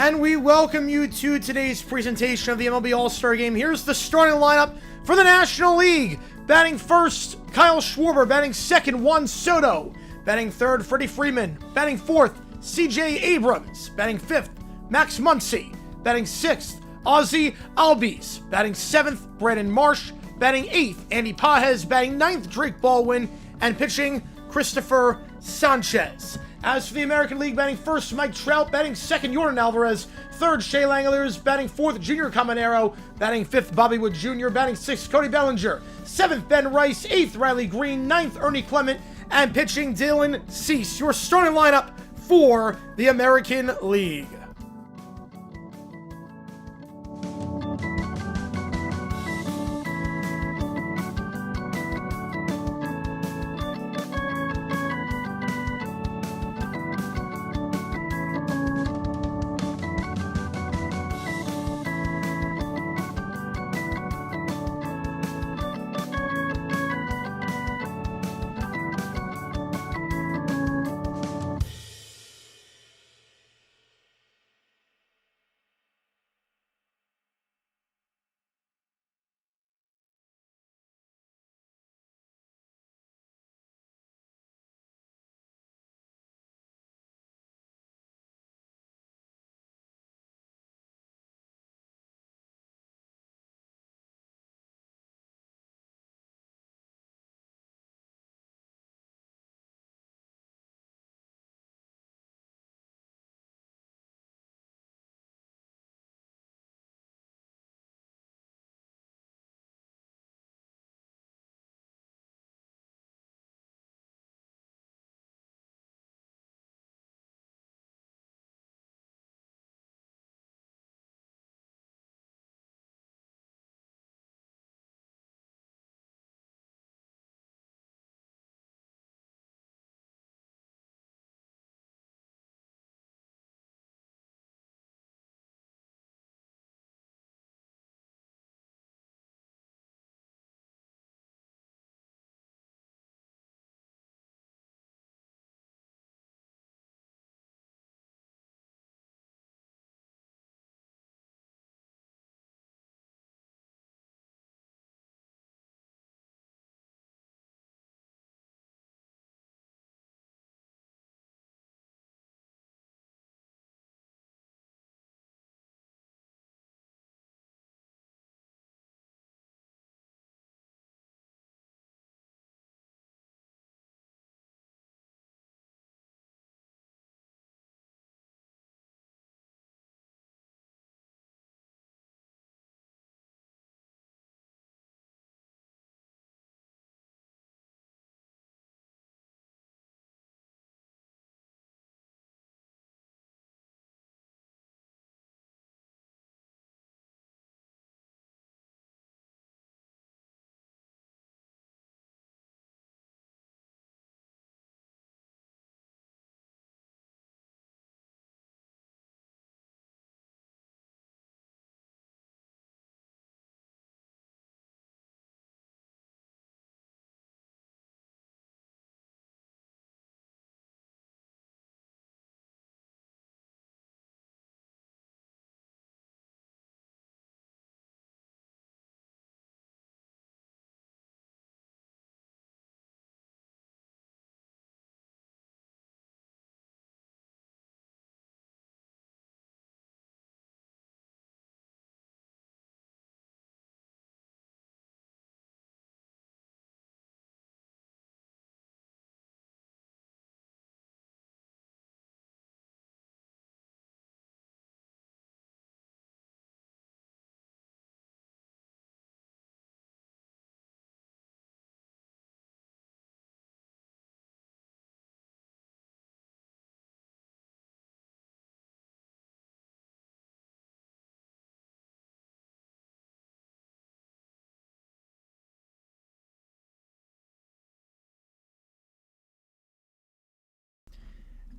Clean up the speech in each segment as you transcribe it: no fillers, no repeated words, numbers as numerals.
And we welcome you to today's presentation of the MLB All-Star Game. Here's the starting lineup for the National League. Batting first, Kyle Schwarber. Batting second, Juan Soto. Batting third, Freddie Freeman. Batting fourth, CJ Abrams. Batting fifth, Max Muncy. Batting sixth, Ozzie Albies. Batting seventh, Brandon Marsh. Batting eighth, Andy Pages. Batting ninth, Drake Baldwin. And pitching, Christopher Sanchez. As for the American League, batting first, Mike Trout. Batting second, Yordan Alvarez. Third, Shea Langeliers. Batting fourth, Junior Caminero. Batting fifth, Bobby Wood Jr. Batting sixth, Cody Bellinger. Seventh, Ben Rice. Eighth, Riley Green. Ninth, Ernie Clement. And pitching, Dylan Cease. Your starting lineup for the American League.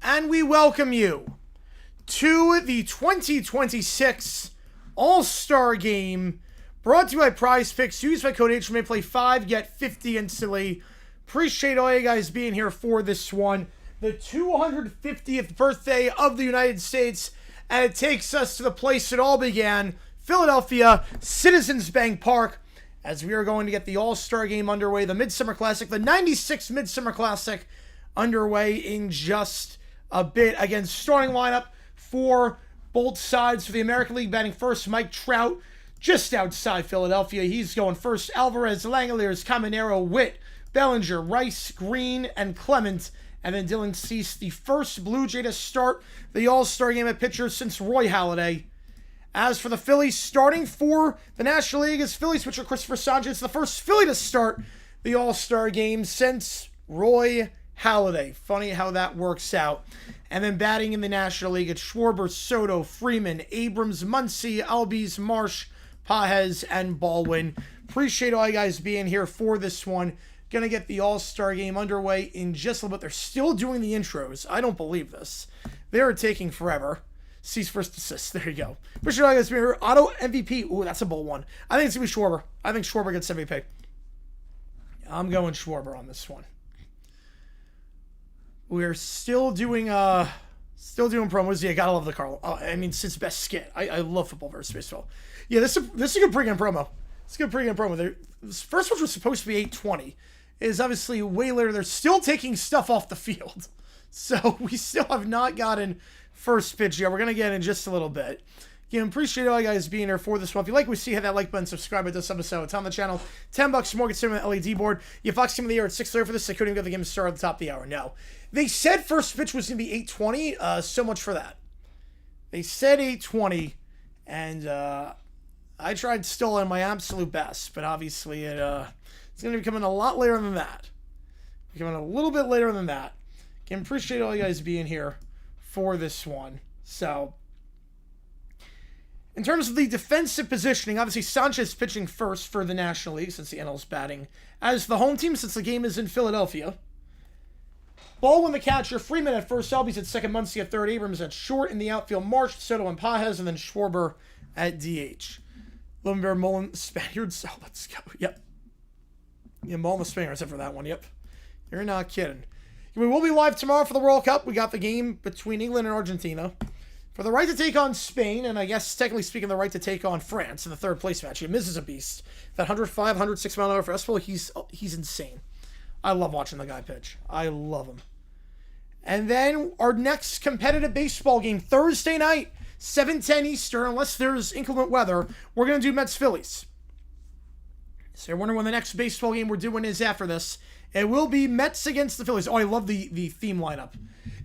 And we welcome you to the 2026 All-Star Game, brought to you by Prize Picks. Used by code H. May play 5, get 50 instantly. Appreciate all you guys being here for this one. The 250th birthday of the United States And it takes us to the place it all began, Philadelphia, Citizens Bank Park, as we are going to get the All-Star Game underway, the Midsummer Classic, the 96th Midsummer Classic underway in just a bit. Again, starting lineup for both sides. For the American League, batting first, Mike Trout, just outside Philadelphia. He's going first. Alvarez, Langeliers, Caminero, Witt, Bellinger, Rice, Green, and Clement. And then Dylan Cease, the first Blue Jay to start the All-Star Game at pitcher since Roy Halladay. As for the Phillies, starting for the National League is Phillies pitcher Christopher Sanchez, the first Philly to start the All-Star Game since Roy Halladay. Funny how that works out. And then batting in the National League, it's Schwarber, Soto, Freeman, Abrams, Muncy, Albies, Marsh, Pajes, and Baldwin. Appreciate all you guys being here for this one. Gonna get the All-Star Game underway in just a little bit. They're still doing the intros. I don't believe this. They're taking forever. Cease first assist. There you go. Appreciate all you guys being here. Auto MVP. Ooh, that's a bold one. I think it's gonna be Schwarber. I think Schwarber gets MVP. I'm going Schwarber on this one. We're still doing promos. Yeah, gotta love the Carl. I mean, since best skit. I love football versus baseball. Yeah, this is a good pregame promo. It's a good pregame promo. This first one was supposed to be 8:20. Is obviously way later. They're still taking stuff off the field. So we still have not gotten first pitch yet. We're going to get in just a little bit. Again, appreciate all you guys being here for this one. If you like what we see, hit that like button, subscribe to this episode. It's on the channel. $10 more, consider an LED board. You have Fox Team of the Year at 6:30 for this. I couldn't even get the game started at the top of the hour. No. They said first pitch was going to be 8:20. So much for that. They said 8:20, and I tried still in my absolute best, but obviously it's going to be coming a lot later than that. Coming a little bit later than that. Again, appreciate all you guys being here for this one. So, in terms of the defensive positioning, obviously Sanchez pitching first for the National League since the NL's batting as the home team since the game is in Philadelphia. Baldwin the catcher, Freeman at first, Albies at second, Muncy at third, Abrams at short, in the outfield Marsh, Soto, and Pajes, and then Schwarber at DH. Limber, Mullen, Spaniards. Oh, let's go. Yep. Yeah, Mullen the Spaniards except for that one. Yep. You're not kidding. We will be live tomorrow for the World Cup. We got the game between England and Argentina for the right to take on Spain, and I guess technically speaking, the right to take on France in the third place match. Miz is a beast. That 105, 106 mile an hour fastball, he's insane. I love watching the guy pitch. I love him. And then our next competitive baseball game Thursday night, 7:10 Eastern, unless there's inclement weather, we're going to do Mets-Phillies. So you're wondering when the next baseball game we're doing is after this. It will be Mets against the Phillies. Oh, I love the theme lineup.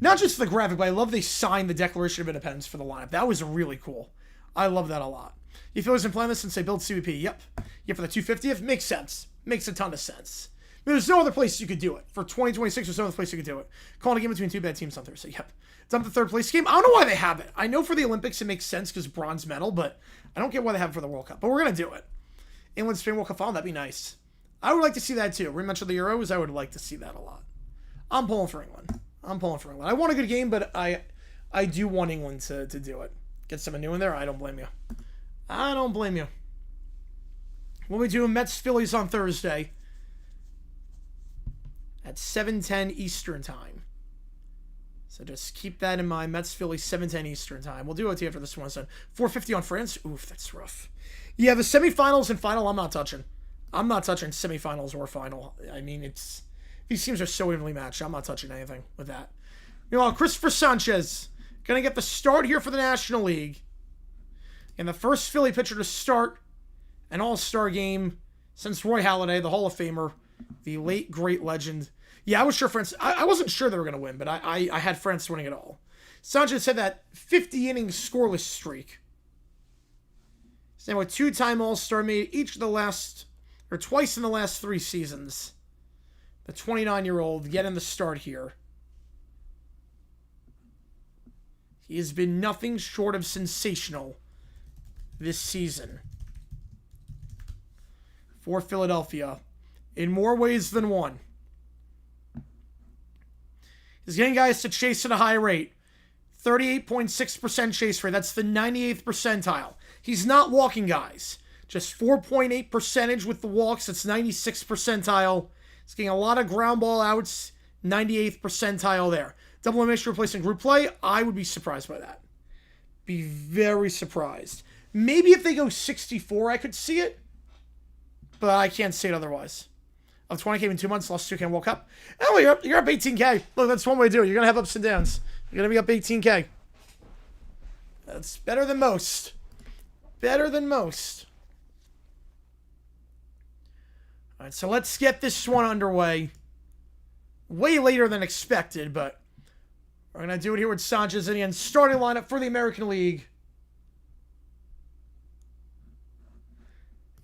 Not just the graphic, but I love they signed the Declaration of Independence for the lineup. That was really cool. I love that a lot. You Phillies been playing this since they built CBP. Yep. Yeah, for the 250th? Makes sense. Makes a ton of sense. I mean, there's no other place you could do it. For 2026, there's no other place you could do it. Calling a game between two bad teams on Thursday. Yep. Dump the third place game. I don't know why they have it. I know for the Olympics it makes sense because bronze medal, but I don't get why they have it for the World Cup. But we're going to do it. England, Spain, World Cup final, that'd be nice. I would like to see that too. Rematch of the Euros, I would like to see that a lot. I'm pulling for England. I want a good game, but I do want England to do it. Get someone new in there, I don't blame you. We'll be doing Mets-Phillies on Thursday at 7:10 Eastern Time. So just keep that in mind. Mets-Phillies, 7:10 Eastern Time. We'll do OT after this one. 4:50 on France. Oof, that's rough. Yeah, the semifinals and final, I'm not touching semifinals or final. I mean, these teams are so evenly matched. I'm not touching anything with that. Meanwhile, Christopher Sanchez going to get the start here for the National League. And the first Philly pitcher to start an All-Star game since Roy Halladay, the Hall of Famer, the late, great legend. Yeah, I was sure France... I wasn't sure they were going to win, but I had France winning it all. Sanchez had that 50-inning scoreless streak. He's now a two-time All-Star, made twice in the last 3 seasons. The 29-year-old getting the start here. He has been nothing short of sensational this season for Philadelphia in more ways than one. He's getting guys to chase at a high rate. 38.6% chase rate. That's the 98th percentile. He's not walking guys. Just 4.8 percentage with the walks. That's 96th percentile. He's getting a lot of ground ball outs. 98th percentile there. Double elimination replacing group play. I would be surprised by that. Be very surprised. Maybe if they go 64, I could see it. But I can't say it otherwise. Of 20K in 2 months, lost 2K and woke up. Oh, you're up 18K. Look, that's one way to do it. You're going to have ups and downs. You're going to be up 18K. That's better than most. Better than most. All right, so let's get this one underway. Way later than expected, but we're going to do it here with Sanchez in the end. Starting lineup for the American League.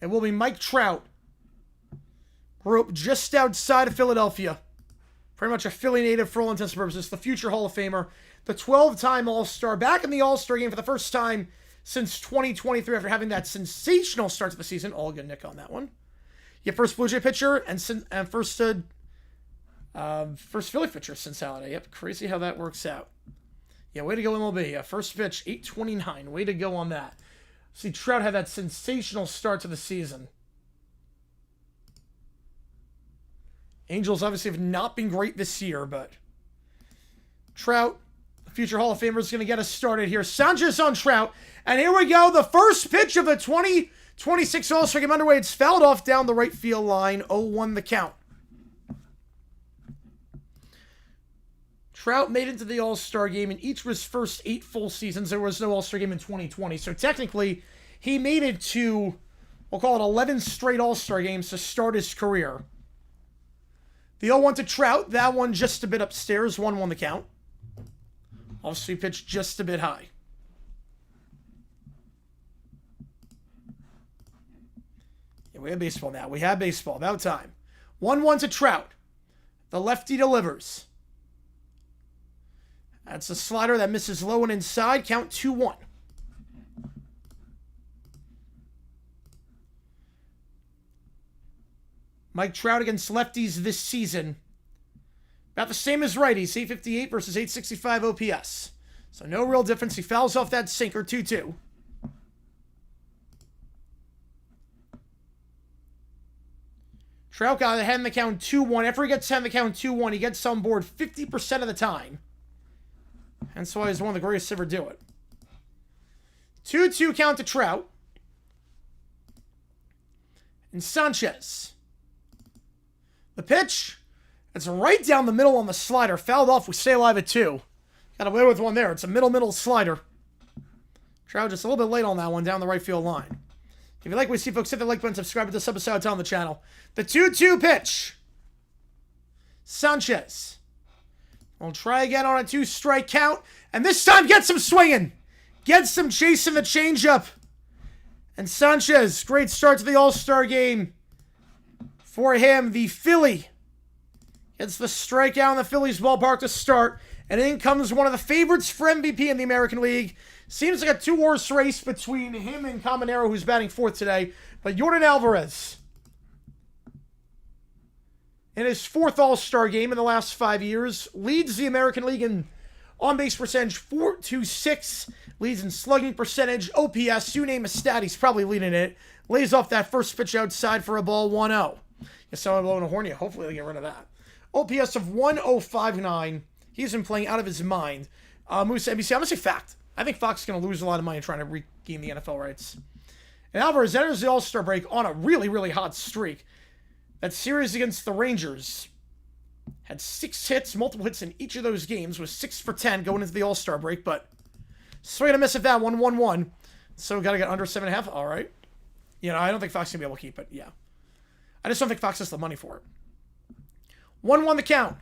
It will be Mike Trout. Grew up just outside of Philadelphia. Pretty much a Philly native for all intents and purposes. The future Hall of Famer. The 12-time All-Star. Back in the All-Star game for the first time since 2023 after having that sensational start to the season. All good, Nick, on that one. Yeah, first Blue Jay pitcher and first Philly pitcher since Halladay. Yep, crazy how that works out. Yeah, way to go, MLB. First pitch, 8:29. Way to go on that. See, Trout had that sensational start to the season. Angels obviously have not been great this year, but Trout, the future Hall of Famer, is going to get us started here. Sanchez on Trout, and here we go. The first pitch of the 2026 All-Star Game underway. It's fouled off down the right field line. 0-1 the count. Trout made it to the All-Star Game in each of his first 8 full seasons. There was no All-Star Game in 2020, so technically he made it to, we'll call it 11 straight All-Star Games to start his career. The 0-1 to Trout, that one just a bit upstairs, 1-1 the count. Obviously pitched just a bit high. Yeah, we have baseball now. We have baseball. About time. 1-1 to Trout. The lefty delivers. That's a slider that misses low and inside. Count 2-1. Mike Trout against lefties this season. About the same as righties. 858 versus 865 OPS. So no real difference. He fouls off that sinker. 2-2. Trout got ahead in the count 2-1. After he gets ahead in the count 2-1, he gets on board 50% of the time. That's why he's one of the greatest to ever do it. 2-2 count to Trout. And Sanchez. The pitch. It's right down the middle on the slider. Fouled off. We stay alive at 2. Got away with one there. It's a middle slider. Trout just a little bit late on that one down the right field line. If you like what you see, folks, hit the like button, subscribe to this episode on the channel. The 2-2 pitch. Sanchez. We'll try again on a 2-strike count. And this time gets him swinging. Gets him chasing the changeup. And Sanchez, great start to the All-Star game. For him, the Philly gets the strikeout in the Phillies ballpark to start. And in comes one of the favorites for MVP in the American League. Seems like a 2-horse race between him and Caminero, who's batting 4th today. But Yordan Alvarez, in his 4th All-Star game in the last 5 years, leads the American League in on-base percentage 4-6, leads in slugging percentage, OPS, you name a stat, he's probably leading it. Lays off that first pitch outside for a ball, 1-0. Guess someone blowing a horn, hopefully they get rid of that. OPS of 1.059. He's been playing out of his mind. Moose, NBC, I'm going to say fact. I think Fox is going to lose a lot of money trying to regain the NFL rights. And Alvarez enters the All-Star break on a really, really hot streak. That series against the Rangers had 6 hits, multiple hits in each of those games, was 6 for 10 going into the All-Star break, but swing and a miss at that one, 1-1. So got to get under 7.5. All right. You know, I don't think Fox can be able to keep it. Yeah. I just don't think Fox has the money for it. 1-1 the count.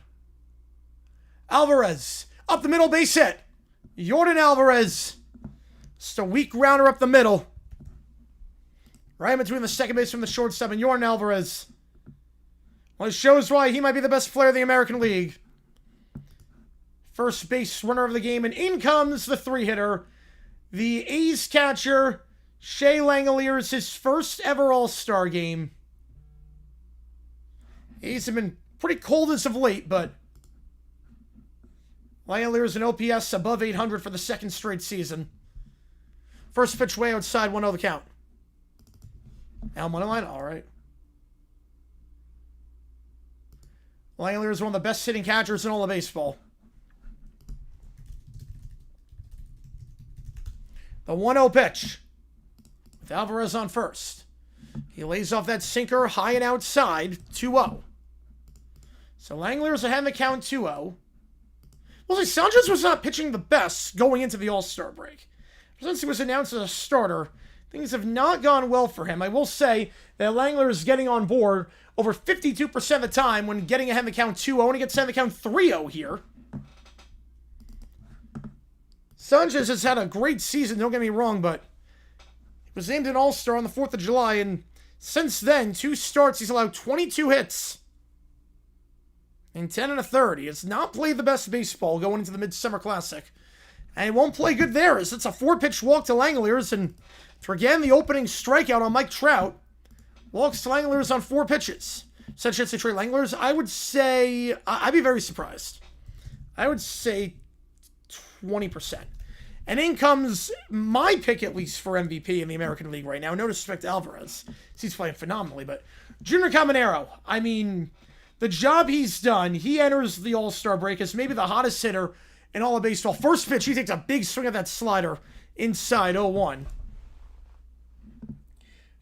Alvarez, up the middle, base hit. Yordan Alvarez, just a weak rounder up the middle. Right in between the second baseman and the shortstop, and Yordan Alvarez. Well, it shows why he might be the best player in the American League. First base runner of the game, and in comes the 3-hitter. The A's catcher, Shea Langeliers, his first ever All-Star game. A's have been pretty cold as of late, but Langeliers an OPS above 800 for the 2nd straight season. First pitch way outside, 1-0 the count. Al money line, all right. Langeliers is one of the best hitting catchers in all of baseball. The 1-0 pitch. With Alvarez on first. He lays off that sinker high and outside. 2-0. So Langeliers ahead in the count 2-0. Well, see, Sanchez was not pitching the best going into the All-Star break. Since he was announced as a starter, things have not gone well for him. I will say that Langeliers is getting on board over 52% of the time when getting ahead in the count 2-0, and he gets ahead in the count 3-0 here. Sanchez has had a great season, don't get me wrong, but he was named an All-Star on the 4th of July, and since then, 2 starts, he's allowed 22 hits in 10 1/3. He has not played the best baseball going into the Midsummer Classic, and he won't play good there, as it's a 4-pitch walk to Langeliers, and for again, the opening strikeout on Mike Trout, walks to Langeliers on 4 pitches. Such as to Trey Langeliers, I would say, I'd be very surprised. I would say 20%. And in comes my pick, at least, for MVP in the American League right now. No disrespect to Alvarez. He's playing phenomenally. But Junior Caminero, I mean, the job he's done, he enters the All-Star break as maybe the hottest hitter in all of baseball. First pitch, he takes a big swing at that slider inside 0-1.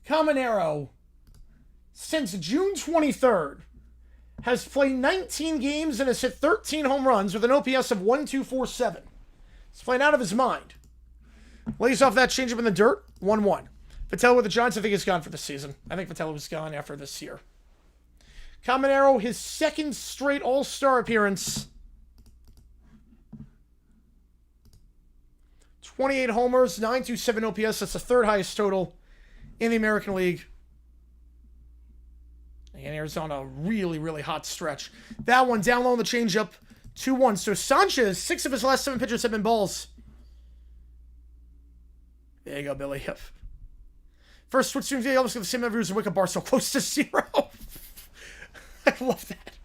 Caminero, since June 23rd, has played 19 games and has hit 13 home runs with an OPS of 1.247. He's playing out of his mind. Lays off that changeup in the dirt, 1-1. Vitello with the Giants, I think he's gone for the season. I think Vitello was gone after this year. Caminero, his 2nd straight All-Star appearance. 28 homers, 9.27 OPS. That's the 3rd highest total in the American League. And Arizona, really, really hot stretch. That one down low on the changeup. 2-1. So Sanchez, 6 of his last 7 pitches have been balls. There you go, Billy. Yep. First switch to they almost got the same numbers as Wicked Bar, so close to 0. I love that.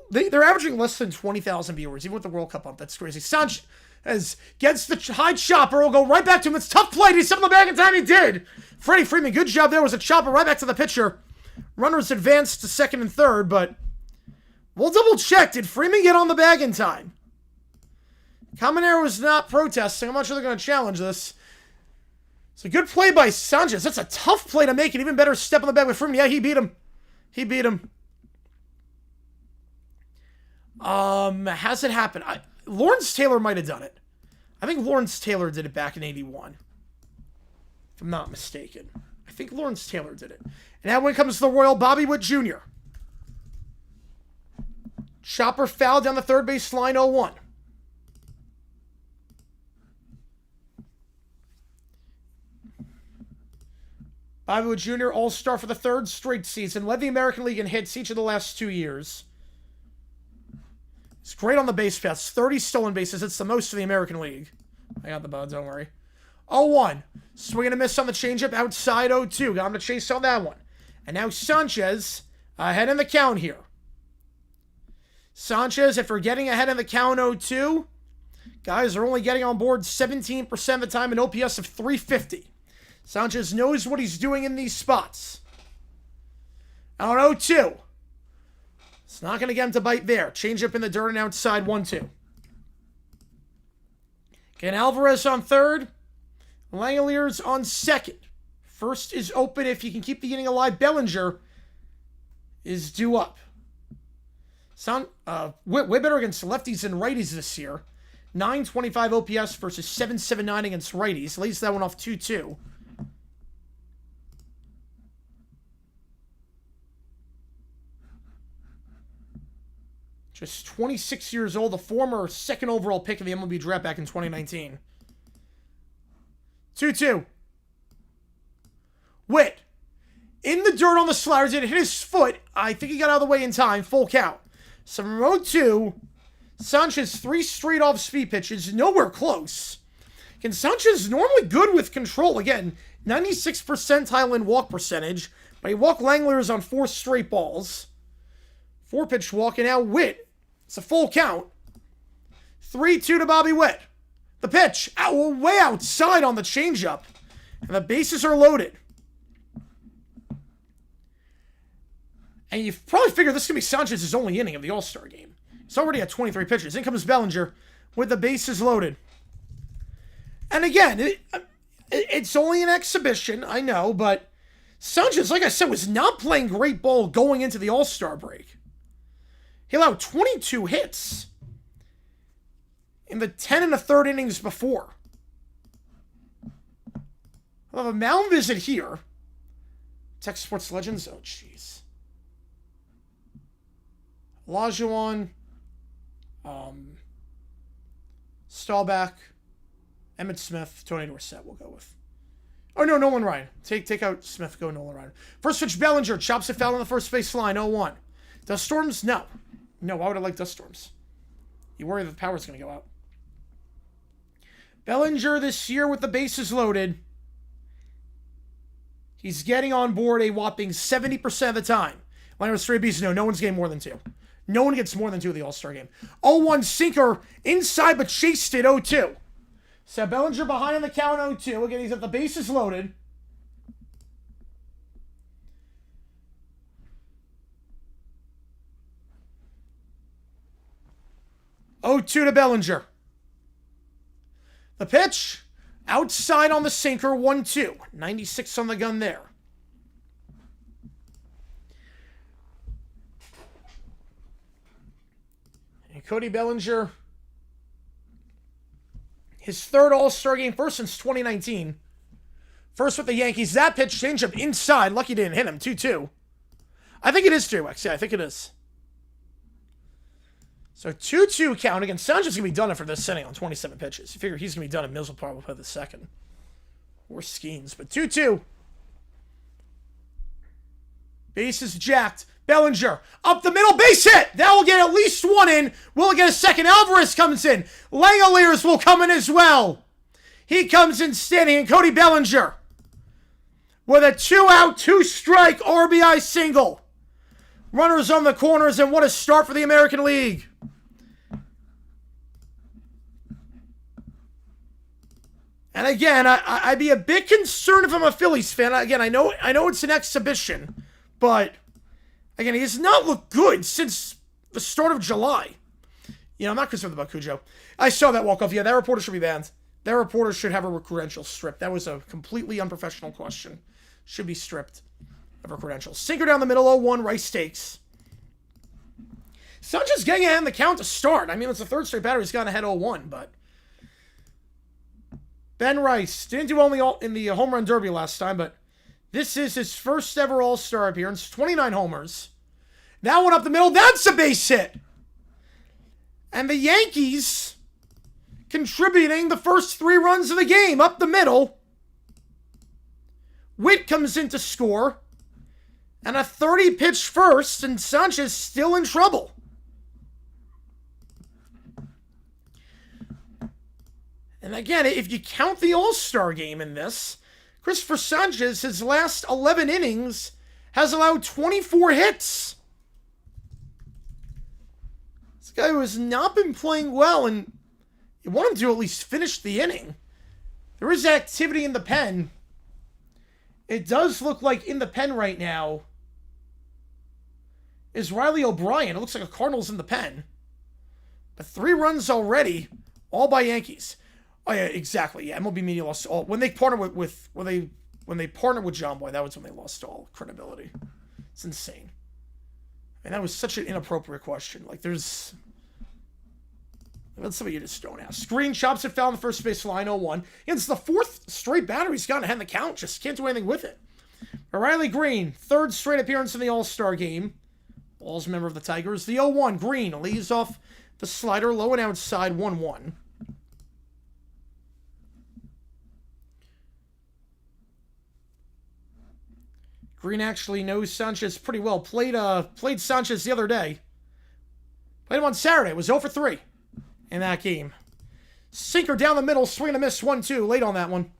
They're averaging less than 20,000 viewers, even with the World Cup up. That's crazy. Sanchez gets the high chopper. Will go right back to him. It's tough play. Did he step on the bag in time? He did. Freddie Freeman, good job there. Was a chopper right back to the pitcher. Runners advanced to 2nd and 3rd, but we'll double check. Did Freeman get on the bag in time? Caminero is not protesting. I'm not sure they're going to challenge this. It's a good play by Sanchez. That's a tough play to make. An even better step on the bag with Freeman. Yeah, he beat him. He beat him. Has it happened? Lawrence Taylor might have done it. I think Lawrence Taylor did it back in 81. If I'm not mistaken. I think Lawrence Taylor did it. And now when it comes to the Royal, Bobby Witt Jr. Chopper foul down the 3rd base line, 0-1. Bobby Witt Jr., All-Star for the 3rd straight season. Led the American League in hits each of the last 2 years. He's great on the base paths. 30 stolen bases. It's the most in the American League. I got the ball, don't worry. 0-1. Swing and a miss on the changeup. Outside 0-2. Got him to chase on that one. And now Sanchez ahead in the count here. Sanchez, if we're getting ahead in the count 0-2, guys are only getting on board 17% of the time, an OPS of 350. Sanchez knows what he's doing in these spots. On 0-2. It's not going to get him to bite there. Change up in the dirt and outside 1-2. Again, Alvarez on 3rd. Langeliers on 2nd. First is open if you can keep the inning alive. Bellinger is due up. Way better against lefties and righties this year. 925 OPS versus 779 against righties. Lays that one off 2-2. Just 26 years old, the former 2nd overall pick of the MLB draft back in 2019. 2-2. Witt. In the dirt on the sliders. It hit his foot. I think he got out of the way in time. Full count. So from 0-2, Sanchez 3 straight off-speed pitches. Nowhere close. Again, Sanchez is normally good with control. Again, 96th percentile in walk percentage. But he walked Langeliers on 4 straight balls. 4-pitch walk, and now Witt. It's a full count. 3-2 to Bobby Witt. The pitch. Way outside on the changeup. And the bases are loaded. And you've probably figured this is going to be Sanchez's only inning of the All-Star game. He's already at 23 pitches. In comes Bellinger with the bases loaded. And again, It's only an exhibition, I know, but Sanchez, like I said, was not playing great ball going into the All-Star break. He allowed 22 hits in the 10 and a third innings before. I'll have a mound visit here. Tech Sports Legends. Oh, jeez. Olajuwon. Staubach. Emmitt Smith. Tony Dorsett we'll go with. Oh, no, Nolan Ryan. Take out Smith, go Nolan Ryan. First pitch, Bellinger. Chops it foul on the first base line. 0-1. Dust Storms? No. No, why would I like Dust Storms? You worry that the power's going to go out. Bellinger this year with the bases loaded. He's getting on board a whopping 70% of the time. Liners 3 apiece. No one's getting more than 2. No one gets more than 2 of the All-Star game. 0-1 sinker inside, but chased it 0-2. So Bellinger behind on the count 0-2. Again, he's at the bases loaded. To Bellinger. The pitch. Outside on the sinker, 1-2. 96 on the gun there. And Cody Bellinger, his third All-Star game, first since 2019. First with the Yankees. That pitch, changeup inside. Lucky didn't hit him. 2-2. I think it is 3-Wax. Yeah, I think it is. So 2-2 count. Again, Sanchez is going to be done after this inning on 27 pitches. You figure he's going to be done, and Mills will probably play the second. Or Skeens. But 2-2. Base is jacked. Bellinger up the middle. Base hit. That will get at least one in. Will it get a second? Alvarez comes in. Langoliers will come in as well. He comes in standing. And Cody Bellinger with a 2-out, 2-strike RBI single. Runners on the corners, and what a start for the American League. And again, I'd be a bit concerned if I'm a Phillies fan. Again, I know it's an exhibition, but again, he has not looked good since the start of July. I'm not concerned about Cujo. I saw that walk-off. Yeah, that reporter should be banned. That reporter should have her credentials stripped. That was a completely unprofessional question. Should be stripped of her credentials. Sinker down the middle, 0-1, Rice takes. Sanchez getting ahead in the count to start. I mean, it's the third straight batter he's gone ahead 0-1, but Ben Rice didn't do well in the home run derby last time, but this is his first ever All-Star appearance. 29 homers. That one up the middle. That's a base hit. And the Yankees contributing the first 3 runs of the game up the middle. Witt comes in to score. And a 30-pitch first, and Sanchez still in trouble. And again, if you count the All-Star game in this, Christopher Sanchez, his last 11 innings, has allowed 24 hits. This guy who has not been playing well, and you want him to at least finish the inning. There is activity in the pen. It does look like in the pen right now is Riley O'Brien. It looks like a Cardinals in the pen. But 3 runs already, all by Yankees. Oh yeah, exactly. Yeah, MLB Media lost all when they partnered when they partnered with John Boy. That was when they lost all credibility. It's insane. And that was such an inappropriate question. Like that's something you just don't ask. Green chops it foul on the first base line, 0-1. It's the 4th straight batter he's gotten ahead in the count. Just can't do anything with it. Riley Green, 3rd straight appearance in the All-Star game. Ball's a member of the Tigers. The 0-1. Green leaves off the slider, low and outside, 1-1. Green actually knows Sanchez pretty well. Played Sanchez the other day. Played him on Saturday. Was 0 for 3 in that game. Sinker down the middle. Swing and a miss. 1-2. Late on that one.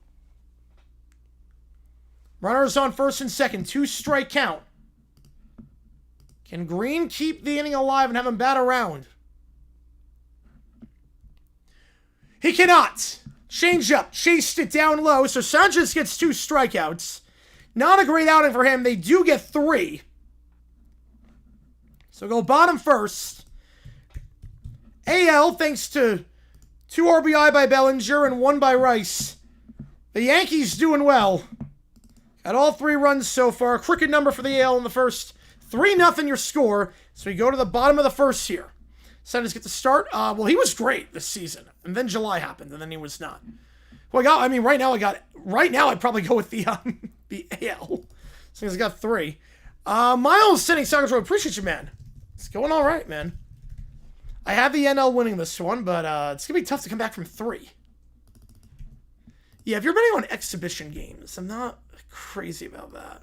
Runners on first and second. 2-strike count. Can Green keep the inning alive and have him bat around? He cannot. Change up. Chased it down low. So Sanchez gets 2 strikeouts. Not a great outing for him. They do get 3. So go bottom first. AL, thanks to 2 RBI by Bellinger and 1 by Rice. The Yankees doing well. Got all 3 runs so far. Crooked number for the AL in the first. 3-0 your score. So we go to the bottom of the first here. Senators get to start. Well, he was great this season. And then July happened, and then he was not. Well, right now I'd probably go with the AL. So he's got 3. Miles sending Sounders Road. Appreciate you, man. It's going all right, man. I have the NL winning this one, but it's going to be tough to come back from 3. Yeah, if you're betting on exhibition games, I'm not crazy about that.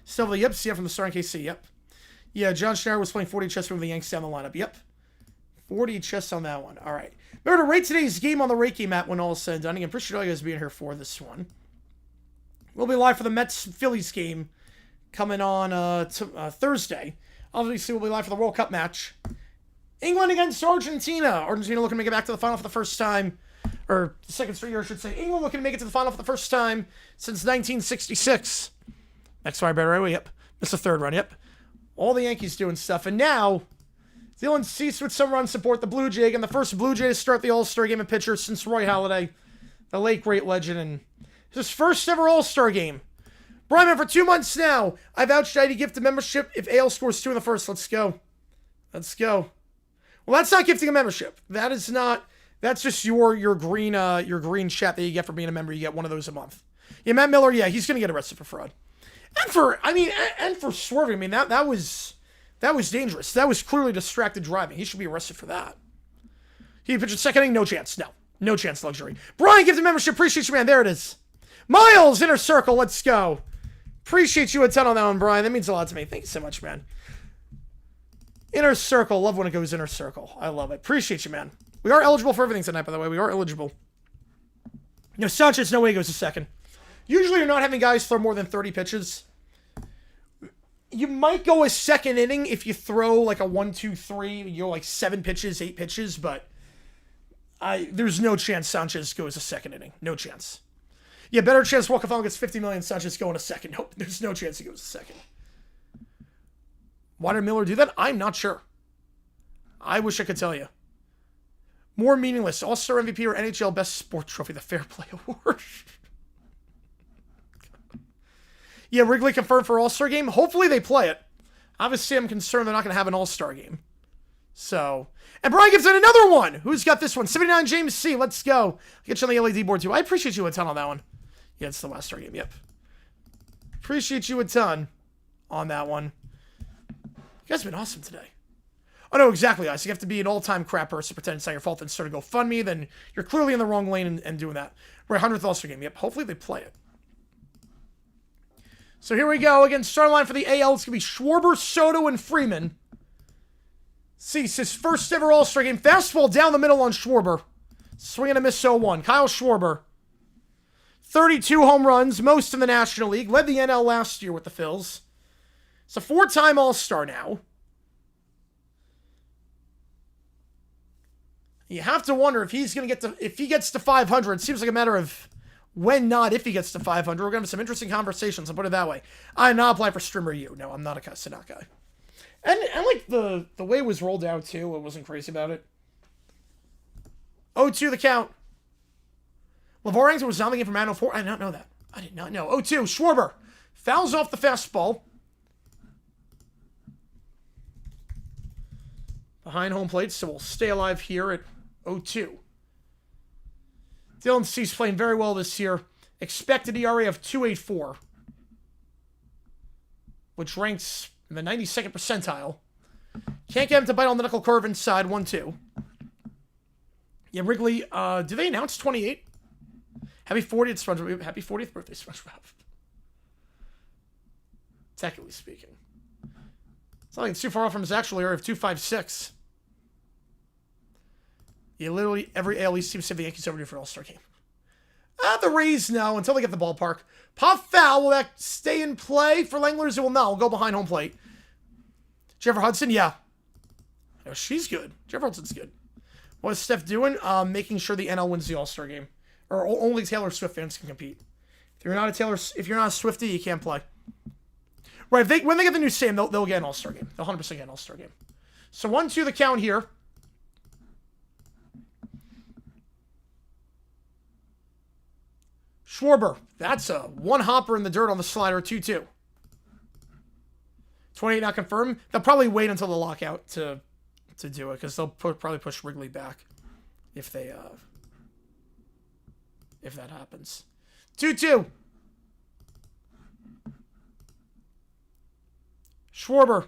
Still, yep, CF from the starting KC, yep. Yeah, John Schneider was playing 40 chess from the Yanks down the lineup, yep. 40 chess on that one, all right. Remember to rate today's game on the rate game app when all is said and done. Again, appreciate all you guys being here for this one. We'll be live for the Mets-Phillies game coming on Thursday. Obviously, we'll be live for the World Cup match. England against Argentina. Argentina looking to make it back to the final for the first time. Or the second straight year, I should say. England looking to make it to the final for the first time since 1966. Next fire better away, yep. Missed the 3rd run, yep. All the Yankees doing stuff. And now, Dylan Cease with some run support, the Blue Jay, and the first Blue Jay to start the All-Star game of pitcher since Roy Halladay, the late great legend, and his first ever All-Star game. Brian, for 2 months now, I vouched ID gift a membership if AL scores 2 in the first. Let's go. Let's go. Well, that's not gifting a membership. That is not. That's just your green chat that you get for being a member. You get one of those a month. Yeah, Matt Miller. Yeah, he's gonna get arrested for fraud, and for swerving. I mean that was dangerous. That was clearly distracted driving. He should be arrested for that. He pitched second inning. No chance. No chance. Luxury. Brian gives a membership. Appreciate you, man. There it is. Miles inner circle. Let's go. Appreciate you a ton on that one, Brian. That means a lot to me. Thank you so much, man. Inner circle. Love when it goes inner circle. I love it. Appreciate you, man. We are eligible for everything tonight, by the way. We are eligible. No, Sanchez, no way he goes to second. Usually you're not having guys throw more than 30 pitches. You might go a second inning if you throw like a 1, 2, 3, you go like 7 pitches, 8 pitches, but there's no chance Sanchez goes a second inning. No chance. Yeah, better chance Walker gets 50 million, Sanchez going a second. Nope, there's no chance he goes a second. Why did Miller do that? I'm not sure. I wish I could tell you. More meaningless. All-Star MVP or NHL Best Sport Trophy, the Fair Play Award. Yeah, Wrigley confirmed for All-Star game. Hopefully they play it. Obviously, I'm concerned they're not going to have an All-Star game. So, and Brian gives it another one. Who's got this one? 79 James C. Let's go. I'll get you on the LED board too. I appreciate you a ton on that one. Yeah, it's the All-Star game. Yep. Appreciate you a ton on that one. You guys have been awesome today. Oh, no, exactly, guys. You have to be an all-time crap person, pretend it's not your fault, and sort of go fund me, then you're clearly in the wrong lane and doing that. We're 100th All-Star game. Yep, hopefully they play it. So here we go. Again, starting line for the AL. It's going to be Schwarber, Soto, and Freeman. Cease, his first ever All-Star game. Fastball down the middle on Schwarber. Swing and a miss 0-1. Kyle Schwarber. 32 home runs, most in the National League. Led the NL last year with the Phils. It's a 4-time All-Star now. You have to wonder if he's going to get to, if he gets to 500. It seems like a matter of when, not if he gets to 500. We're going to have some interesting conversations. I'll put it that way. I'm not applying for Streamer U. No, I'm not a Castanot guy. And like the way it was rolled out too, I wasn't crazy about it. 0-2 the count. LeVar Arrington was not in the game for Manuel 4. I did not know that. I did not know. 0-2. Schwarber fouls off the fastball. Behind home plate, so we'll stay alive here at 0-2. Dylan Cease playing very well this year. Expected ERA of 2.84, which ranks in the 92nd percentile. Can't get him to bite on the knuckle curve inside. 1-2. Yeah, Wrigley. Do they announce 28? Happy 40th, SpongeBob. Happy 40th birthday, SpongeBob. Technically speaking. It's not like it's too far off from his actual area of 2.56. Yeah, literally every AL East team said the Yankees overdue for an All-Star game. The Rays, no, until they get the ballpark. Pop foul, will that stay in play for Langlers? It will not. We'll go behind home plate. Jennifer Hudson, yeah. Oh, she's good. Jennifer Hudson's good. What is Steph doing? Making sure the NL wins the All-Star game. Or only Taylor Swift fans can compete. If you're not a Swiftie, you can't play. Right, when they get the new stadium, they'll get an All-Star game. They'll 100% get an All-Star game. So 1-2 the count here. Schwarber. That's a one hopper in the dirt on the slider. 2-2. 28 not confirmed. They'll probably wait until the lockout to do it because they'll probably push Wrigley back if they if that happens. 2-2. Schwarber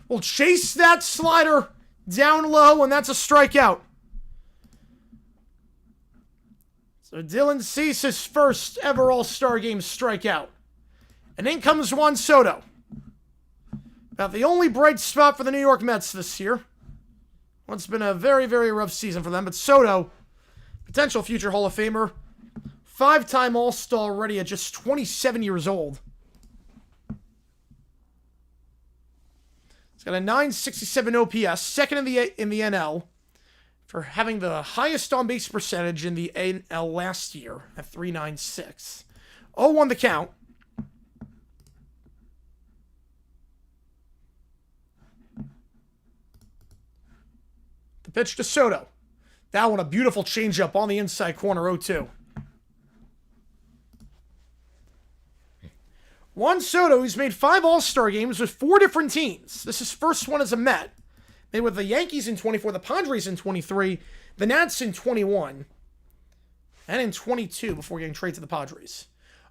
will chase that slider down low, and that's a strikeout. So Dylan Cease's first ever All-Star Game strikeout. And in comes Juan Soto. About the only bright spot for the New York Mets this year. Well, it's been a very, very rough season for them, but Soto, potential future Hall of Famer, 5-time All-Star already at just 27 years old. He's got a 967 OPS, second in the NL, for having the highest on-base percentage in the NL last year at 396. 0-1 the count. The pitch to Soto. That one, a beautiful changeup on the inside corner, 0-2. Juan Soto, who's made 5 All-Star games with 4 different teams. This is his first one as a Met. Made with the Yankees in 24, the Padres in 23, the Nats in 21, and in 22 before getting traded to the Padres.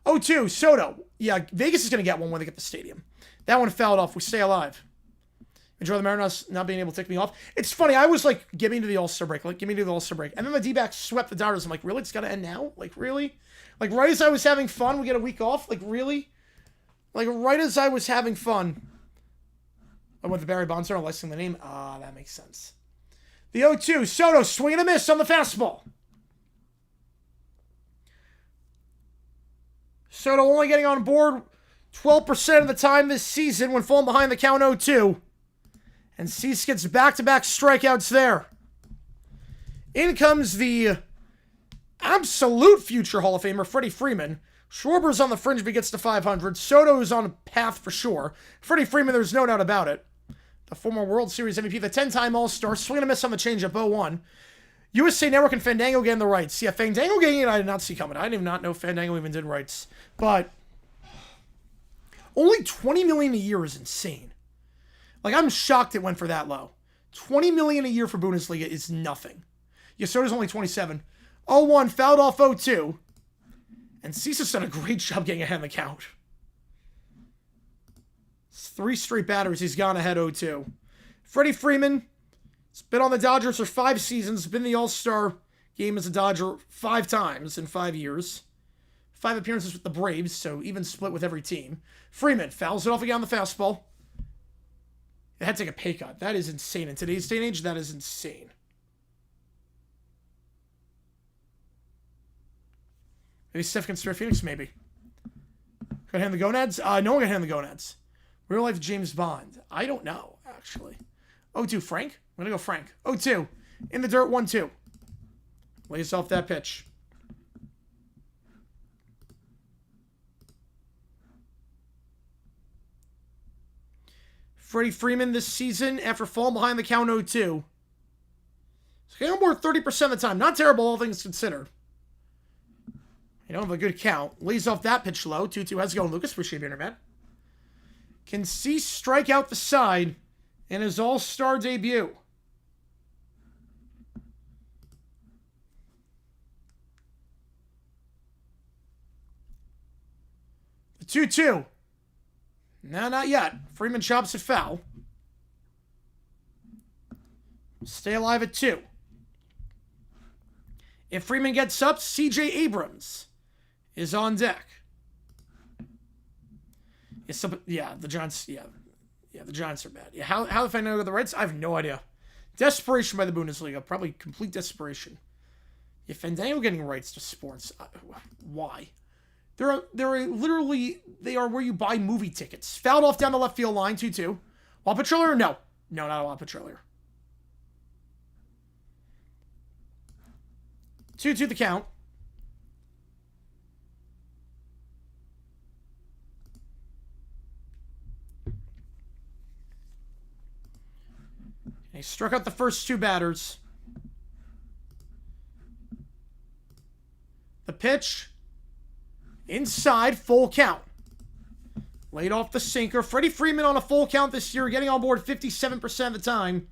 0-2, Soto. Yeah, Vegas is going to get one when they get the stadium. That one fouled off. We stay alive. Enjoy the Mariners not being able to take me off. It's funny. I was like, give me to the All-Star break. Like, give me to the All-Star break. And then the D-backs swept the Dodgers. I'm like, really? It's got to end now? Like, really? Like, right as I was having fun, we get a week off? Like, really? Like, right as I was having fun. Oh, with the Barry Bonds, I'm listing the name. Ah, that makes sense. The 0-2, Soto swing and a miss on the fastball. Soto only getting on board 12% of the time this season when falling behind the count 0-2. And Cease gets back-to-back strikeouts there. In comes the absolute future Hall of Famer, Freddie Freeman. Schwarber's on the fringe but gets to 500. Soto's on a path for sure. Freddie Freeman, there's no doubt about it. The former World Series MVP, the 10-time All-Star, swing and a miss on the changeup, 0-1. USA Network and Fandango getting the rights. Yeah, Fandango getting it I did not see coming. I did not know Fandango even did rights. But only $20 million a year is insane. Like, I'm shocked it went for that low. $20 million a year for Bundesliga is nothing. Yeah, Soto's only 27. 0-1, fouled off 0-2. And Cease has done a great job getting ahead in the count. It's 3 straight batters. He's gone ahead 0-2. Freddie Freeman has been on the Dodgers for 5 seasons. Been in the All-Star game as a Dodger 5 times in 5 years. 5 appearances with the Braves, so even split with every team. Freeman fouls it off again on the fastball. It had to take a pay cut. That is insane. In today's day and age, that is insane. Maybe Steph can start Phoenix, maybe. Got hand the gonads? No one got hand the gonads. Real life James Bond. I don't know, actually. 0-2, Frank? I'm going to go Frank. 0-2. In the dirt, 1-2. Lays off that pitch. Freddie Freeman this season, after falling behind the count 0-2. So getting on board 30% of the time. Not terrible, all things considered. You don't have a good count. Lays off that pitch low. 2-2. How's it going, Lucas? Appreciate your internet. Can Cease strike out the side in his All-Star debut? The 2-2. No, not yet. Freeman chops it foul. Stay alive at 2. If Freeman gets up, C.J. Abrams is on deck. Yeah, the Giants. Yeah, the Giants are bad. Yeah, how the Fandango got the rights? I have no idea. Desperation by the Bundesliga, probably complete desperation. Yeah, Fandango getting rights to sports. Why? They are where you buy movie tickets. Fouled off down the left field line, 2-2. Wild Patroller? No, not a Wild Patroller. 2-2 the count. He struck out the first 2 batters. The pitch. Inside, full count. Laid off the sinker. Freddie Freeman on a full count this year, getting on board 57% of the time.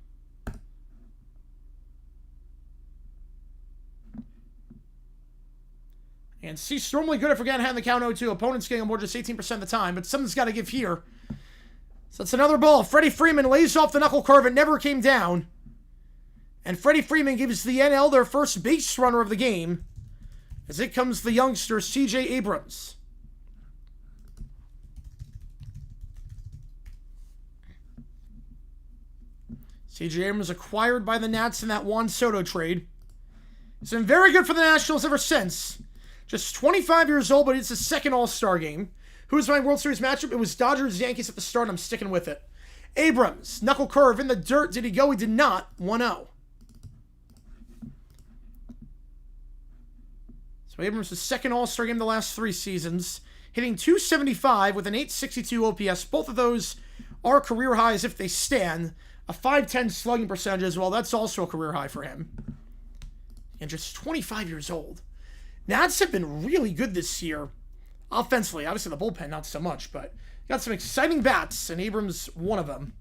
And Cease normally good at forgetting having the count 0-2. Opponents getting on board just 18% of the time, but something's got to give here. So it's another ball. Freddie Freeman lays off the knuckle curve. It never came down. And Freddie Freeman gives the NL their first base runner of the game. As it comes the youngster, C.J. Abrams. C.J. Abrams acquired by the Nats in that Juan Soto trade. He's been very good for the Nationals ever since. Just 25 years old, but it's his second All-Star game. Who was my World Series matchup? It was Dodgers-Yankees at the start, and I'm sticking with it. Abrams, knuckle curve in the dirt. Did he go? He did not. 1-0. So Abrams' second All-Star game the last 3 seasons. Hitting .275 with an .862 OPS. Both of those are career highs if they stand. A .510 slugging percentage as well. That's also a career high for him. And just 25 years old. Nats have been really good this year. Offensively, obviously the bullpen, not so much, but got some exciting bats, and Abrams, one of them.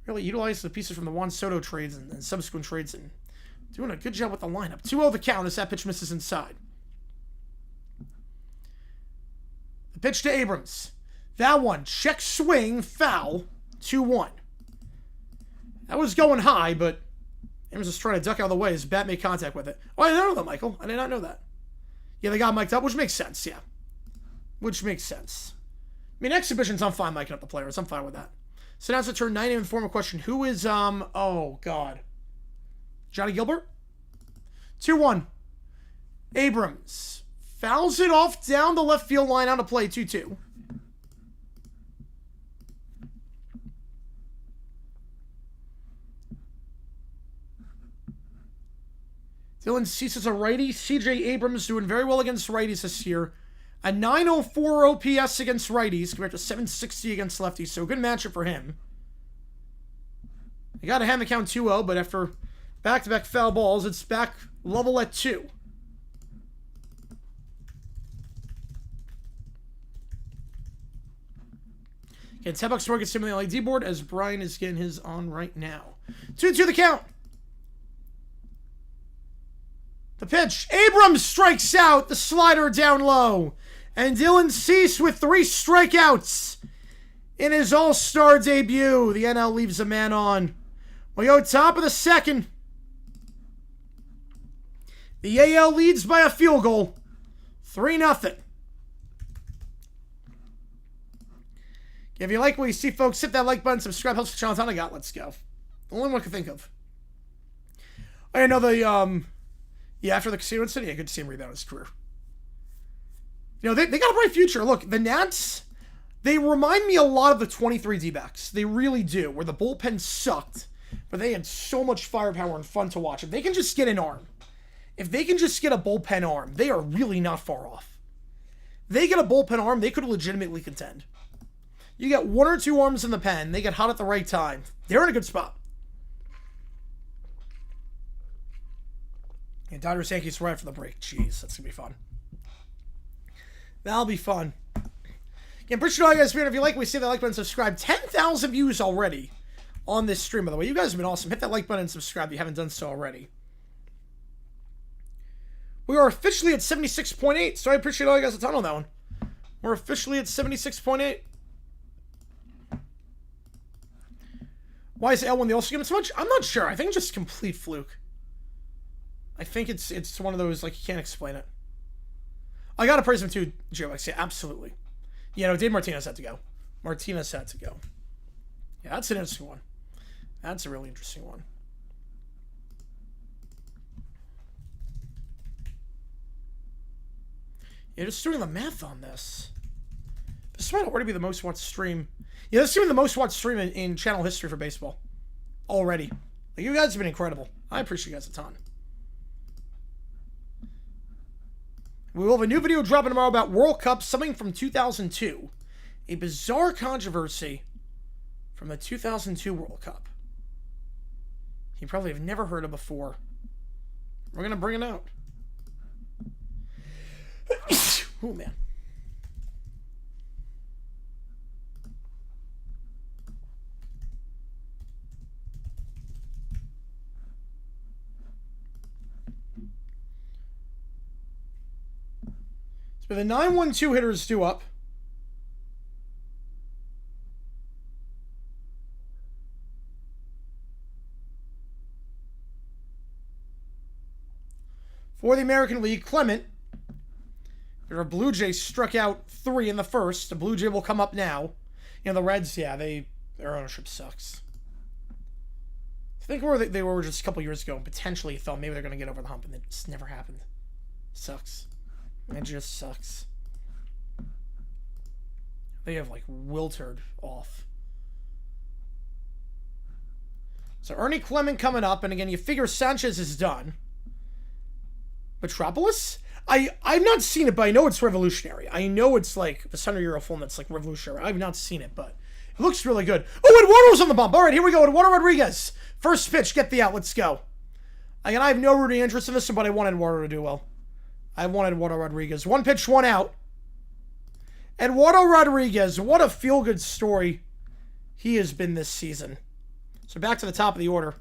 Really utilized the pieces from the Juan Soto trades and subsequent trades, and doing a good job with the lineup. 2-0 the count as that pitch misses inside. The pitch to Abrams. That one, check swing, foul, 2-1. That was going high, but Abrams was trying to duck out of the way. His bat made contact with it. Oh, I didn't know that, Michael. I did not know that. Yeah, they got mic'd up, which makes sense, yeah. Which makes sense. I mean, exhibitions, I'm fine micing up the players. I'm fine with that. So now it's a turn 9 and form a question. Who is, oh, God. Johnny Gilbert? 2-1. Abrams fouls it off down the left field line on a play, 2-2. Dylan Cease is a righty. C.J. Abrams doing very well against righties this year. A .904 OPS against righties compared to .760 against lefties. So a good matchup for him. You got to hand the count 2-0, but after back-to-back foul balls, it's back level at 2. Okay, $10 more gets him on the LED board as Brian is getting his on right now. 2-2 the count. The pitch. Abrams strikes out. The slider down low. And Dylan Cease with 3 strikeouts in his All-Star debut. The NL leaves a man on. We go top of the second. The AL leads by a field goal. 3-0. If you like what you see, folks, hit that like button, subscribe, helps the channel. That's all I got. Let's go. The only one I can think of. I know the, yeah, after the casino incident, yeah, good to see him rebound his career. You know, they got a bright future. Look, the Nats, they remind me a lot of the 23 D-backs. They really do, where the bullpen sucked, but they had so much firepower and fun to watch. If they can just get an arm, if they can just get a bullpen arm, they are really not far off. They get a bullpen arm, they could legitimately contend. You get 1 or 2 arms in the pen, they get hot at the right time. They're in a good spot. And Dodgers Yankees right for the break. Jeez, that's going to be fun. That'll be fun. Again, appreciate all you guys being here. If you like what we see, that like button, subscribe. 10,000 views already on this stream, by the way. You guys have been awesome. Hit that like button and subscribe if you haven't done so already. We are officially at 76.8, so I appreciate all you guys a ton on that one. We're officially at 76.8. Why is L win the All-Star game so much? I'm not sure. I think it's just complete fluke. I think it's one of those, like, you can't explain it. I gotta praise him too, Joe. Yeah, absolutely. Yeah, no, Dave Martinez had to go. Martinez had to go. Yeah, that's an interesting one. That's a really interesting one. Yeah, just doing the math on this. This might already be the most watched stream. Yeah, this is even the most watched stream in channel history for baseball. Already. Like, you guys have been incredible. I appreciate you guys a ton. We will have a new video dropping tomorrow about World Cup, something from 2002. A bizarre controversy from the 2002 World Cup. You probably have never heard of before. We're going to bring it out. Oh, man. So the 9-1-2 hitters due up. For the American League, Clement. Their Blue Jays struck out 3 in the first. The Blue Jay will come up now. You know, the Reds, yeah, their ownership sucks. I think where they were just a couple years ago and potentially thought maybe they're going to get over the hump, and it just never happened. Sucks. It just sucks. They have, like, wilted off. So Ernie Clement coming up, and again, you figure Sanchez is done. Metropolis? I've not seen it, but I know it's revolutionary. I know it's like the 100-year-old film that's like revolutionary. I've not seen it, but it looks really good. Oh, Eduardo's on the bump. All right, here we go. Eduardo Rodriguez. First pitch, get the out. Let's go. Again, I have no rooting interest in this one, but I want Eduardo to do well. I want Eduardo Rodriguez. 1 pitch, 1 out. Eduardo Rodriguez, what a feel-good story he has been this season. So back to the top of the order.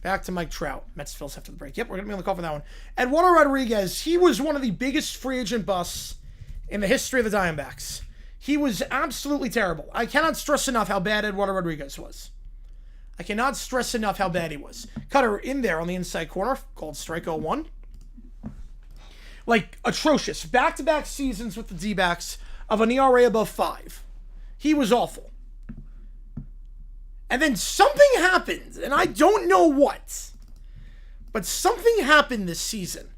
Back to Mike Trout. Mets Phils after the break. Yep, we're going to be on the call for that one. Eduardo Rodriguez, he was one of the biggest free agent busts in the history of the Diamondbacks. He was absolutely terrible. I cannot stress enough how bad Eduardo Rodriguez was. I cannot stress enough how bad he was. Cutter in there on the inside corner, called strike 0-1. Like, atrocious. Back-to-back seasons with the D-backs of an ERA above 5. He was awful. And then something happened, and I don't know what, but something happened this season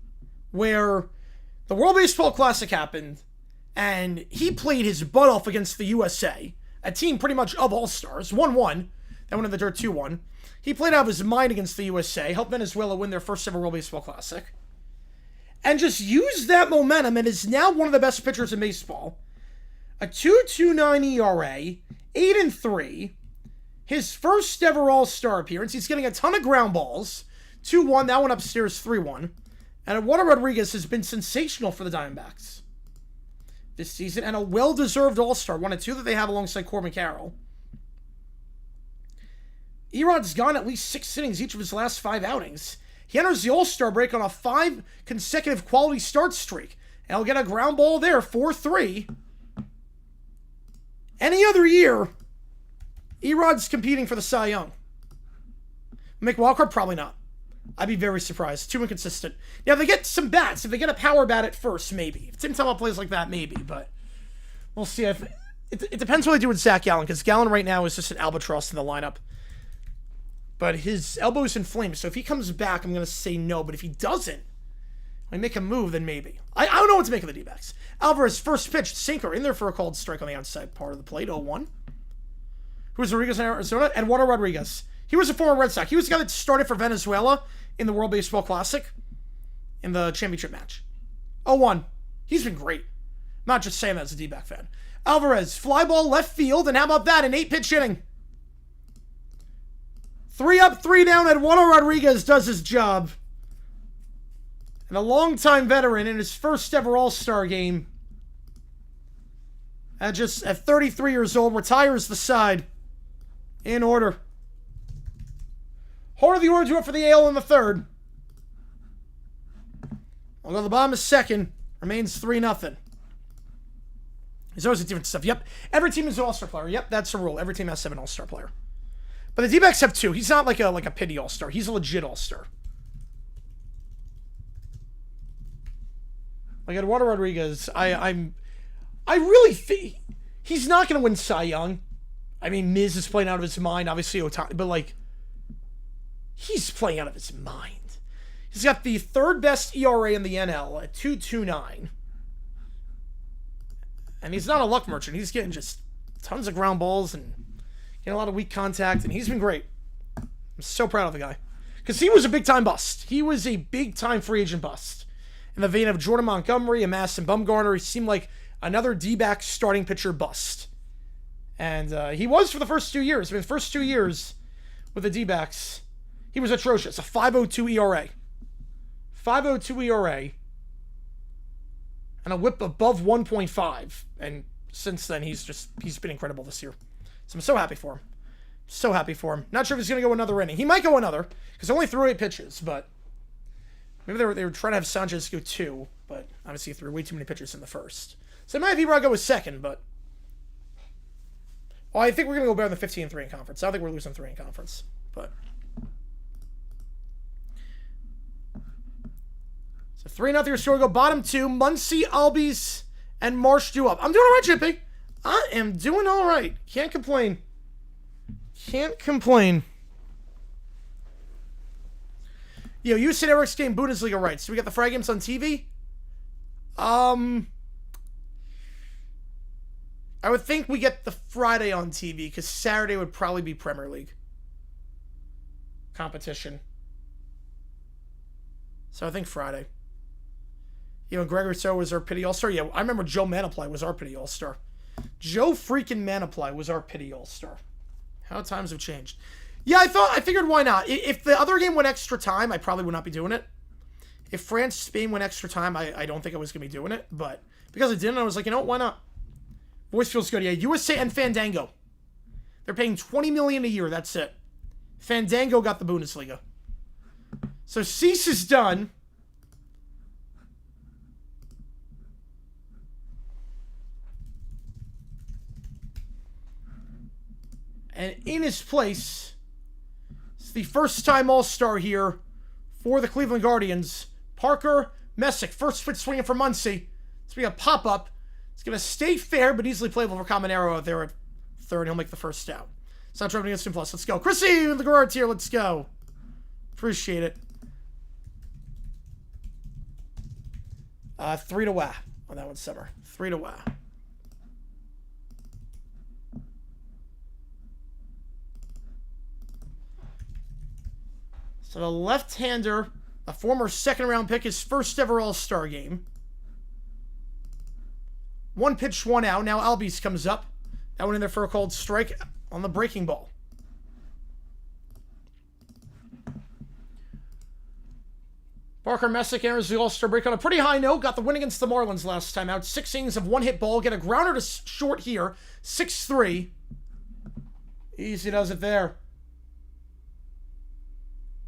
where the World Baseball Classic happened, and he played his butt off against the USA, a team pretty much of all-stars, 1-1, that went in the dirt 2-1. He played out of his mind against the USA, helped Venezuela win their first ever World Baseball Classic, and just used that momentum and is now one of the best pitchers in baseball. A 2.29 ERA, 8-3, his first ever All-Star appearance. He's getting a ton of ground balls. 2-1, that one upstairs 3-1. And Eduardo Rodriguez has been sensational for the Diamondbacks this season, and a well-deserved All-Star, 1 of 2 that they have alongside Corbin Carroll. Erod's gone at least 6 innings each of his last 5 outings. He enters the All-Star break on a 5 consecutive quality start streak. And he'll get a ground ball there, 4-3. Any other year, Erod's competing for the Cy Young. Make wildcard? Probably not. I'd be very surprised. Too inconsistent. Now, if they get some bats, if they get a power bat at first, maybe. If Tim Tebow plays like that, maybe. But we'll see. If it depends what they do with Zach Gallen, because Gallen right now is just an albatross in the lineup. But his elbow's inflamed, so if he comes back, I'm going to say no. But if he doesn't, I make a move, then maybe. I don't know what to make of the D-backs. Alvarez, first pitch, sinker, in there for a called strike on the outside part of the plate, 0-1. Who's Rodriguez in Arizona? Eduardo Rodriguez. He was a former Red Sox. He was the guy that started for Venezuela in the World Baseball Classic in the championship match. 0-1. He's been great. I'm not just saying that as a D-back fan. Alvarez, fly ball left field, and how about that? An 8-pitch inning. 3 up, 3 down. Eduardo Rodriguez does his job. And a longtime veteran in his first ever All-Star game. At 33 years old, retires the side. In order. Heart of the order to it for the AL in the third. Although the bottom is second, remains 3-0. There's always a different stuff. Yep, every team is an all-star player. Yep, that's a rule. Every team has to have an all-star player. But the D-backs have 2. He's not like a pity all-star. He's a legit all-star. Like Eduardo Rodriguez, I really think he's not going to win Cy Young. I mean, Miz is playing out of his mind, obviously Otani, but like, he's playing out of his mind. He's got the 3rd best ERA in the NL at 2.29. And he's not a luck merchant. He's getting just tons of ground balls and getting a lot of weak contact, and he's been great. I'm so proud of the guy. Because he was a big-time bust. He was a big-time free agent bust. In the vein of Jordan Montgomery and Madison Bumgarner, he seemed like another D-back starting pitcher bust. And he was for the first 2 years. I mean, the first 2 years with the D-backs, he was atrocious. A 5.02 ERA. 5.02 ERA. and a whip above 1.5. And since then, he's been incredible this year. So I'm so happy for him. So happy for him. Not sure if he's going to go another inning. He might go another, because he only threw 8 pitches, but maybe they were trying to have Sanchez go 2, but obviously he threw way too many pitches in the first. So it might be where I go with second, but well, I think we're going to go better than 15-3 in conference. I don't think we're losing 3 in conference, but so 3-0 score. Go bottom 2. Muncy, Albies, and Marsh due up. I'm doing all right, Chippy. I am doing all right. Can't complain. Can't complain. Yo, you said Eric's game Bundesliga rights. So we got the Frag games on TV? I would think we get the Friday on TV, because Saturday would probably be Premier League competition. So I think Friday. You know, Gregory So was our pity all-star. Yeah, I remember Joe Manaply was our pity all-star. Joe freaking Manaply was our pity all-star. How times have changed. Yeah, I figured why not. If the other game went extra time, I probably would not be doing it. If France-Spain went extra time, I don't think I was going to be doing it. But because it didn't, I was like, you know what, why not? Voice feels good. Yeah, USA and Fandango. They're paying $20 million a year. That's it. Fandango got the Bundesliga. So Cease is done. And in his place, it's the first-time All-Star here for the Cleveland Guardians. Parker Messick, first pitch swinging for Muncy. It's going to be a pop-up. It's going to stay fair, but easily playable for Caminero out there at third. He'll make the first out. It's not driving against him plus. Let's go. Chrissy with the guards here. Let's go. Appreciate it. 3 to wah on that one, Summer. 3 to wah. So the left-hander, a former second-round pick, his first ever All-Star game. 1 pitch, 1 out. Now Albies comes up. That one in there for a called strike on the breaking ball. Parker Messick enters the All-Star break on a pretty high note. Got the win against the Marlins last time out. 6 innings of 1-hit ball. Get a grounder to short here. 6-3. Easy does it there.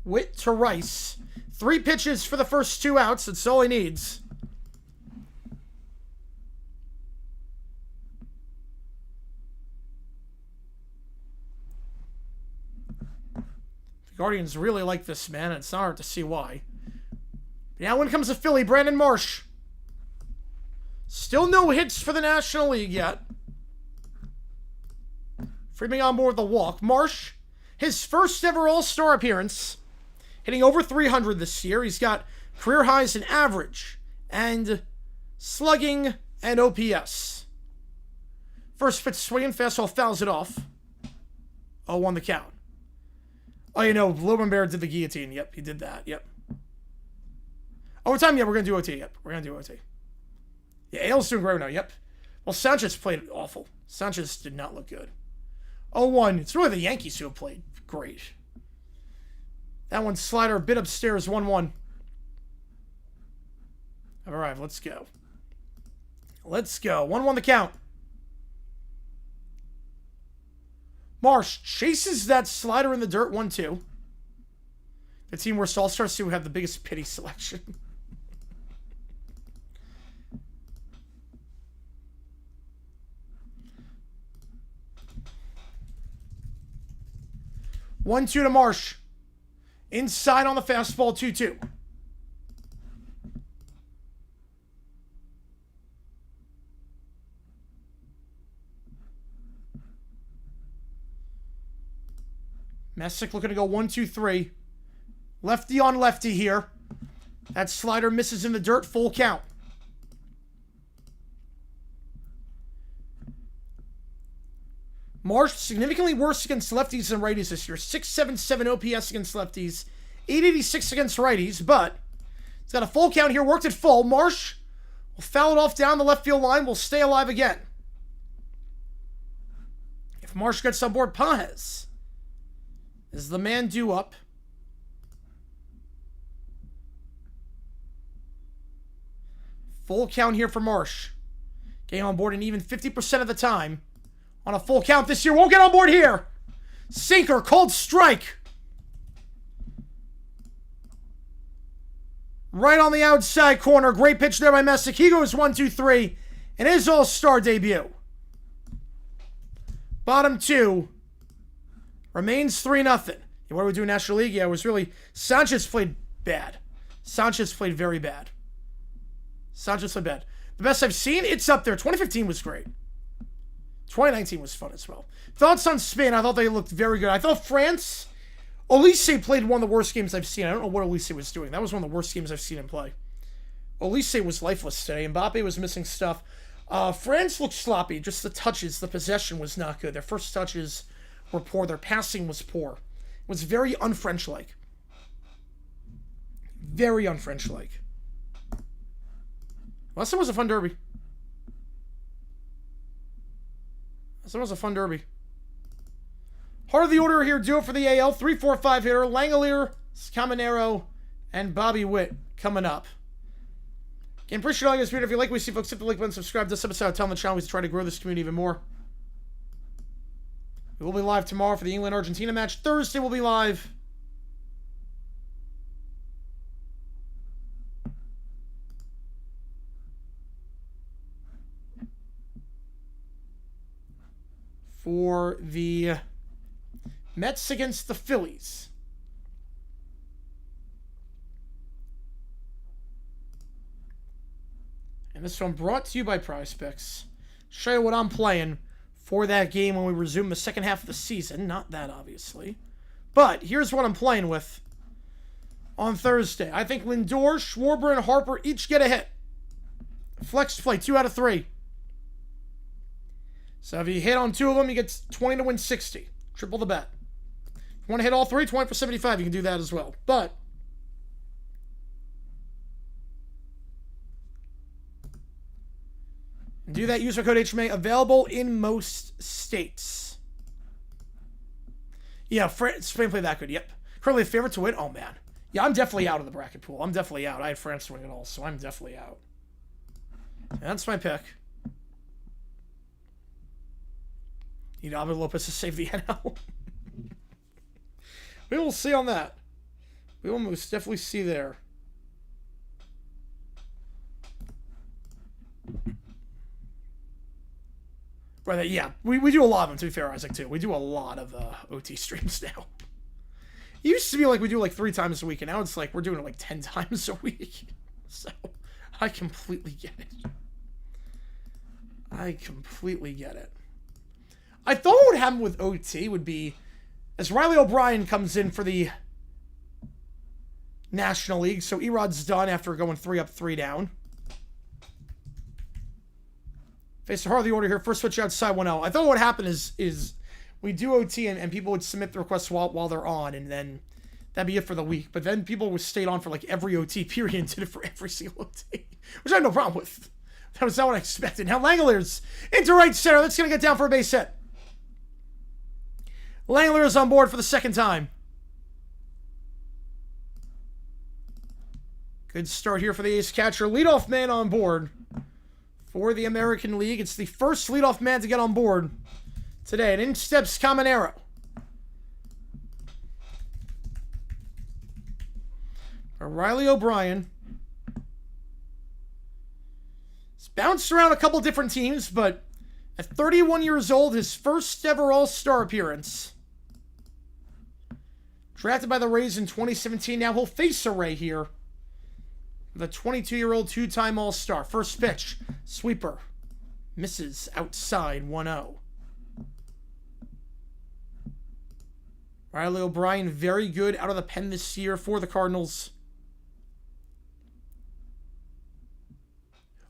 Witt to Rice. 3 pitches for the first 2 outs. That's all he needs. The Guardians really like this man. It's not hard to see why. Now in comes a Philly, Brandon Marsh. Still no hits for the National League yet. Freeman on board the walk. Marsh, his first ever All-Star appearance. Hitting over 300 this year. He's got career highs in average and slugging and OPS. First pitch swinging, fastball fouls it off. 0-1 the count. Oh, you know, Lobenberg did the guillotine. Yep, he did that. Yep. Overtime? Yeah, we're going to do OT. Yep, we're going to do OT. Yeah, Ale's doing great now. Yep. Well, Sanchez played awful. Sanchez did not look good. 0-1. It's really the Yankees who have played great. That one slider a bit upstairs. 1-1. All right, let's go. Let's go. 1-1 the count. Marsh chases that slider in the dirt. 1-2. The team where All-Stars 2 have the biggest pity selection. One, 2 to Marsh. Inside on the fastball, 2-2. Messick looking to go 1-2-3. Lefty on lefty here. That slider misses in the dirt. Full count. Marsh significantly worse against lefties than righties this year. 677 OPS against lefties. 886 against righties, but he's got a full count here. Worked it full. Marsh will foul it off down the left field line. Will stay alive again. If Marsh gets on board, Paez is the man due up. Full count here for Marsh. Getting on board and even 50% of the time. On a full count this year. Won't get on board here. Sinker. Called strike. Right on the outside corner. Great pitch there by Messick. He goes 1-2-3 in his all-star debut. Bottom 2. Remains 3-0. What do we do in National League? Yeah, it was really... Sanchez played bad. Sanchez played very bad. Sanchez played bad. The best I've seen, it's up there. 2015 was great. 2019 was fun as well. Thoughts on Spain? I thought they looked very good. I thought France... Olise played one of the worst games I've seen. I don't know what Olise was doing. That was one of the worst games I've seen him play. Olise was lifeless today. Mbappe was missing stuff. France looked sloppy. Just the touches, the possession was not good. Their first touches were poor. Their passing was poor. It was very un-French-like. Very un-French-like. Last time was a fun derby. Last time was a fun derby. Heart of the order here, duo for the AL. 3-4-5 hitter. Langelier, Caminero, and Bobby Witt coming up. Again, appreciate all you guys. If you like what we see, folks, hit the like button, subscribe to this episode, tell them the channel we try to grow this community even more. We will be live tomorrow for the England-Argentina match. Thursday we'll be live. For the Mets against the Phillies. And this one brought to you by PrizePicks. Show you what I'm playing for that game when we resume the second half of the season. Not that, obviously. But here's what I'm playing with on Thursday. I think Lindor, Schwarber, and Harper each get a hit. Flex play, 2 out of 3. So if you hit on 2 of them, you get 20 to win 60. Triple the bet. If you want to hit all 3, 20 for 75, you can do that as well. But do that. Use our code HMA. Available in most states. Yeah, Spain played that good. Yep. Currently a favorite to win. Oh, man. Yeah, I'm definitely out of the bracket pool. I'm definitely out. I had France to win it all, so I'm definitely out. That's my pick. You know, Albert Lopez to save the NL. We will see on that. We will most definitely see there. Right, yeah, we do a lot of them, to be fair, Isaac, too. We do a lot of OT streams now. It used to be like we do like 3 times a week, and now it's like we're doing it like 10 times a week. So, I completely get it. I completely get it. I thought what would happen with OT would be, as Riley O'Brien comes in for the National League, so Erod's done after going 3 up, 3 down. Face the heart of the order here. First switch outside 1-0. I thought what would happen is we do OT and people would submit the requests while they're on, and then that'd be it for the week. But then people would stay on for like every OT period and did it for every single OT, which I had no problem with. That was not what I expected. Now Langelier's into right center. That's going to get down for a base hit. Langelier is on board for the second time. Good start here for the ace catcher. Leadoff man on board for the American League. It's the first leadoff man to get on board today. And in steps Caminero. Riley O'Brien. He's bounced around a couple different teams, but at 31 years old, his first ever All-Star appearance. Drafted by the Rays in 2017. Now he'll face a Ray here. The 22-year-old 2-time All-Star. First pitch. Sweeper. Misses outside 1-0. Riley O'Brien, very good out of the pen this year for the Cardinals.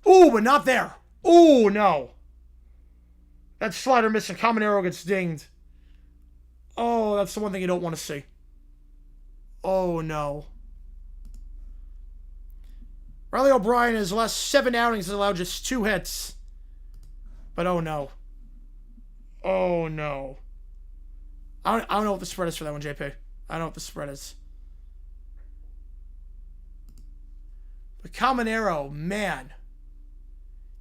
Ooh, but not there. Ooh, no. That slider missing. Caminero gets dinged. Oh, that's the one thing you don't want to see. Oh, no. Riley O'Brien, in his last 7 outings, has allowed just 2 hits. But oh, no. Oh, no. I don't know what the spread is for that one, JP. I don't know what the spread is. But Caminero, man.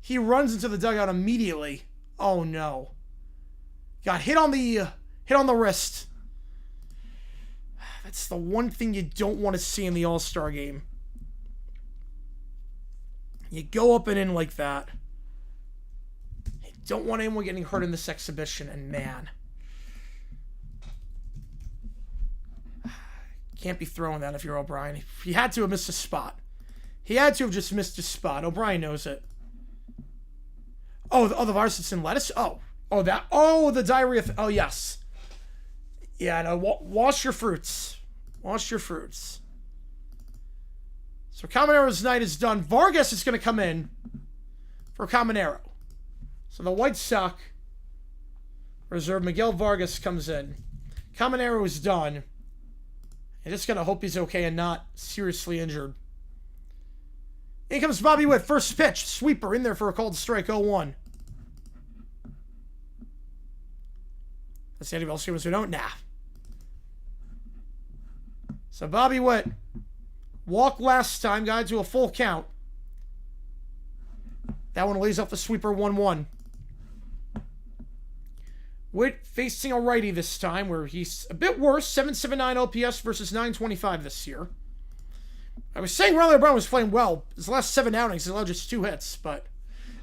He runs into the dugout immediately. Oh no. Got hit on the wrist. That's the one thing you don't want to see in the All-Star game. You go up and in like that. You don't want anyone getting hurt in this exhibition, and man. Can't be throwing that if you're O'Brien. He had to have missed a spot. He had to have just missed a spot. O'Brien knows it. Oh, the virus in lettuce? Oh, the diarrhea. Oh, yes. Yeah, no, wash your fruits. Wash your fruits. So Camanero's night is done. Vargas is going to come in for Camanero. So the White Sox reserve Miguel Vargas comes in. Camanero is done. I just got to hope he's okay and not seriously injured. In comes Bobby Witt. First pitch. Sweeper in there for a called strike. 0-1. That's the end of all streamers who don't. Nah. So Bobby Witt. Walk last time. Got to a full count. That one lays off the sweeper. 1-1. Witt facing a righty this time, where he's a bit worse. 779 OPS versus 925 this year. I was saying Riley Brown was playing well. His last 7 outings, he allowed just 2 hits, but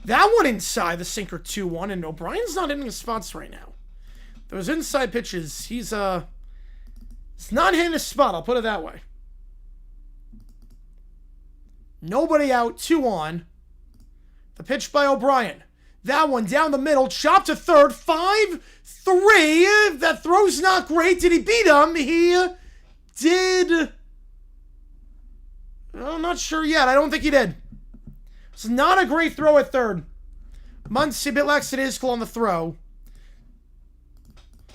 that one inside the sinker 2-1, and O'Brien's not hitting his spots right now. Those inside pitches, he's not hitting his spot, I'll put it that way. Nobody out, 2 on. The pitch by O'Brien. That one down the middle, chopped to third, 5-3. That throw's not great. Did he beat him? He did. I'm not sure yet. I don't think he did. It's not a great throw at third. Muncy a bit lackadaisical on the throw.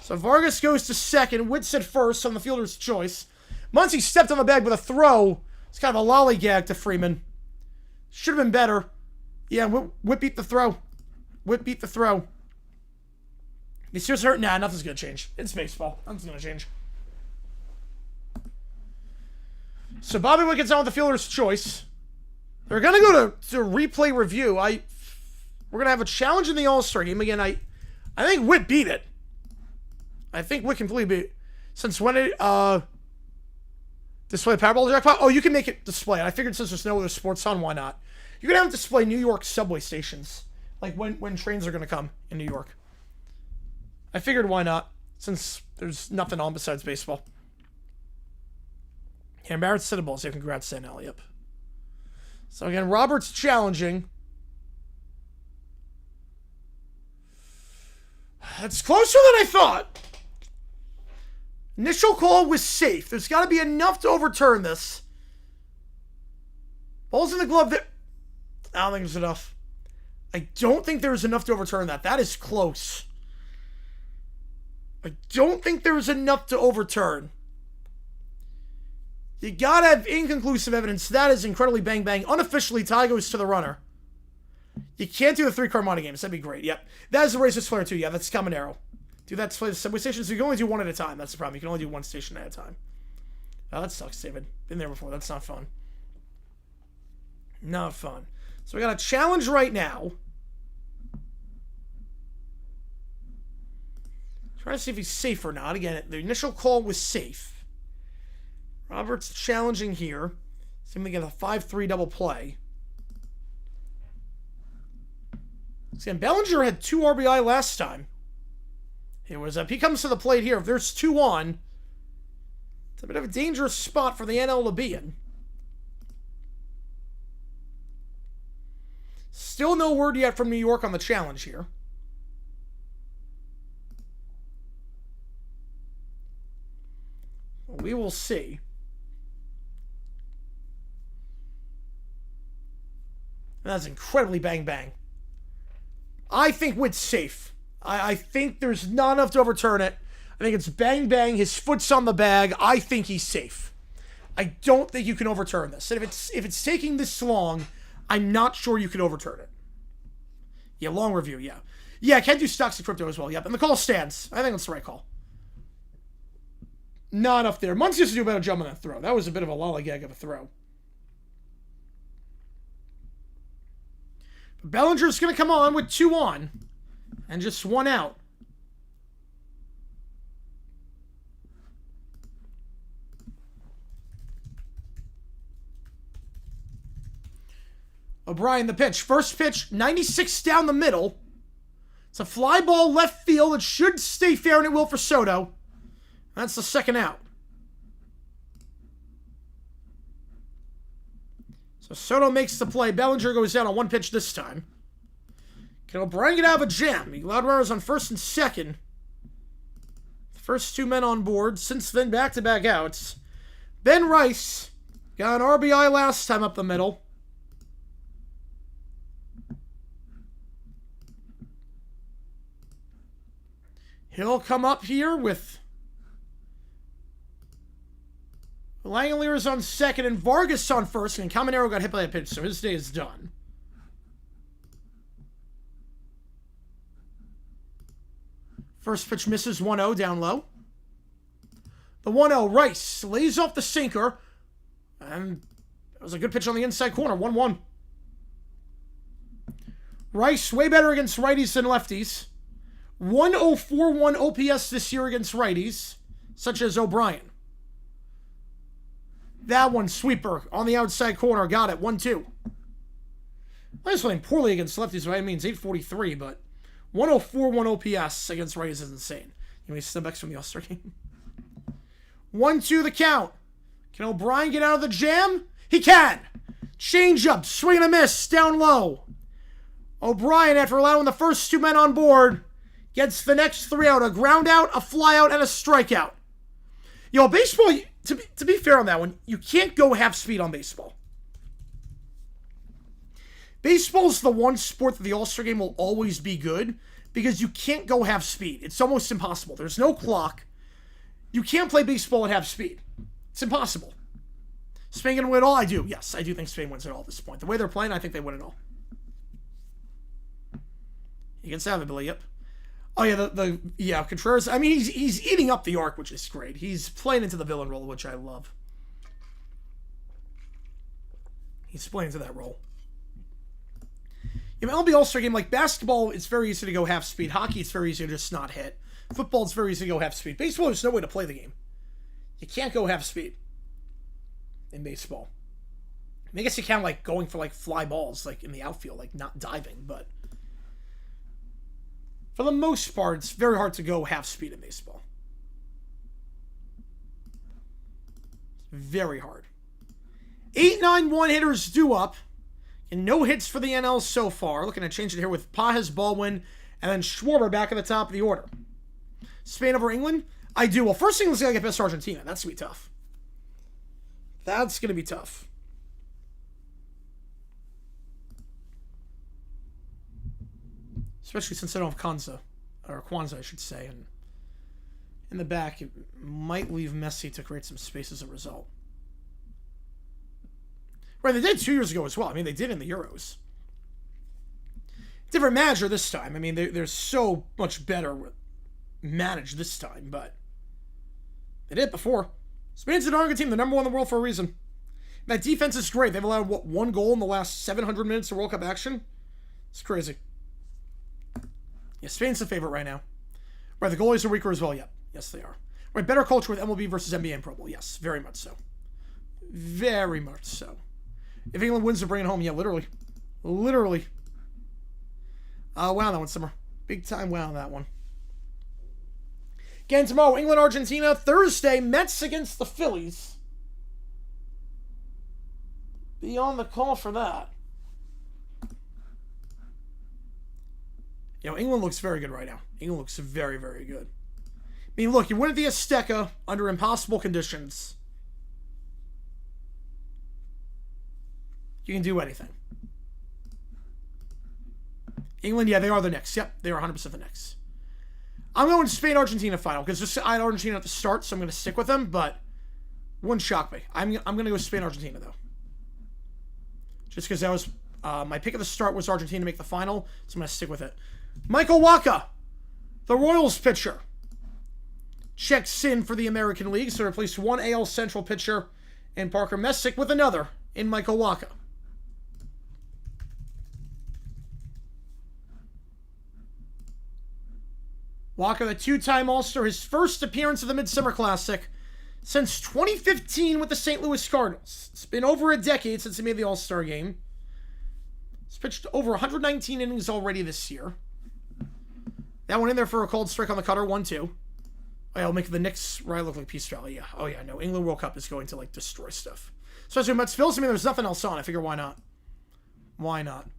So Vargas goes to second. Witt's at first on the fielder's choice. Muncy stepped on the bag with a throw. It's kind of a lollygag to Freeman. Should have been better. Yeah, Witt beat the throw. Witt beat the throw. He's just hurt. Nah, nothing's going to change. It's baseball. Nothing's going to change. So Bobby Witt gets on with the fielder's choice. They're going to go to replay review. We're going to have a challenge in the All-Star game. Again, I think Witt beat it. I think Witt completely beat it. Since when did display the Powerball jackpot? Oh, you can make it display. I figured since there's no other sports on, why not? You're going to have to display New York subway stations. Like when trains are going to come in New York. I figured why not, since there's nothing on besides baseball. And Barrett's set of balls. Yeah, congrats, Stan Elliott. So again, Robert's challenging. That's closer than I thought. Initial call was safe. There's got to be enough to overturn this. Ball's in the glove there. I don't think there's enough. I don't think there's enough to overturn that. That is close. I don't think there's enough to overturn. You gotta have inconclusive evidence. That is incredibly bang-bang. Unofficially, tie goes to the runner. You can't do the 3-card money games. That'd be great. Yep. That is the Razor's Flare too. Yeah, that's Camanero. Do that display the subway stations. You can only do one at a time. That's the problem. You can only do one station at a time. Oh, that sucks, David. Been there before. That's not fun. Not fun. So we got a challenge right now. Trying to see if he's safe or not. Again, the initial call was safe. Robert's challenging here. See if we get a 5-3 double play. See, Bellinger had 2 RBI last time. It was up. He comes to the plate here. If there's 2 on, it's a bit of a dangerous spot for the NL to be in. Still no word yet from New York on the challenge here. We will see. That's incredibly bang-bang. I think Witt's safe. I think there's not enough to overturn it. I think it's bang-bang. His foot's on the bag. I think he's safe. I don't think you can overturn this. And if it's taking this long, I'm not sure you can overturn it. Yeah, long review, yeah. Yeah, can't do stocks and crypto as well. Yep, and the call stands. I think that's the right call. Not enough there. Muncy used to do a better job on that throw. That was a bit of a lollygag of a throw. Bellinger's going to come on with 2 on and just 1 out. O'Brien, the pitch. First pitch, 96 down the middle. It's a fly ball left field. It should stay fair, and it will for Soto. That's the 2nd out. So Soto makes the play. Bellinger goes down on 1 pitch this time. Can O'Brien get out of a jam? He allowed runners on 1st and 2nd. The first 2 men on board. Since then, back-to-back outs. Ben Rice got an RBI last time up the middle. He'll come up here with Langoliers on 2nd and Vargas on 1st. And Caminero got hit by that pitch, so his day is done. First pitch misses 1-0 down low. The 1-0, Rice lays off the sinker. And it was a good pitch on the inside corner, 1-1. Rice, way better against righties than lefties. 1.041 OPS this year against righties, such as O'Brien. That one, sweeper on the outside corner, got it, 1-2. Rice playing poorly against lefties, right? It means 843, but 1.041 OPS against righties is insane. You mean step backs from the All-Star game? 1-2 the count. Can O'Brien get out of the jam? He can! Change up, swing and a miss, down low. O'Brien, after allowing the first 2 men on board, gets the next 3 out. A ground out, a fly out, and a strikeout. Yo, baseball, to be fair on that one, you can't go half speed on baseball. Baseball's the one sport that the All-Star game will always be good because you can't go half speed. It's almost impossible. There's no clock. You can't play baseball at half speed. It's impossible. Spain going to win it all? I do. Yes, I do think Spain wins it all at this point. The way they're playing, I think they win it all. You can have it, Billy. Yep. Oh yeah, Contreras. I mean, he's eating up the arc, which is great. He's playing into the villain role, which I love. He's playing into that role. You know, MLB All-Star game, like basketball, it's very easy to go half speed. Hockey, it's very easy to just not hit. Football, it's very easy to go half speed. Baseball, there's no way to play the game. You can't go half speed in baseball. I mean, I guess you can, like, going for, like, fly balls, like, in the outfield, like, not diving, but for the most part, it's very hard to go half speed in baseball. Very hard. 8-9-1 hitters due up. And no hits for the NL so far. Looking to change it here with Pages, Baldwin, and then Schwarber back at the top of the order. Spain over England? I do. Well, first England's going to get past Argentina. That's going to be tough. That's going to be tough. Especially since they don't have Kwanzaa, I should say. And in the back, it might leave Messi to create some space as a result. Right, they did 2 years ago as well. I mean, they did in the Euros. Different manager this time. I mean, they're so much better managed this time, but they did it before. Spain's an Argentine team. They're number 1 in the world for a reason. That defense is great. They've allowed, 1 goal in the last 700 minutes of World Cup action? It's crazy. Yeah, Spain's the favorite right now. Right, the goalies are weaker as well. Yep. Yes, they are. Right, better culture with MLB versus NBA and Pro Bowl. Yes, very much so. Very much so. If England wins, they're bringing it home. Yeah, literally. Literally. Wow, that one, Summer. Big time wow, that one. Again, tomorrow, England, Argentina. Thursday, Mets against the Phillies. Be on the call for that. You know, England looks very good right now. England looks very, very good. I mean, look, you win at the Azteca under impossible conditions. You can do anything. England, yeah, they are the next. Yep, they are 100% the next. I'm going to Spain-Argentina final because I had Argentina at the start, so I'm going to stick with them, but wouldn't shock me. I'm going to go Spain-Argentina, though. Just because that was my pick at the start was Argentina to make the final, so I'm going to stick with it. Michael Wacha, the Royals pitcher, checks in for the American League, so replace one AL Central pitcher in Parker Messick with another in Michael Wacha. Walker, the two-time All-Star, his first appearance of the Midsummer Classic since 2015 with the St. Louis Cardinals. It's been over a decade since he made the All-Star game. He's pitched over 119 innings already this year. That one in there for a cold strike on the cutter, 1-2. Oh, I'll make the Knicks right look like Peace Valley. Yeah. Oh, yeah, no. England World Cup is going to, like, destroy stuff. Especially when Mets Phils. I mean, there's nothing else on. I figure, why not? Why not?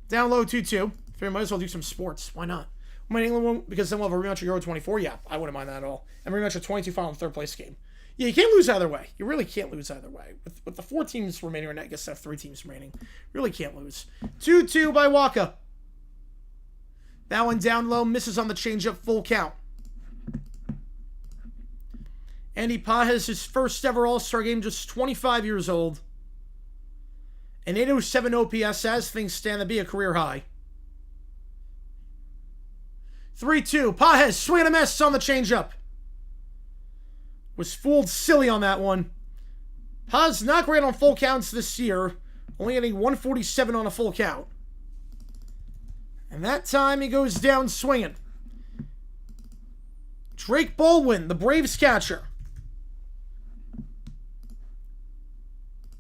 Down low, 2-2. Figure might as well do some sports. Why not? Might England won't, because then we'll have a rematch of Euro 24. Yeah, I wouldn't mind that at all. And rematch of 22 final and third place game. Yeah, you can't lose either way. You really can't lose either way. With the 4 teams remaining, or I guess I have 3 teams remaining. Really can't lose. 2-2 by Waka. That one down low, misses on the changeup, full count. Andy Pages, his first ever All-Star game, just 25 years old. An 807 OPS, as things stand to be a career high. 3-2. Pages, swing and a miss on the changeup. Was fooled silly on that one. Pages not great on full counts this year. Only getting 147 on a full count. And that time he goes down swinging. Drake Baldwin, the Braves catcher,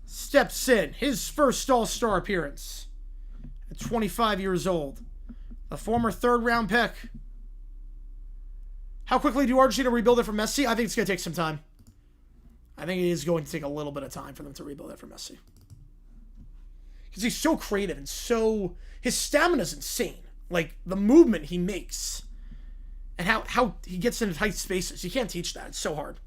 steps in. His first All-Star appearance. At 25 years old. The former third-round pick. How quickly do Argentina rebuild it from Messi? I think it's going to take some time. I think it is going to take a little bit of time for them to rebuild it from Messi. Because he's so creative and so... His stamina is insane. Like, the movement he makes. And how he gets into tight spaces. You can't teach that. It's so hard.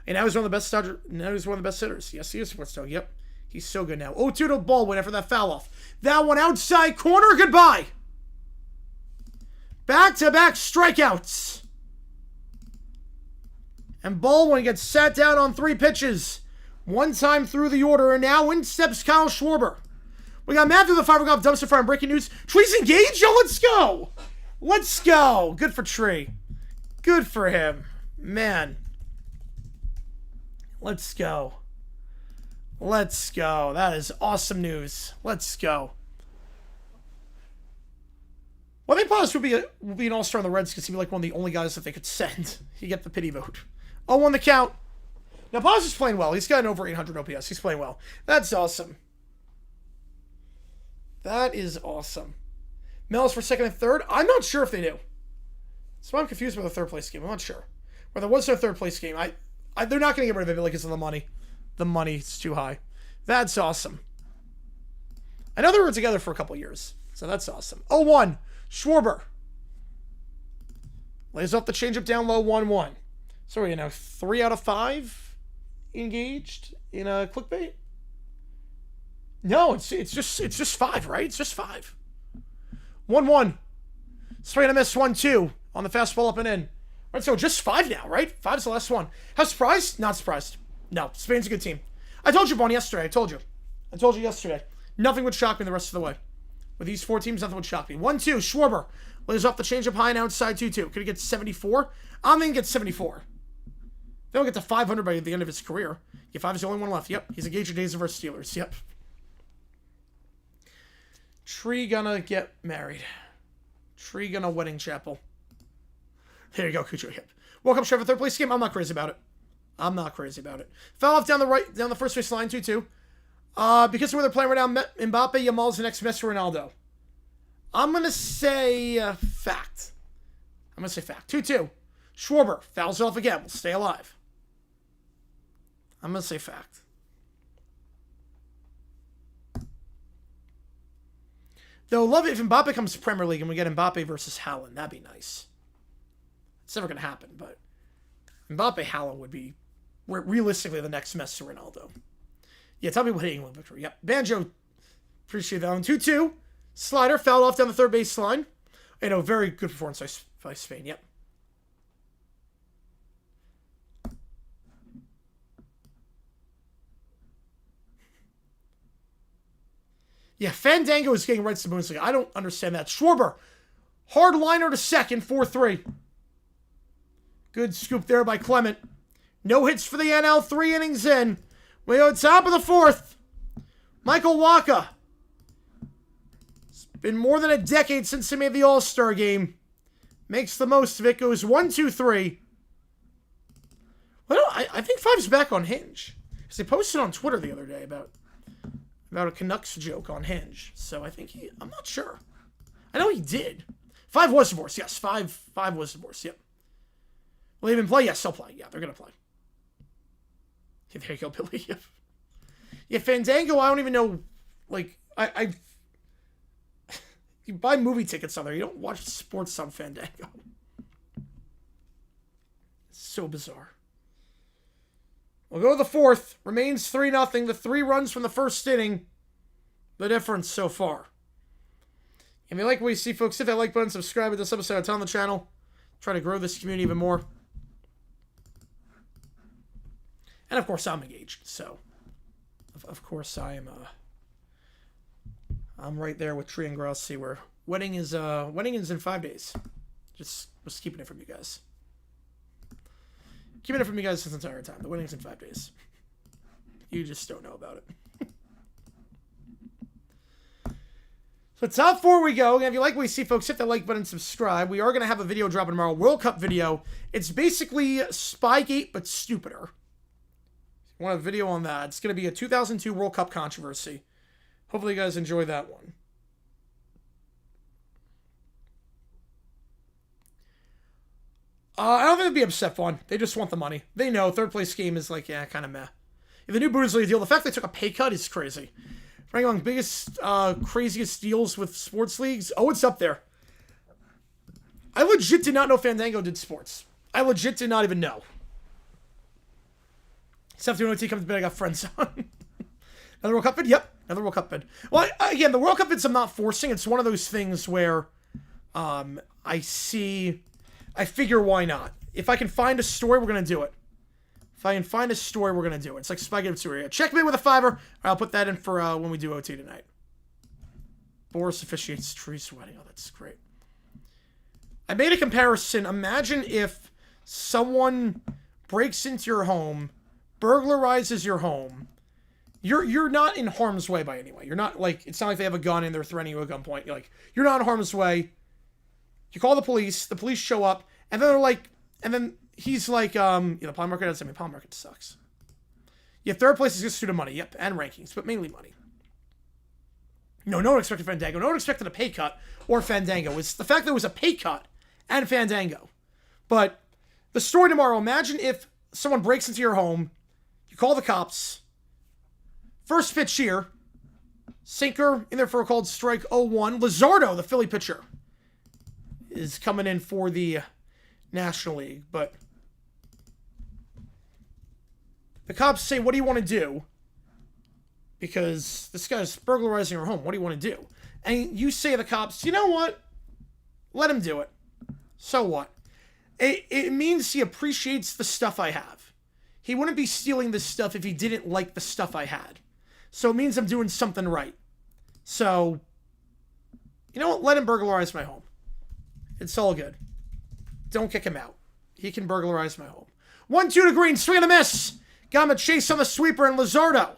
And now he's one of the best now he's one of the best hitters. Yes, he is sports dog. Yep. He's so good now. 0-2 to Baldwin after that foul off. That one outside corner. Goodbye. Back-to-back strikeouts. And Baldwin gets sat down on 3 pitches. One time through the order, and now in steps Kyle Schwarber. We got Matthew the Fiber Golf Dumpster Fire and breaking news. Tree's engaged? Yo, let's go! Let's go! Good for Tree. Good for him. Man. Let's go. Let's go. That is awesome news. Let's go. Well, I think Pages will be an all-star on the Reds because he'd be like one of the only guys that they could send. You get the pity vote. 0-1 the count. Now, Pages is playing well. He's got an over 800 OPS. He's playing well. That's awesome. That is awesome. Mel's for second and third. I'm not sure if they do. So I'm confused with the third place game. I'm not sure. Where there was no third place game. They're not going to get rid of it because of the money. The money is too high. That's awesome. I know they were together for a couple years. So that's awesome. 0-1. Schwarber. Lays off the changeup down low, 1-1. So are you now 3 out of 5 engaged in a clickbait? No, it's just 5, right? It's just 5. 1-1. Swing and a miss, 1-2 on the fastball up and in. Right, so just 5 now, right? 5 is the last one. How surprised? Not surprised. No, Spain's a good team. I told you, Bonnie, yesterday. I told you yesterday. Nothing would shock me the rest of the way. With these 4 teams, nothing would shock me. 1-2, Schwarber. Lays off the changeup high and outside 2-2. Could he get 74? I'm going to get 74. They'll get to 500 by the end of his career. Yeah, 5 is the only one left. Yep, he's engaged in days versus Steelers. Yep. Tree gonna get married. Tree gonna wedding chapel. There you go, Cujo. Yep. Welcome, Chef, third place game. I'm not crazy about it. Foul off down the first base line, 2-2. Because of where they're playing right now, Mbappe, Yamal's the next Messi, Ronaldo. I'm gonna say fact. 2-2. Schwarber fouls off again. We'll stay alive. I'm gonna say fact. Though, love it if Mbappe comes to Premier League and we get Mbappe versus Haaland. That'd be nice. It's never going to happen, but Mbappe Haaland would be realistically the next Messi Ronaldo. Yeah, tell me what England victory. Yep. Banjo, appreciate that one. 2-2. Slider fouled off down the third base line. You know, very good performance by Spain. Yep. Yeah, Fandango is getting right to the Bundesliga. I don't understand that. Schwarber, hard liner to second, 4-3. Good scoop there by Clement. No hits for the NL, 3 innings in. We go top of the 4th. Michael Waka. It's been more than a decade since he made the All-Star game. Makes the most of it. Goes 1, 2, 3. Well, I think 5's back on Hinge. Because they posted on Twitter the other day about a Canucks joke on Hinge. So I think I'm not sure. I know he did. 5 was divorced. Yes, 5 was divorced. Yep. Will they even play? Yes, they'll play. Yeah, they're going to play. Yeah, there you go, Billy. Yep. Yeah, Fandango, I don't even know. Like, you buy movie tickets on there. You don't watch sports on Fandango. It's so bizarre. We'll go to the 4th. Remains 3-0. The 3 runs from the first inning. The difference so far. If you like what you see, folks, hit that like button, subscribe to this episode, tell on the channel. Try to grow this community even more. And of course, I'm engaged, so of course I'm right there with Tree and Grossi, where wedding is in 5 days. Just was keeping it from you guys. Keeping it from you guys this entire time. The wedding's in 5 days. You just don't know about it. So top 4 we go. And if you like what you see, folks, hit that like button, subscribe. We are going to have a video dropping tomorrow, World Cup video. It's basically Spygate, but stupider. If you want a video on that, it's going to be a 2002 World Cup controversy. Hopefully you guys enjoy that one. I don't think it'd be upset fun. They just want the money. They know 3rd place game is like, yeah, kind of meh. If the new Bundesliga deal, the fact they took a pay cut is crazy. Ranking among biggest, craziest deals with sports leagues. Oh, it's up there. I legit did not know Fandango did sports. I legit did not even know. Except when OT comes to bed, I got friends on. Another World Cup bid? Yep. Another World Cup bid. Well, again, the World Cup bids I'm not forcing. It's one of those things where I figure why not. If I can find a story, we're going to do it. If I can find a story, we're going to do it. It's like Spy Game Syria. Checkmate with a 5er. I'll put that in for when we do OT tonight. Boris officiates Tree's wedding. Oh, that's great. I made a comparison. Imagine if someone breaks into your home, burglarizes your home. You're not in harm's way by any way. You're not like, it's not like they have a gun and they're threatening you at gunpoint. You're like, you're not in harm's way. You call the police show up, and then they're like, and then he's like, the pawn market doesn't mean pawn market sucks. Yeah, 3rd place is just due to money, yep, and rankings, but mainly money. No one expected Fandango. No one expected a pay cut or Fandango. It's the fact that it was a pay cut and Fandango. But the story tomorrow, imagine if someone breaks into your home, you call the cops, first pitch here, sinker in there for a called strike 0-1. Luzardo, the Philly pitcher, is coming in for the National League, but the cops say, what do you want to do? Because this guy's burglarizing your home. What do you want to do? And you say to the cops, you know what? Let him do it. So what? It means he appreciates the stuff I have. He wouldn't be stealing this stuff if he didn't like the stuff I had. So it means I'm doing something right. So, you know what? Let him burglarize my home. It's all good. Don't kick him out. He can burglarize my home. 1-2 to green. Swing and a miss. Got him a chase on the sweeper, and Luzardo,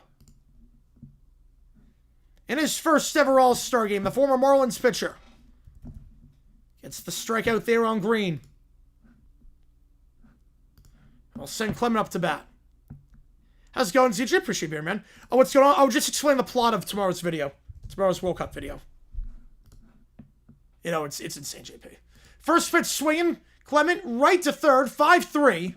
in his first ever All-Star game, the former Marlins pitcher, gets the strikeout there on green. I'll send Clement up to bat. How's it going, CJ? Appreciate you, man. Oh, what's going on? I'll just explain the plot of tomorrow's video. Tomorrow's World Cup video. You know, it's insane, JP. First pitch swinging. Clement right to 3rd. 5-3.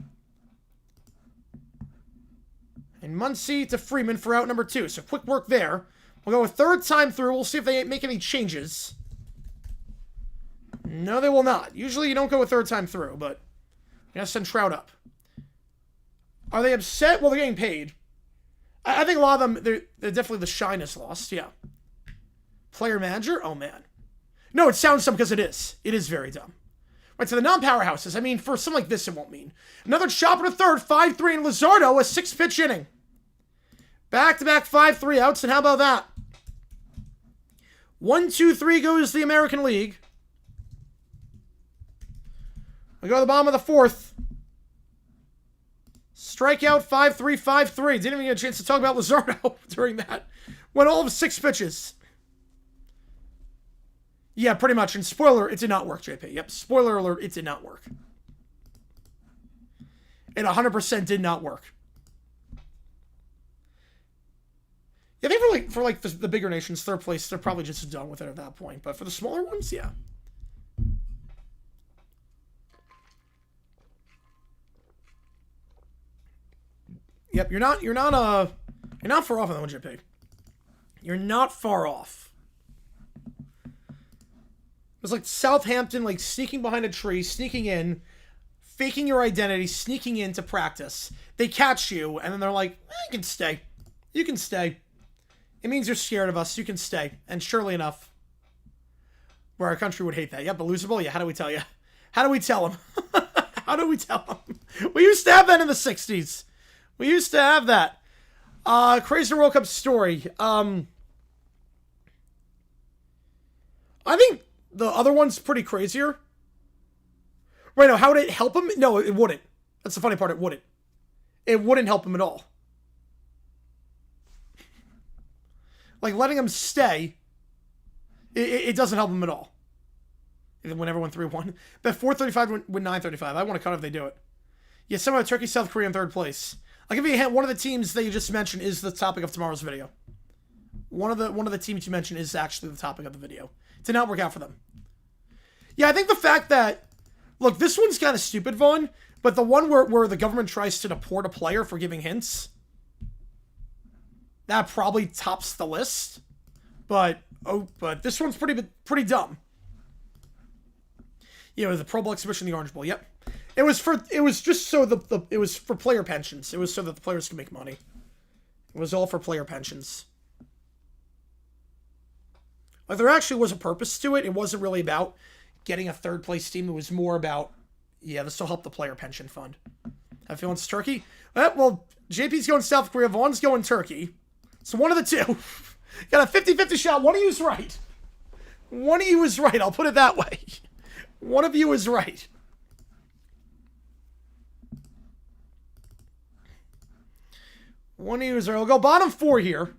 And Muncy to Freeman for out number 2. So quick work there. We'll go a 3rd time through. We'll see if they make any changes. No, they will not. Usually you don't go a 3rd time through, but you gotta send Trout up. Are they upset? Well, they're getting paid. I think a lot of them, they're definitely the shyness lost, yeah. Player manager? Oh, man. No, it sounds dumb because it is. It is very dumb. Right, so the non-powerhouses, I mean, for something like this, it won't mean. Another chopper to 3rd, 5-3, and Luzardo, a 6-pitch inning. Back-to-back 5-3 outs, and how about that? 1-2-3 goes the American League. We go to the bottom of the 4th. Strikeout 5-3, 5-3. Didn't even get a chance to talk about Luzardo during that. Went all of 6 pitches. Yeah, pretty much. And spoiler, it did not work, JP. Yep, spoiler alert, it did not work. It 100% did not work. Yeah, I think for the bigger nations, third place, they're probably just done with it at that point. But for the smaller ones, yeah. Yep, you're not far off on that one, JP. You're not far off. It was like Southampton, like sneaking behind a tree, sneaking in, faking your identity, sneaking in to practice. They catch you, and then they're like, you can stay. You can stay. It means you're scared of us. You can stay. And surely enough, where our country would hate that. Yep, Illusable? Yeah, how do we tell you? How do we tell them? How do we tell them? We used to have that in the 60s. We used to have that. Crazy World Cup story. I think the other one's pretty crazier. Right, no, how would it help him? No, it wouldn't. That's the funny part, it wouldn't. It wouldn't help him at all. Like, letting him stay, it doesn't help him at all. They win everyone 3-1. Bet 435 win 935. I want to cut if they do it. Yeah, somehow Turkey, South Korea in third place. I'll give you a hint. One of the teams that you just mentioned is the topic of tomorrow's video. One of the teams you mentioned is actually the topic of the video. It did not work out for them. Yeah, I think the fact that... Look, this one's kind of stupid, Vaughn, but the one where the government tries to deport a player for giving hints, that probably tops the list. But this one's pretty dumb. You know, the Pro Bowl exhibition, the Orange Bowl. Yep. It was just so it was for player pensions. It was so that the players could make money. It was all for player pensions. Like, there actually was a purpose to it. It wasn't really about getting a third place team. It was more about, yeah, this will help the player pension fund. Have feeling it's Turkey? Well, JP's going South Korea. Vaughn's going Turkey. So one of the two. Got a 50-50 shot. One of you is right. One of you is right. I'll put it that way. One of you is right. One of you is right. We'll go bottom four here.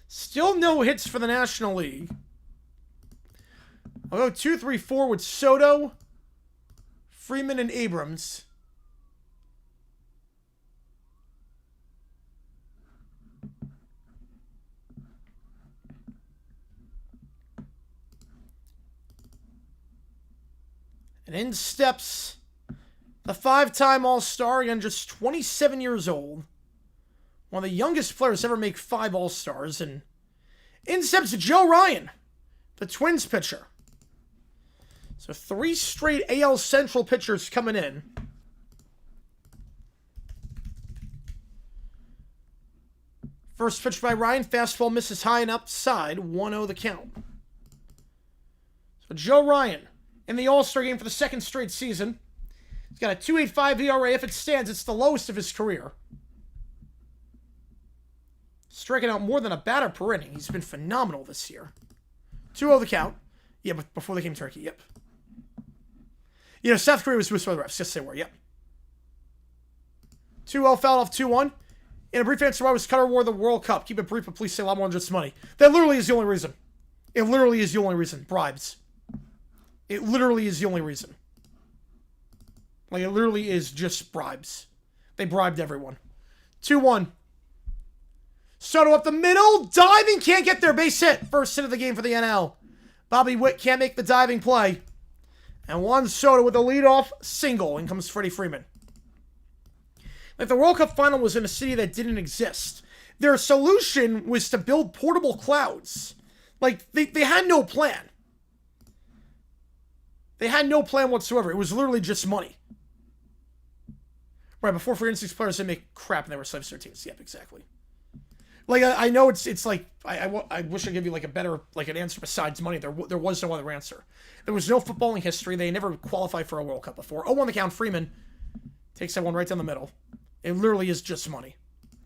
Still no hits for the National League. I'll go 2, 3, 4 with Soto, Freeman, and Abrams. And in steps the 5-time All-Star, again, just 27 years old. One of the youngest players to ever make 5 All-Stars. And in steps Joe Ryan, the Twins pitcher. So 3 straight AL Central pitchers coming in. First pitch by Ryan. Fastball misses high and outside. 1-0 the count. So Joe Ryan in the All-Star game for the 2nd straight season. He's got a 2.85 ERA. If it stands, it's the lowest of his career. Striking out more than a batter per inning. He's been phenomenal this year. 2-0 the count. Yeah, but before they came Turkey. Yep. You know, South Korea was by the refs. Yes, they were. Yep. 2-0 fouled off 2-1. In a brief answer, why was Qatar wore the World Cup? Keep it brief, but please say a lot more than just money. That literally is the only reason. It literally is the only reason. Bribes. It literally is the only reason. Like, it literally is just bribes. They bribed everyone. 2-1. Soto up the middle. Diving. Can't get there. Base hit. First hit of the game for the NL. Bobby Witt can't make the diving play. And Juan Soto with a leadoff single. In comes Freddie Freeman. Like, the World Cup final was in a city that didn't exist. Their solution was to build portable clouds. Like, they had no plan. They had no plan whatsoever. It was literally just money. Right, before free agency players didn't make crap and they were slaves to their teams. Yep, exactly. Like, I know it's like, I wish I'd give you, like, a better, like, an answer besides money. There was no other answer. There was no footballing history. They never qualified for a World Cup before. 0-1 the count. Freeman takes that one right down the middle. It literally is just money.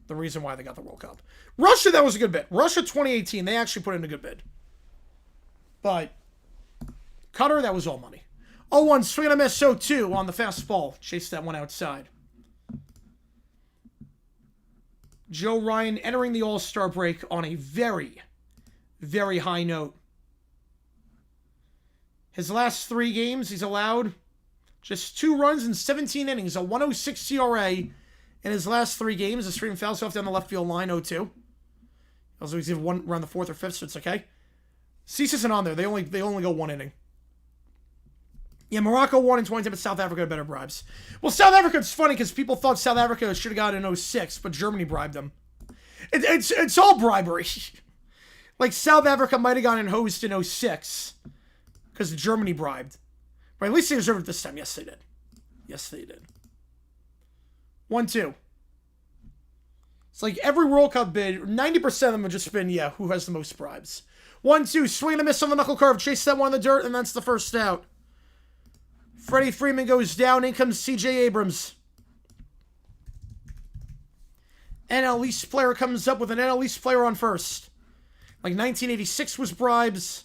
The reason why they got the World Cup. Russia, that was a good bid. Russia 2018, they actually put in a good bid. But Qatar, that was all money. 0-1, swing and a miss, 0-2 on the fastball. Chased that one outside. Joe Ryan entering the All-Star break on a very, very high note. His last 3 games, he's allowed just 2 runs in 17 innings, a 106 CRA in his last 3 games. The stream fouls off down the left field line, 0-2. Also, he's given 1 around the 4th or 5th, so it's okay. Cease isn't on there. They only go 1 inning. Yeah, Morocco won in 2010, but South Africa had better bribes. Well, South Africa, it's funny because people thought South Africa should have got it in 06, but Germany bribed them. It's all bribery. Like, South Africa might have gotten hosed in 06 because Germany bribed. But at least they deserved it this time. Yes, they did. Yes, they did. 1-2. It's like every World Cup bid, 90% of them have just been, yeah, who has the most bribes. 1-2, swing and a miss on the knuckle curve. Chase that one in the dirt, and that's the first out. Freddie Freeman goes down. In comes C.J. Abrams. NL East player comes up with an NL East player on first. Like 1986 was bribes.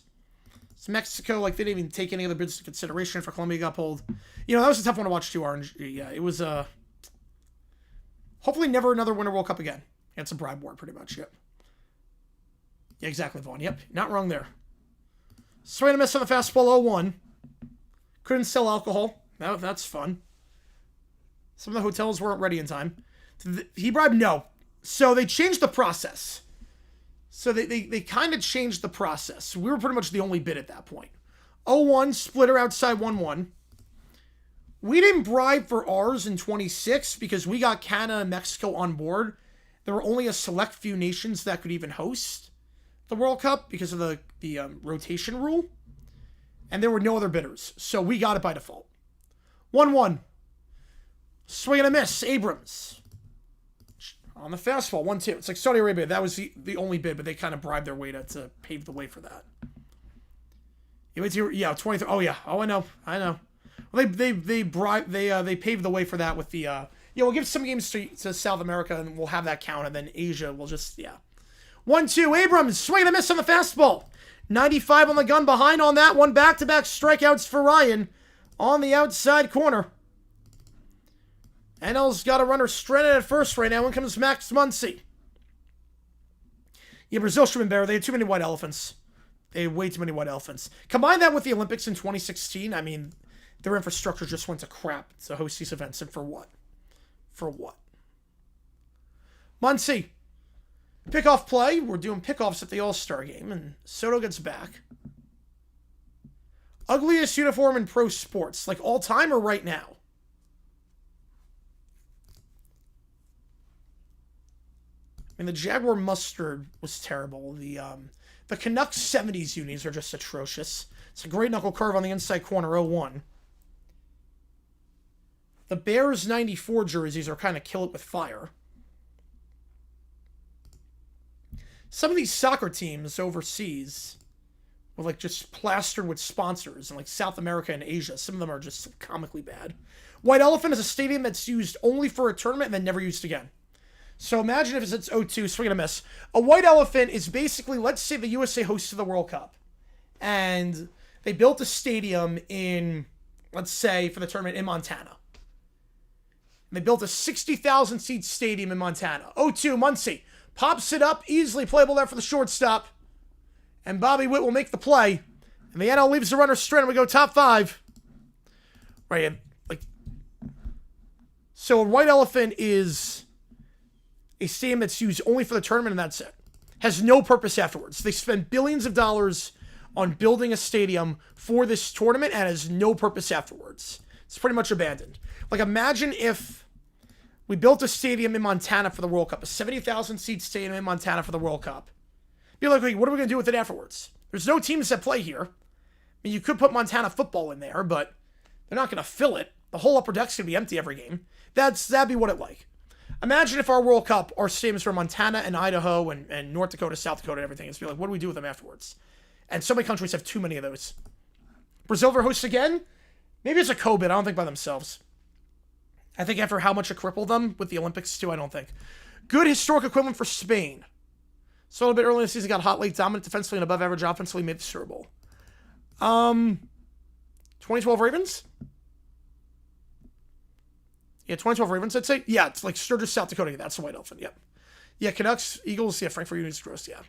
It's Mexico. Like they didn't even take any other bids into consideration for Colombia got pulled. You know, that was a tough one to watch too, Orange. Yeah, it was hopefully never another Winter World Cup again. It's a bribe war, pretty much. Yep. Yeah, exactly, Vaughn. Yep, not wrong there. Swing and a miss on the fastball, 0-1. Couldn't sell alcohol. That's fun. Some of the hotels weren't ready in time. He bribed? No. So they changed the process. So they kind of changed the process. We were pretty much the only bid at that point. 0-1, splitter outside 1-1. We didn't bribe for ours in 26 because we got Canada and Mexico on board. There were only a select few nations that could even host the World Cup because of the rotation rule. And there were no other bidders. So we got it by default. 1-1. Swing and a miss. Abrams. On the fastball. 1-2. It's like Saudi Arabia. That was the only bid, but they kind of bribed their way to pave the way for that. Yeah, 23. Oh, yeah. Oh, I know. Well, they paved the way for that with the... yeah, we'll give some games to South America, and we'll have that count, and then Asia will just... Yeah. 1-2. Abrams. Swing and a miss on the fastball. 95 on the gun behind on that one. Back-to-back strikeouts for Ryan on the outside corner. NL's got a runner stranded at first right now. In comes Max Muncy. Yeah, Brazil should have been better. They had too many white elephants. They had way too many white elephants. Combine that with the Olympics in 2016. I mean, their infrastructure just went to crap to host these events. And for what? For what? Muncy. Pickoff play. We're doing pickoffs at the All-Star game, and Soto gets back. Ugliest uniform in pro sports, like all time or right now? I mean, the Jaguar mustard was terrible. The Canucks 70s unis are just atrocious. It's a great knuckle curve on the inside corner, 0-1. The Bears 94 jerseys are kind of kill it with fire. Some of these soccer teams overseas were like just plastered with sponsors in like South America and Asia. Some of them are just comically bad. White Elephant is a stadium that's used only for a tournament and then never used again. So imagine if it's 0-2, swing and a miss. A White Elephant is basically, let's say the USA hosted the World Cup. And they built a stadium in, let's say, for the tournament in Montana. And they built a 60,000 seat stadium in Montana. 0-2, Muncy. Pops it up, easily playable there for the shortstop. And Bobby Witt will make the play. And the NL leaves the runner stranded. We go top 5. Right, like... So a White Elephant is a stadium that's used only for the tournament, and that's it. Has no purpose afterwards. They spend billions of dollars on building a stadium for this tournament, and has no purpose afterwards. It's pretty much abandoned. Like, imagine if we built a stadium in Montana for the World Cup, a 70,000 seat stadium in Montana for the World Cup. Be like, what are we going to do with it afterwards? There's no teams that play here. I mean, you could put Montana football in there, but they're not going to fill it. The whole upper deck's going to be empty every game. That'd be what it like. Imagine if our World Cup, our stadiums were Montana and Idaho and North Dakota, South Dakota, and everything. It's be like, what do we do with them afterwards? And so many countries have too many of those. Brazil ever hosts again? Maybe it's a COVID. I don't think by themselves. I think after how much it crippled them with the Olympics too, I don't think. Good historic equivalent for Spain. So a little bit early in the season, got hot late, dominant defensively and above average offensively, made the Super Bowl. 2012 Ravens? Yeah, 2012 Ravens, I'd say. Yeah, it's like Sturgis, South Dakota. That's the White Elephant, yep. Yeah, Canucks, Eagles, yeah, Frankfurt Union's gross, yeah.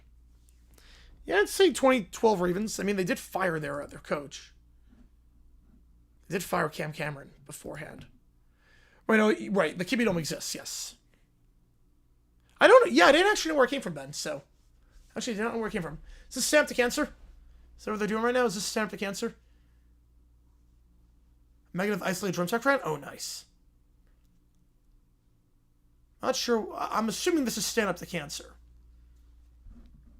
Yeah, I'd say 2012 Ravens. I mean, they did fire their coach. I did fire Cam Cameron beforehand. Right, no, right. The QB don't exist. Yes. I don't. Yeah, I didn't actually know where it came from then. So, actually, I did not know where it came from. Is this Stamp to Cancer? Is that what they're doing right now? Is this Stamp to Cancer? Negative isolated drumstick friend? Oh, nice. Not sure. I'm assuming this is Stand Up to Cancer.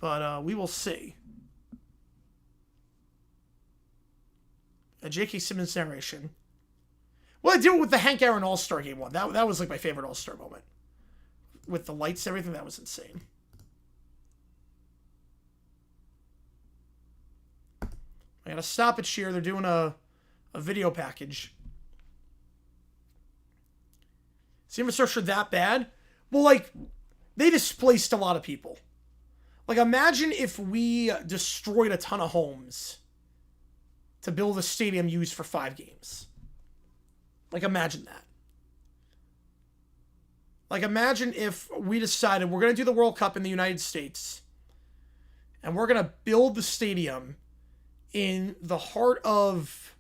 But we will see. A J.K. Simmons narration. Well, I did it with the Hank Aaron All-Star Game one. That was like my favorite All-Star moment. With the lights and everything, that was insane. I gotta stop it here. They're doing a video package. Is the infrastructure that bad? Well, like, they displaced a lot of people. Like, imagine if we destroyed a ton of homes to build a stadium used for 5 games. Like, imagine that. Like, imagine if we decided we're going to do the World Cup in the United States and we're going to build the stadium in the heart of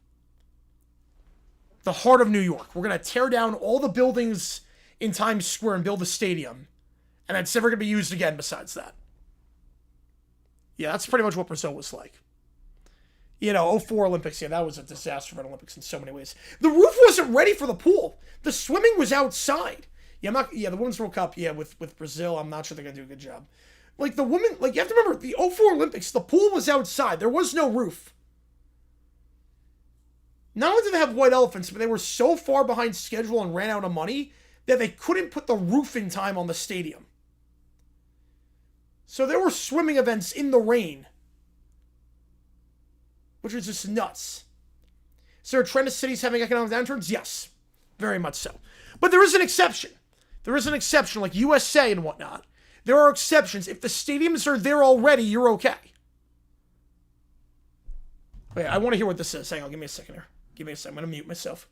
New York. We're going to tear down all the buildings in Times Square and build a stadium, and it's never going to be used again besides that. Yeah, that's pretty much what Brazil was like. You know, 04 Olympics, yeah, that was a disaster for the Olympics in so many ways. The roof wasn't ready for the pool. The swimming was outside. Yeah, the Women's World Cup, yeah, with Brazil, I'm not sure they're going to do a good job. Like, the women, like, you have to remember, the 04 Olympics, the pool was outside. There was no roof. Not only did they have white elephants, but they were so far behind schedule and ran out of money that they couldn't put the roof in time on the stadium. So there were swimming events in the rain, which was just nuts. Is there a trend of cities having economic downturns? Yes, very much so. But there is an exception. There is an exception, like USA and whatnot. There are exceptions. If the stadiums are there already, you're okay. Wait, I want to hear what this is. Hang on, give me a second here. Give me a second. I'm going to mute myself.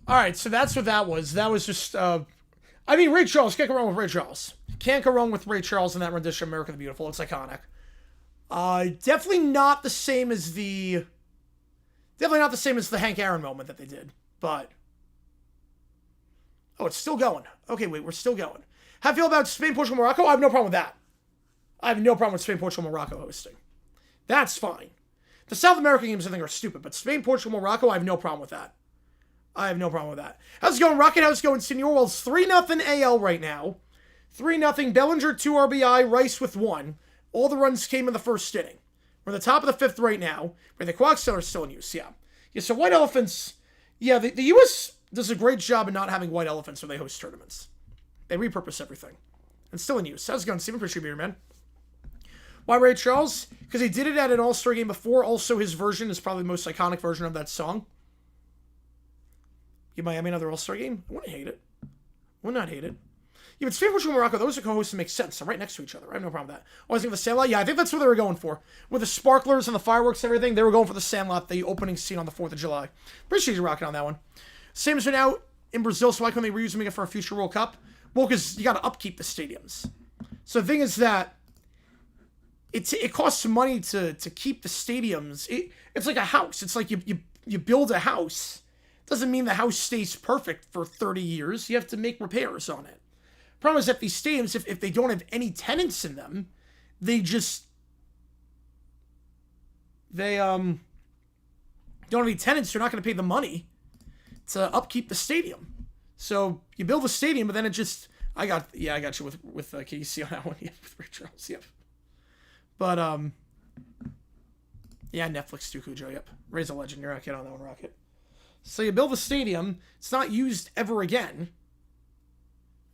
All right, so that's what that was. That was just I mean, Ray Charles. Can't go wrong with Ray Charles. Can't go wrong with Ray Charles in that rendition of America the Beautiful. It's iconic. Definitely not the same as the Hank Aaron moment that they did, but oh, it's still going. Okay, wait, we're still going. How do you feel about Spain, Portugal, Morocco? I have no problem with that. I have no problem with Spain, Portugal, Morocco hosting. That's fine. The South American games, I think, are stupid, but Spain, Portugal, Morocco, I have no problem with that. I have no problem with that. How's it going, Rocket? How's it going, Senior? Well, it's 3-0 AL right now. 3-0. Bellinger, 2 RBI. Rice with 1. All the runs came in the first inning. We're at the top of the 5th right now. Where the Quacks are still in use, yeah. Yeah, so White Elephants, yeah, the U.S. does a great job in not having White Elephants when they host tournaments. They repurpose everything. And still in use. How's it going, Steven? Appreciate you here, man. Why Ray Charles? Because he did it at an All-Star game before. Also, his version is probably the most iconic version of that song. Give Miami another All-Star game? I wouldn't hate it. Would not hate it. Yeah, but Spain, Portugal, Morocco, those are co-hosts that make sense. They're right next to each other. I have no problem with that. Oh, I think the Sandlot? Yeah, I think that's what they were going for. With the sparklers and the fireworks and everything, they were going for the Sandlot, the opening scene on the 4th of July. Appreciate you rocking on that one. Same has been out in Brazil, so why couldn't they reuse it for a future World Cup? Well, because you got to upkeep the stadiums. So the thing is that it costs money to keep the stadiums. It's like a house. It's like you build a house. Doesn't mean the house stays perfect for 30 years. You have to make repairs on it. Problem is that these stadiums, if they don't have any tenants in them, they don't have any tenants. You're not going to pay the money to upkeep the stadium. So you build a stadium, but then it just I got you with KC on that one. Yeah, with Ray Charles. Yep. But yeah, Netflix too, Cujo. Yep. Ray's a legend. You're not getting on that one, Rocket. So you build a stadium. It's not used ever again.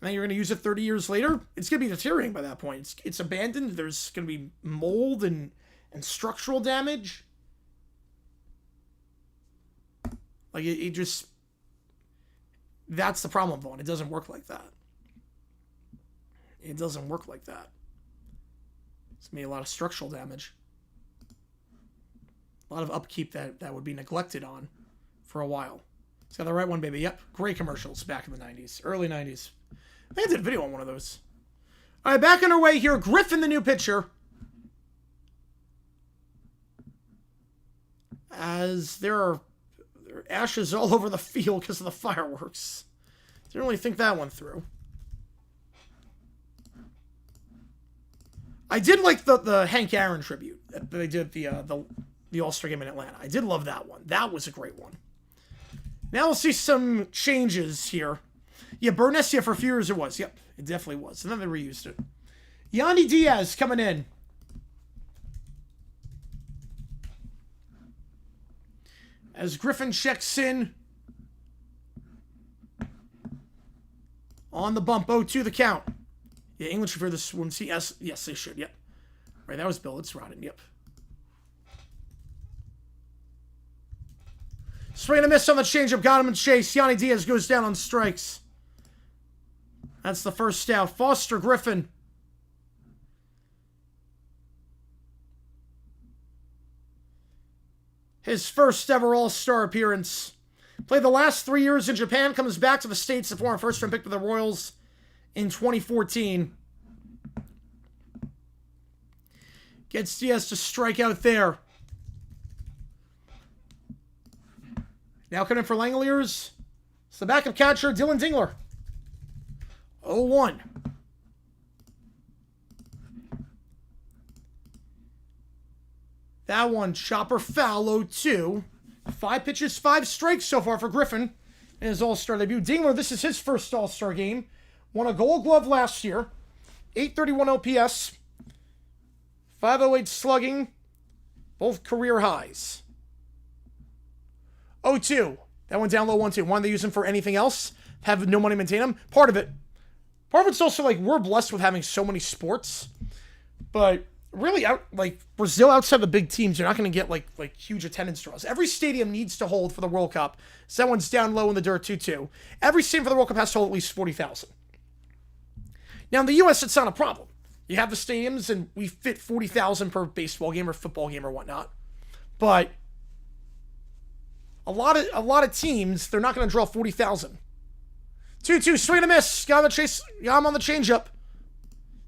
Now you're going to use it 30 years later. It's going to be deteriorating by that point. It's abandoned. There's going to be mold and structural damage. Like it just. That's the problem, Vaughn. It doesn't work like that. It doesn't work like that. It's going to be a lot of structural damage. A lot of upkeep that would be neglected on for a while. It's got the right one, baby. Yep. Great commercials back in the 90s. Early 90s. I think I did a video on one of those. All right, back underway here. Griffin, the new pitcher. As there are ashes all over the field because of the fireworks. Didn't really think that one through. I did like the Hank Aaron tribute that they did the All-Star game in Atlanta. I did love that one. That was a great one. Now we'll see some changes here. Yeah, Burness, yeah, for a few years it was. Yep, it definitely was. And then they reused it. Yandy Diaz coming in. As Griffin checks in. On the bump. 0-2 the count. Yeah, England should fear this one. See, yes, they should. Yep. Right, that was Bill. It's Rodden. Yep. Swing and a miss on the changeup. Got him in chase. Yandy Diaz goes down on strikes. That's the first out. Foster Griffin. His first ever All-Star appearance. Played the last 3 years in Japan. Comes back to the States. The former first-round pick for the Royals in 2014. Gets Diaz to strike out there. Now coming in for Langoliers. It's the backup catcher, Dylan Dingler. 0-1. That one, chopper foul, 0-2. 5 pitches, 5 strikes so far for Griffin in his All-Star debut. Dingler, this is his first All-Star game. Won a Gold Glove last year. 831 OPS. 508 slugging. Both career highs. 0-2. That one down low, 1-2. Why don't they use him for anything else? Have no money to maintain him? Part of it's also like we're blessed with having so many sports. But really, Brazil outside the big teams, you're not going to get like huge attendance draws. Every stadium needs to hold for the World Cup. So that one's down low in the dirt, 2-2. Every stadium for the World Cup has to hold at least 40,000. Now in the U.S., it's not a problem. You have the stadiums, and we fit 40,000 per baseball game or football game or whatnot. But a lot of teams, they're not going to draw 40,000. 2-2, swing and a miss. Got on the chase. Got him on the changeup.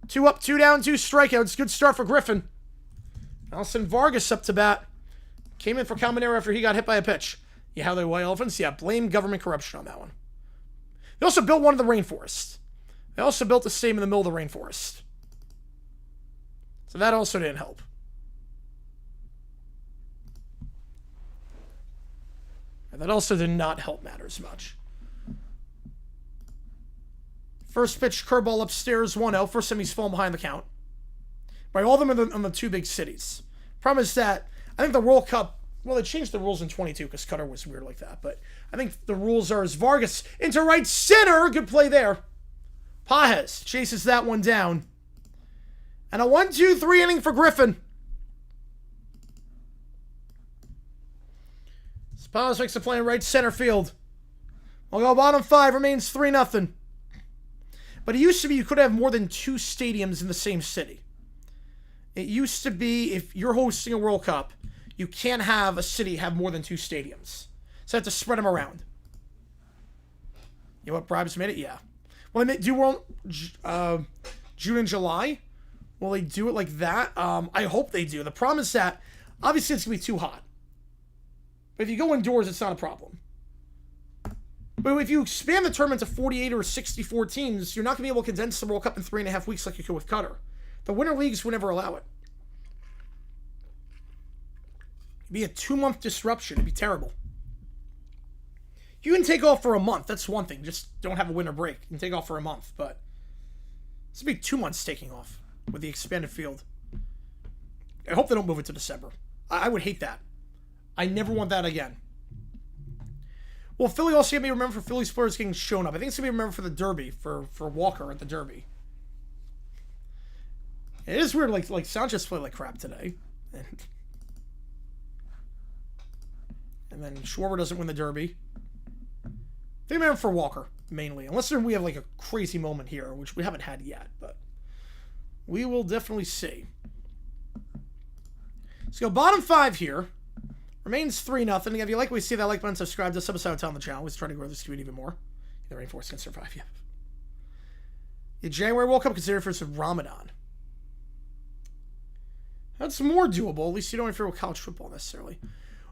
2 up, 2 down, 2 strikeouts. Good start for Griffin. Nelson Vargas up to bat. Came in for Caminero after he got hit by a pitch. Yeah, how they White Elephants? Yeah, blame government corruption on that one. They also built one in the rainforest. They also built a stadium in the middle of the rainforest. So that also didn't help. And that also did not help matters much. First pitch, curveball upstairs, 1-0. First time he's fallen behind the count. Right, all of them are on the 2 big cities. Problem is that I think the World Cup, well, they changed the rules in 22 because Qatar was weird like that. But I think the rules are as Vargas into right center. Good play there. Pajes chases that one down. And a 1-2-3 inning for Griffin. Pajes makes a play in right center field. We'll go bottom 5, remains 3-0. But it used to be you could have more than 2 stadiums in the same city. It used to be if you're hosting a World Cup, you can't have a city have more than 2 stadiums. So you have to spread them around. You know what bribes made it? Yeah. Well, they do World June and July. Will they do it like that? I hope they do. The problem is that obviously it's going to be too hot. But if you go indoors, it's not a problem. But if you expand the tournament to 48 or 64 teams, you're not going to be able to condense the World Cup in 3.5 weeks like you could with Qatar. The Winter Leagues would never allow it. It'd be a 2-month disruption. It'd be terrible. You can take off for a month. That's one thing. Just don't have a winter break. You can take off for a month. But this would be 2 months taking off with the expanded field. I hope they don't move it to December. I would hate that. I never want that again. Well, Philly also going to be remembered for Philly's players getting shown up. I think it's going to be remembered for the Derby, for Walker at the Derby. It is weird, like Sanchez played like crap today. And then Schwarber doesn't win the Derby. They remember for Walker, mainly. Unless we have like a crazy moment here, which we haven't had yet, but we will definitely see. Let's go bottom 5 here. Remains 3-0. If you like what we see, that like button, subscribe to this episode on the channel. We're trying to grow this community even more. The Rainforest can survive, yeah. The January World Cup considered for Ramadan. That's more doable. At least you don't interfere with college football necessarily.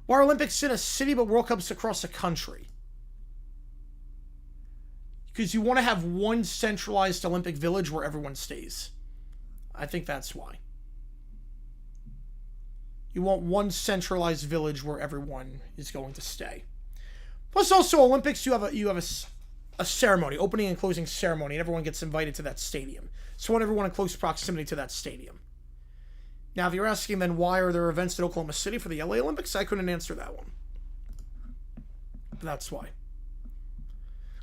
Why are Olympics in a city but World Cups across the country? Because you want to have one centralized Olympic village where everyone stays. I think that's why. You want one centralized village where everyone is going to stay. Plus, also Olympics, you have a ceremony, opening and closing ceremony, and everyone gets invited to that stadium. So I want everyone in close proximity to that stadium. Now, if you're asking then why are there events at Oklahoma City for the LA Olympics, I couldn't answer that one. But that's why.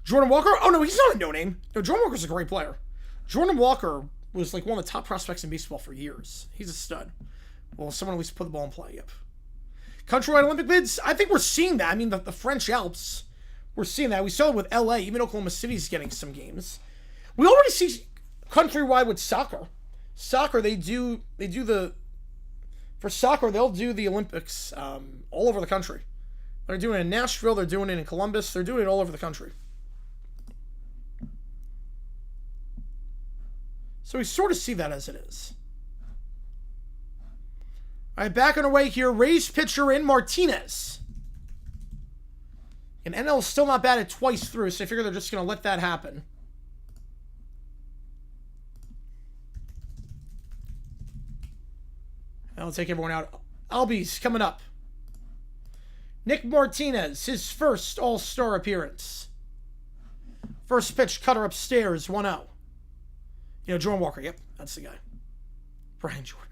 Jordan Walker? Oh no, he's not a no-name. No, Jordan Walker's a great player. Jordan Walker was like one of the top prospects in baseball for years. He's a stud. Well, someone at least put the ball in play, yep. Countrywide Olympic bids? I think we're seeing that. I mean, the French Alps, we're seeing that. We saw it with LA, even Oklahoma City's getting some games. We already see countrywide with soccer. Soccer, for soccer, they'll do the Olympics all over the country. They're doing it in Nashville, they're doing it in Columbus, they're doing it all over the country. So we sort of see that as it is. All right, back on our way here. Rays pitcher in Martinez. And NL is still not batted twice through, so I figure they're just going to let that happen. I'll take everyone out. Albies coming up. Nick Martinez, his first All-Star appearance. First pitch, cutter upstairs, 1-0. You know, Jordan Walker, yep, that's the guy. Brian Jordan.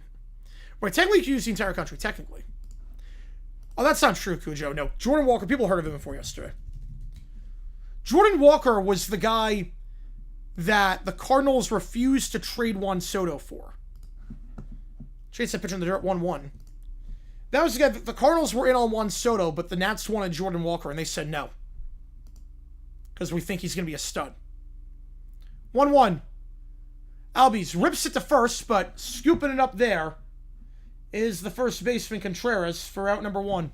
Right, technically you can use the entire country, technically. Oh, that's not true, Cujo. No, Jordan Walker, people heard of him before yesterday. Jordan Walker was the guy that the Cardinals refused to trade Juan Soto for. Chase that pitch in the dirt, 1-1. That was the guy that the Cardinals were in on Juan Soto, but the Nats wanted Jordan Walker, and they said no. Because we think he's going to be a stud. 1-1. Albies rips it to first, but scooping it up there is the first baseman Contreras for out number 1.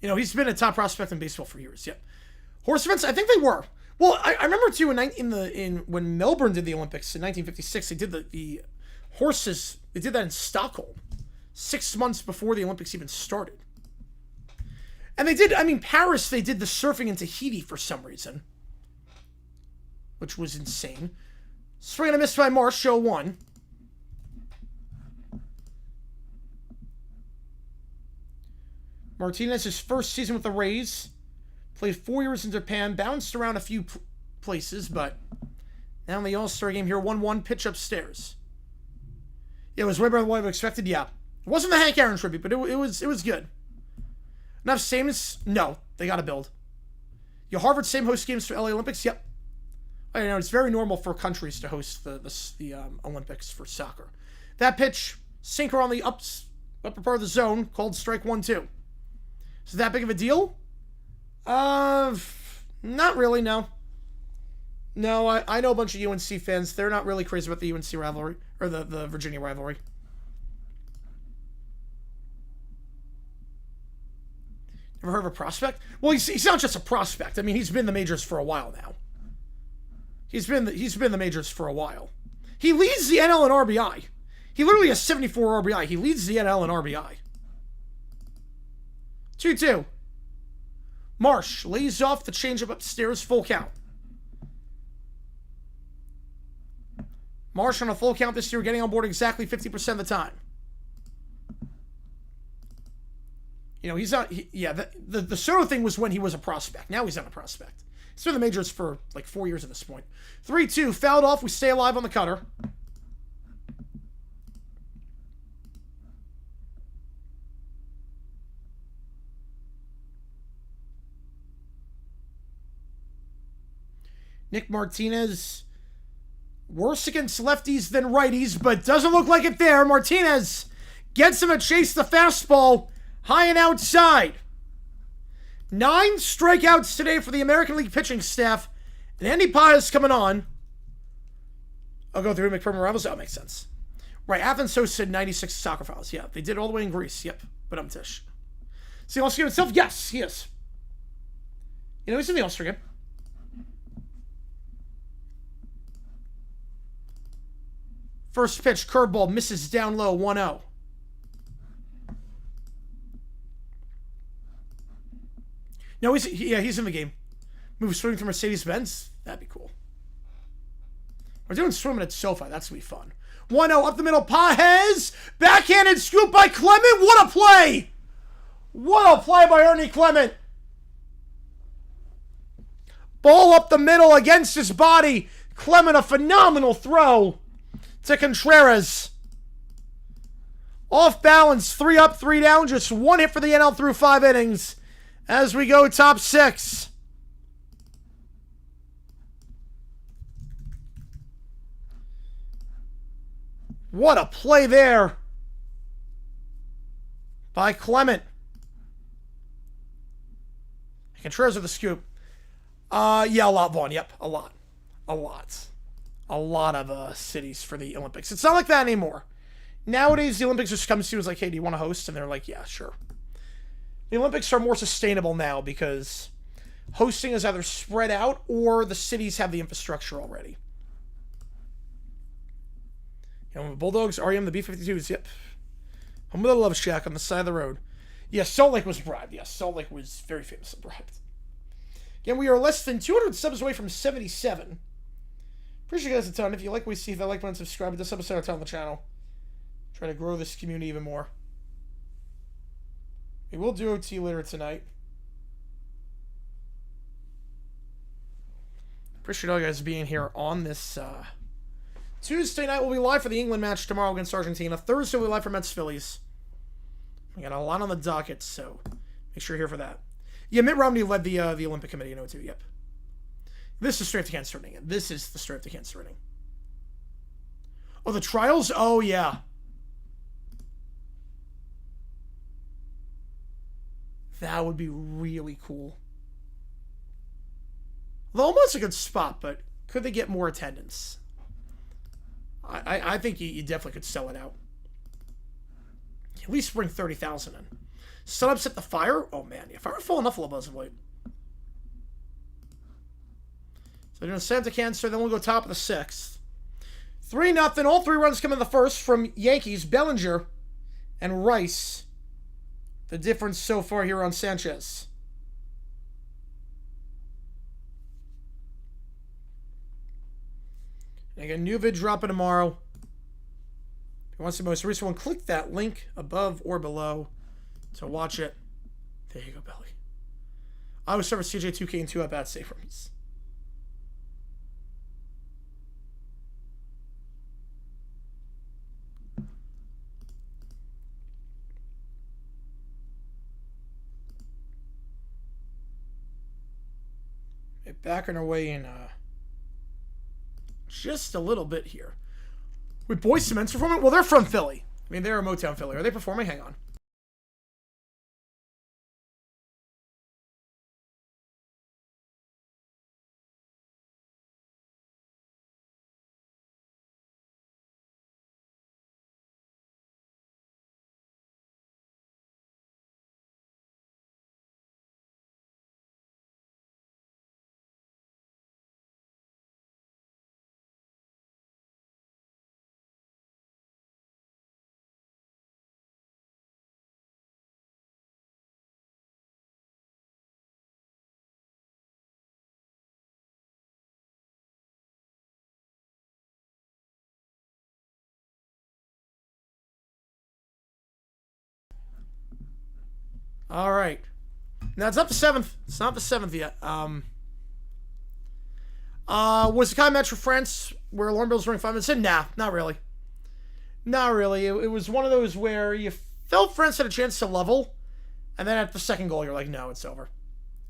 You know, he's been a top prospect in baseball for years. Yep. Horse events, I think they were. Well, I remember too when Melbourne did the Olympics in 1956, they did the horses. They did that in Stockholm, 6 months before the Olympics even started. And they did. I mean, Paris. They did the surfing in Tahiti for some reason, which was insane. Swing and a miss by Marsh. Show 1. Martinez, his first season with the Rays. Played 4 years in Japan, bounced around a few places, but now in the All-Star game here, 1-1, pitch upstairs. Yeah, it was way better than what I expected, yeah. It wasn't the Hank Aaron tribute, but it was good. Enough sameness? No, they got to build. Yeah, Harvard, same host games for LA Olympics? Yep. I know, it's very normal for countries to host the Olympics for soccer. That pitch, sinker on the upper part of the zone, called strike 1-2. Is that big of a deal? Not really, no. No, I know a bunch of UNC fans. They're not really crazy about the UNC rivalry, or the Virginia rivalry. Never heard of a prospect? Well, he's not just a prospect. I mean, he's been in the majors for a while now. He's been in the majors for a while. He leads the NL in RBI. He literally has 74 RBI. He leads the NL in RBI. 2-2. Marsh lays off the changeup upstairs, full count. Marsh on a full count this year, getting on board exactly 50% of the time. You know, he's not... The Soto thing was when he was a prospect. Now he's not a prospect. He's been in the majors for like 4 years at this point. 3-2, fouled off. We stay alive on the cutter. Nick Martinez, worse against lefties than righties, but doesn't look like it there. Martinez gets him to chase the fastball high and outside. 9 strikeouts today for the American League pitching staff. And Andy Paez coming on. I'll go through McPerman Rivals. That makes sense. Right, Athens hosted 96 soccer fouls. Yeah, they did it all the way in Greece. Yep, but I'm Tish. See the All-Star game itself? Yes, he is. You know, he's in the All-Star game. First pitch, curveball, misses down low, 1-0. No, he's in the game. Move swing to Mercedes-Benz. That'd be cool. We're doing swimming at SoFi. That's going to be fun. 1-0 up the middle. Paez. Backhanded scoop by Clement. What a play. What a play by Ernie Clement. Ball up the middle against his body. Clement, a phenomenal throw to Contreras. Off balance, 3 up, 3 down. Just 1 hit for the NL through 5 innings. As we go top 6. What a play there by Clement. Contreras with the scoop. Yeah, a lot, Vaughn. Yep, a lot. A lot of cities for the Olympics. It's not like that anymore. Nowadays, the Olympics just comes to you as like, hey, do you want to host? And they're like, yeah, sure. The Olympics are more sustainable now because hosting is either spread out or the cities have the infrastructure already. You know, Bulldogs, REM, the B-52s, yep. Home of the Love Shack on the side of the road. Yes, Salt Lake was bribed. Yes, Salt Lake was very famously bribed. Again, we are less than 200 subs away from 77. Appreciate you guys a ton. If you like what we see, if you like, and subscribe to this episode, on the channel. Try to grow this community even more. We will do OT later tonight. Appreciate all you guys being here on this Tuesday night. We'll be live for the England match tomorrow against Argentina. Thursday we'll be live for Mets Phillies. We got a lot on the docket, so make sure you're here for that. Yeah, Mitt Romney led the Olympic Committee in O2. Yep. This is straight up to cancer rating. This is the straight up to cancer rating. Oh, the trials? Oh, yeah. That would be really cool. Although almost a good spot, but could they get more attendance? I think you definitely could sell it out. At least bring 30,000 in. Sun upset the Fire. Oh, man. Yeah, Fire fallen off a little bit as of late. So they're going to send to Cancer. Then we'll go top of the 6th. 3-0. All 3 runs come in the first from Yankees, Bellinger, and Rice. The difference so far here on Sanchez. And again, new vid dropping tomorrow. If you want to see the most recent one, click that link above or below to watch it. There you go, Belly. I was serving CJ 2K and 2 at bat save rooms. Backing our way in just a little bit here. With Boys Cement's performing? Well, they're from Philly. I mean, they're a Motown Philly. Are they performing? Hang on. All right. Now it's up to 7th. It's not the 7th yet. Was the kind of match for France where alarm bells rang 5 minutes in? Nah, not really. Not really. It was one of those where you felt France had a chance to level, and then at the second goal, you're like, no, it's over.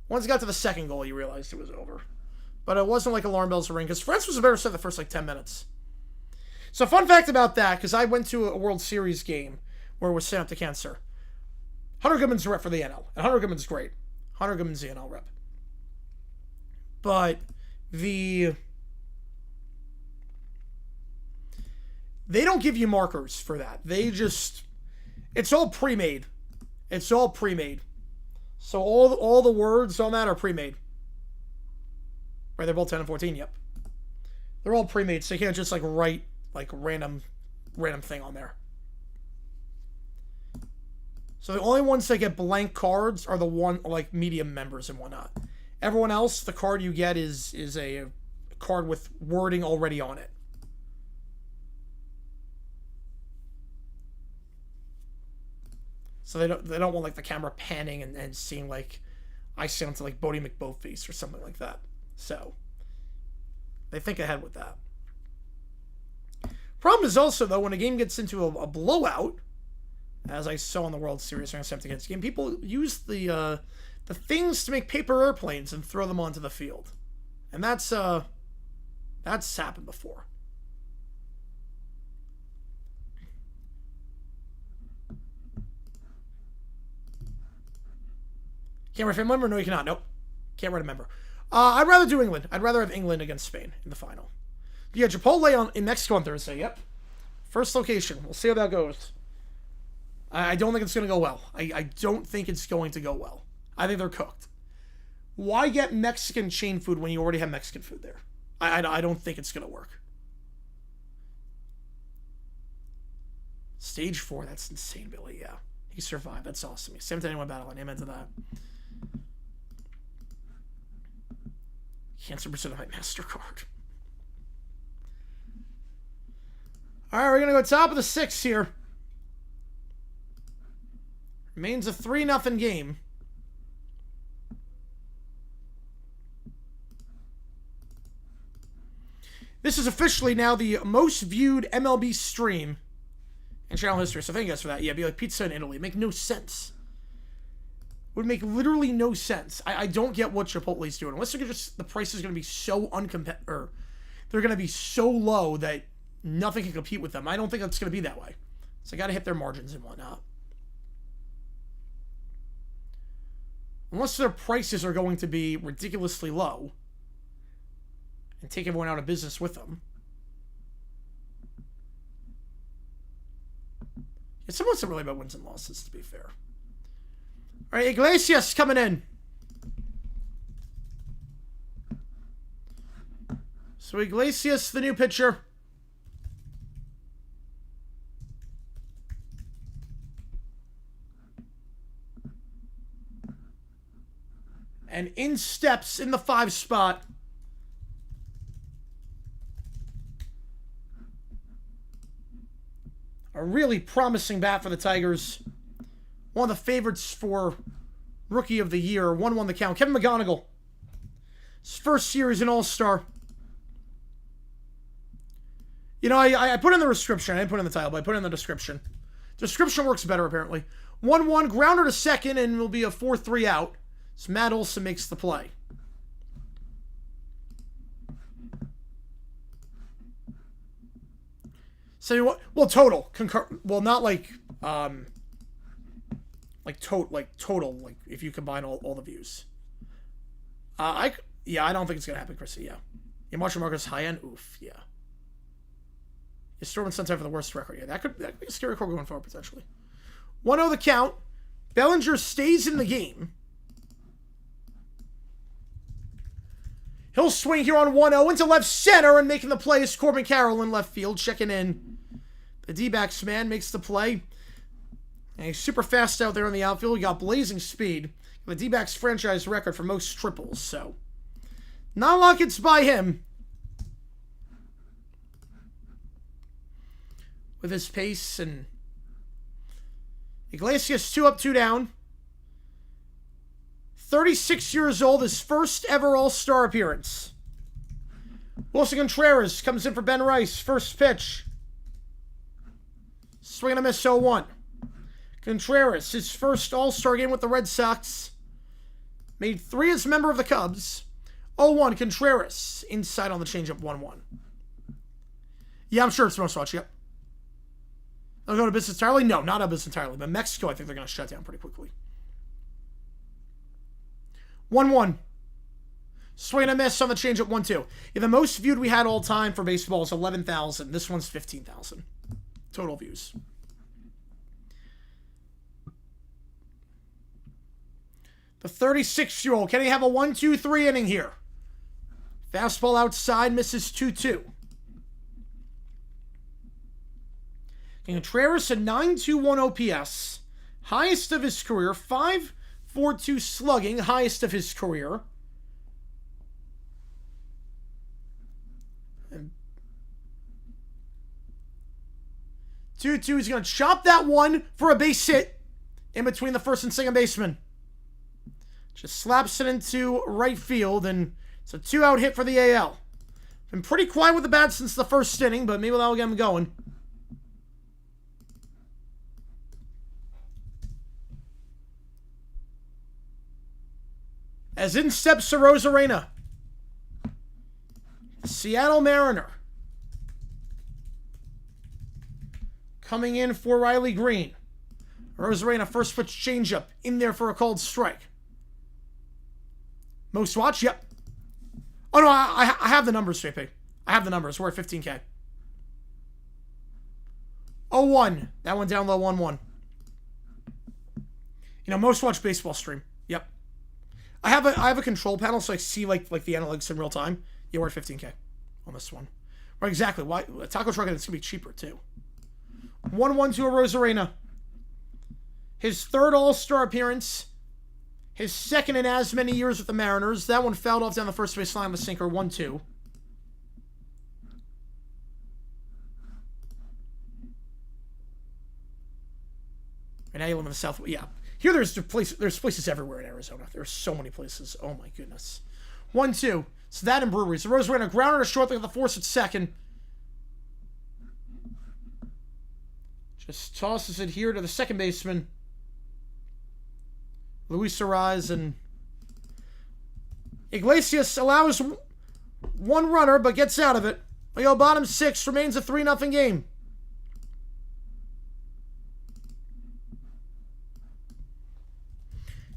Once it got to the second goal, you realized it was over. But it wasn't like alarm bells ring, because France was a better set the first, 10 minutes. So fun fact about that, because I went to a World Series game where it was sent up to Cancer. Hunter Goodman's the rep for the NL, and Hunter Goodman's great. Hunter Goodman's the NL rep. But they don't give you markers for that. It's all pre-made. It's all pre-made. So all the words on that are pre-made. Right, they're both 10 and 14, yep. They're all pre-made, so you can't just write random thing on there. So the only ones that get blank cards are the medium members and whatnot. Everyone else, the card you get is a card with wording already on it. So they don't want the camera panning and seeing I sound to Bodie McBoatface or something like that. So they think ahead with that. Problem is also though when a game gets into a blowout, as I saw in the World Series during a against game, people use the things to make paper airplanes and throw them onto the field, and that's happened before. Can't write a member? No, you cannot. Nope. Can't write a member. I'd rather do England. I'd rather have England against Spain in the final. Yeah, Chipotle in Mexico on Thursday. Yep. First location. We'll see how that goes. I don't think it's going to go well. I don't think it's going to go well. I think they're cooked. Why get Mexican chain food when you already have Mexican food there? I don't think it's going to work. Stage 4. That's insane, Billy. Yeah. He survived. That's awesome. 7-1 battle line. Amen to that. Cancer percent of my MasterCard. Alright, we're going to go top of the 6th here. Remains a 3-0 game. This is officially now the most viewed MLB stream in channel history. So thank you guys for that. Yeah, it'd be like pizza in Italy. It'd make no sense. Would make literally no sense. I don't get what Chipotle's doing. Unless they're just the price is going to be so uncompetitive, they're going to be so low that nothing can compete with them. I don't think that's going to be that way. So I got to hit their margins and whatnot. Unless their prices are going to be ridiculously low and take everyone out of business with them. It's almost really about wins and losses, to be fair. All right, Iglesias coming in. So Iglesias, the new pitcher. And in steps in the 5 spot. A really promising bat for the Tigers. One of the favorites for Rookie of the Year. 1-1 the count. Kevin McGonigal. His first year as an All-Star. You know, I put in the description. I didn't put in the title, but I put in the description. Description works better, apparently. 1-1, grounder to second, and will be a 4-3 out. So Matt Olson makes the play. So, well, total. Well, not like total, like if you combine all the views. I don't think it's gonna happen, Chrissy. Yeah, Marshall Marcus high end. Oof. Yeah. Is Storm and Sunshine for the worst record? Yeah, that could be a scary record going forward potentially. 1-0 the count. Bellinger stays in the game. He'll swing here on 1-0 into left center, and making the play is Corbin Carroll in left field, checking in. The D-backs man makes the play. And he's super fast out there in the outfield. He got blazing speed. The D-backs franchise record for most triples, so not a lot gets by him. With his pace, and Iglesias 2 up, 2 down. 36 years old, his first ever All-Star appearance. Wilson Contreras comes in for Ben Rice. First pitch. Swing and a miss, 0-1. Contreras, his first All-Star game with the Red Sox. Made 3 as a member of the Cubs. 0-1, Contreras. Inside on the changeup, 1-1. Yeah, I'm sure it's most watch, yep. They'll go to business entirely? No, not a business entirely. But Mexico, I think they're going to shut down pretty quickly. 1-1. Swing and a miss on the changeup, 1-2. Yeah, the most viewed we had all time for baseball is 11,000. This one's 15,000. Total views. The 36-year-old. Can he have a 1-2-3 inning here? Fastball outside, misses 2-2. Contreras, a 9.21 OPS. Highest of his career. 5.42 slugging. Highest of his career. And 2-2. He's going to chop that one for a base hit in between the first and second baseman. Just slaps it into right field, and it's a 2-out hit for the AL. Been pretty quiet with the bat since the first inning, but maybe that'll get him going. As in steps Rosarena. Seattle Mariner. Coming in for Riley Green. Rosarena, first pitch changeup. In there for a called strike. Most watch? Yep. Oh, no, I have the numbers, JP. I have the numbers. We're at 15K. 0-1. That one down low, 1-1. You know, most watch baseball stream. Yep. I have a control panel, so I see like the analytics in real time. Yeah, we're at 15K on this one. Right, exactly. Why Taco Truck? It's gonna be cheaper too. 1-1 to a Rosarena. His third All-Star appearance. His second in as many years with the Mariners. That one fouled off down the first base line with a sinker. 1-2. And now you live in the South. Yeah. Here there's places everywhere in Arizona. There's so many places. Oh my goodness. 1-2. So that and Breweries. The Rose ran a grounder to short, they got the force at second. Just tosses it here to the second baseman. Luis Arraez, and Iglesias allows one runner but gets out of it. We go bottom 6, remains a 3-0 game.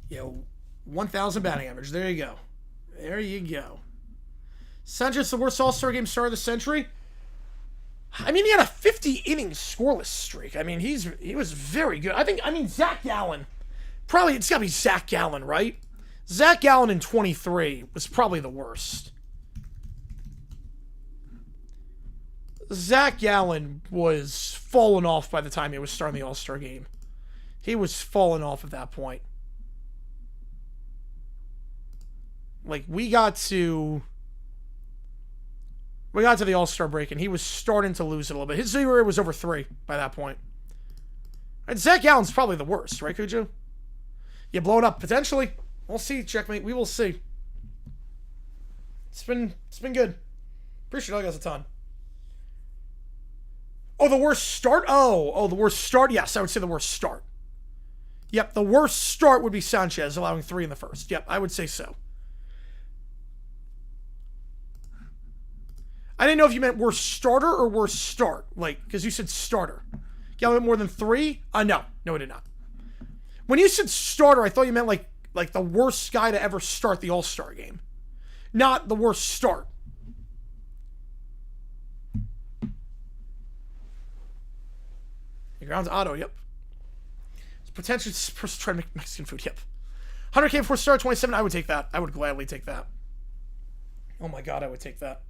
Yo, 1,000 batting average. There you go. There you go. Sanchez, the worst All-Star game star of the century. I mean, he had a 50-inning scoreless streak. I mean, he was very good. I mean, Zach Gallen. Probably, it's got to be Zach Gallen, right? Zach Gallen in 23 was probably the worst. Zach Gallen was falling off by the time he was starting the All-Star game. He was falling off at that point. Like, we got to the All-Star break, and he was starting to lose it a little bit. His ERA was over 3 by that point. And Zach Gallen's probably the worst, right, Cujo? You blow it up, potentially. We'll see, checkmate. We will see. It's been good. Appreciate all you guys a ton. Oh, the worst start? Oh, the worst start? Yes, I would say the worst start. Yep, the worst start would be Sanchez, allowing 3 in the first. Yep, I would say so. I didn't know if you meant worst starter or worst start. Like, because you said starter. You got more than 3? No, I did not. When you said starter, I thought you meant like the worst guy to ever start the All-Star game. Not the worst start. Your ground's auto, yep. Potentially trying to make Mexican food, yep. 100K for star 27, I would take that. I would gladly take that. Oh my god, I would take that.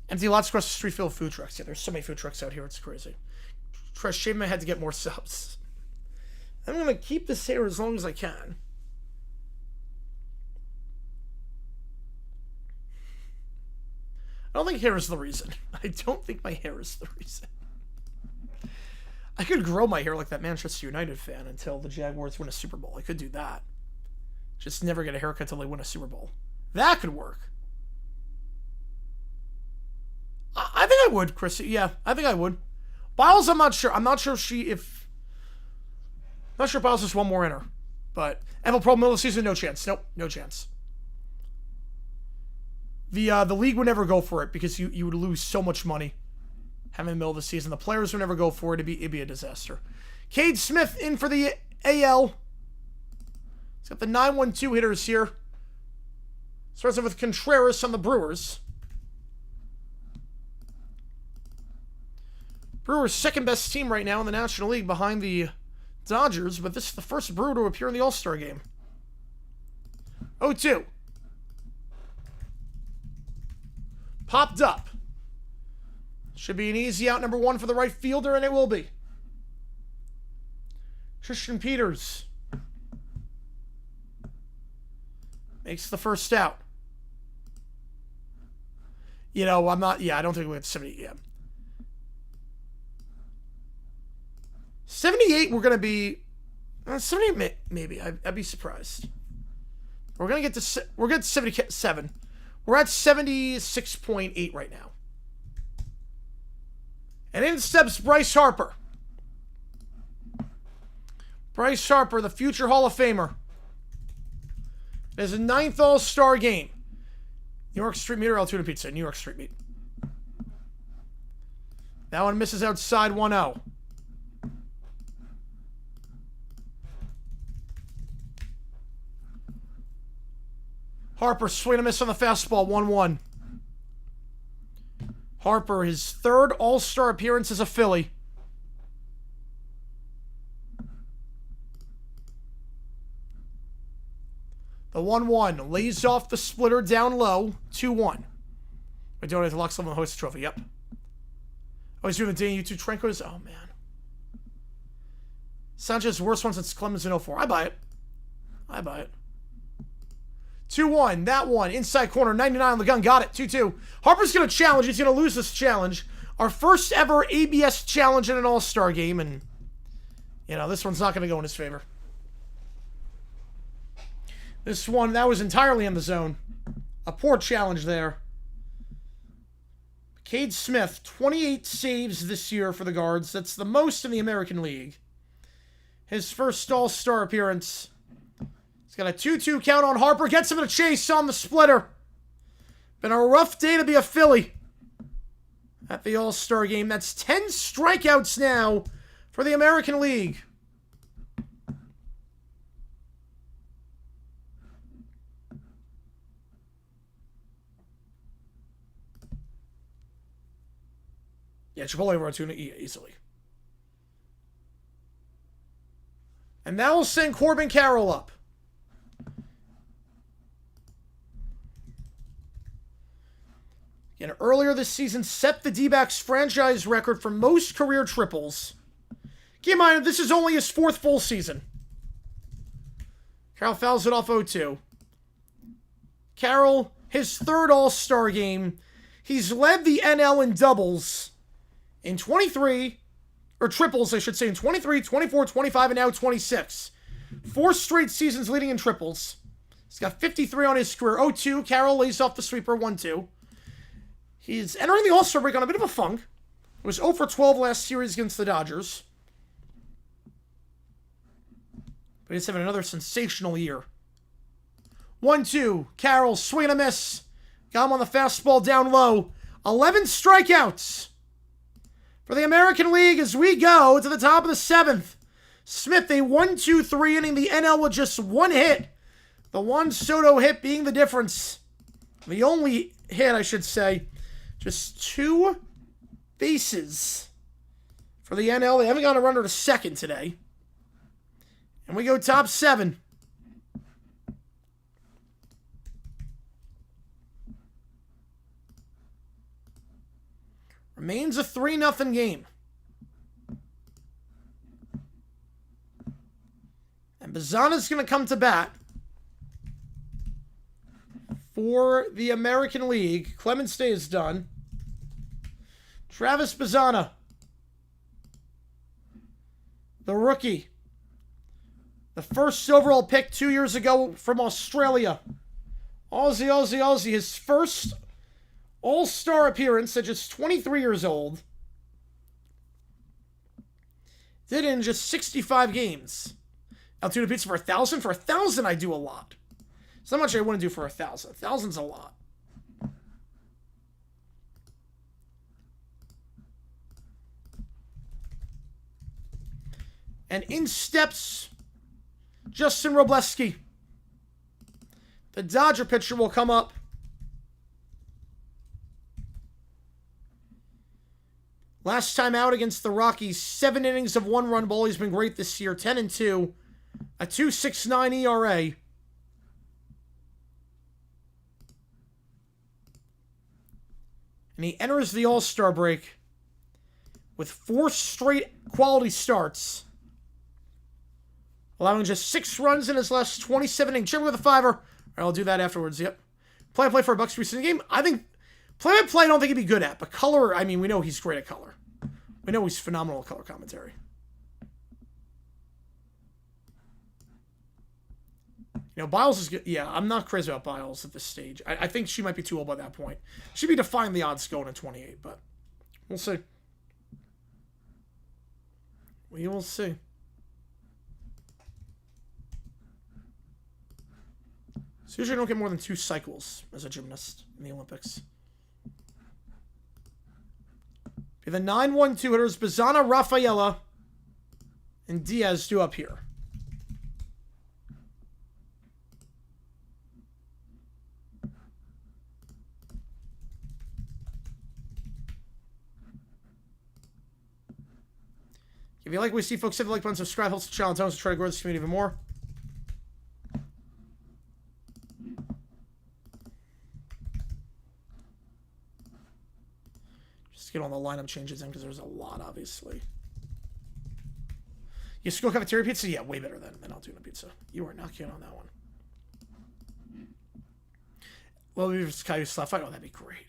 Empty lots across the street filled with food trucks. Yeah, there's so many food trucks out here, it's crazy. Try shaving my head to get more subs. I'm going to keep this hair as long as I can. I don't think hair is the reason. I don't think my hair is the reason. I could grow my hair like that Manchester United fan until the Jaguars win a Super Bowl. I could do that. Just never get a haircut until they win a Super Bowl. That could work. I think I would, Chrissy. Yeah, I think I would. Biles, I'm not sure. I'm not sure if not sure if Biles has one more in her. But NFL Pro middle of the season, no chance. Nope, no chance. The league would never go for it because you would lose so much money having in the middle of the season. The players would never go for it. It'd be a disaster. Cade Smith in for the AL. He's got the 9-1-2 hitters here. Starts off with Contreras on the Brewers. Brewers' second best team right now in the National League behind the Dodgers, but this is the first Brewer to appear in the All-Star game. 0-2. Popped up. Should be an easy out number 1 for the right fielder, and it will be. Tristan Peters makes the first out. You know, I don't think we have 70 yet. 78, we're going to be... 78, maybe. I'd be surprised. We're going to get to 77. We're at 76.8 right now. And in steps Bryce Harper. Bryce Harper, the future Hall of Famer. It is a 9th All-Star game. New York Street Meat or Altoona Pizza? New York Street Meat. That one misses outside 1-0. Harper, swing and a miss on the fastball, 1-1. Harper, his 3rd All-Star appearance as a Philly. The 1-1 lays off the splitter down low, 2-1. We donate to Lux Sullivan the host trophy, yep. Oh, he's doing the day YouTube Trencos? Oh, man. Sanchez, worst one since Clemens in 04. I buy it. 2-1, that one, inside corner, 99 on the gun, got it, 2-2. Harper's going to challenge, he's going to lose this challenge. Our first ever ABS challenge in an All-Star game, and, you know, this one's not going to go in his favor. This one, that was entirely in the zone. A poor challenge there. Cade Smith, 28 saves this year for the Guards. That's the most in the American League. His first All-Star appearance. He's got a 2-2 count on Harper. Gets him in a chase on the splitter. Been a rough day to be a Philly. at the All-Star game. That's 10 strikeouts now for the American League. Yeah, Chipotle over Tuna easily. And that will send Corbin Carroll up. And earlier this season, set the D-backs franchise record for most career triples. Keep in mind, this is only his 4th full season. Carroll fouls it off 0-2. Carroll, his 3rd All-Star game. He's led the NL in doubles in 23, or triples, I should say, in 23, 24, 25, and now 26. 4 straight seasons leading in triples. He's got 53 on his career. 0-2, Carroll lays off the sweeper, 1-2. He's entering the All-Star break on a bit of a funk. It was 0 for 12 last series against the Dodgers. But he's having another sensational year. 1-2, Carroll, swing and a miss. Got him on the fastball down low. 11 strikeouts for the American League as we go to the top of the 7th. Smith, a 1-2-3 inning, the NL with just 1 hit. The Juan Soto hit being the difference. The only hit, I should say. Just 2 bases for the NL. They haven't got a runner to second today. And we go top 7. Remains a 3-0 game. And Bazzana's going to come to bat for the American League. Clemens Day is done. Travis Bazzana, the rookie. The first overall pick 2 years ago from Australia. Aussie. His first All-Star appearance at just 23 years old. Did it in just 65 games. Altoona Pizza for 1,000? For 1,000 I do a lot. It's not much I want to do for 1,000. 1,000's a lot. And in steps Justin Robleski. The Dodger pitcher will come up. Last time out against the Rockies, 7 innings of 1-run ball. He's been great this year. 10-2. A 2.69 ERA. And he enters the All-Star break with 4 straight quality starts, allowing just 6 runs in his last 27 innings. Chip with a 5-er. All right, I'll do that afterwards. Yep. Play for a Bucks recent game. I think play-by-play I don't think he'd be good at, but color, I mean, we know he's great at color. We know he's phenomenal at color commentary. You know, Biles is good. Yeah, I'm not crazy about Biles at this stage. I think she might be too old by that point. She'd be defying the odds going at 28, but we'll see. We will see. So usually I don't get more than 2 cycles as a gymnast in the Olympics. Okay, the 9-1-2 hitters, Bazzana, Rafaela, and Diaz do up here. If you like what we see, folks, hit the like button, subscribe, helps the channel, and tell us to try to grow this community even more. Just get all the lineup changes in because there's a lot, obviously. You school cafeteria pizza? Yeah, way better than Altoona Pizza. You are not kidding on that one. Well, we just Caillou Slap Fight. Oh, that'd be great.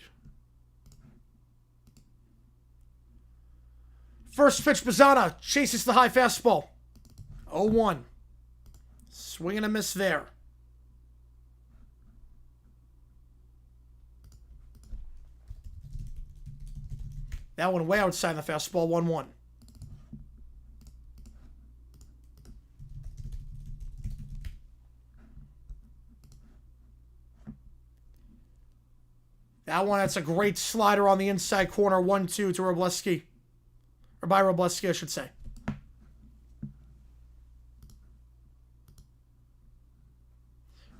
First pitch, Bazzana chases the high fastball. 0-1. Swing and a miss there. That one way outside the fastball, 1-1. That one, that's a great slider on the inside corner. 1-2 to Robleski. Or by Robleski, I should say.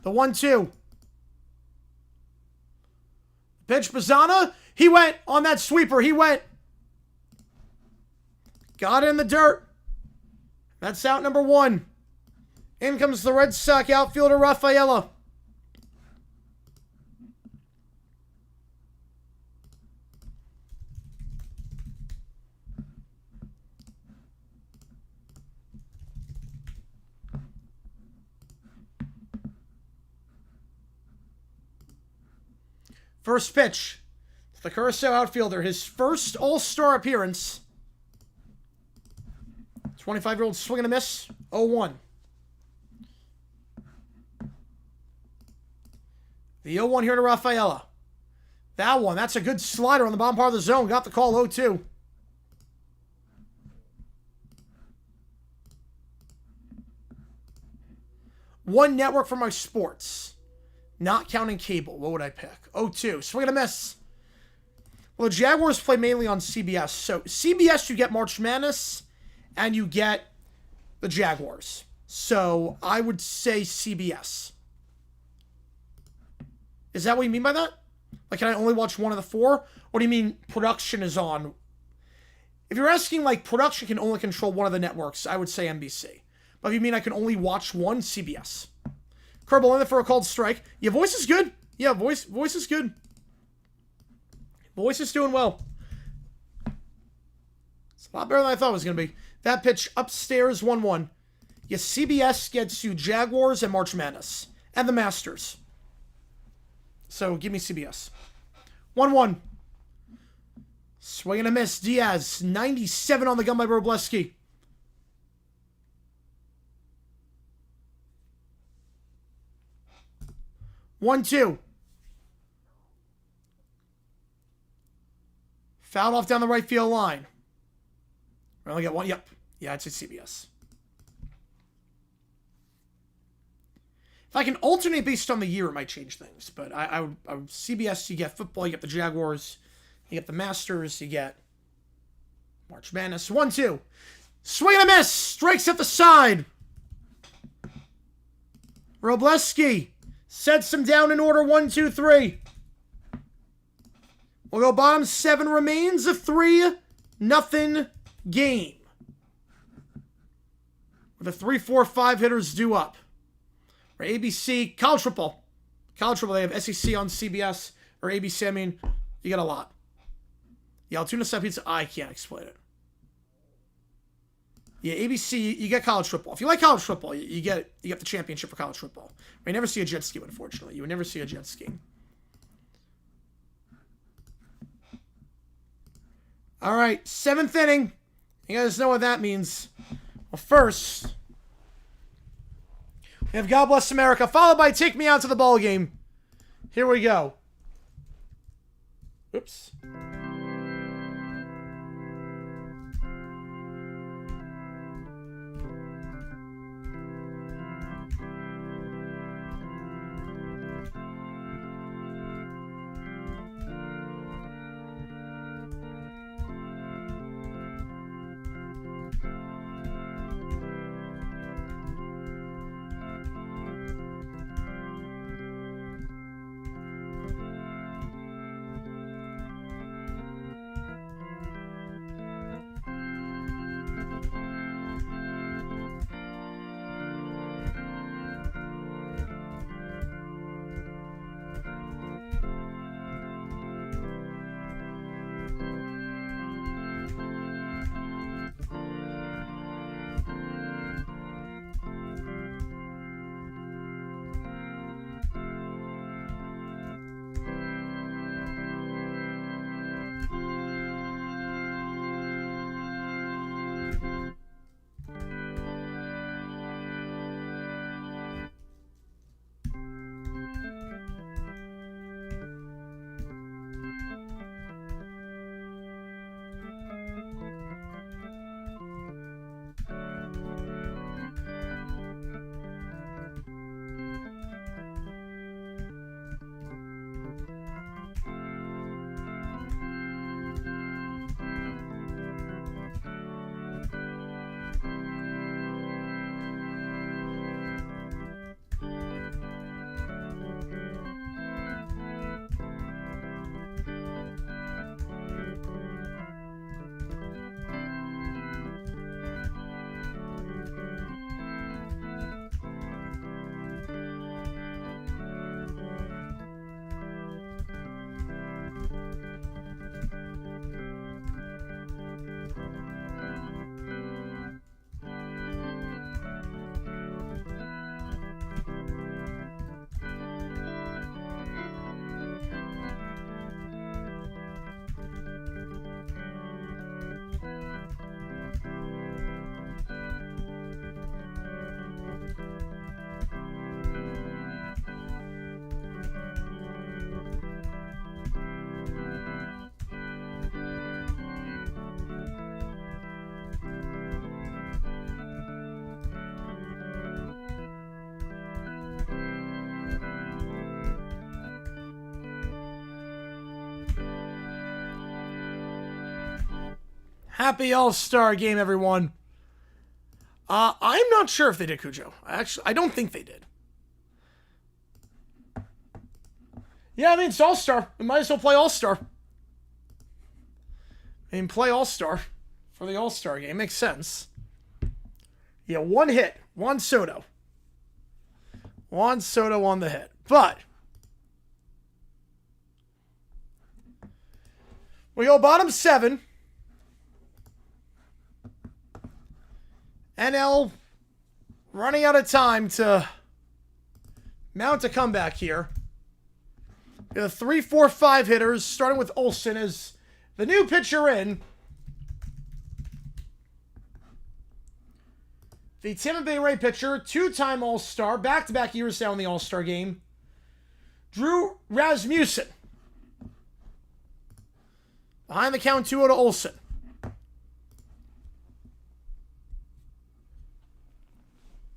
The 1-2. Pitch, Bazana. He went on that sweeper. He went. Got in the dirt. That's out number 1. In comes the Red Sox outfielder, Rafaela. First pitch. The Curacao outfielder, his first All-Star appearance. 25-year-old swing and a miss. 0-1. The 0-1 here to Rafaela. That one, that's a good slider on the bottom part of the zone. Got the call. 0-2. One network for my sports. Not counting cable. What would I pick? 0-2. Swing and a miss. Well, the Jaguars play mainly on CBS. So, CBS, you get March Madness, and you get the Jaguars. So, I would say CBS. Is that what you mean by that? Like, can I only watch one of the 4? Or do you mean production is on? If you're asking, like, production can only control one of the networks, I would say NBC. But if you mean I can only watch one, CBS. Kerbal in there for a called strike. Yeah, voice is good. Yeah, voice is good. Voice is doing well. It's a lot better than I thought it was going to be. That pitch upstairs, 1-1. Yeah, CBS gets you Jaguars and March Madness. And the Masters. So, give me CBS. 1-1. Swing and a miss. Diaz, 97 on the gun by Robleski. One, 2. Fouled off down the right field line. We only got one. Yep. Yeah, it's CBS. If I can alternate based on the year, it might change things. But I would CBS, you get football, you get the Jaguars, you get the Masters, you get March Madness. 1-2. Swing and a miss. Strikes at the side. Robleski sets him down in order. 1-2-3. We'll go bottom 7 remains. A 3-0 game. With a 3, 4, 5 hitters due up. Or ABC, college football. College football, they have SEC on CBS. Or ABC, I mean, you get a lot. Yeah, Altoona Side Pizza, I can't explain it. Yeah, ABC, you get college football. If you like college football, you get the championship for college football. You never see a jet ski, unfortunately. You would never see a jet ski. All right, 7th inning. You guys know what that means. Well, first, we have God Bless America, followed by Take Me Out to the Ball Game. Here we go. Oops. Happy All-Star Game, everyone. I'm not sure if they did Cujo. I don't think they did. Yeah, I mean, it's All-Star. We might as well play All-Star. I mean, play All-Star for the All-Star Game. Makes sense. Yeah, one hit. Juan Soto. Juan Soto on the hit. But we go bottom 7. NL running out of time to mount a comeback here. We have 3, 4, 5 hitters, starting with Olsen as the new pitcher in. The Tampa Bay Ray pitcher, 2-time All-Star, back-to-back years now in the All-Star game. Drew Rasmussen. Behind the count, 2-0 to Olsen.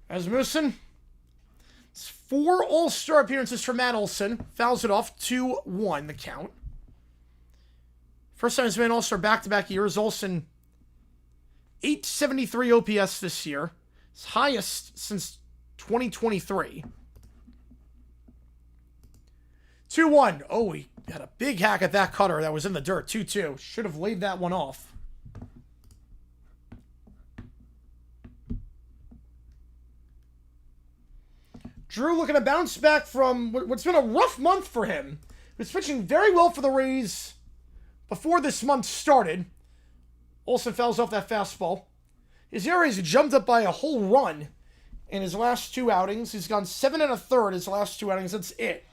Rasmussen. It's 4 All-Star appearances for Matt Olson. Fouls it off, 2-1 the count. First time he's been an All-Star back-to-back years. Olson, 873 OPS this year. His highest since 2023. 2-1. Oh, he had a big hack at that cutter that was in the dirt. 2-2. Should have laid that one off. Drew looking to bounce back from what's been a rough month for him. He was pitching very well for the Rays before this month started. Olsen fouls off that fastball. His ERA's jumped up by a whole run in his last 2 outings. He's gone 7 1/3 his last 2 outings. That's it.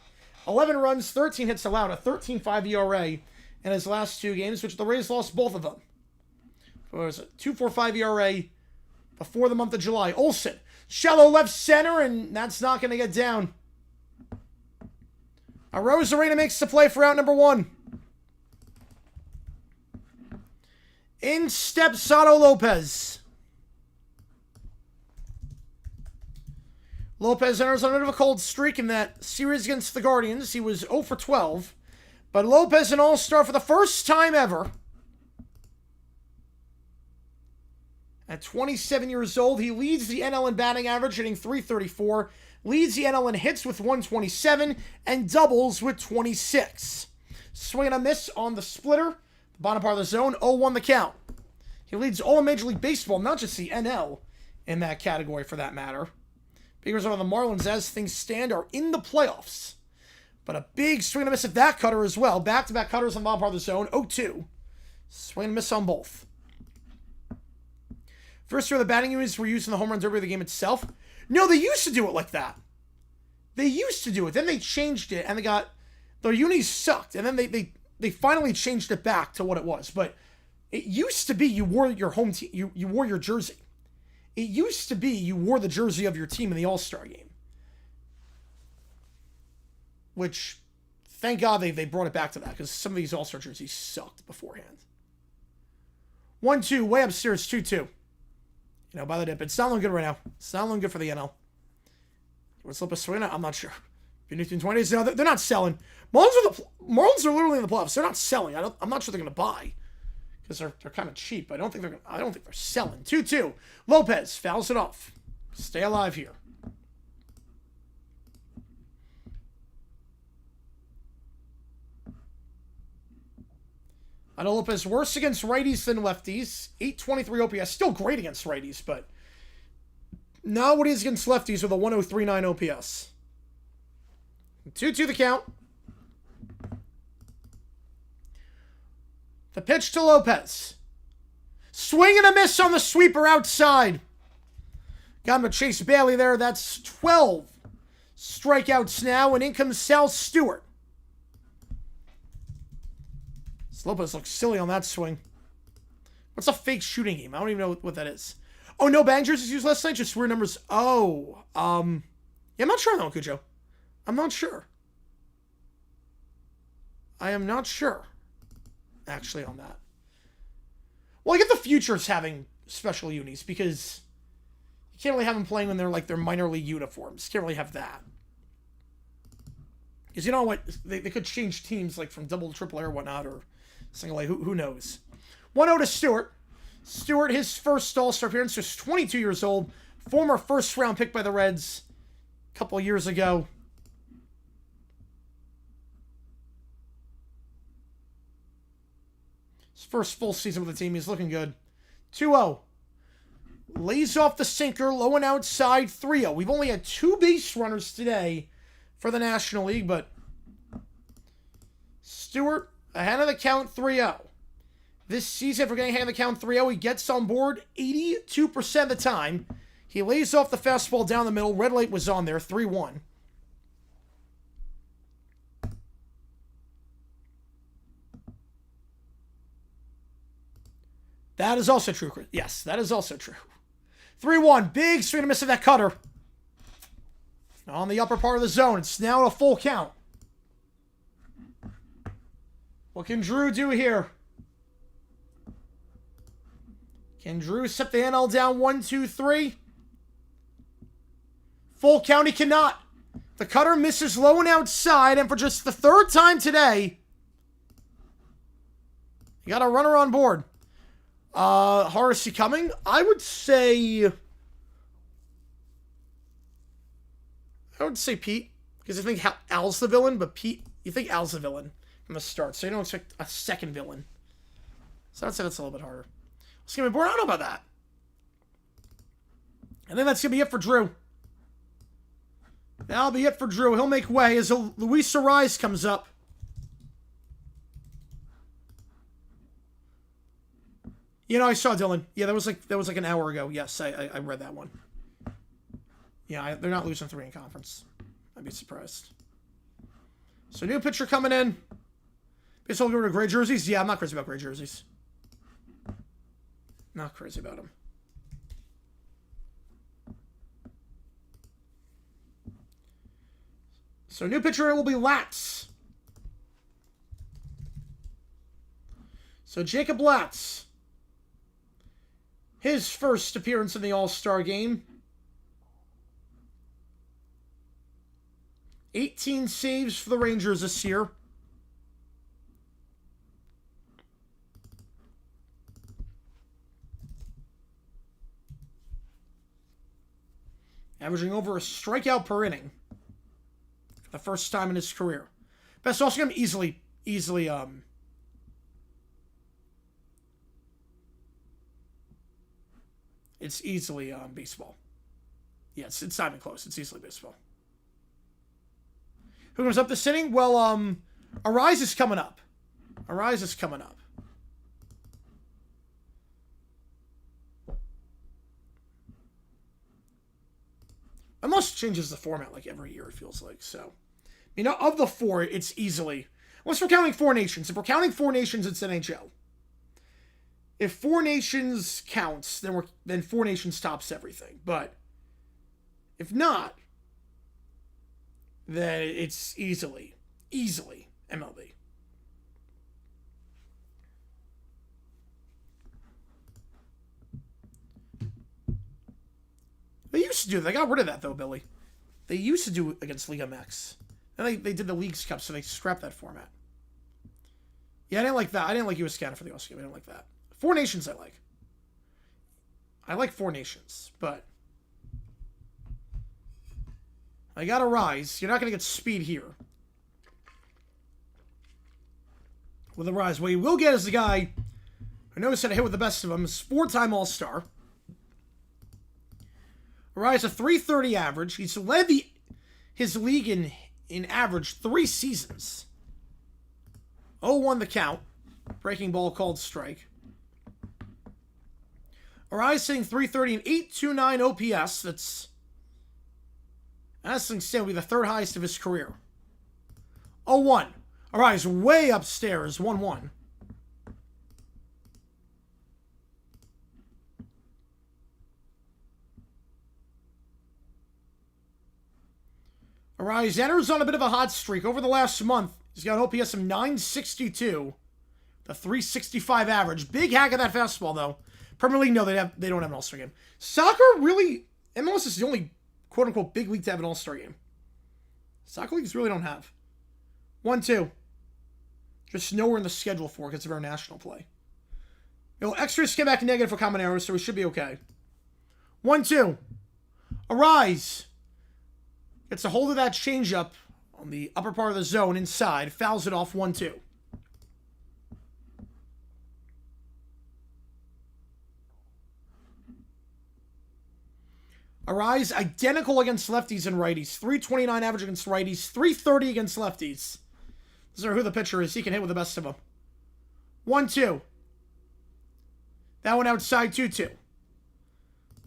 11 runs, 13 hits allowed, a 13.5 ERA in his last 2 games, which the Rays lost both of them. What was it? 2.45 ERA before the month of July. Olsen, shallow left center, and that's not going to get down. Arozarena makes the play for out number 1. In steps Soto Lopez. Lopez enters on a bit of a cold streak in that series against the Guardians. He was 0 for 12. But Lopez an All-Star for the first time ever. At 27 years old, he leads the NL in batting average, hitting .334. Leads the NL in hits with 127 and doubles with 26. Swing and a miss on the splitter. The bottom part of the zone, 0-1 the count. He leads all of Major League Baseball, not just the NL, in that category for that matter. Big result of the Marlins, as things stand, are in the playoffs. But a big swing and a miss at that cutter as well. Back-to-back cutters on the bottom part of the zone, 0-2. Swing and miss on both. First year, the batting units were used in the home run derby of the game itself. No, they used to do it like that. They used to do it. Then they changed it, and they got... The unis sucked, and then they finally changed it back to what it was. But it used to be you wore your home team, you wore your jersey. It used to be you wore the jersey of your team in the All-Star game. Which, thank God they brought it back to that, because some of these All-Star jerseys sucked beforehand. 1-2, way upstairs, 2-2. You know, by the dip. It's not looking good right now. It's not looking good for the NL. What's up a swing? I'm not sure. Between 20s, no, they're not selling. Marlins are literally in the playoffs. They're not selling. I'm not sure they're going to buy. Because they're kind of cheap. I don't think they're selling. 2-2. Lopez fouls it off. Stay alive here. I know Lopez worse against righties than lefties. 823 OPS. Still great against righties, but not what he is against lefties with a 1039 OPS. 2-2 the count. The pitch to Lopez. Swing and a miss on the sweeper outside. Got him to Chase Bailey there. That's 12 strikeouts now, and in comes Sal Stewart. Lopez looks silly on that swing. What's a fake shooting game? I don't even know what that is. Oh, no bang jerseys used last night? Just weird numbers. Oh, yeah, I'm not sure on that one, Cujo. I'm not sure. I am not sure, actually, on that. Well, I get the Futures having special unis because you can't really have them playing when they're like their minor league uniforms. Can't really have that. Because you know what? They could change teams like from double, triple A or whatnot, or single A. Who knows? 1-0 to Stewart. Stewart, his first All-Star appearance, just 22 years old. Former first-round pick by the Reds a couple of years ago. His first full season with the team. He's looking good. 2-0. Lays off the sinker, low and outside, 3-0. We've only had 2 base runners today for the National League, but Stewart ahead of the count, 3-0. This season, if we're getting ahead of the count 3-0, he gets on board 82% of the time. He lays off the fastball down the middle. Red light was on there, 3-1. That is also true, Chris. Yes, that is also true. 3-1. Big swing and a miss of that cutter. On the upper part of the zone. It's now a full count. What can Drew do here? Can Drew set the NL down 1-2-3? Full count, he cannot. The cutter misses low and outside, and for just the 3rd time today, you got a runner on board. Horace coming? I would say Pete, because I think Al's the villain, but Pete, you think Al's the villain from the start, so you don't expect a second villain. So I'd say that's a little bit harder. Let's give me bored. I don't know about that. I think that's going to be it for Drew. That'll be it for Drew. He'll make way as Luis Ariz comes up. You know, I saw Dylan. Yeah, that was like an hour ago. Yes, I read that one. Yeah, they're not losing 3 in conference. I'd be surprised. So new pitcher coming in. Baseball going to gray jerseys. Yeah, I'm not crazy about gray jerseys. Not crazy about them. So new pitcher will be Latz. So Jacob Latz. His first appearance in the All-Star game. 18 saves for the Rangers this year. Averaging over a strikeout per inning. For the first time in his career. Best also game easily, it's easily baseball. Yes, it's not even close. It's easily baseball. Who comes up this inning? Well, Ariz is coming up. Ariz is coming up. Unless it changes the format like every year, it feels like. So, you know, of the 4, it's easily... Unless we're counting 4 nations. If we're counting 4 nations, it's NHL. If 4 nations counts, then 4 nations tops everything. But if not, then it's easily MLB. They used to do that. They got rid of that, though, Billy. They used to do it against Liga MX. And they did the Leagues Cup, so they scrapped that format. Yeah, I didn't like that. I didn't like US Canada for the All-Star game. I didn't like that. 4 nations I like. I like 4 nations, but I got Ariz. You're not going to get speed here. With Ariz, what you will get is the guy who knows how to hit with the best of them. Is 4-time All-Star. Ariz, a .330 average. He's led his league in average 3 seasons. 0-1 the count. Breaking ball called strike. Ariz hitting .330 and .829 OPS. That's thing still will be the 3rd highest of his career. 0-1. Ariz way upstairs. 1-1. Ariz enters on a bit of a hot streak. Over the last month, he's got an OPS of .962. The .365 average. Big hack of that fastball, though. Premier League, no, they don't have an All-Star game. Soccer, really, MLS is the only quote-unquote big league to have an All-Star game. Soccer leagues really don't have. 1-2. Just nowhere in the schedule for it because of our national play. You know, extras came back negative for common errors, so we should be okay. 1-2. Arise. Gets a hold of that changeup on the upper part of the zone inside. Fouls it off 1-2. Arise identical against lefties and righties. 329 average against righties. 330 against lefties. Doesn't matter who the pitcher is. He can hit with the best of them. 1-2. That one outside 2-2.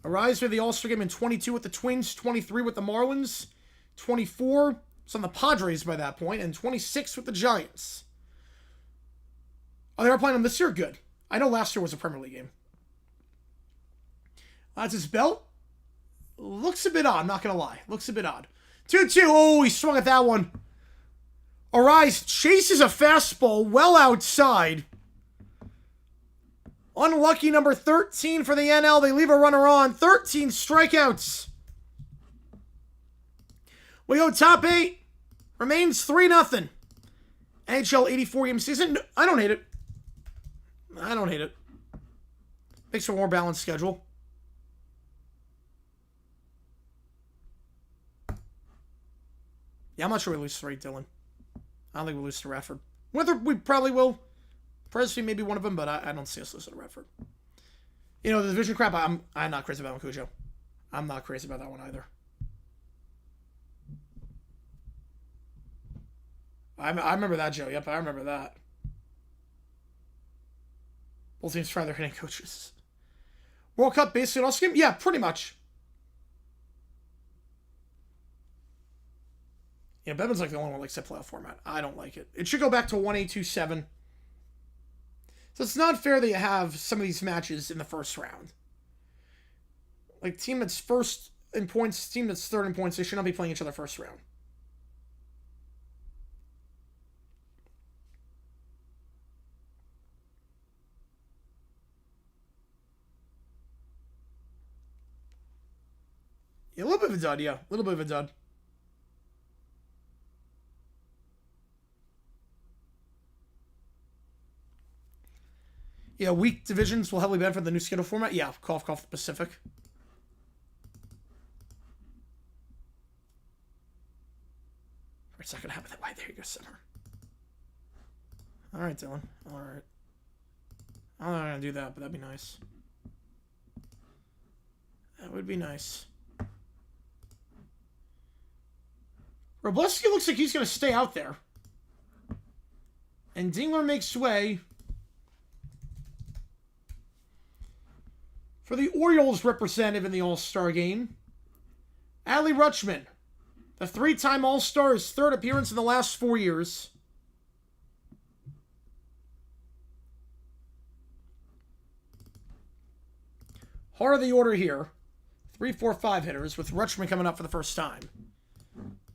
Arise for the All-Star game in 22 with the Twins. 23 with the Marlins. 24. It's on the Padres by that point. And 26 with the Giants. Oh, they were playing them this year? Good. I know last year was a Premier League game. That's his belt. Looks a bit odd, I'm not going to lie. Looks a bit odd. 2-2. Oh, he swung at that one. Arise chases a fastball well outside. Unlucky number 13 for the NL. They leave a runner on. 13 strikeouts. We go top 8. Remains 3-0. NHL 84-game season. I don't hate it. I don't hate it. Makes for a more balanced schedule. Yeah, I'm not sure we lose to Ray Dillon. I don't think we lose to Radford. Whether we probably will. Presby may be one of them, but I don't see us losing to Radford. You know, the division crap, I'm not crazy about Cujo. I'm not crazy about that one either. I remember that, Joe. Yep, I remember that. Both teams try their hitting coaches. World Cup basically an All-Star game? Yeah, pretty much. Yeah, Bevan's like the only one who likes that playoff format. I don't like it. It should go back to 1-8-2-7. So it's not fair that you have some of these matches in the first round. Like, team that's first in points, team that's third in points, they should not be playing each other first round. Yeah, a little bit of a dud, yeah. A little bit of a dud. Yeah, weak divisions will heavily benefit the new schedule format. Yeah, cough, cough, Pacific. It's not going to happen that way. There you go, Summer. All right, Dylan. All right. I'm not going to do that, but that'd be nice. That would be nice. Robleski looks like he's going to stay out there. And Dingler makes way for the Orioles representative in the All-Star game. Adley Rutschman, the 3-time All-Star, his third appearance in the last 4 years. Heart of the order here. 3, 4, 5 hitters with Rutschman coming up for the first time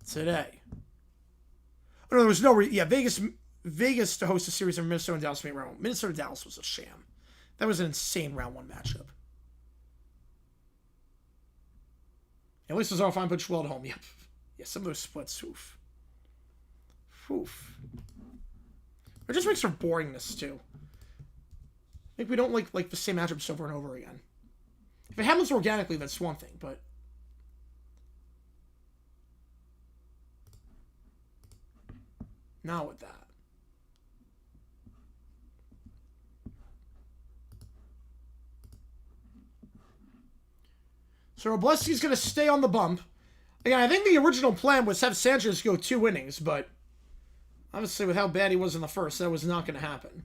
today. Oh, no, there was no... Vegas to host a series of Minnesota and Dallas. Minnesota-Dallas was a sham. That was an insane round 1 matchup. At least Lazaro fine pitched well at home. Yep. Yeah, some of those splits. Oof. Oof. It just makes for boringness, too. I think we don't like the same matchups over and over again. If it happens organically, that's one thing, but... not with that. So Robleski's going to stay on the bump. Again, I think the original plan was have Sanchez go 2 innings, but obviously with how bad he was in the first, that was not going to happen.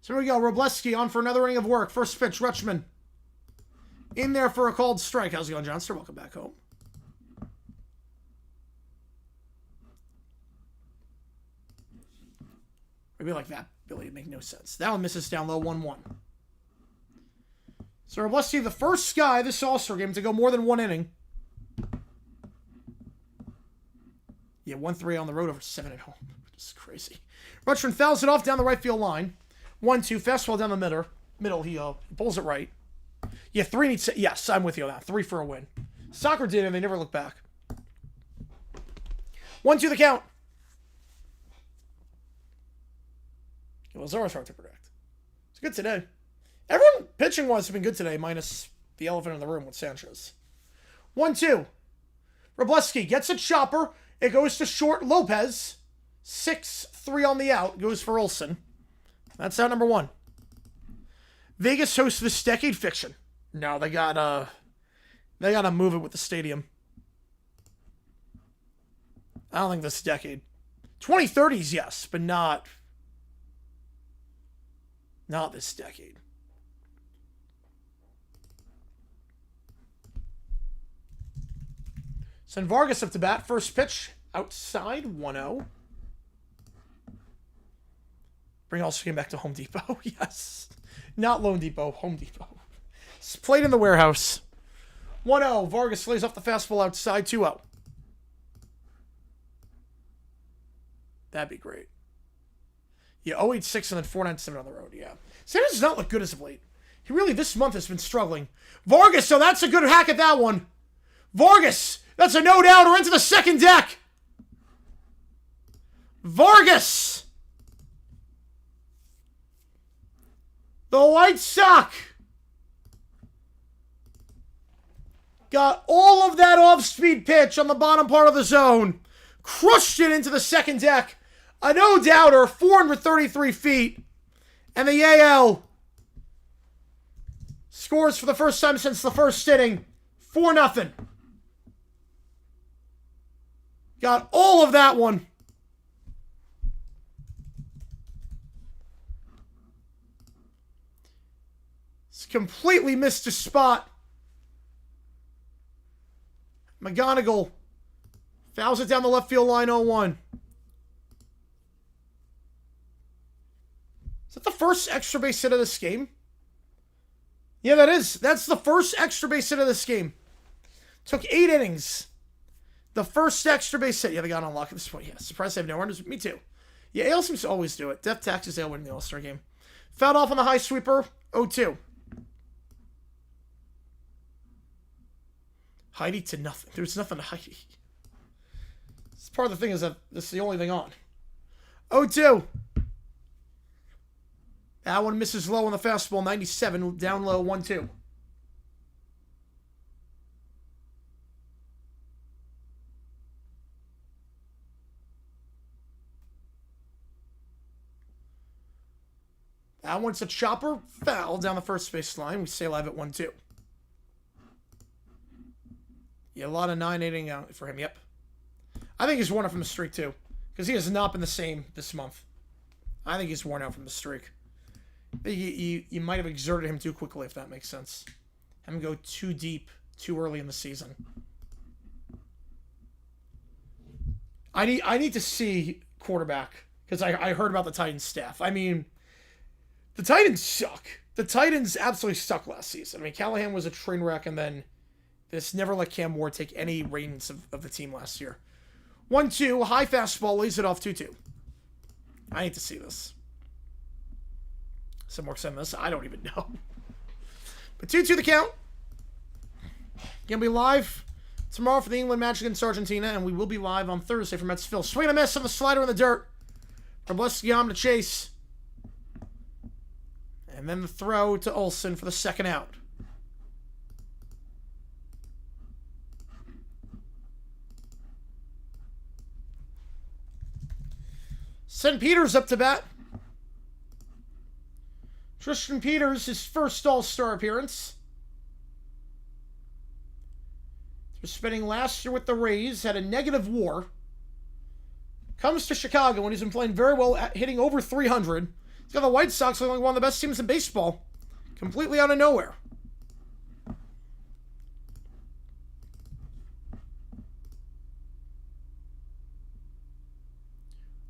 So here we go. Robleski on for another inning of work. First pitch, Rutschman. In there for a called strike. How's it going, Johnston? Welcome back home. Maybe like that, Billy. It makes no sense. That one misses down low, 1-1. So Robleski, the first guy this All-Star game to go more than 1 inning. Yeah, 1-3 on the road over 7 at home. Which is crazy. Rutschman fouls it off down the right field line. 1-2. Fastball down the middle. He pulls it right. Yeah, 3 needs to... Yes, I'm with you on that. 3 for a win. Soccer did, and they never look back. 1-2 the count. It was always hard to predict. It's good today. Everyone pitching-wise has been good today, minus the elephant in the room with Sanchez. 1-2. Robleski gets a chopper. It goes to short. Lopez. 6-3 on the out. Goes for Olsen. That's out number 1. Vegas hosts this decade fiction. No, they gotta move it with the stadium. I don't think this decade. 2030s, yes, but not this decade. Send Vargas up to bat. First pitch. Outside. 1-0. Bring also came back to Home Depot. Yes. Not Lone Depot. Home Depot. It's played in the warehouse. 1-0. Vargas lays off the fastball outside. 2-0. That'd be great. Yeah, 0-8-6 and then 4-9-7 on the road. Yeah. Sanders does not look good as of late. He really, this month, has been struggling. Vargas, so that's a good hack at that one. Vargas, that's a no-doubter into the second deck. Vargas. The White Sox got all of that off-speed pitch on the bottom part of the zone. Crushed it into the second deck. A no-doubter, 433 feet. And the AL scores for the first time since the first inning. 4-0. Got all of that one. It's completely missed a spot. McGonigal fouls it down the left field line 0-1. Is that the first extra base hit of this game? Yeah, that is. That's the first extra base hit of this game. Took 8 innings. The first extra base hit. Yeah, they got on lock at this point. Yeah, surprised they have no runners. Me too. Yeah, AL seems to always do it. Death taxes AL winning the All-Star game. Fouled off on the high sweeper. 0-2. Heidi to nothing. There's nothing to Heidi. It's part of the thing is that this is the only thing on. 0-2. That one misses low on the fastball. 97. Down low. 1-2. That one's a chopper. Foul down the first base line. We stay live at 1-2. Yeah, a lot of 9-8 out for him. Yep. I think he's worn out from the streak, too. Because he has not been the same this month. I think he's worn out from the streak. You might have exerted him too quickly, if that makes sense. Have him go too deep, too early in the season. I need to see quarterback. Because I heard about the Titans staff. I mean, the Titans suck. The Titans absolutely suck last season. I mean, Callahan was a train wreck, and then this never let Cam Ward take any reins of the team last year. 1-2, high fastball, lays it off 2-2. I need to see this. Some more excitement this. I don't even know. But 2-2 the count. Gonna be live tomorrow for the England match against Argentina, and we will be live on Thursday for Mets Phil. Swing and a miss on the slider in the dirt. Robleski on to chase. And then the throw to Olsen for the second out. Send Peters up to bat. Tristan Peters, his first All-Star appearance. After spending last year with the Rays, had a negative WAR. Comes to Chicago, and he's been playing very well, hitting over 300. He's got the White Sox, like one of the best teams in baseball. Completely out of nowhere.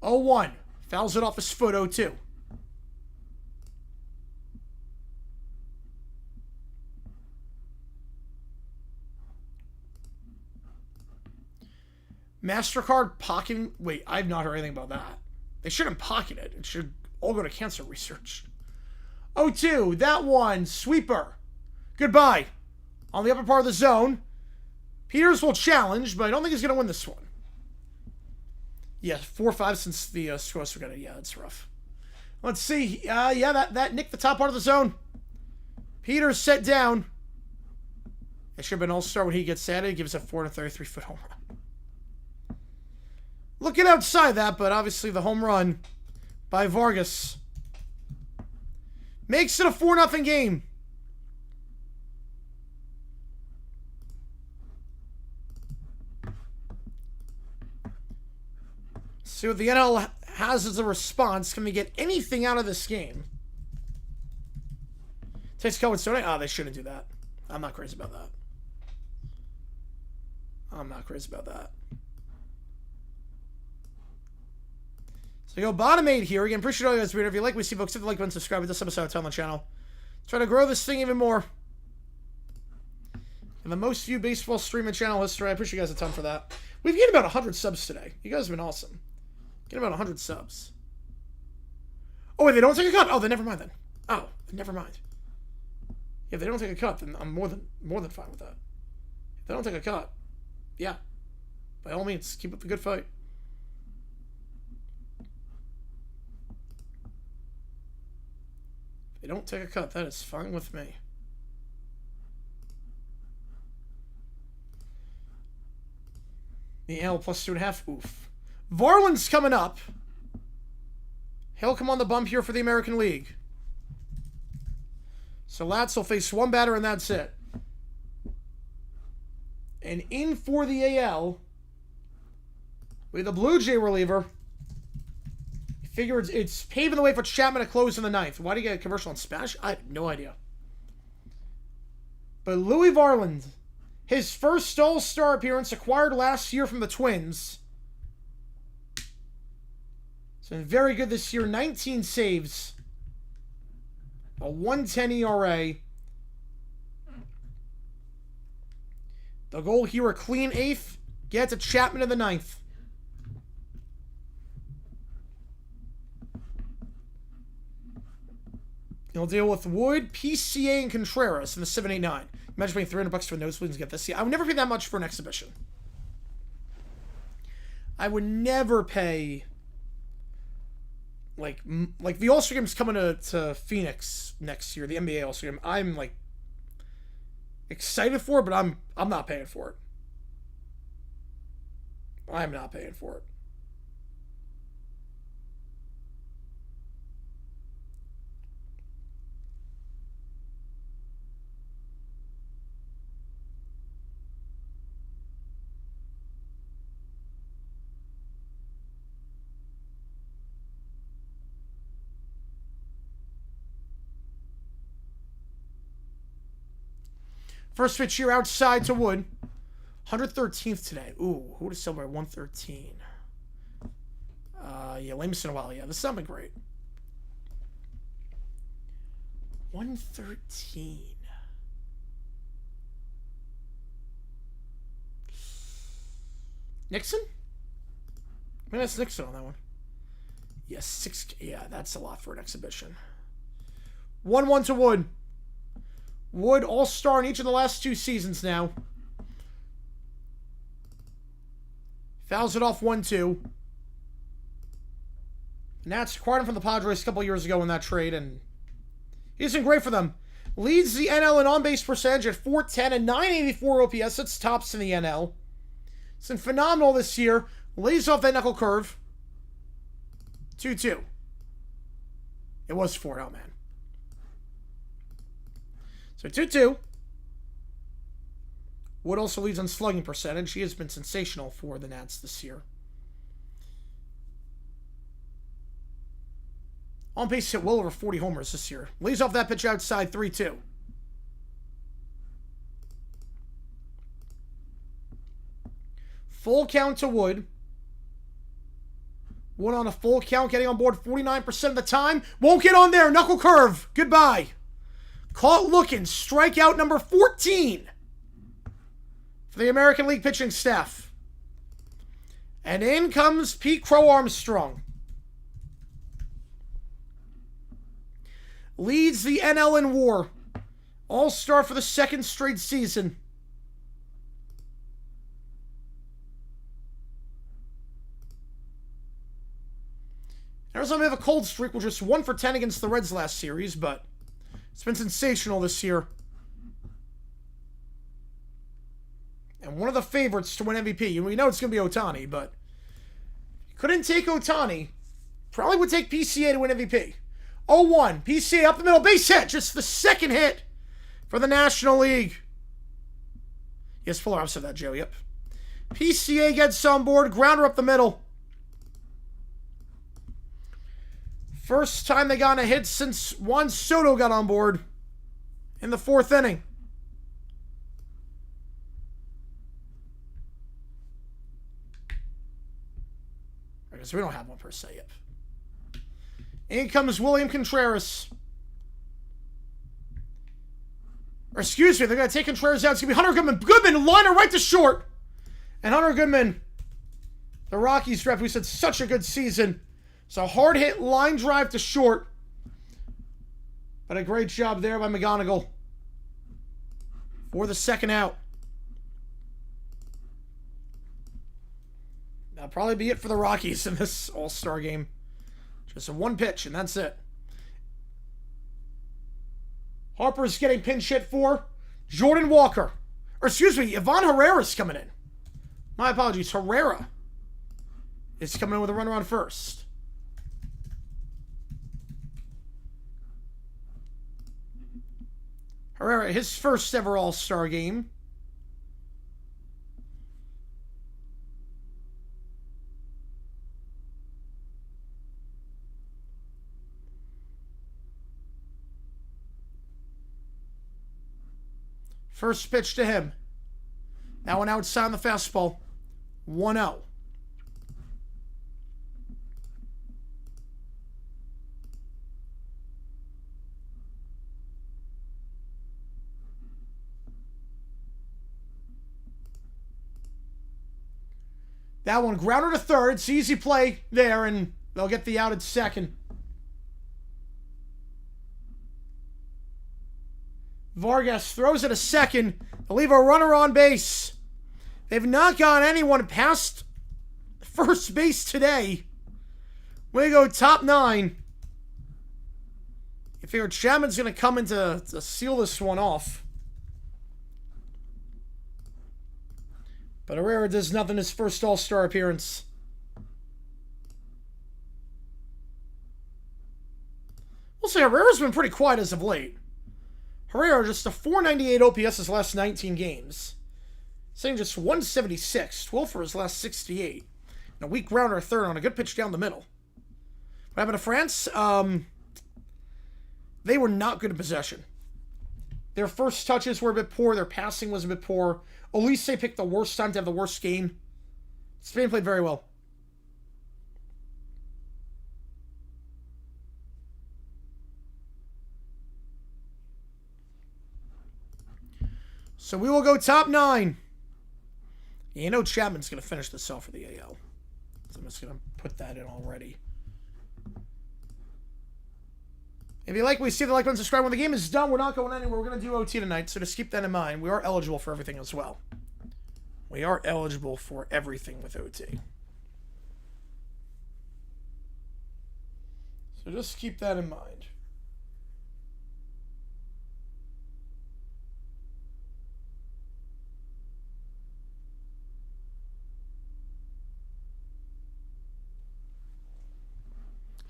Oh, 1. Fouls it off his foot. 0-2. MasterCard pocketing. Wait, I've not heard anything about that. They shouldn't pocket it. It should all go to cancer research. 0-2. That one. Sweeper. Goodbye. On the upper part of the zone. Peters will challenge, but I don't think he's going to win this one. Yeah, 4-5 since the scores were going to... Yeah, that's rough. Let's see. Yeah, that nicked the top part of the zone. Peters set down. It should have been all-star when he gets at it. He gives a 433-foot home run. Looking outside that, but obviously the home run by Vargas makes it a 4-0 game. See what the NL has as a response. Can we get anything out of this game? Takes Cohen Stone. Oh, they shouldn't do that. I'm not crazy about that. So we go bottom 8 here. Again, appreciate all you guys. If you like, we see folks, hit the like button, subscribe to this episode on the channel. Try to grow this thing even more. And the most viewed baseball stream in channel history. I appreciate you guys a ton for that. We've gained about 100 subs today. You guys have been awesome. Get about 100 subs. Oh, wait, they don't take a cut? Oh, then never mind then. Oh, never mind. Yeah, if they don't take a cut, then I'm more than fine with that. If they don't take a cut, yeah. By all means, keep up the good fight. If they don't take a cut, that is fine with me. The L plus 2.5. Oof. Varland's coming up. He'll come on the bump here for the American League. So Latz will face one batter and that's it. And in for the AL with a Blue Jay reliever. Figure it's paving the way for Chapman to close in the 9th. Why do you get a commercial on Spanish? I have no idea. But Louis Varland, his first All-Star appearance acquired last year from the Twins. It's been very good this year. 19 saves. A 1.10 ERA. The goal here, a clean 8th. Get to Chapman in the 9th. He'll deal with Wood, PCA, and Contreras in the 7-8-9. Imagine paying $300 for nosebleeds and get this. Yeah, I would never pay that much for an exhibition. I would never pay... Like the All-Star Game's coming to Phoenix next year, the NBA All-Star Game. I'm, like, excited for it, but I'm not paying for it. I'm not paying for it. First pitch here outside to Wood. 113th today. Ooh, who would have somewhere 113? Yeah, lamest in a while. Yeah, this is something great. 113. Nixon? I mean, that's Nixon on that one. Yes, 6. Yeah, that's a lot for an exhibition. 1-1 to Wood. Wood, all-star in each of the last 2 seasons now. Fouls it off 1-2. Nats acquired him from the Padres a couple years ago in that trade, and he's been great for them. Leads the NL in on-base percentage at .410 and .984 OPS. It's tops in the NL. It's been phenomenal this year. Lays off that knuckle curve. 2-2. It was 4-0, man. So 2-2. Wood also leads on slugging percentage. He has been sensational for the Nats this year. On pace to hit well over 40 homers this year. Lays off that pitch outside 3-2. Full count to Wood. Wood on a full count, getting on board 49% of the time. Won't get on there. Knuckle curve. Goodbye. Caught looking. Strikeout number 14 for the American League pitching staff. And in comes Pete Crow Armstrong. leads the NL in WAR. All-star for the second straight season. Arizona may have a cold streak, which was 1 for 10 against the Reds last series, but it's been sensational this year. And one of the favorites to win MVP. And we know it's going to be Ohtani, but couldn't take Ohtani. Probably would take PCA to win MVP. 0-1. PCA up the middle. Base hit. Just the second hit for the National League. Yes, Fuller, I've said that, Joe. Yep. PCA gets on board. Grounder up the middle. First time they got a hit since Juan Soto got on board in the 4th inning. So we don't have one per se yet. In comes William Contreras. Or excuse me, they're going to take Contreras out. It's going to be Hunter Goodman. Goodman, liner right to short. And Hunter Goodman, the Rockies rep, who said such a good season. So hard hit line drive to short. But a great job there by McGonigal for the second out. That'll probably be it for the Rockies in this All-Star game. Just a 1 pitch, and that's it. Harper's getting pinch hit for Jordan Walker. Or excuse me, Ivan Herrera's coming in. My apologies. Herrera is coming in with a runner on first. Herrera, his first ever All-Star game. First pitch to him. That one outside on the fastball. 1-0. That one grounder to third. It's easy play there, and they'll get the out at second. Vargas throws it a second. They'll leave a runner on base. They've not gotten anyone past first base today. We go top 9. You figure Chapman's going to come in to seal this one off. But Herrera does nothing his first All-Star appearance. We'll say Herrera's been pretty quiet as of late. Herrera just a 498 OPS his last 19 games. Saying just 176, 12 for his last 68. And a weak grounder third on a good pitch down the middle. What happened to France? They were not good in possession. Their first touches were a bit poor. Their passing was a bit poor. Olise picked the worst time to have the worst game. Spain played very well. So we will go top 9. You know Chapman's going to finish this off for the AL. So I'm just going to put that in already. If you like what you see, the like button, subscribe. When the game is done, we're not going anywhere. We're going to do OT tonight, so just keep that in mind. We are eligible for everything as well. We are eligible for everything with OT. So just keep that in mind.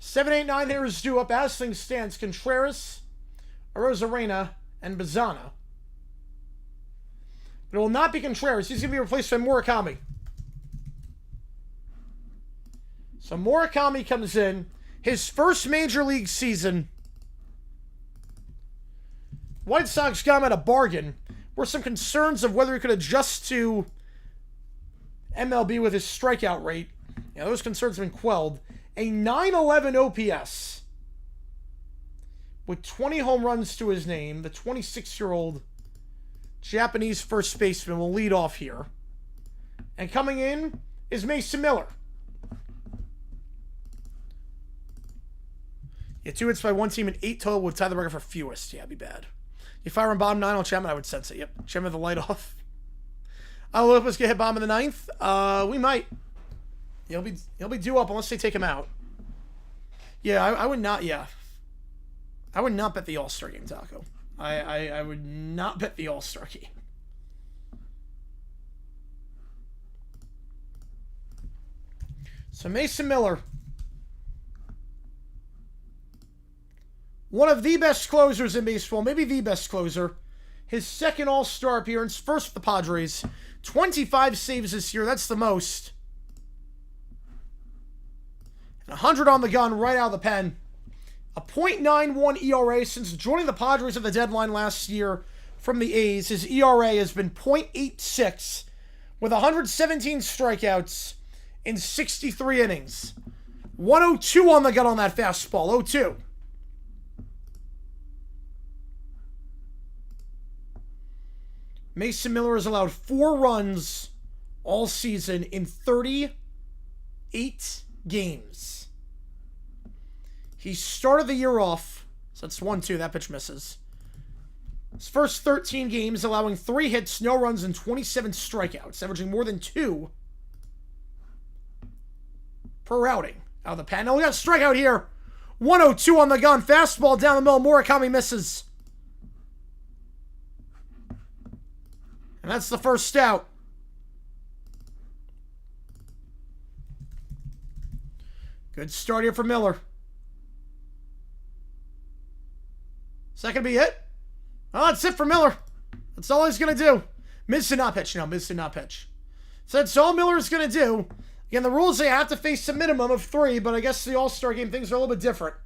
Seven, 8, 9 here is due up as things stands. Contreras, Arozarena, and Bazana. But it will not be Contreras. He's going to be replaced by Murakami. So Murakami comes in. His first major league season. White Sox got him at a bargain. Were some concerns of whether he could adjust to MLB with his strikeout rate. Yeah, those concerns have been quelled. A 911 OPS with 20 home runs to his name. The 26-year-old Japanese first baseman will lead off here. And coming in is Mason Miller. Yeah, 2 hits by one team and 8 total would tie the record for fewest. Yeah, it'd be bad. You fire on bottom 9 on Chapman, I would sense it. Yep, Chapman with the light off. Lopez get hit bottom in the 9th. We might. He'll be due up unless they take him out. Yeah, I would not. Yeah, I would not bet the All-Star game, Taco. I would not bet the All-Star game. So Mason Miller, one of the best closers in baseball, maybe the best closer. His second All-Star appearance, first with the Padres. 25 saves this year, that's the most. And 100 on the gun right out of the pen. A .91 ERA since joining the Padres at the deadline last year from the A's. His ERA has been .86 with 117 strikeouts in 63 innings. 102 on the gun on that fastball. 0-2. Mason Miller has allowed 4 runs all season in 38 games. He started the year off, so that's 1-2, that pitch misses. His first 13 games, allowing 3 hits, no runs, and 27 strikeouts, averaging more than 2 per outing. Out of the pen. Oh, we got a strikeout here. 102 on the gun. Fastball down the middle. Murakami misses. And that's the first out. Good start here for Miller. Second be it. Oh, that's it for Miller. That's all he's going to do. Mids to not pitch. No, mids to not pitch. So that's all Miller's going to do. Again, the rules say I have to face a minimum of 3, but I guess the All-Star game things are a little bit different.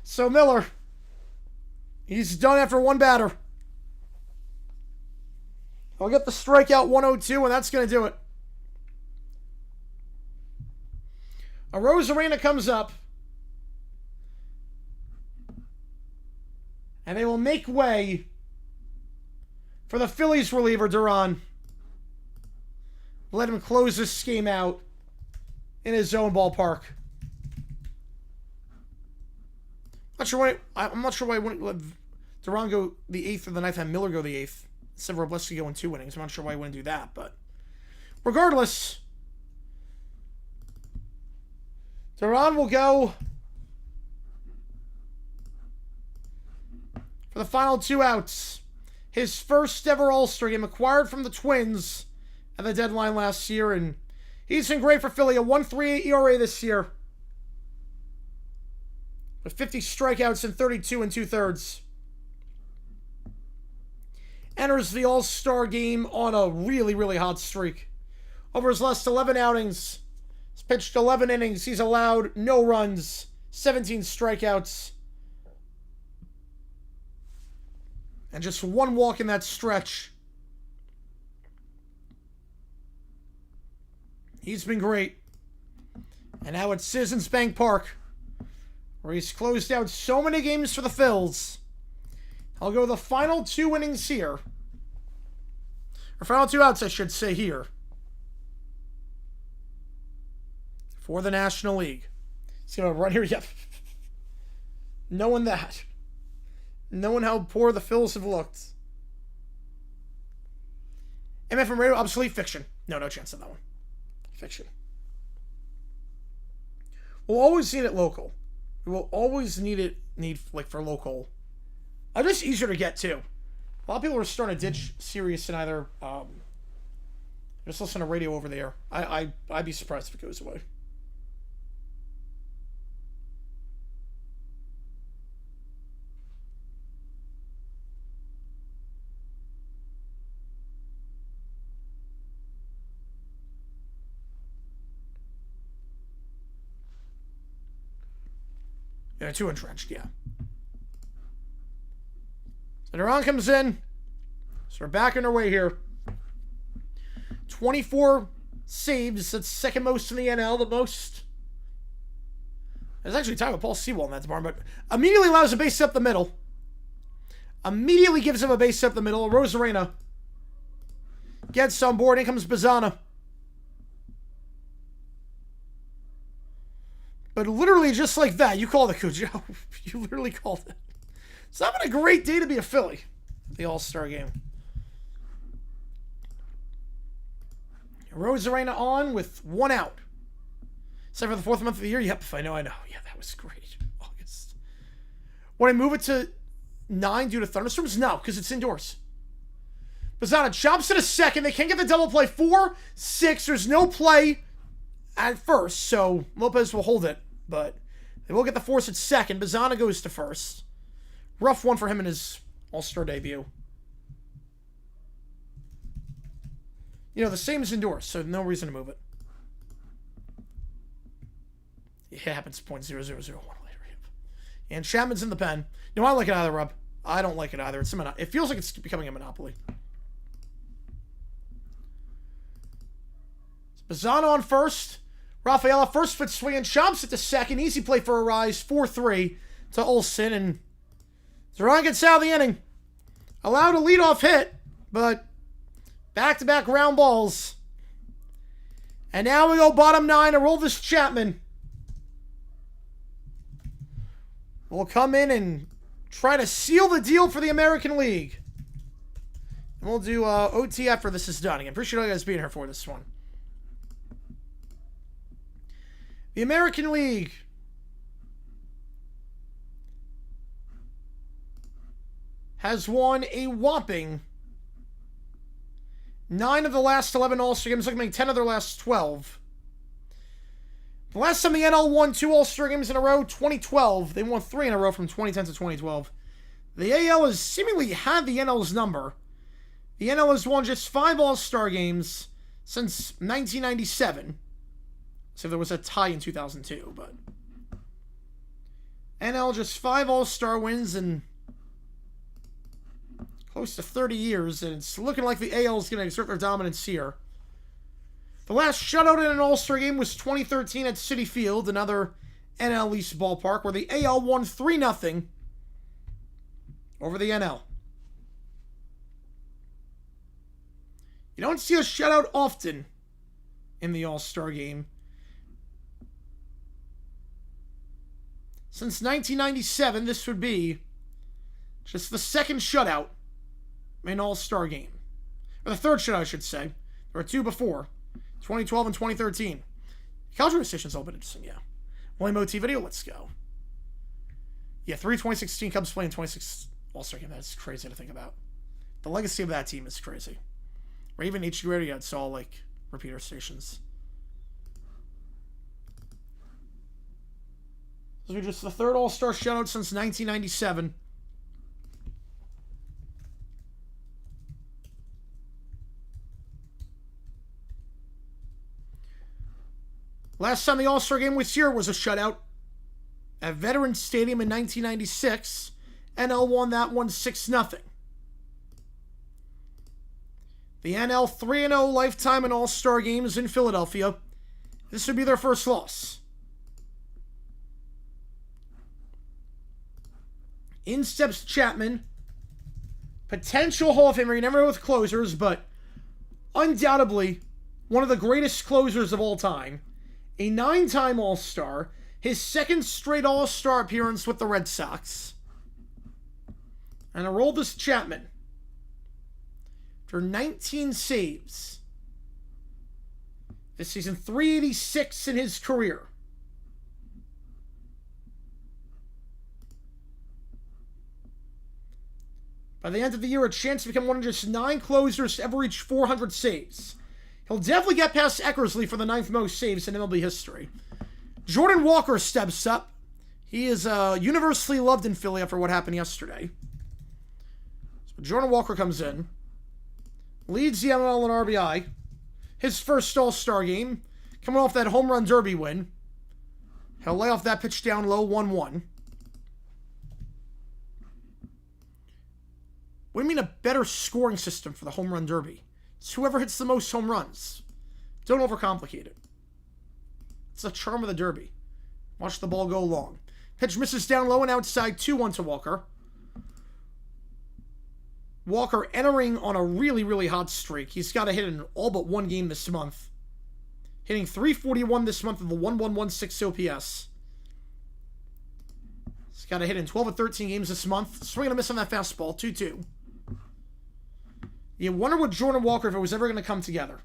So Miller, he's done after 1 batter. I'll get the strikeout 102, and that's going to do it. Arozarena comes up. And they will make way for the Phillies reliever, Duran. Let him close this game out in his own ballpark. I'm not sure why I wouldn't let Duran go the 8th or the 9th and Miller go the 8th. Instead of Robleski going 2 innings. I'm not sure why I wouldn't do that, but regardless, Duran will go for the final 2 outs. His first ever All-Star game, acquired from the Twins at the deadline last year, and he's been great for Philly. A 1.38 ERA this year, with 50 strikeouts and 32 2/3. Enters the All-Star game on a really, really hot streak. Over his last 11 outings, he's pitched 11 innings. He's allowed no runs, 17 strikeouts, and just 1 walk in that stretch. He's been great. And now at Citizens Bank Park, where he's closed out so many games for the Phils. I'll go the final 2 innings here. Or final 2 outs, I should say, here. For the National League. He's going to run here. Yep. Knowing that. Knowing how poor the Phils have looked. MFM Radio, obsolete fiction. No chance of that one. Fiction. We'll always need it local. We will always need for local. Just easier to get to. A lot of people are starting to ditch Sirius and either just listen to radio over there. I'd be surprised if it goes away. Yeah, 2 entrenched, yeah. So Duran comes in. So we're back on our way here. 24 saves. That's second most in the NL. The most. It's actually tied with Paul Sewell in that department. But immediately allows a base up the middle. Immediately gives him a base up the middle. Arozarena gets on board. In comes Bazana. But literally just like that, you called it, Cujo. You literally called it. It's not been a great day to be a Philly. The All-Star game. Rosarena on with 1 out. Except for the 4th month of the year. Yep, I know. Yeah, that was great. August. Would I move it to 9 due to thunderstorms? No, because it's indoors. Bazzana chops it a second. They can't get the double play. 4, 6. There's no play at first, so Lopez will hold it. But they will get the force at second. Bazzana goes to first. Rough one for him in his All-Star debut. You know, the same as indoors, so no reason to move it. It happens 0.0001 later. And Chapman's in the pen. No, I don't like it either, Rob. I don't like it either. It feels like it's becoming a monopoly. Bazzana on first. Rafaela first foot swing and chomps it to second. Easy play for a rise. 4-3 to Olsen. And Zeron gets out of the inning. Allowed a leadoff hit, but back-to-back round balls. And now we go bottom 9 to roll this Chapman. We'll come in and try to seal the deal for the American League. And we'll do OT after this is done. Again, appreciate all you guys being here for this one. The American League has won a whopping 9 of the last 11 All-Star games, looking like 10 of their last 12. The last time the NL won 2 All-Star games in a row, 2012. They won 3 in a row from 2010 to 2012. The AL has seemingly had the NL's number. The NL has won just 5 All-Star games since 1997. So there was a tie in 2002, but NL just 5 All-Star wins in close to 30 years, and it's looking like the AL is going to exert their dominance here. The last shutout in an All-Star game was 2013 at Citi Field, another NL East ballpark, where the AL won 3-0 over the NL. You don't see a shutout often in the All-Star game. Since 1997, this would be just the second shutout in an All-Star game. Or the third shutout, I should say. There were 2 before. 2012 and 2013. College rotation's all been interesting, yeah. William OT video, let's go. Yeah, 3 2016 Cubs playing 26 All-Star game. That's crazy to think about. The legacy of that team is crazy. Or even HD Radio, it's all like repeater stations. This will be just the third All-Star shutout since 1997. Last time the All-Star game was here was a shutout at Veterans Stadium in 1996. NL won that one 6-0. The NL 3-0 lifetime in All-Star games in Philadelphia. This would be their first loss. In steps Chapman. Potential Hall of Famer. You never know with closers, but undoubtedly one of the greatest closers of all time. A 9-time All-Star. His second straight All-Star appearance with the Red Sox. And Aroldis Chapman. For 19 saves. This season, 386 in his career. By the end of the year, a chance to become one of just 9 closers to ever reach 400 saves. He'll definitely get past Eckersley for the 9th most saves in MLB history. Jordan Walker steps up. He is universally loved in Philly after what happened yesterday. So Jordan Walker comes in. Leads the NL in RBI. His first All-Star game. Coming off that home run derby win. He'll lay off that pitch down low, 1-1. What do you mean a better scoring system for the home run derby? It's whoever hits the most home runs. Don't overcomplicate it. It's the charm of the derby. Watch the ball go long. Pitch misses down low and outside, 2-1 to Walker. Walker entering on a really, really hot streak. He's got to hit in all but one game this month. Hitting .341 this month with a 1.116 OPS. He's got a hit in 12 or 13 games this month. Swing and a miss on that fastball. 2-2. You wonder with Jordan Walker if it was ever going to come together.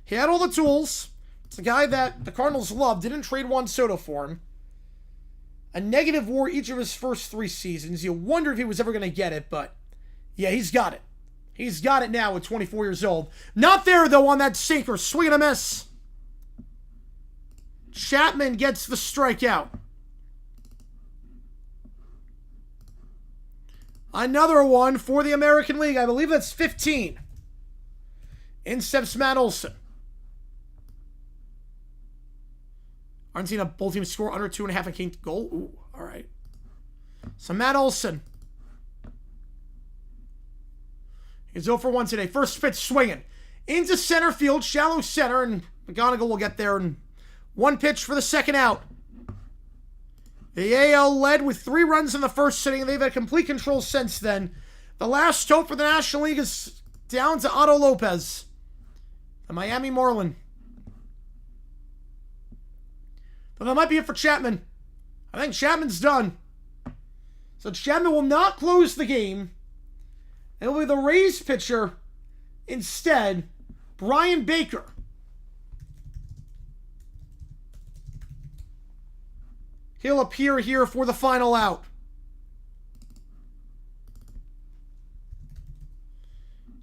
He had all the tools. It's a guy that the Cardinals loved. Didn't trade Juan Soto for him. A negative WAR each of his first 3 seasons. You wonder if he was ever going to get it, but yeah, he's got it. He's got it now at 24 years old. Not there, though, on that sinker. Swing and a miss. Chapman gets the strikeout. Another one for the American League. I believe that's 15. In steps Matt Olson. Argentina, both teams score under 2.5 and king goal. Ooh, all right. So Matt Olson. He's 0 for 1 today. First pitch swinging. Into center field, shallow center, and McGonigal will get there. And 1 pitch for the second out. The AL led with 3 runs in the first inning. They've had complete control since then. The last hope for the National League is down to Otto Lopez, the Miami Marlin. But that might be it for Chapman. I think Chapman's done. So Chapman will not close the game. It will be the Rays pitcher instead, Brian Baker. He'll appear here for the final out.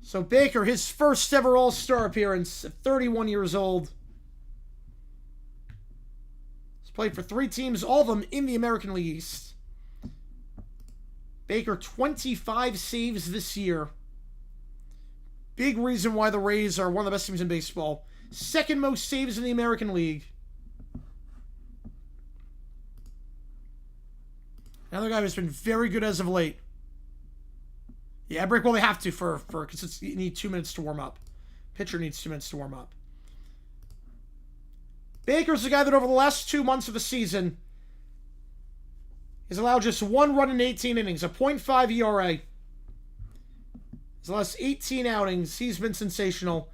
So Baker, his first ever All-Star appearance at 31 years old. He's played for 3 teams, all of them in the American League East. Baker, 25 saves this year. Big reason why the Rays are one of the best teams in baseball. Second most saves in the American League. Another guy who's been very good as of late. Yeah, break. Well, they have to because you need 2 minutes to warm up. Pitcher needs 2 minutes to warm up. Baker's the guy that over the last 2 months of the season has allowed just 1 run in 18 innings, a .5 ERA. His last 18 outings, he's been sensational.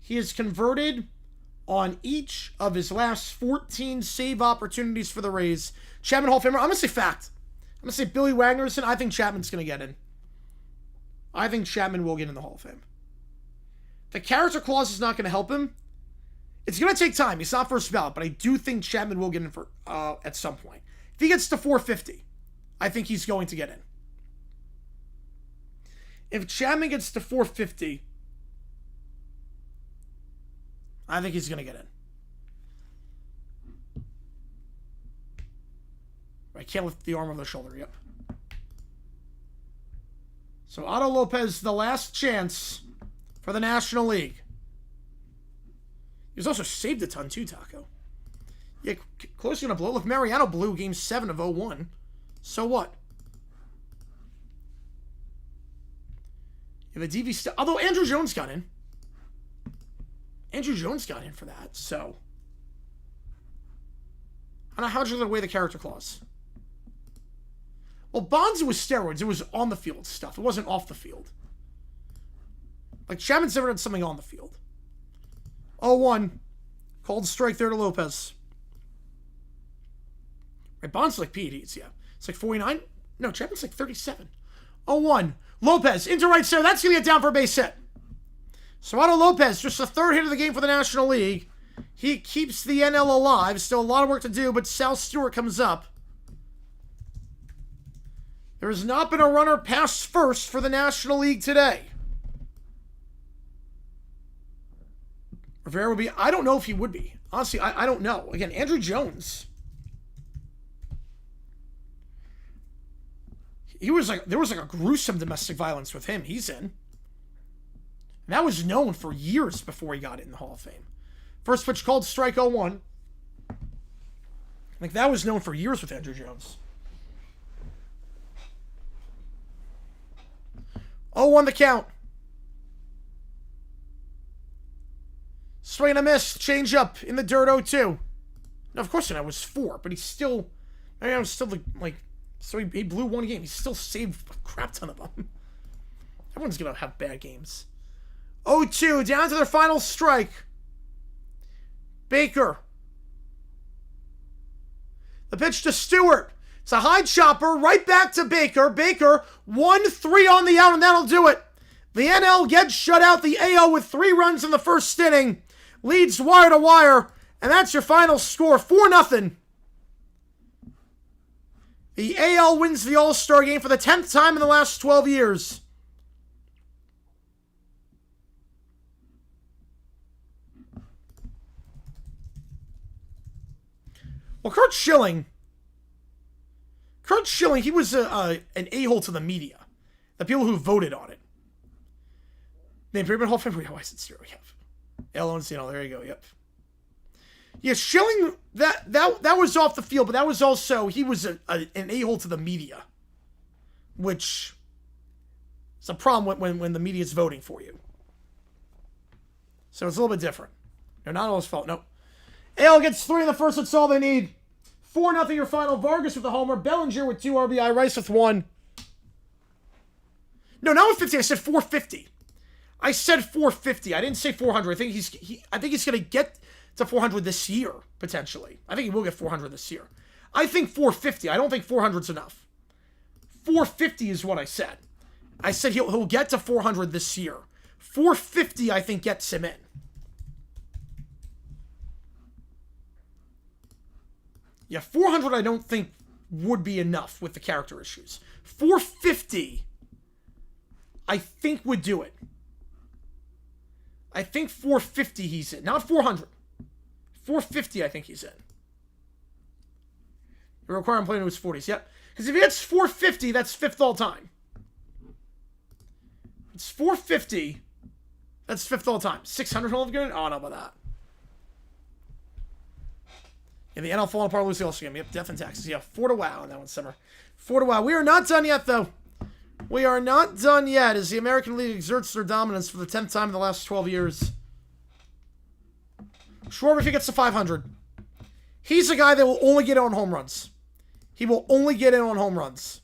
He has converted on each of his last 14 save opportunities for the Rays. Chapman Hall of Famer. I'm going to say fact. I'm going to say Billy Wagnerson. I think Chapman's going to get in. I think Chapman will get in the Hall of Fame. The character clause is not going to help him. It's going to take time. He's not first ballot, but I do think Chapman will get in for at some point. If he gets to 450, I think he's going to get in. If Chapman gets to 450, I think he's going to get in. I can't lift the arm over the shoulder. Yep. So Otto Lopez, the last chance for the National League. He was also saved a ton too, Taco. Yeah, close to going to blow. Look, Mariano blew Game 7 of 0-1. So what? You have a DV... Although Andrew Jones got in. Andrew Jones got in for that, so... I don't know how you're going to weigh the character clause. Well, Bonds was steroids. It was on the field stuff. It wasn't off the field. Like, Chapman's never done something on the field. 0-1. Called strike there to Lopez. Right, Bonds like PEDs, yeah. It's like 49. No, Chapman's like 37. 0-1. Lopez into right center. That's going to get down for a base hit. So Otto Lopez, just the 3rd hit of the game for the National League. He keeps the NL alive. Still a lot of work to do, but Sal Stewart comes up. There has not been a runner past first for the National League today. Rivera would be... I don't know if he would be. Honestly, I don't know. Again, Andrew Jones. There was like a gruesome domestic violence with him. He's in. And that was known for years before he got it in the Hall of Fame. First pitch called strike 0-1. Like, that was known for years with Andrew Jones. 0-1 the count. Swing and a miss. Change up in the dirt 0-2. Now, of course, that was 4, but he's still... I mean, I was still, like... So he blew 1 game. He still saved a crap ton of them. Everyone's going to have bad games. 0-2, down to their final strike. Baker. The pitch to Stewart. It's a high chopper, right back to Baker. Baker, 1-3 on the out, and that'll do it. The NL gets shut out. The AL with 3 runs in the first inning. Leads wire to wire, and that's your final score, 4-0. The AL wins the All-Star game for the 10th time in the last 12 years. Well, Curt Schilling, he was an a-hole to the media. The people who voted on it. Named Freeman Hall of Fame. Why is it 0? Yep. L-O-N-C-N-O. There you go. Yep. Yeah, Schilling, that was off the field, but that was also, he was an a-hole to the media. Which is a problem when the media is voting for you. So it's a little bit different. No, not all his fault. No. AL gets 3 in the first. That's all they need. 4-0 your final. Vargas with the homer. Bellinger with 2 RBI. Rice with 1. No, not with 50. I said 450. I said 450. I didn't say 400. I think he's going to get to 400 this year, potentially. I think he will get 400 this year. I think 450. I don't think 400's enough. 450 is what I said. I said he'll get to 400 this year. 450, I think, gets him in. Yeah, 400 I don't think would be enough with the character issues. 450, I think would do it. I think 450 he's in. Not 400. 450 I think he's in. You require him playing to his 40s. Yep. Because if he hits 450, that's 5th all time. It's 450. That's 5th all time. 600 he'll have good? Oh, I don't know about that. Yeah, the NL falling apart, lose the All-Star game. Yep, death and taxes. Yeah, 4-wow on that one, Summer. 4-wow. We are not done yet, though. We are not done yet as the American League exerts their dominance for the 10th time in the last 12 years. Schwarber, if he gets to 500, he's a guy that will only get in on home runs. He will only get in on home runs.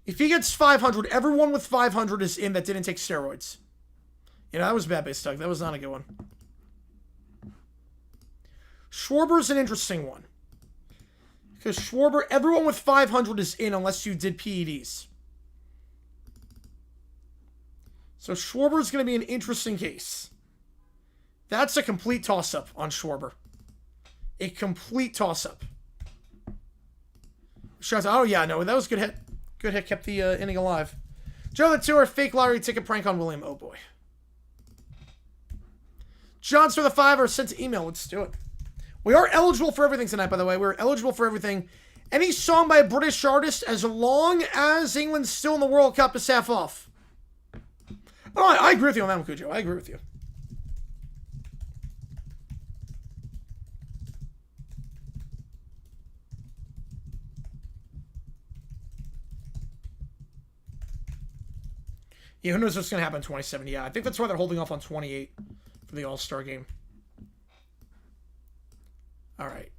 If he gets 500, everyone with 500 is in that didn't take steroids. You know, that was bad base, Doug. That was not a good one. Schwarber's an interesting one. Because Schwarber, everyone with 500 is in unless you did PEDs. So Schwarber's going to be an interesting case. That's a complete toss-up on Schwarber. A complete toss-up. Oh, yeah, no, that was a good hit. Good hit, kept the inning alive. Joe the Tour, fake lottery ticket prank on William. Oh, boy. Johns for the 5 are sent to email. Let's do it. We are eligible for everything tonight, by the way. We're eligible for everything. Any song by a British artist, as long as England's still in the World Cup, is half off. Oh, I agree with you on that one, Cujo. I agree with you. Yeah, who knows what's going to happen in 27? Yeah, I think that's why they're holding off on 28 for the All-Star game. All right.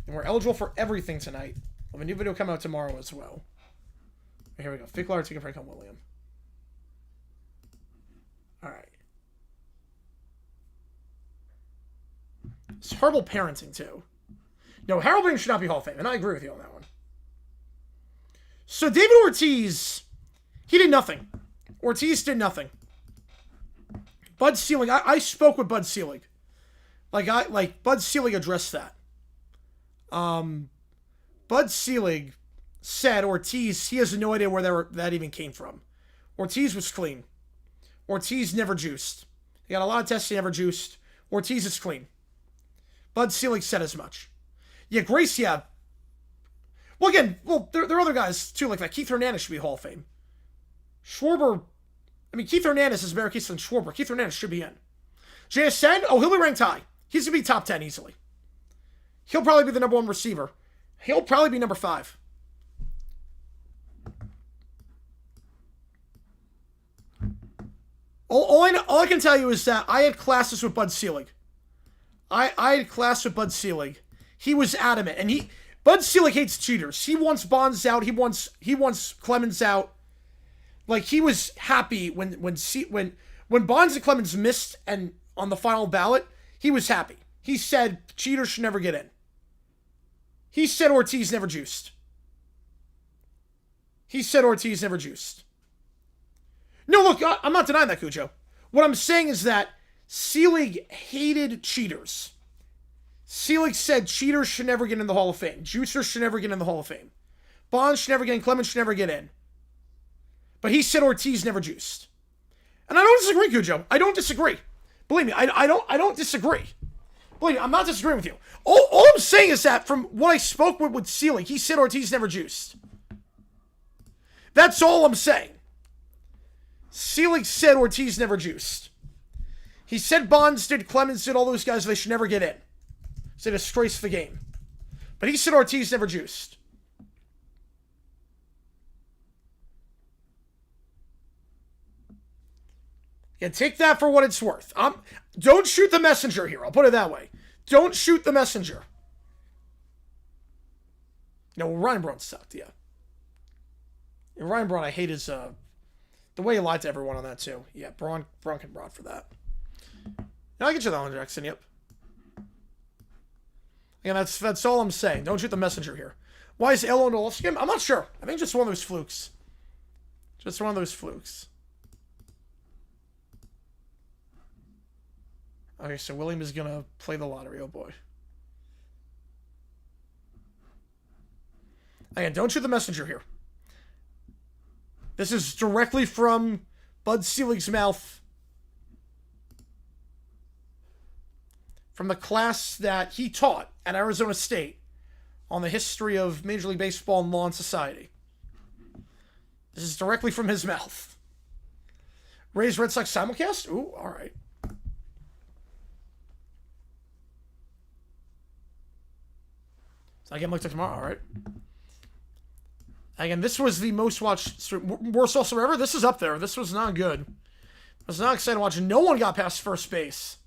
And we're eligible for everything tonight. We'll have a new video come out tomorrow as well. Here we go. Fake lottery ticket prank on William. All right. It's horrible parenting, too. No, Harold Baines should not be Hall of Fame, and I agree with you on that one. So David Ortiz, he did nothing. Ortiz did nothing. Bud Selig, I spoke with Bud Selig. Bud Selig addressed that. Bud Selig said Ortiz, he has no idea where that even came from. Ortiz was clean. Ortiz never juiced. He got a lot of tests, he never juiced. Ortiz is clean. Bud Selig said as much. Yeah, Grace, yeah. Well, again, there are other guys, too, like that. Keith Hernandez should be Hall of Fame. Schwarber, I mean, Keith Hernandez is better case than Schwarber. Keith Hernandez should be in. JSN, oh, he'll be ranked high. He's going to be top 10 easily. He'll probably be the number 1 receiver. He'll probably be number 5. All I can tell you is that I had classes with Bud Selig. I had class with Bud Selig. He was adamant, and Bud Selig hates cheaters. He wants Bonds out. He wants Clemens out. Like, he was happy when Bonds and Clemens missed and on the final ballot, he was happy. He said cheaters should never get in. He said Ortiz never juiced. He said Ortiz never juiced. No, look, I'm not denying that, Cujo. What I'm saying is that Selig hated cheaters. Selig said cheaters should never get in the Hall of Fame. Juicers should never get in the Hall of Fame. Bonds should never get in. Clemens should never get in. But he said Ortiz never juiced. And I don't disagree, Cujo. I don't disagree. Believe me, I don't disagree. Believe me, I'm not disagreeing with you. All I'm saying is that from what I spoke with Selig, he said Ortiz never juiced. That's all I'm saying. Selig said Ortiz never juiced. He said Bonds did, Clemens did, all those guys, they should never get in. It's a disgrace to the game. But he said Ortiz never juiced. Yeah, take that for what it's worth. Don't shoot the messenger here. I'll put it that way. Don't shoot the messenger. No, Ryan Braun sucked, yeah. And Ryan Braun, I hate his, the way he lied to everyone on that, too. Yeah, Braun can rot for that. Now I get you that one, Jackson, yep. Yeah, that's all I'm saying. Don't shoot the messenger here. Why is Elo in the All-Star game? I'm not sure. I think just one of those flukes. Just one of those flukes. Okay, so William is going to play the lottery. Oh, boy. Again, don't shoot the messenger here. This is directly from Bud Selig's mouth. From the class that he taught at Arizona State on the history of Major League Baseball and law and society. This is directly from his mouth. Rays Red Sox simulcast? Ooh, all right. So I get looked at tomorrow, all right. Again, this was the most watched, worst also ever. This is up there. This was not good. I was not excited to watch. No one got past first base.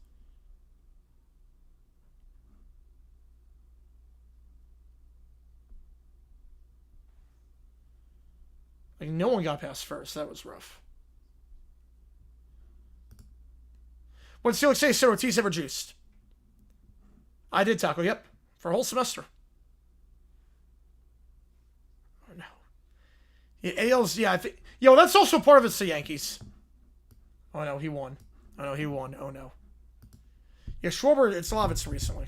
Like, no one got past first. That was rough. What did Selig say? Said Ortiz ever juiced? I did, Taco. Yep. For a whole semester. Oh, no. Yeah, AL's, yeah, I think... Yo, that's also part of it's the Yankees. Oh, no, he won. Oh, no, he won. Oh, no. Yeah, Schwarber, it's a lot of it's recently.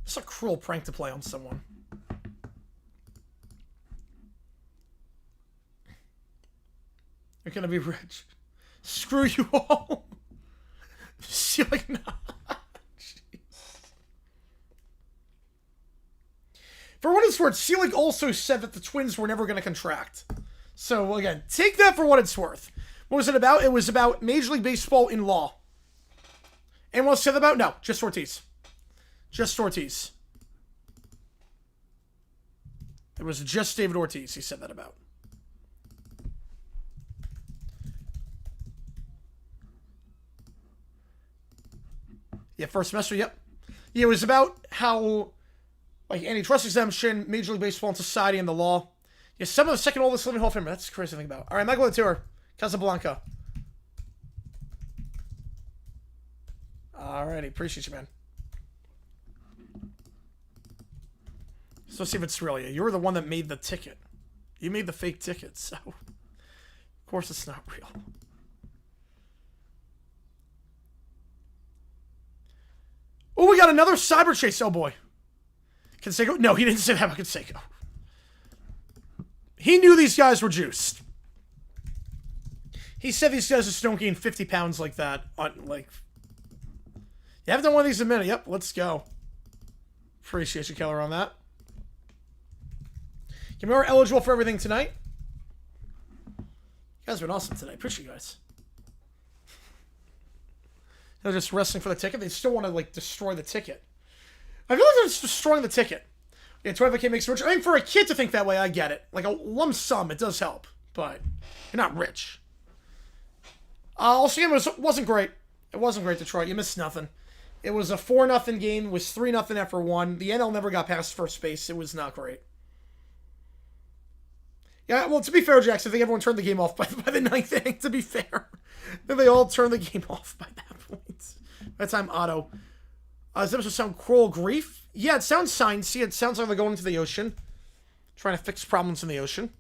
It's a cruel prank to play on someone. You're gonna be rich. Screw you all. Like, nah. For what it's worth, Selig also said that the Twins were never going to contract. So, again, take that for what it's worth. What was it about? It was about Major League Baseball in law. Anyone else said that about? No, just Ortiz. Just Ortiz. It was just David Ortiz he said that about. Yeah, first semester, yep. Yeah, it was about how, like, antitrust exemption, Major League Baseball and society and the law. Yeah, some of the second oldest living Hall of Famer. That's crazy to think about. All right, Michael Tour, Casablanca. Alrighty, appreciate you, man. So let's see if it's real. Yeah, you were the one that made the ticket. You made the fake ticket, so of course it's not real. Oh, we got another cyber chase. Oh boy. Canseco? No, he didn't say that about Canseco. He knew these guys were juiced. He said these guys just don't gain 50 pounds like that. Like, you haven't done one of these in a minute. Yep, let's go. Appreciate you, Keller, on that. You are eligible for everything tonight. You guys have been awesome tonight. Appreciate you guys. They're just wrestling for the ticket. They still want to, like, destroy the ticket. I feel like they're just destroying the ticket. Yeah, 25K makes you rich. I mean, for a kid to think that way, I get it. Like, a lump sum, it does help. But you're not rich. Also, it wasn't great. It wasn't great, Detroit. You missed nothing. It was a 4-0 game, was 3-0 after one. The NL never got past first base. It was not great. Yeah, well, to be fair, Jackson, I think everyone turned the game off by the ninth inning, to be fair. Then they all turned the game off by that point. By the time Otto. Does this episode sound cruel grief? Yeah, it sounds sciencey. It sounds like they're going into the ocean. Trying to fix problems in the ocean.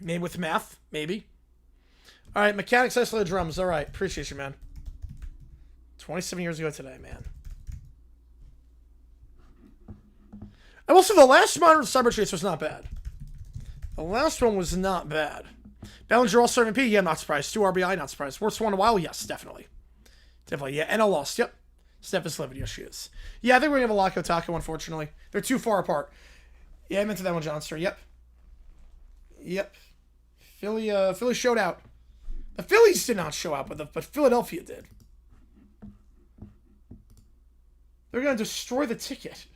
Maybe with math. Maybe. Alright, mechanics isolated drums. Alright, appreciate you, man. 27 years ago today, man. And also, the last Modern Cyber Chase was not bad. The last one was not bad. Bellinger All-Star MVP? Yeah, not surprised. 2 RBI, not surprised. Worst one in a while? Yes, definitely. Definitely, yeah. NL lost, yep. Steph is living, yes, she is. Yeah, I think we're going to have a Loco Taco, unfortunately. They're too far apart. Yeah, I meant to that one, Johnster. Yep. Yep. Philly showed out. The Phillies did not show out, but Philadelphia did. They're going to destroy the ticket.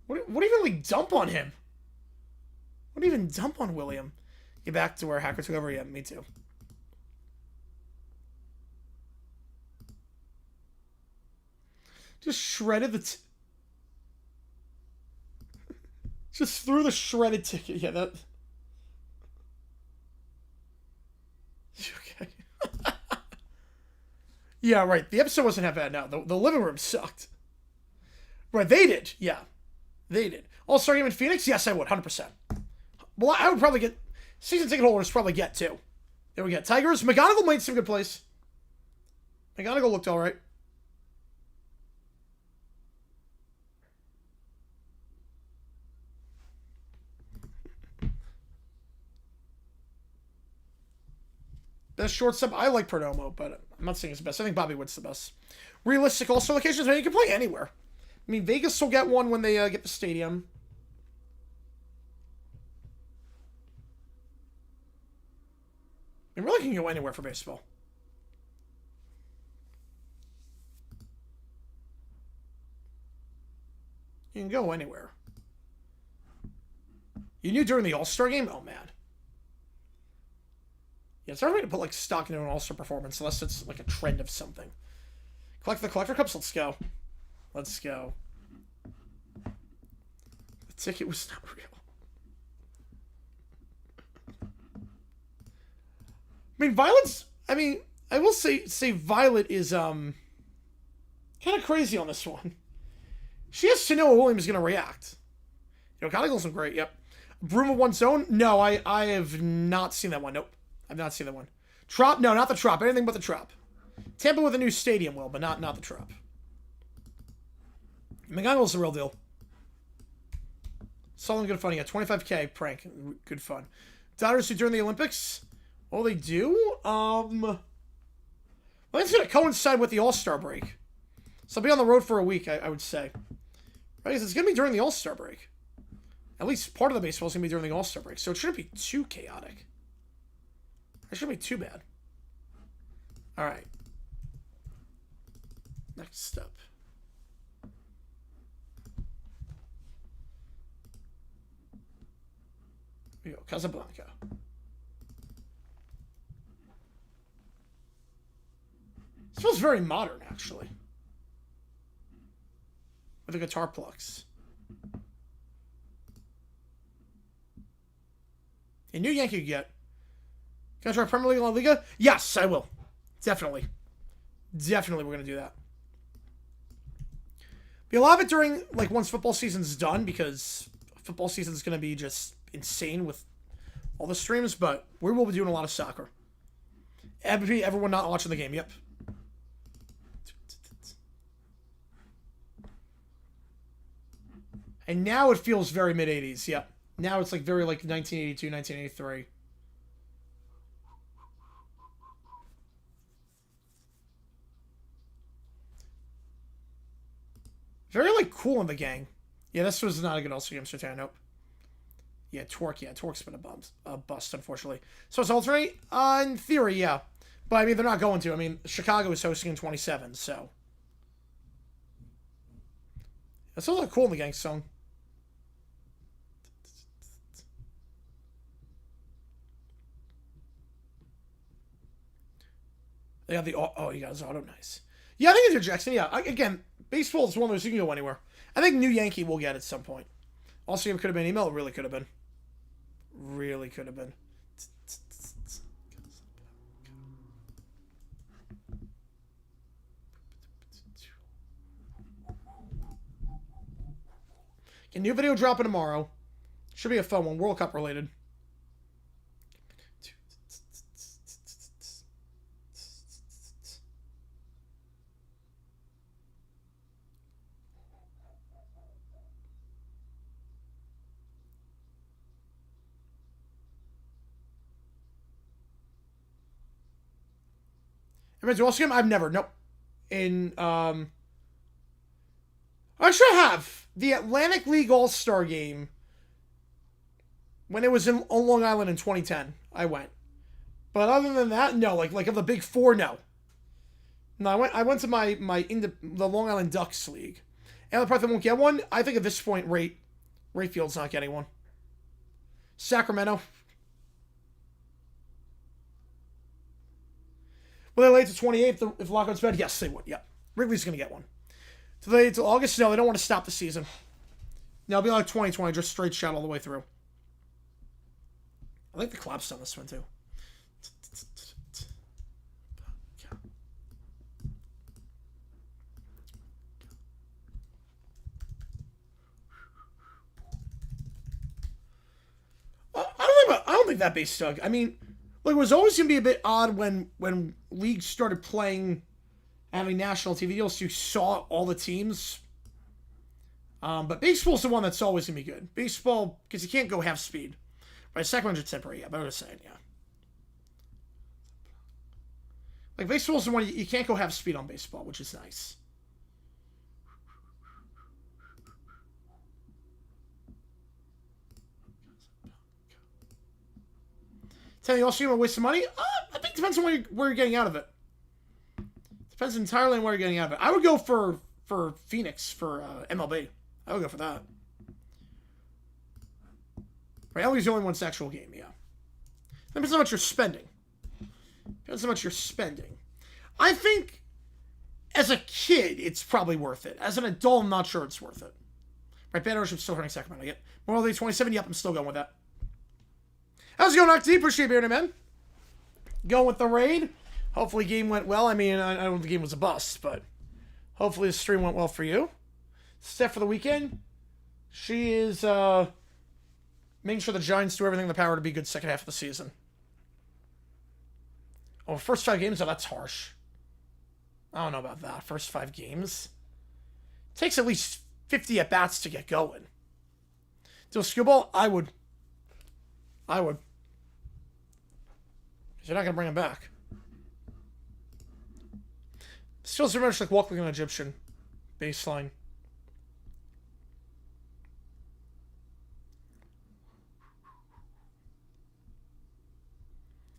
What even, like, dump on him? What even dump on William? Get back to where Hacker took over? Yeah, me too. Just shredded the... Just threw the shredded ticket. Yeah, that... Okay. Yeah, right. The episode wasn't that bad now. The living room sucked. Right, they did. Yeah. They did. All-Star Game in Phoenix? Yes, I would. 100%. Well, I would probably get... Season ticket holders probably get, too. There we go. Tigers. McGonigal made some good plays. McGonigal looked all right. Best shortstop? I like Perdomo, but I'm not saying he's the best. I think Bobby Witt's the best. Realistic All-Star locations? I mean, you can play anywhere. I mean, Vegas will get one when they get the stadium. I mean, really can go anywhere for baseball. You can go anywhere. You knew during the All-Star Game? Oh, man. Yeah, it's hard to put, like, stock into an All-Star performance unless it's, like, a trend of something. Collect the Collector Cups? Let's go. Let's go. The ticket was not real. I mean, Violet's... I mean, I will say Violet is, kind of crazy on this one. She has to know how Williams is going to react. You know, Gonigal's great, yep. Broom of One's Own? No, I have not seen that one. Nope. I've not seen that one. Trop? No, not the Trop. Anything but the Trop. Tampa with a new stadium will, but not the Trop. McGonigal's the real deal. Solid good fun. Yeah, 25K prank. Good fun. Dodgers who during the Olympics? What will they do? Well, it's going to coincide with the All-Star break. So I'll be on the road for a week, I would say. Right? It's going to be during the All-Star break. At least part of the baseball is going to be during the All-Star break. So it shouldn't be too chaotic. It shouldn't be too bad. All right. Next step. Here we go. Casablanca. This feels very modern, actually. With the guitar plucks. A new Yankee you get. Can I try Premier League La Liga? Yes, I will. Definitely. Definitely we're going to do that. Be a lot of it during, like, once football season's done, because football season's going to be just insane with all the streams, but we will be doing a lot of soccer. Everyone not watching the game, yep. And now it feels very mid-80s, yep. Now it's, like, very, like, 1982, 1983. Very, like, cool in the gang. Yeah, this was not a good All-Star Game, Sertan. Nope. Yeah, Torque. Yeah, Torque's been a bust, unfortunately. So it's alternate? In theory, yeah. But, I mean, they're not going to. I mean, Chicago is hosting in 27, so. That's also a cool in the gang song. They have the you got his auto, nice. Yeah, I think it's Jackson. Yeah, again, baseball is one of those you can go anywhere. I think New Yankee will get at some point. Also, it could have been email. It really could have been. Really could have been. A new video dropping tomorrow. Should be a fun one, World Cup related. Everybody's watching him? I've never. Nope. I should have. The Atlantic League All-Star game, when it was on Long Island in 2010, I went. But other than that, no. Like of the Big Four, no. No, I went to the Long Island Ducks League. And the part that won't get one, I think at this point, Rayfield's not getting one. Sacramento. Will they late to 28th if lockout's bad? Yes, they would. Yeah. Wrigley's going to get one. Today till August? No, they don't want to stop the season. No, it'll be like 2020, just straight shot all the way through. I like the claps on this one, too. I don't think that bass stuck. I mean, like, it was always going to be a bit odd when leagues started playing, having national TV deals, you saw all the teams. But baseball's the one that's always going to be good. Baseball, because you can't go half speed. Right, second 100 temporary, yeah, but I was saying, yeah. Like, baseball's the one you can't go half speed on baseball, which is nice. Tell you also, you want to waste some money? I think it depends on where you're getting out of it. Depends entirely on where you're getting out of it. I would go for Phoenix for MLB. I would go for that. Right, MLB's the only one's actual game, yeah. Depends on how much you're spending. Depends on how much you're spending. I think as a kid, it's probably worth it. As an adult, I'm not sure it's worth it. Right, bad ownership still hurting Sacramento. Yep. Memorial Day 27, yep, I'm still going with that. How's it going, Octi? Appreciate being here, man. Going with the raid. Hopefully game went well. I mean, I don't think the game was a bust, but hopefully the stream went well for you. Steph for the weekend. She is making sure the Giants do everything in the power to be good second half of the season. Oh, first 5 games? Oh, that's harsh. I don't know about that. First 5 games? It takes at least 50 at-bats to get going. Do a skill ball? I would. Because you're not going to bring him back. Still very much like walk like an Egyptian. Baseline.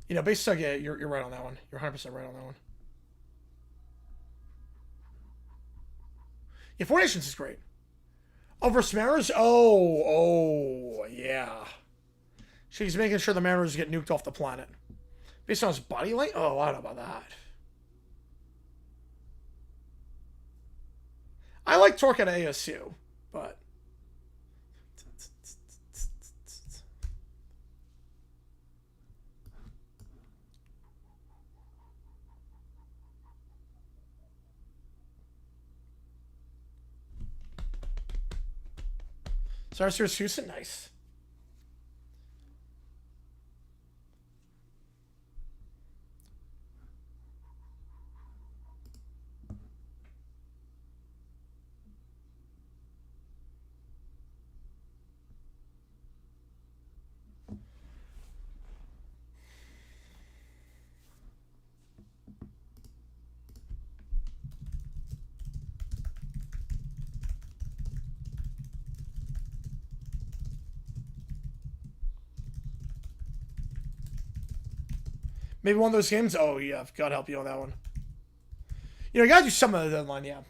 You know, basically, yeah, you're right on that one. You're 100% right on that one. Yeah, Four Nations is great. Oh, versus Mariners? Oh, yeah. She's making sure the Mariners get nuked off the planet. Based on his body light? Oh, I don't know about that. I like Torque at ASU, but... Sarasur Houston, nice. Maybe one of those games? Oh, yeah. God help you on that one. You know, you gotta do some of the deadline, yeah.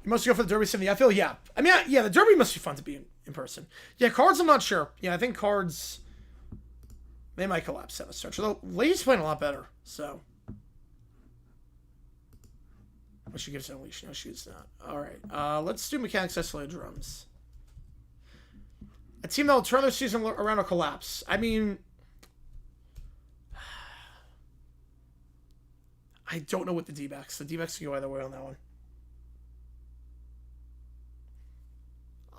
You must go for the Derby 70. I feel, yeah. I mean, yeah, the Derby must be fun to be in person. Yeah, cards, I'm not sure. Yeah, I think cards, they might collapse at a stretch. Although, Lady's playing a lot better, so. Well, she gives an unleash. No, she's not. Alright, let's do Mechanics Escalated Drums. A team that will turn their season around or collapse. I mean, I don't know what the D-backs. The D-backs can go either way on that one.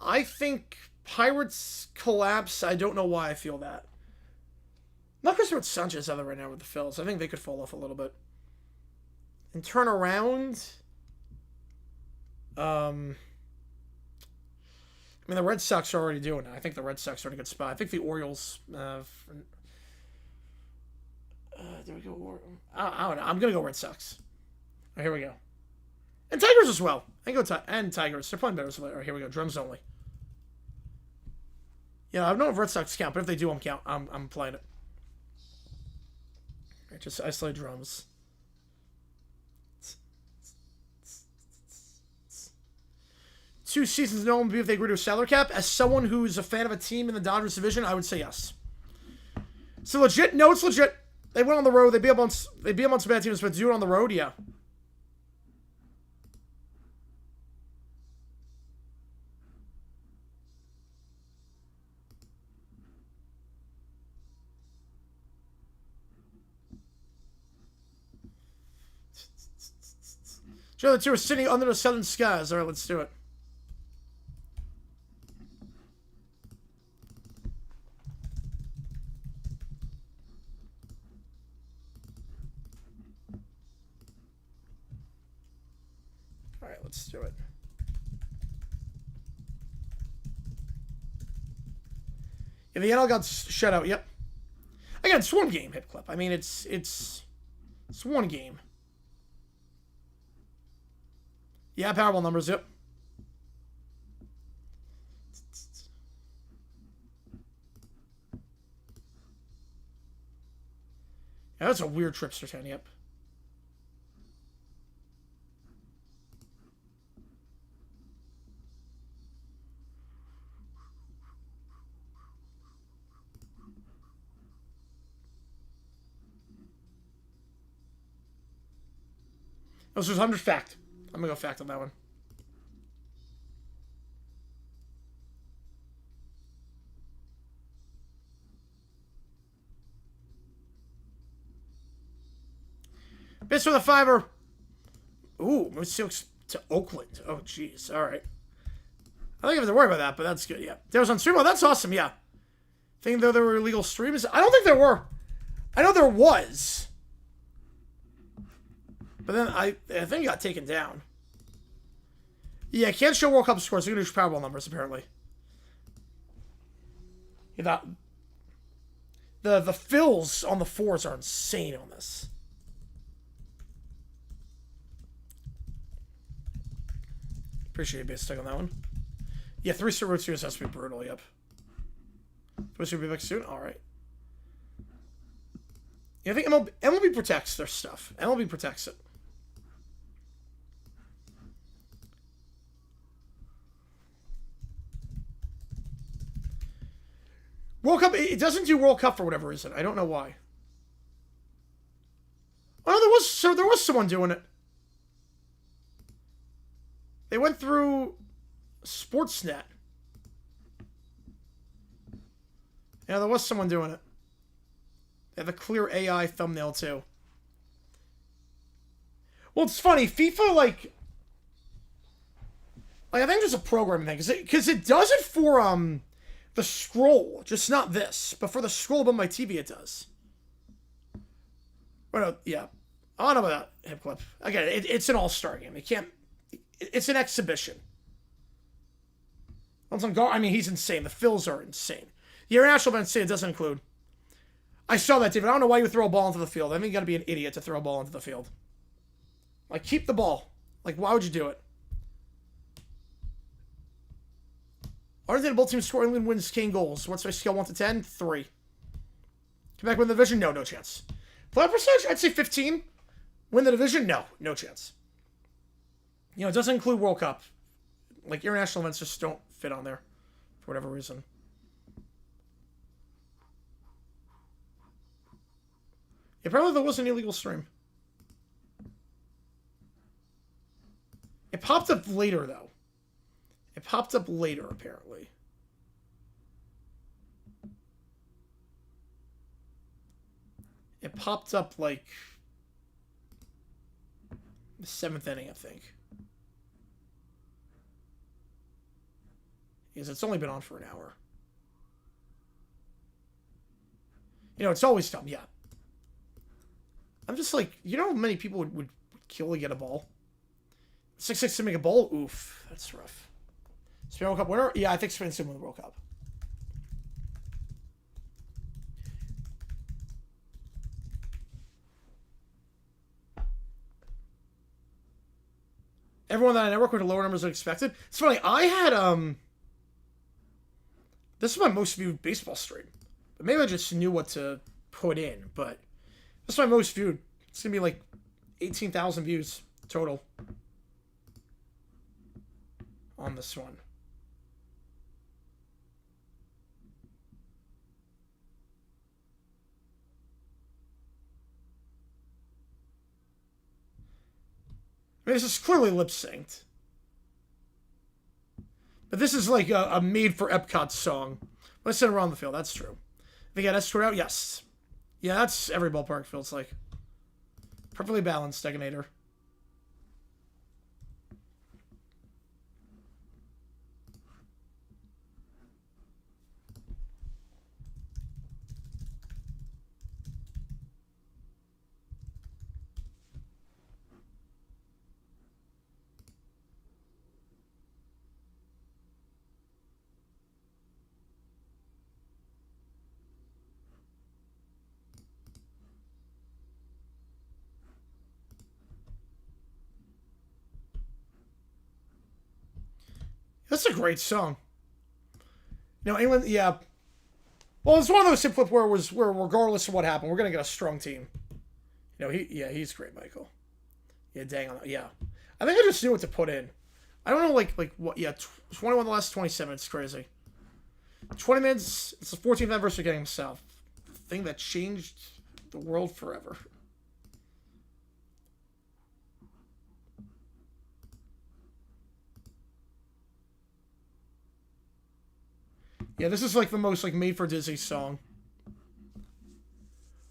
I think Pirates collapse. I don't know why I feel that. Not because with Sanchez either right now with the Phils. I think they could fall off a little bit. And turn around. I mean, the Red Sox are already doing it. I think the Red Sox are in a good spot. I think the Orioles. There we go. I don't know. I'm gonna go Red Sox. Right, here we go. And Tigers as well. I can go and Tigers. They're playing better. So, all right, here we go. Drums only. Yeah, I don't know if Red Sox count, but if they do, I'm playing it. All right, just isolate drums. 2 seasons, no one would be if they agree to a salary cap. As someone who's a fan of a team in the Dodgers division, I would say yes. So legit? No, it's legit. They went on the road. They beat up on some bad teams, but to do it on the road, yeah. Sure, the two are sitting under the southern skies. All right, let's do it. All right, let's do it. Yeah, the NL got shut out. Yep. Again, it's one game, Hip Clip. I mean, it's one game. Yeah, Powerball numbers, yep. Yeah, that's a weird Tripster 10, yep. This was 100 fact. I'm going to go fact on that one. Bits for the $5. Ooh, Moose Silks to Oakland. Oh, jeez. All right. I don't have to worry about that, but that's good, yeah. There was on stream. Oh, that's awesome, yeah. Think though there were illegal streams? I don't think there were. I know there was. But then I think it got taken down. Yeah, can't show World Cup scores. They're going to do Powerball numbers, apparently. Yeah, the fills on the 4s are insane on this. Appreciate you being stuck on that one. Yeah, 3-star Road Series has to be brutal, yep. 3-star be back soon? Alright. Yeah, I think MLB protects their stuff. MLB protects it. World Cup, it doesn't do World Cup for whatever reason. I don't know why. Oh, there was someone doing it. They went through Sportsnet. Yeah, there was someone doing it. They have a clear AI thumbnail, too. Well, it's funny. FIFA, like I think there's a programming thing. Because it does it for, the scroll, just not this, but for the scroll above my TV, it does. Well, yeah, I don't know about that, Hip Clip. Again, it's an all-star game. It can't. It's an exhibition. I mean, he's insane. The fills are insane. The international event it doesn't include. I saw that, David. I don't know why you would throw a ball into the field. I think you got to be an idiot to throw a ball into the field. Like, keep the ball. Like, why would you do it? Argentina both teams score. England wins Kane goals. What's my scale 1 to 10? 3. Come back win the division? No chance. Playoff percentage? I'd say 15. Win the division? No chance. You know, it doesn't include World Cup. Like, international events just don't fit on there for whatever reason. Yeah, probably there was an illegal stream. It popped up later, though. It popped up later, apparently. It popped up, like, the 7th inning, I think. Because it's only been on for an hour. You know, it's always dumb, yeah. I'm just like, you know how many people would kill to get a ball? 6-6 to make a ball? Oof, that's rough. Spain World Cup winner? Yeah, I think Spain's going to win the World Cup. Everyone that I network with lower numbers than expected. It's funny, I had, this is my most viewed baseball stream. But maybe I just knew what to put in, but this is my most viewed. It's going to be like 18,000 views total on this one. I mean, this is clearly lip-synced. But this is like a made-for-Epcot song. Let's send around the field. That's true. If they get escorted out, yes. Yeah, that's every ballpark feels like. Perfectly balanced, Degonator. That's a great song. You know, England, yeah. Well, it's one of those hip flip where regardless of what happened, we're gonna get a strong team. You know, he's great, Michael. Yeah, dang on that. Yeah, I think I just knew what to put in. I don't know, like what? Yeah, 21 the last 27. It's crazy. 20 minutes. It's the 14th anniversary of getting himself. The thing that changed the world forever. Yeah, this is like the most like made for Disney song.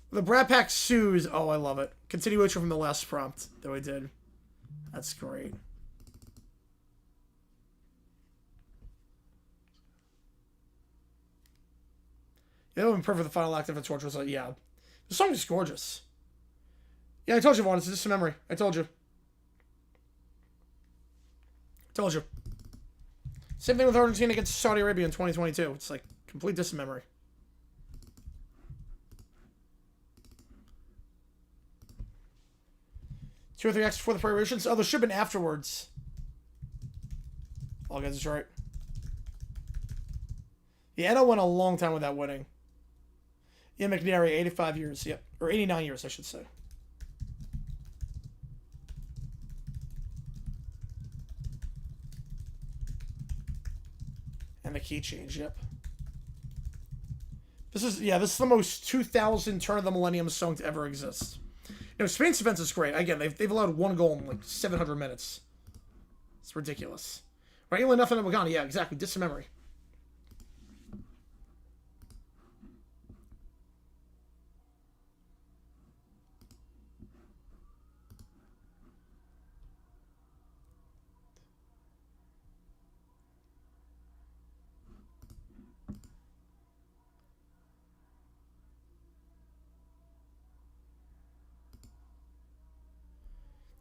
The Brat Pack sues. Oh, I love it. Continuation from the last prompt that we did. That's great. Yeah, that would have been perfect for the final act of the torture was like, yeah. The song is gorgeous. Yeah, I told you, Vaughn, it's just a memory. I told you. Told you. Same thing with Argentina against Saudi Arabia in 2022. It's like complete distant memory. Two or three acts before the preparations. Oh, there should have been afterwards. All guys, it's right. Yeah, Eno went a long time without winning. Yeah, McNary, 85 years. Yep. Or 89 years, I should say. And the key change, yep. This is the most 2000 Turn of the Millennium song to ever exist. You know, Spain's defense is great. Again, they've allowed one goal in like 700 minutes. It's ridiculous. Right, England, nothing in Ghana. Yeah, exactly. Distant memory.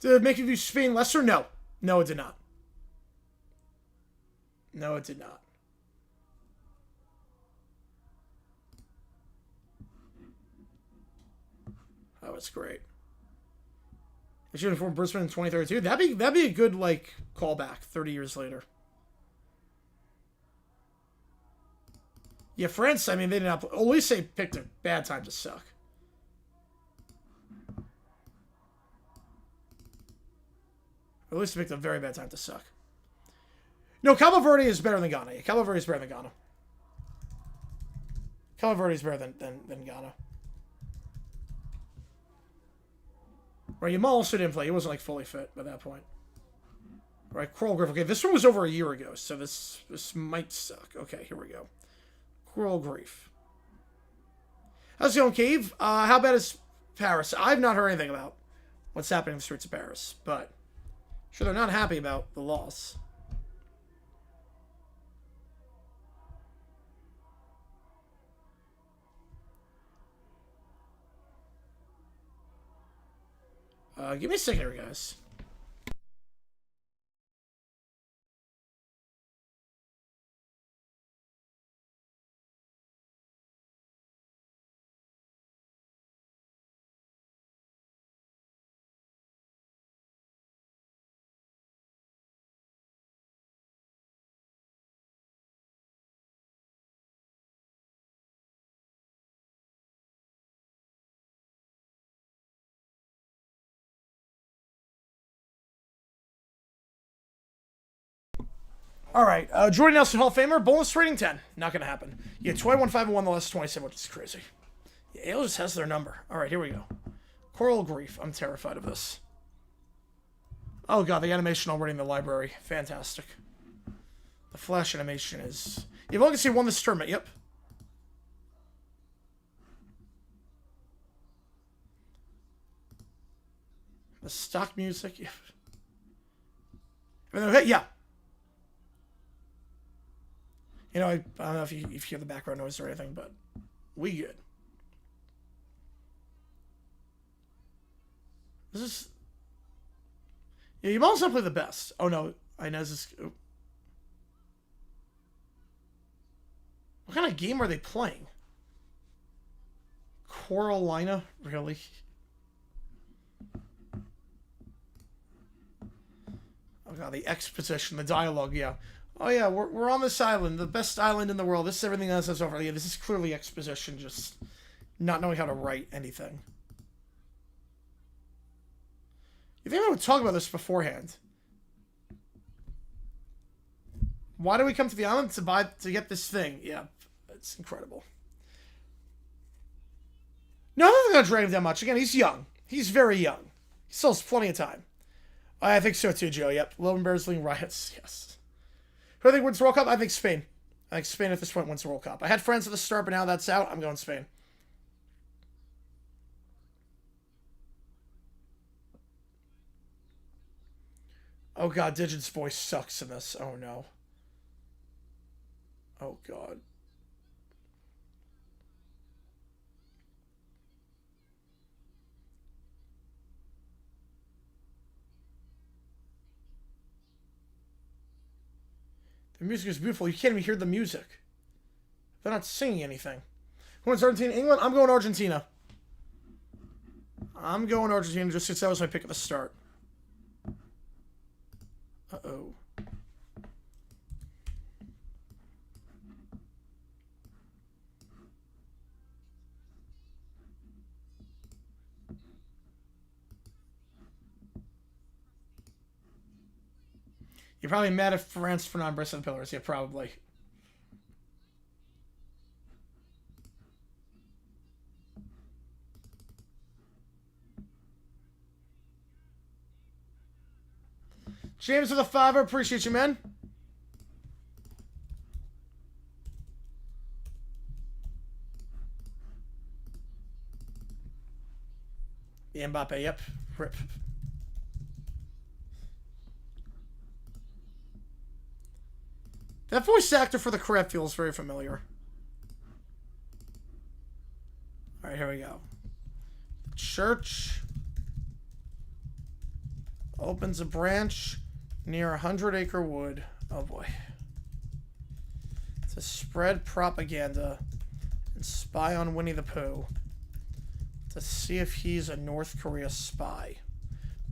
Did it make you view Spain lesser? No. No, it did not. No, it did not. That was great. They should have informed Brisbane in 2032. That'd be a good like callback 30 years later. Yeah, France, I mean, they did not. At least they picked a bad time to suck. At least they picked a very bad time to suck. No, Cabo Verde is better than Ghana. Yeah, Cabo Verde is better than Ghana. Calaverde's better than Ghana. Right, Yamal also didn't play. He wasn't, like, fully fit by that point. Right, Coral Grief. Okay, this one was over a year ago, so this might suck. Okay, here we go. Coral Grief. How's it going, Cave? How bad is Paris? I've not heard anything about what's happening in the streets of Paris, but sure they're not happy about the loss. Give me a second here, guys. All right, Jordy Nelson, Hall of Famer, bonus rating 10. Not going to happen. Yeah, 21-5-1 the last 27, which is crazy. Yeah, Ale just has their number. All right, here we go. Coral Grief. I'm terrified of this. Oh, God, the animation already in the library. Fantastic. The Flash animation is... You've only seen won this tournament, yep. The stock music, yeah. You know, I don't know if you hear the background noise or anything, but we good. This is... Yeah, you also play the best. Oh, no. Inez is... Oh. What kind of game are they playing? Coralina? Really? Oh, God, the exposition, the dialogue, yeah. Oh, yeah, we're on this island, the best island in the world. This is everything else that's over. Yeah, this is clearly exposition, just not knowing how to write anything. You think I would talk about this beforehand? Why do we come to the island? To get this thing. Yeah, it's incredible. No, I'm not going to drag him that much. Again, he's young. He's very young. He still has plenty of time. I think so too, Joe. Yep. Logan Bears leading riots. Yes. Who do I think wins the World Cup? I think Spain. I think Spain at this point wins the World Cup. I had France at the start, but now that's out. I'm going Spain. Oh, God. Digit's voice sucks in this. Oh, no. Oh, God. The music is beautiful. You can't even hear the music. They're not singing anything. Who wins Argentina? England? I'm going Argentina. I'm going Argentina just because that was my pick at the start. Uh-oh. You're probably mad at France for not embracing the pillars. Yeah, probably. James with a 5. I appreciate you, man. Yeah, Mbappe, yep. Rip. That voice actor for the crap feels very familiar. Alright, here we go. Church opens a branch near 100-acre wood. Oh boy. To spread propaganda and spy on Winnie the Pooh. To see if he's a North Korea spy.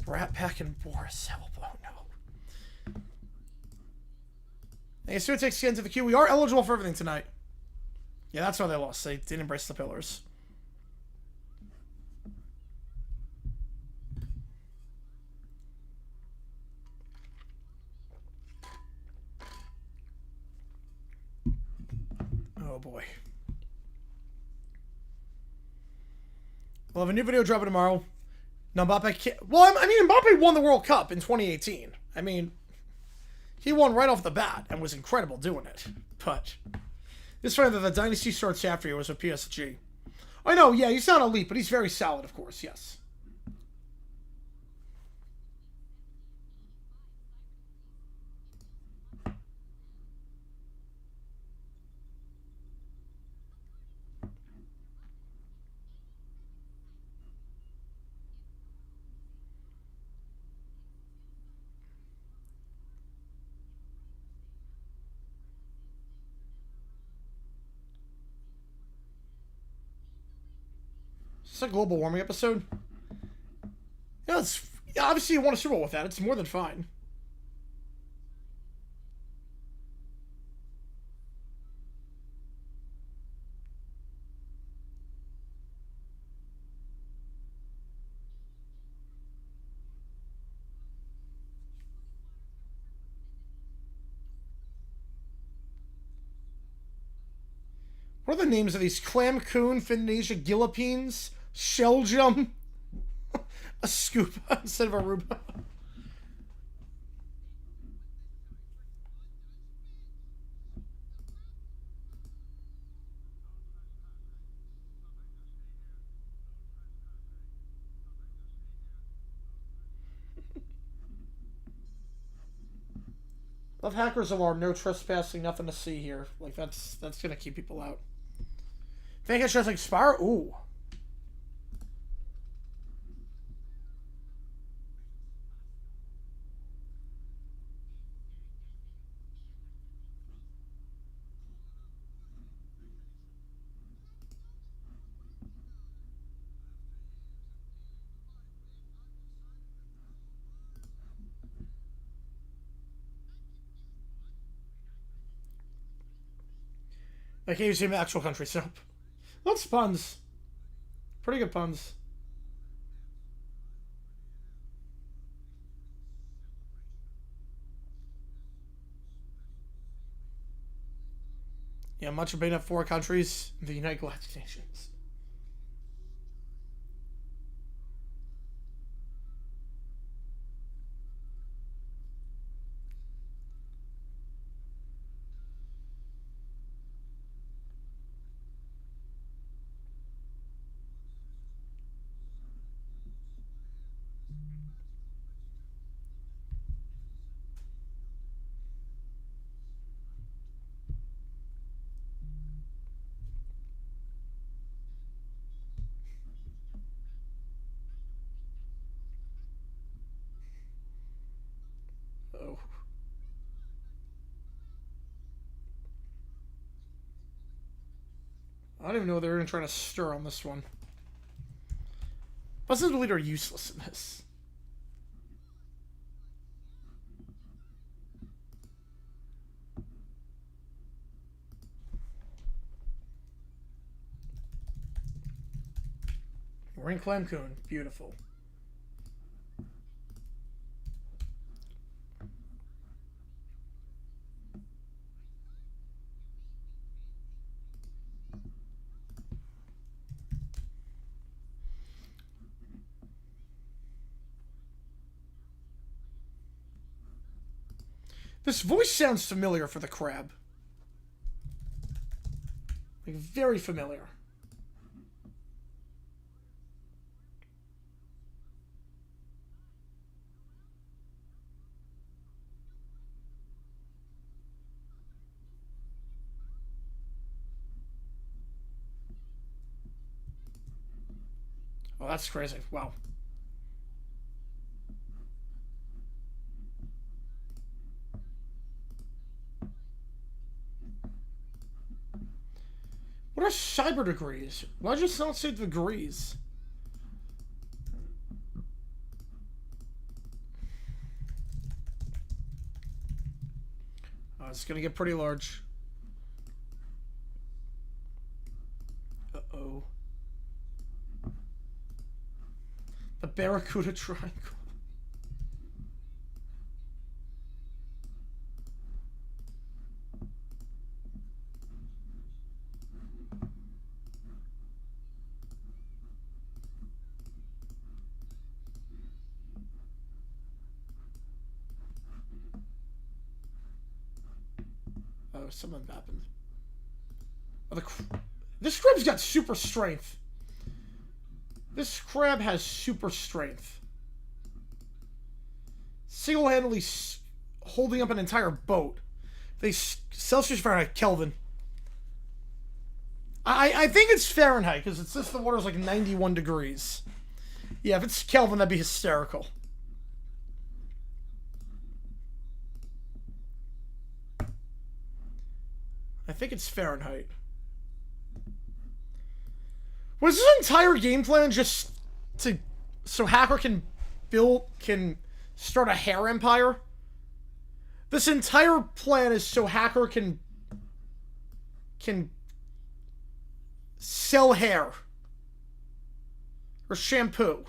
Brat Pack and Boris help. Oh no. Hey, so it takes you into the queue. We are eligible for everything tonight. Yeah, that's why they lost. They didn't embrace the pillars. Oh boy. We'll have a new video dropping tomorrow. Mbappe can't... Well, I mean, Mbappe won the World Cup in 2018. I mean, he won right off the bat and was incredible doing it. But it's funny that the dynasty starts after he was with PSG. I know, yeah, he's not elite, but he's very solid, of course, yes. Is this a global warming episode? Yeah, obviously you won a Super Bowl with that. It's more than fine. What are the names of these? Clam coon, Finnesia, Gillipines, Sheljum, a scuba instead of Aruba. Love Hacker's Alarm, no trespassing, nothing to see here. Like, that's gonna keep people out. Think it's just expire? Ooh. I can't even see the actual country, so. That's puns. Pretty good puns. Yeah, much have been at 4 countries, the United Galactic Nations. Oh. I don't even know they're even trying to stir on this one. Buses and lead are useless in this. We're in Clamcoon. Beautiful. This voice sounds familiar for the crab. Like, very familiar. Oh, that's crazy. Wow. What are cyber degrees? Why just not say degrees? Oh, it's gonna get pretty large. Uh-oh. The Barracuda Triangle. Oh, something happened. Oh, this crab's got super strength. This crab has super strength. Single-handedly holding up an entire boat. They Celsius, Fahrenheit, Kelvin. I think it's Fahrenheit because it says the water's like 91 degrees. Yeah, if it's Kelvin, that'd be hysterical. I think it's Fahrenheit. Was this entire game plan just so Hacker can start a hair empire? This entire plan is so Hacker can sell hair or shampoo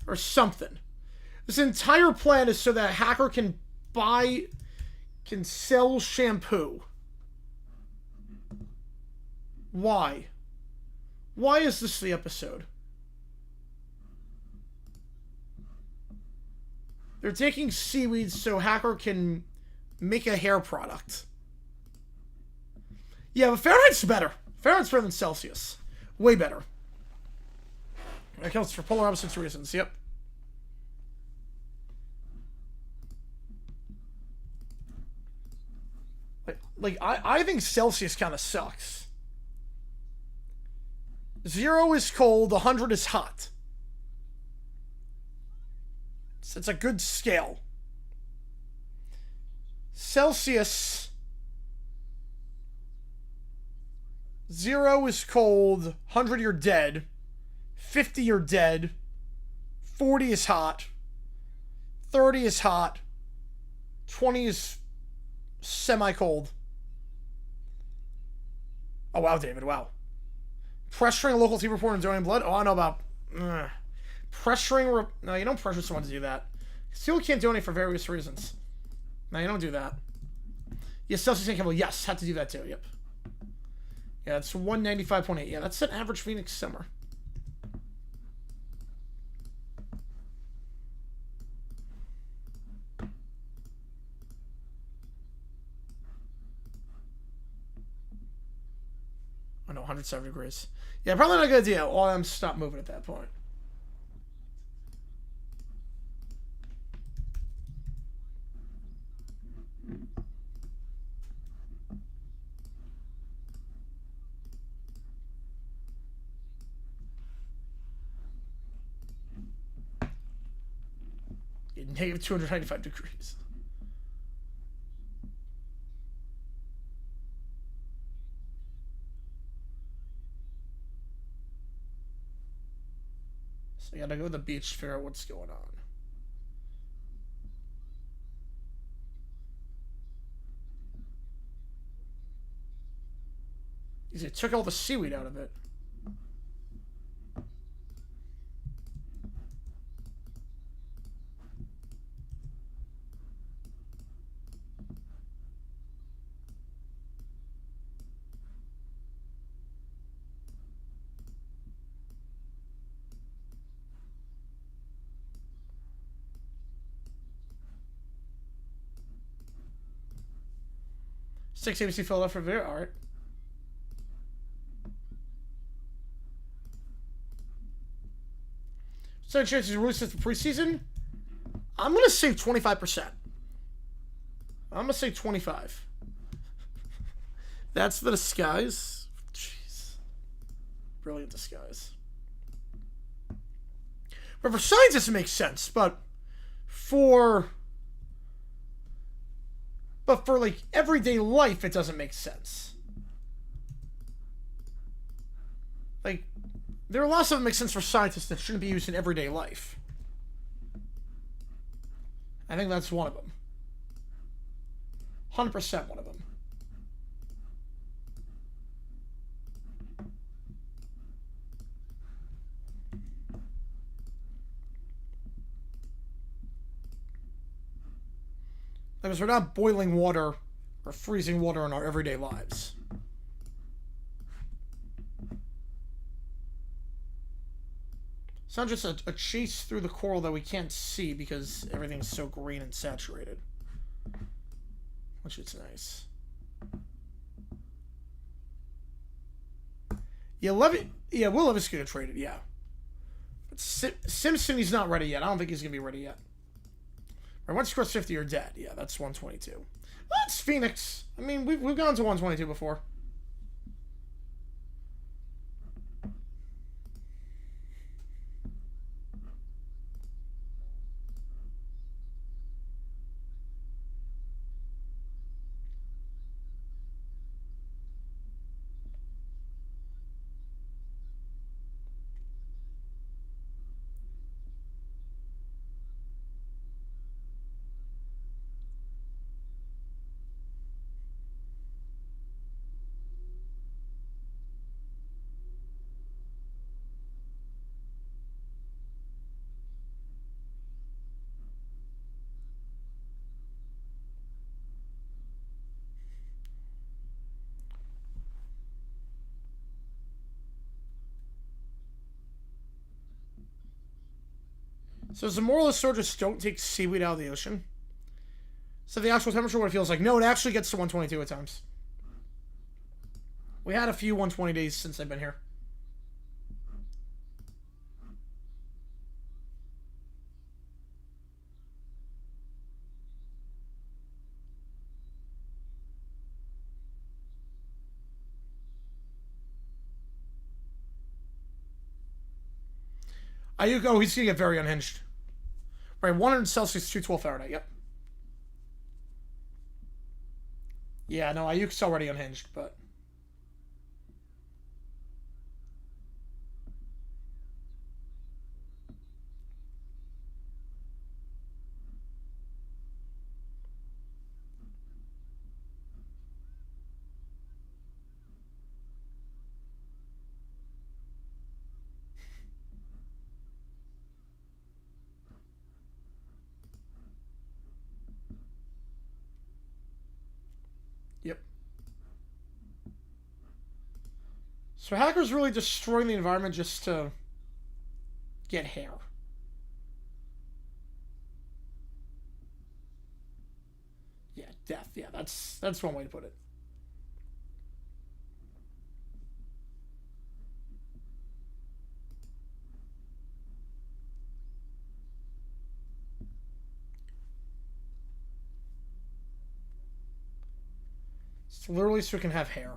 or something. This entire plan is so that Hacker can sell shampoo. Why? Why is this the episode? They're taking seaweed so Hacker can make a hair product. Yeah, but Fahrenheit's better. Fahrenheit's better than Celsius. Way better. That counts for polar opposites reasons. Yep. I think Celsius kind of sucks. 0 is cold, 100 is hot. It's a good scale. Celsius, 0 is cold, 100 you're dead, 50 you're dead, 40 is hot, 30 is hot, 20 is semi-cold. Oh wow, David, wow. Pressuring a local team reporter and donating blood? Oh, I know about... Pressuring... No, you don't pressure someone to do that. Still can't donate for various reasons. No, you don't do that. Yes, Celsius and Campbell. Yes, had to do that too. Yep. Yeah, it's 195.8. Yeah, that's an average Phoenix summer. Oh no, 107 degrees. Yeah, probably not a good idea. All of them stop moving at that point. Negative 295 degrees. So I gotta go to the beach to figure out what's going on. He took all the seaweed out of it. Six ABC Philadelphia video. All right. So chances release this for preseason. I'm gonna say 25%. I'm gonna say 25. That's the disguise. Jeez, brilliant disguise. But for scientists, it makes sense. But for like everyday life, it doesn't make sense. Like, there are lots of them that make sense for scientists that shouldn't be used in everyday life. I think that's one of them. 100% one of them. Because we're not boiling water or freezing water in our everyday lives. It's not just a chase through the coral that we can't see because everything's so green and saturated. Which is nice. Yeah, Will Levis could get traded, yeah. But Simpson, he's not ready yet. I don't think he's going to be ready yet. Right, once you cross 50, you're dead. Yeah, that's 122. Well, that's Phoenix. I mean, we've gone to 122 before. So is the moral of the story just don't take seaweed out of the ocean? So the actual temperature, what it feels like. No, it actually gets to 122 at times. We had a few 120 days since I've been here. Ayuk, oh, he's going to get very unhinged. Right, 100 Celsius, 212 Fahrenheit, yep. Yeah, no, Ayuk's already unhinged, but... Yep. So hackers really destroying the environment just to get hair. Yeah, death. Yeah, that's one way to put it. It's literally so we can have hair.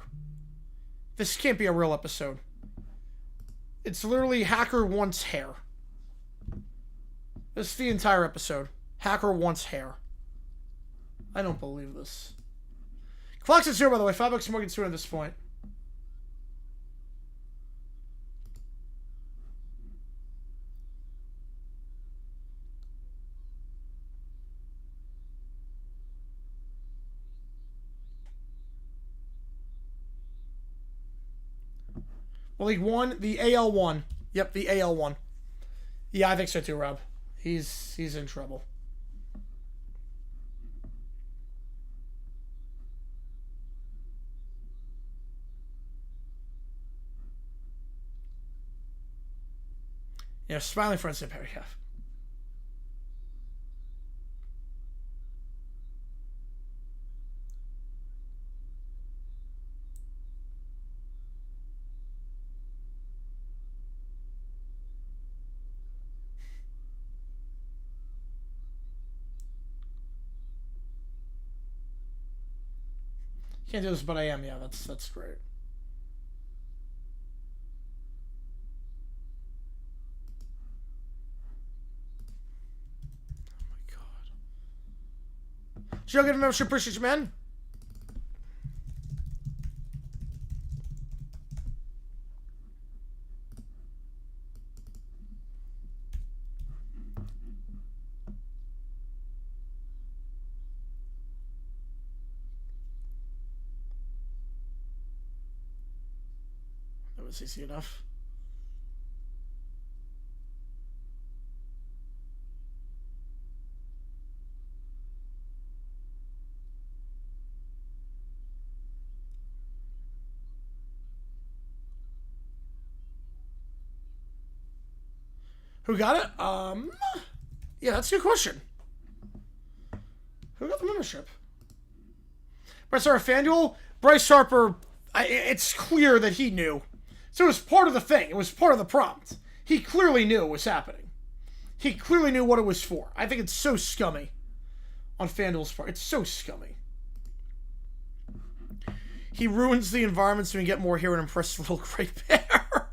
This can't be a real episode. It's literally hacker wants hair. This is the entire episode. Hacker wants hair. I don't believe this. Clock's at 0, by the way. $5 more gets 2 at this point. Well, League 1, the AL 1. Yep, the AL 1. Yeah, I think so too, Rob. He's in trouble. Yeah, smiling friends to Perry have. Can't do this, but I am. Yeah, that's great. Oh my god. Should I get a membership? Appreciate you, man. That was easy enough. Who got it? Yeah, that's a good question. Who got the membership? Bryce Harper, FanDuel. Bryce Harper. It's clear that he knew. So it was part of the thing. It was part of the prompt. He clearly knew it was happening. He clearly knew what it was for. I think it's so scummy on FanDuel's part. It's so scummy. He ruins the environment so we can get more here and impress the little gray bear.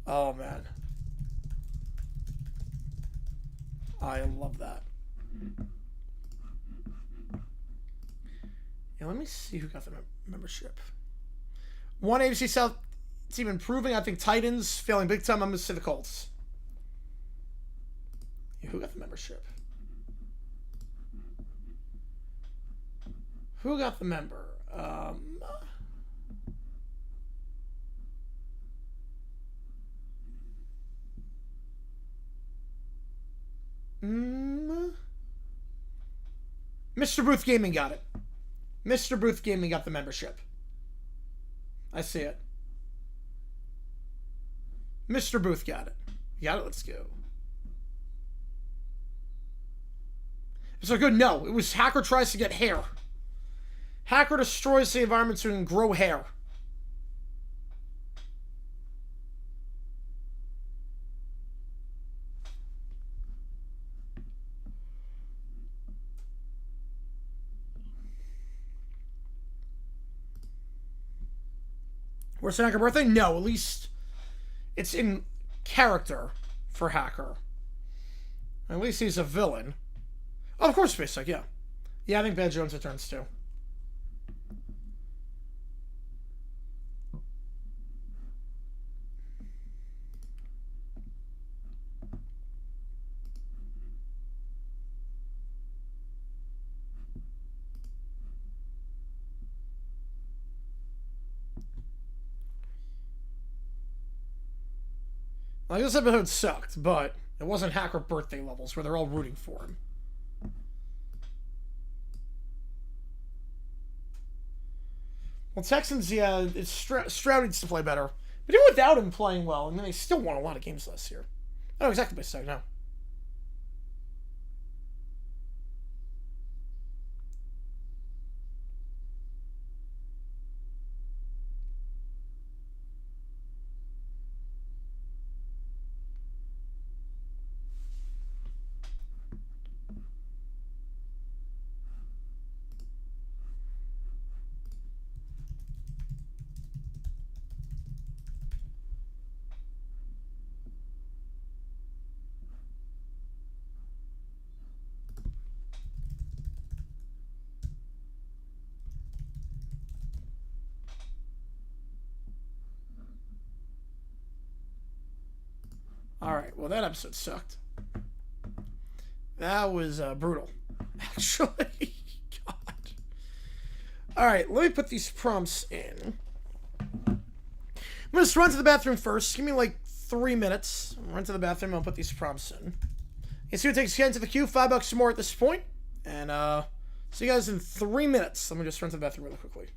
Oh, man. I love that. Yeah, let me see who got the membership. One ABC South team improving. I think Titans failing big time. I'm going to say the Colts. Yeah, who got the membership? Who got the member? Mr. Booth Gaming got it. Mr. Booth Gaming got the membership. I see it. Mr. Booth got it. You got it? Let's go. So good. No, it was hacker tries to get hair. Hacker destroys the environment so he can grow hair. Where's the hacker birthday? No, at least it's in character for hacker. At least he's a villain. Oh, of course, SpaceX, yeah. Yeah, I think Bad Jones returns too. Like, this episode sucked, but it wasn't hacker birthday levels where they're all rooting for him. Well, Texans, yeah, it's Stroud needs to play better. But even without him playing well, I mean, they still won a lot of games last year. I know exactly what I say now. Alright, well, that episode sucked. That was brutal, actually. God. Alright, let me put these prompts in. I'm going to run to the bathroom first. Give me like 3 minutes. I'll run to the bathroom. I'll put these prompts in. You see what it takes to get into the queue. $5 more at this point. And see you guys in 3 minutes. Let me just run to the bathroom really quickly.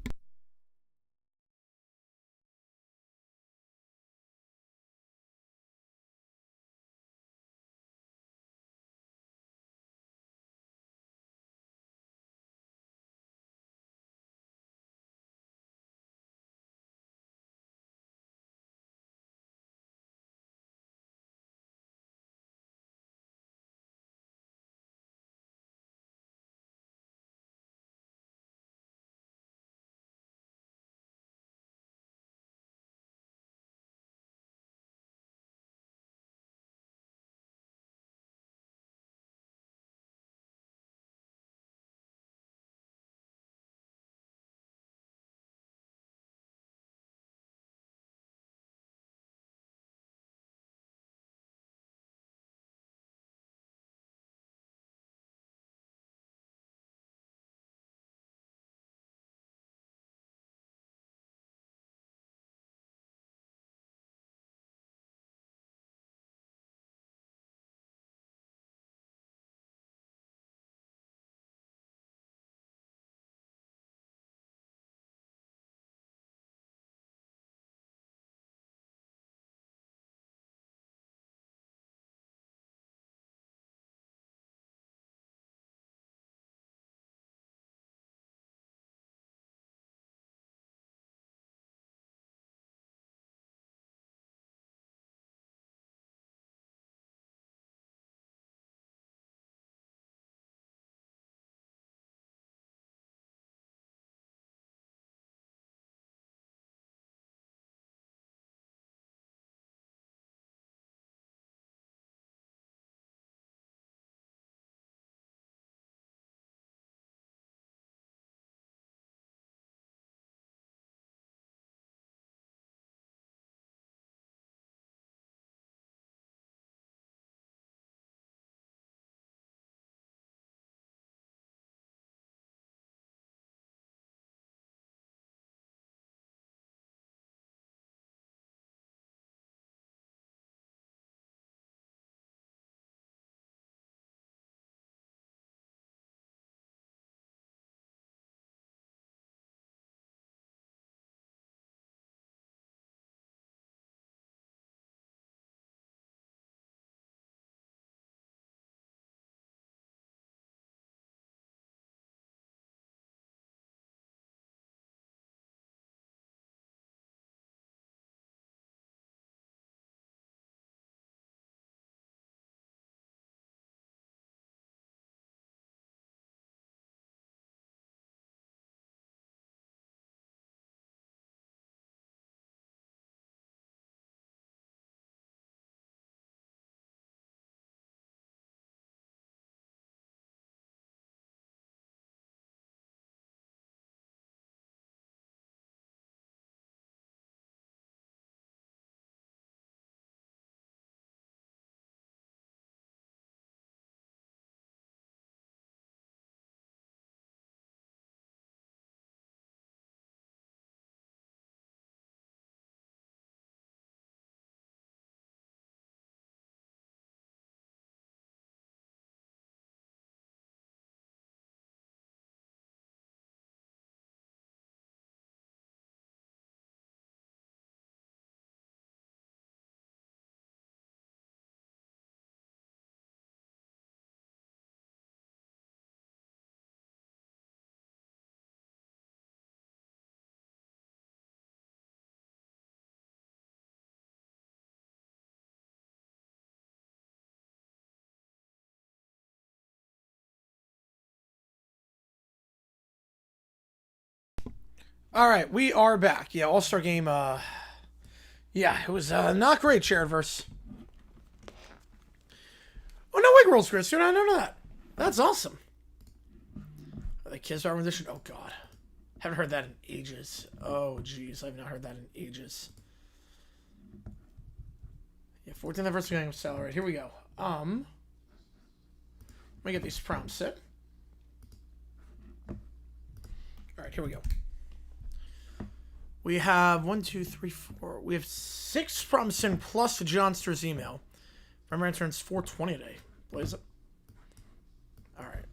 All right, we are back. Yeah, All-Star Game, yeah, it was not great, Chairverse. Oh, no way, Girls Chris. You don't know that. That's awesome. The Kids Bar rendition? Oh, God. Haven't heard that in ages. Oh, jeez. I've not heard that in ages. Yeah, 14th anniversary of Salary. Here we go. Let me get these prompts set. Alright, here we go. We have 1, 2, 3, 4. We have 6 prompts in plus Johnster's email. Remember, it turns 420 today. Blaze it. Alright.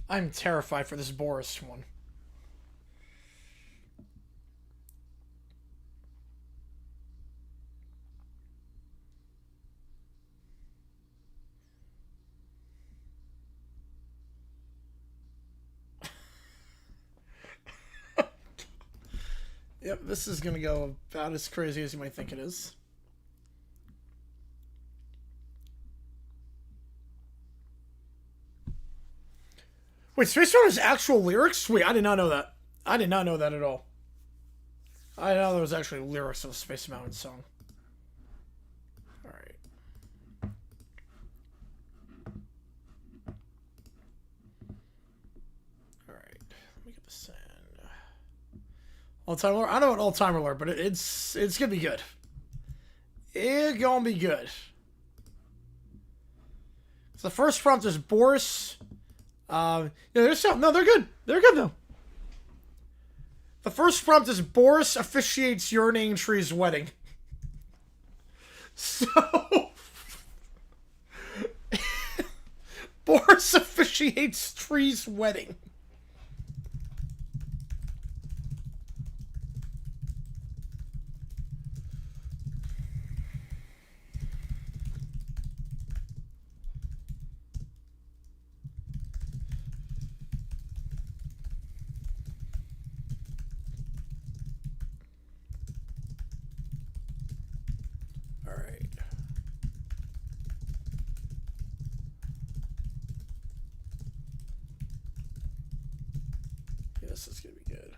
I'm terrified for this Boris one. Yep, this is going to go about as crazy as you might think it is. Wait, Space Mountain's actual lyrics? Wait, I did not know that. I did not know that at all. I didn't know there was actually lyrics of a Space Mountain song. Alright. Alright. Let me get this in. All-time alert? I know an all-time alert, but it's gonna be good. It's gonna be good. So the first prompt is Boris. Yeah, there's some. No, they're good. They're good, though. The first prompt is Boris officiates urinating tree's wedding. So... Boris officiates tree's wedding. This is gonna be good.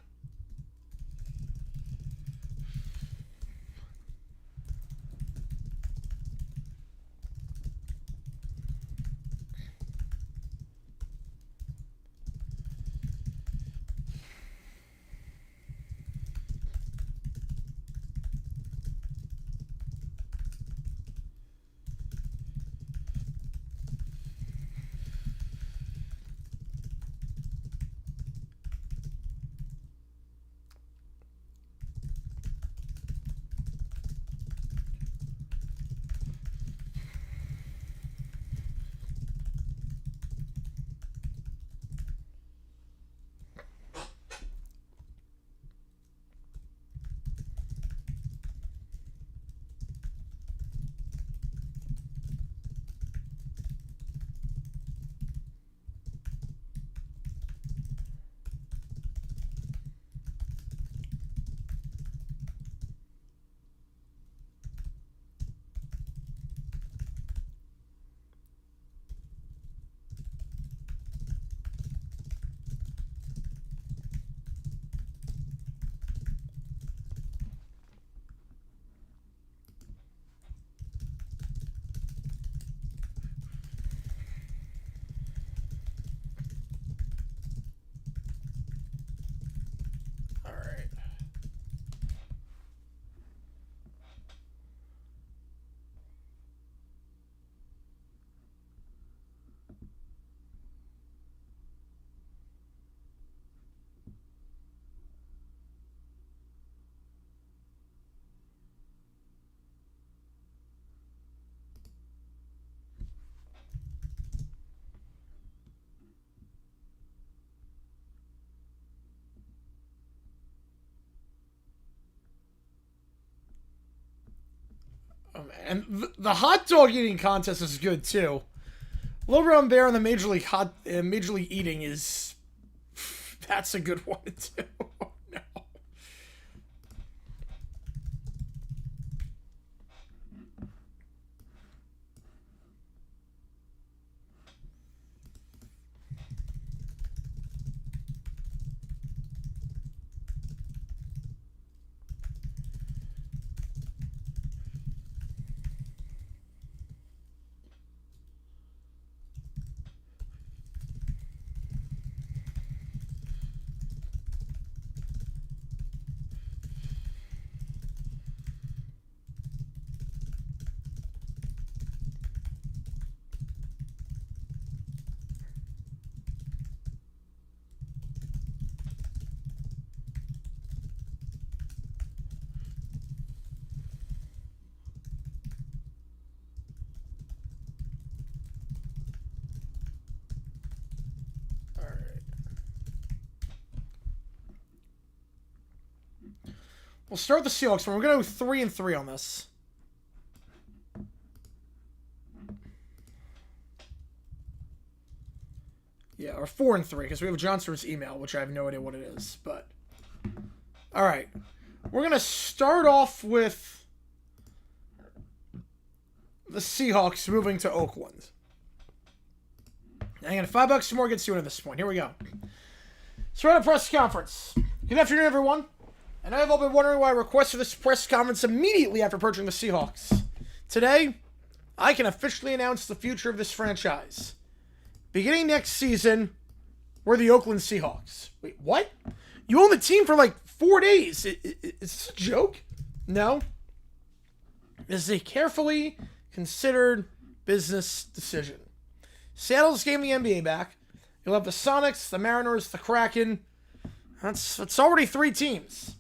And the hot dog eating contest is good too. Low Round Bear in the Major League Eating is... That's a good one too. Oh, no. We'll start the Seahawks. We're going to go 3-3 on this. Yeah, or 4-3, because we have Johnson's email, which I have no idea what it is. But, all right. We're going to start off with the Seahawks moving to Oakland. And again, $5 more gets you in at this point. Here we go. So we're at a press conference. Good afternoon, everyone. And I've all been wondering why I requested this press conference immediately after purchasing the Seahawks. Today, I can officially announce the future of this franchise. Beginning next season, we're the Oakland Seahawks. Wait, what? You own the team for like 4 days. Is this a joke? No. This is a carefully considered business decision. Seattle's getting the NBA back. You'll have the Sonics, the Mariners, the Kraken. That's already 3 teams.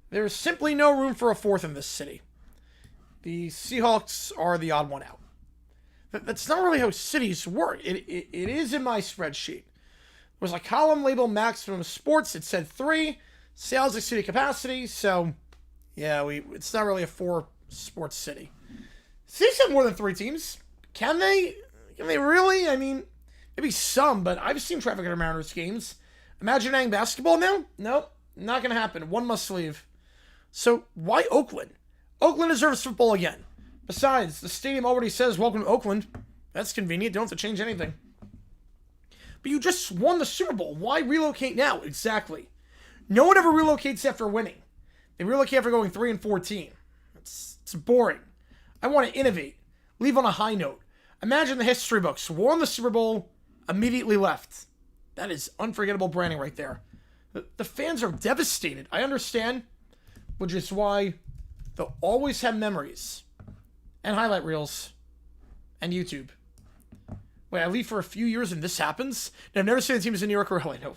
There's simply no room for a 4th in this city. The Seahawks are the odd one out. That's not really how cities work. It is in my spreadsheet. There was a column labeled Maximum Sports. It said 3. Sales exceeded capacity. So, yeah, it's not really a 4-sports city. Cities have more than 3 teams. Can they? Can they really? I mean, maybe some, but I've seen traffic at Mariners games. Imagine adding basketball now? No, not going to happen. One must leave. So, why Oakland? Oakland deserves football again. Besides, the stadium already says, welcome to Oakland. That's convenient. Don't have to change anything. But you just won the Super Bowl. Why relocate now? Exactly. No one ever relocates after winning. They relocate after going 3-14. It's boring. I want to innovate. Leave on a high note. Imagine the history books. Won the Super Bowl, immediately left. That is unforgettable branding right there. The fans are devastated. I understand. Which is why they'll always have memories. And highlight reels. And YouTube. Wait, I leave for a few years and this happens? No, I've never seen the teams in New York or LA. No.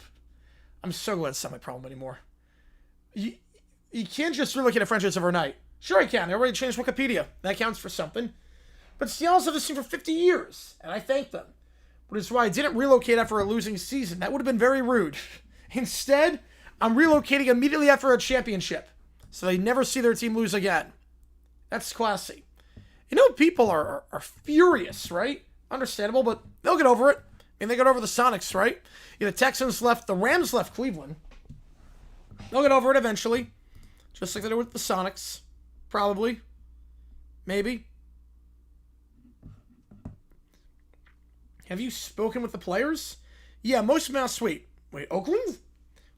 I'm so glad it's not my problem anymore. You can't just relocate a franchise overnight. Sure I can. I already changed Wikipedia. That counts for something. But Seattle's had this team for 50 years. And I thank them. Which is why I didn't relocate after a losing season. That would have been very rude. Instead, I'm relocating immediately after a championship. So they never see their team lose again. That's classy. You know, people are furious, right? Understandable, but they'll get over it. I mean, they got over the Sonics, right? The Texans left, the Rams left Cleveland. They'll get over it eventually. Just like they did with the Sonics. Probably. Maybe. Have you spoken with the players? Yeah, most of them are sweet. Wait, Oakland?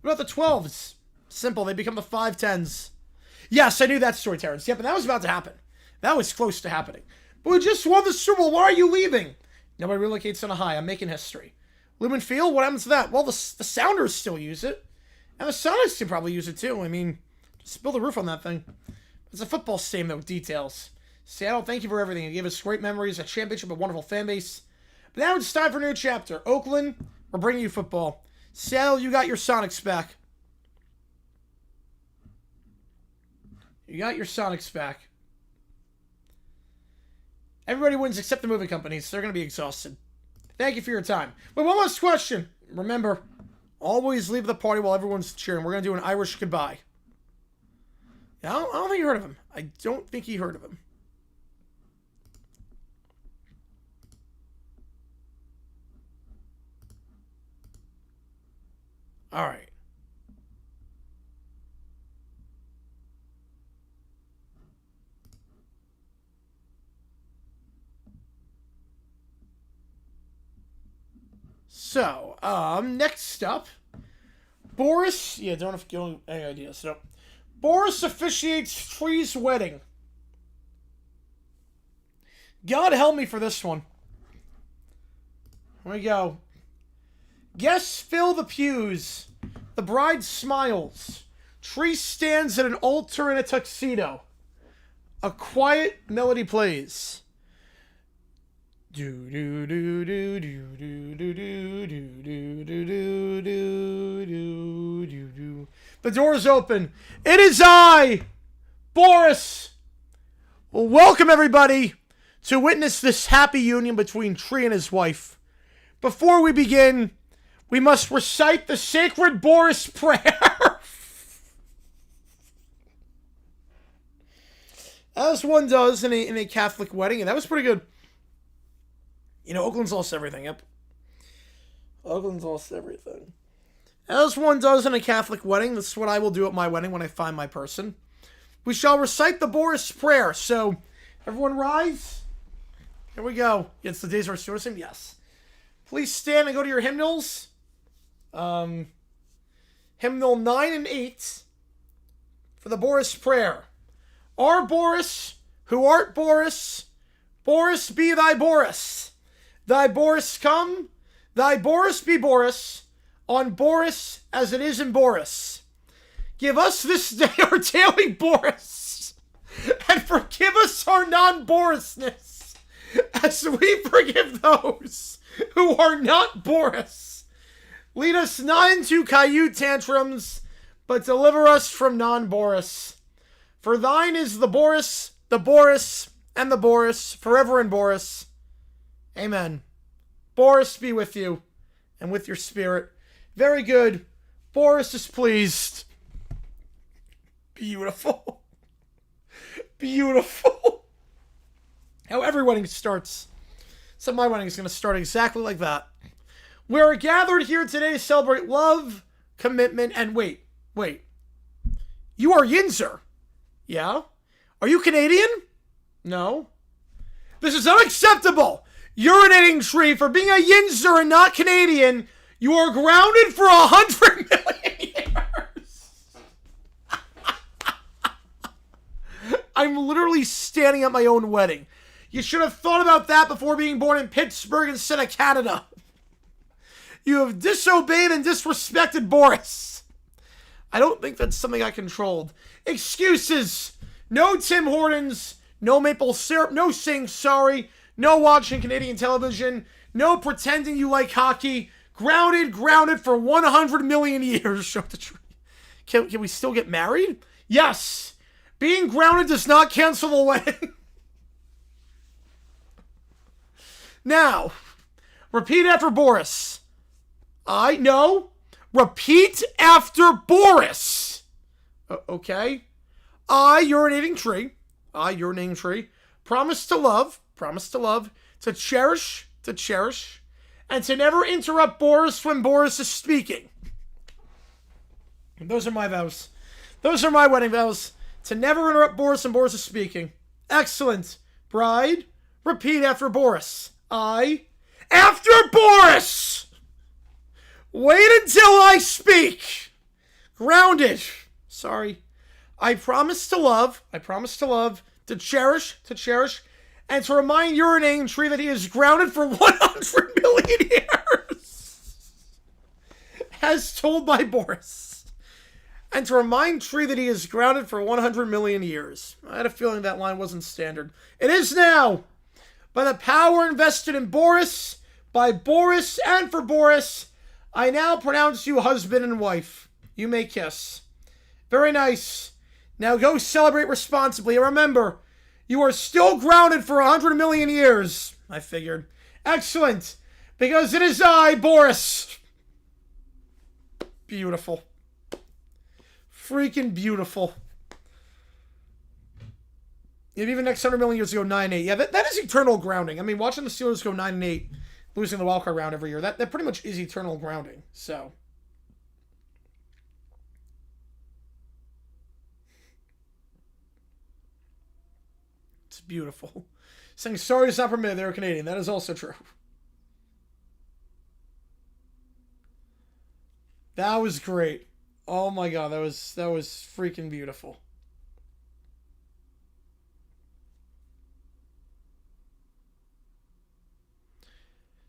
What about the 12s? Simple, they become the 5-10s. Yes, I knew that story, Terrence. Yep, and that was about to happen. That was close to happening. But we just won the Super Bowl. Why are you leaving? Nobody relocates on a high. I'm making history. Lumen Field, what happens to that? Well, the Sounders still use it. And the Sonics can probably use it too. I mean, just build a roof on that thing. It's a football stadium, though, with details. Seattle, thank you for everything. You gave us great memories, a championship, a wonderful fan base. But now it's time for a new chapter. Oakland, we're bringing you football. Seattle, you got your Sonics back. You got your Sonics back. Everybody wins except the movie companies. They're going to be exhausted. Thank you for your time. Wait, one last question. Remember, always leave the party while everyone's cheering. We're going to do an Irish goodbye. I don't think you heard of him. I don't think he heard of him. All right. So, next up, Boris. Yeah, don't have any ideas. So, Boris officiates Tree's wedding. God help me for this one. Here we go. Guests fill the pews. The bride smiles. Tree stands at an altar in a tuxedo. A quiet melody plays. Do do do do do do do do do do do do do do. The doors open. It is I, Boris. Well, welcome everybody to witness this happy union between Tree and his wife. Before we begin, we must recite the sacred Boris prayer. As one does in a Catholic wedding, and that was pretty good. You know, Oakland's lost everything, yep. Oakland's lost everything. As one does in a Catholic wedding, this is what I will do at my wedding when I find my person. We shall recite the Boris prayer. So, everyone rise. Here we go. It's the days of our stewardship, yes. Please stand and go to your hymnals. Hymnal 9 and 8 for the Boris prayer. Our Boris, who art Boris, Boris be thy Boris. Thy Boris come, thy Boris be Boris, on Boris as it is in Boris. Give us this day our daily Boris, and forgive us our non-Borisness, as we forgive those who are not Boris. Lead us not into Caillou tantrums, but deliver us from non-Boris. For thine is the Boris, and the Boris, forever in Boris. Amen. Boris be with you, and with your spirit. Very good. Boris is pleased. Beautiful. Beautiful. How every wedding starts. So my wedding is going to start exactly like that. We are gathered here today to celebrate love, commitment, and wait. You are Yinzer. Yeah? Are you Canadian? No. This is unacceptable. Urinating Tree, for being a Yinzer and not Canadian, you are grounded for 100 million years. I'm literally standing at my own wedding. You should have thought about that before being born in Pittsburgh instead of Canada. You have disobeyed and disrespected Boris. I don't think that's something I controlled. Excuses. No Tim Hortons. No maple syrup. No saying sorry. No watching Canadian television. No pretending you like hockey. Grounded for 100 million years. Show the tree. Can we still get married? Yes. Being grounded does not cancel the wedding. Now, repeat after Boris. Repeat after Boris. Okay. I, urinating tree. Promise to love, to cherish, and to never interrupt Boris when Boris is speaking. And those are my vows. Those are my wedding vows. To never interrupt Boris when Boris is speaking. Excellent. Bride, repeat after Boris. After Boris! Wait until I speak. Grounded. Sorry. I promise to love, to cherish, and to remind urinating tree that he is grounded for 100 million years. As told by Boris. And to remind tree that he is grounded for 100 million years. I had a feeling that line wasn't standard. It is now. By the power invested in Boris, by Boris and for Boris, I now pronounce you husband and wife. You may kiss. Very nice. Now go celebrate responsibly. And remember, you are still grounded for 100 million years. I figured. Excellent. Because it is I, Boris. Beautiful. Freaking beautiful. Even next 100 million years ago, 9-8. Yeah, that is eternal grounding. I mean, watching the Steelers go 9-8, losing the wildcard round every year, that pretty much is eternal grounding. So, beautiful. Saying sorry is not permitted. They're Canadian. That is also true. That was great. Oh my god, that was freaking beautiful.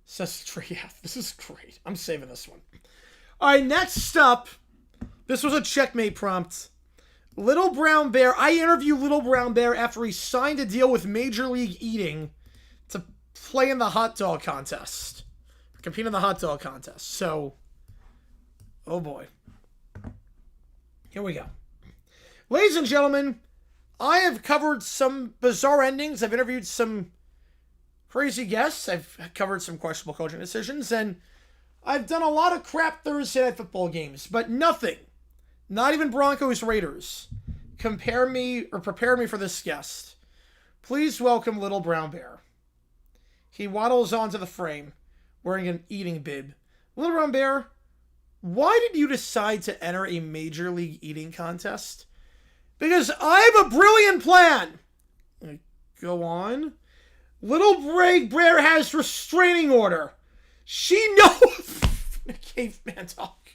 Sesame, yeah, this is great. I'm saving this one. All right, next up, this was a checkmate prompt. Little Brown Bear. I interviewed Little Brown Bear after he signed a deal with Major League Eating to play in the hot dog contest. Compete in the hot dog contest. So, oh boy. Here we go. Ladies and gentlemen, I have covered some bizarre endings. I've interviewed some crazy guests. I've covered some questionable coaching decisions. And I've done a lot of crap Thursday night football games. But nothing, not even Broncos Raiders, prepared me for this guest. Please welcome Little Brown Bear. He waddles onto the frame, wearing an eating bib. Little Brown Bear, why did you decide to enter a Major League Eating contest? Because I have a brilliant plan. Go on. Little Bear has restraining order. She knows... Caveman talk.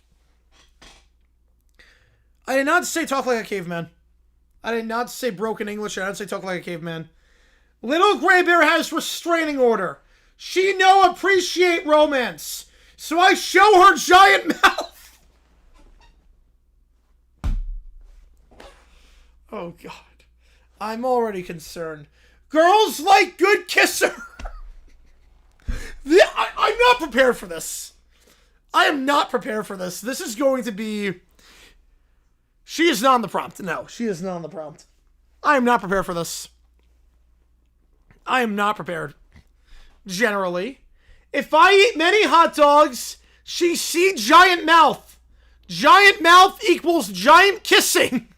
I did not say talk like a caveman. I did not say broken English. I did not say talk like a caveman. Little Gray Bear has restraining order. She no appreciate romance. So I show her giant mouth. Oh, God. I'm already concerned. Girls like good kisser. I'm not prepared for this. I am not prepared for this. This is going to be... She is not on the prompt. No, she is not on the prompt. I am not prepared for this. I am not prepared. Generally. If I eat many hot dogs, she see giant mouth. Giant mouth equals giant kissing.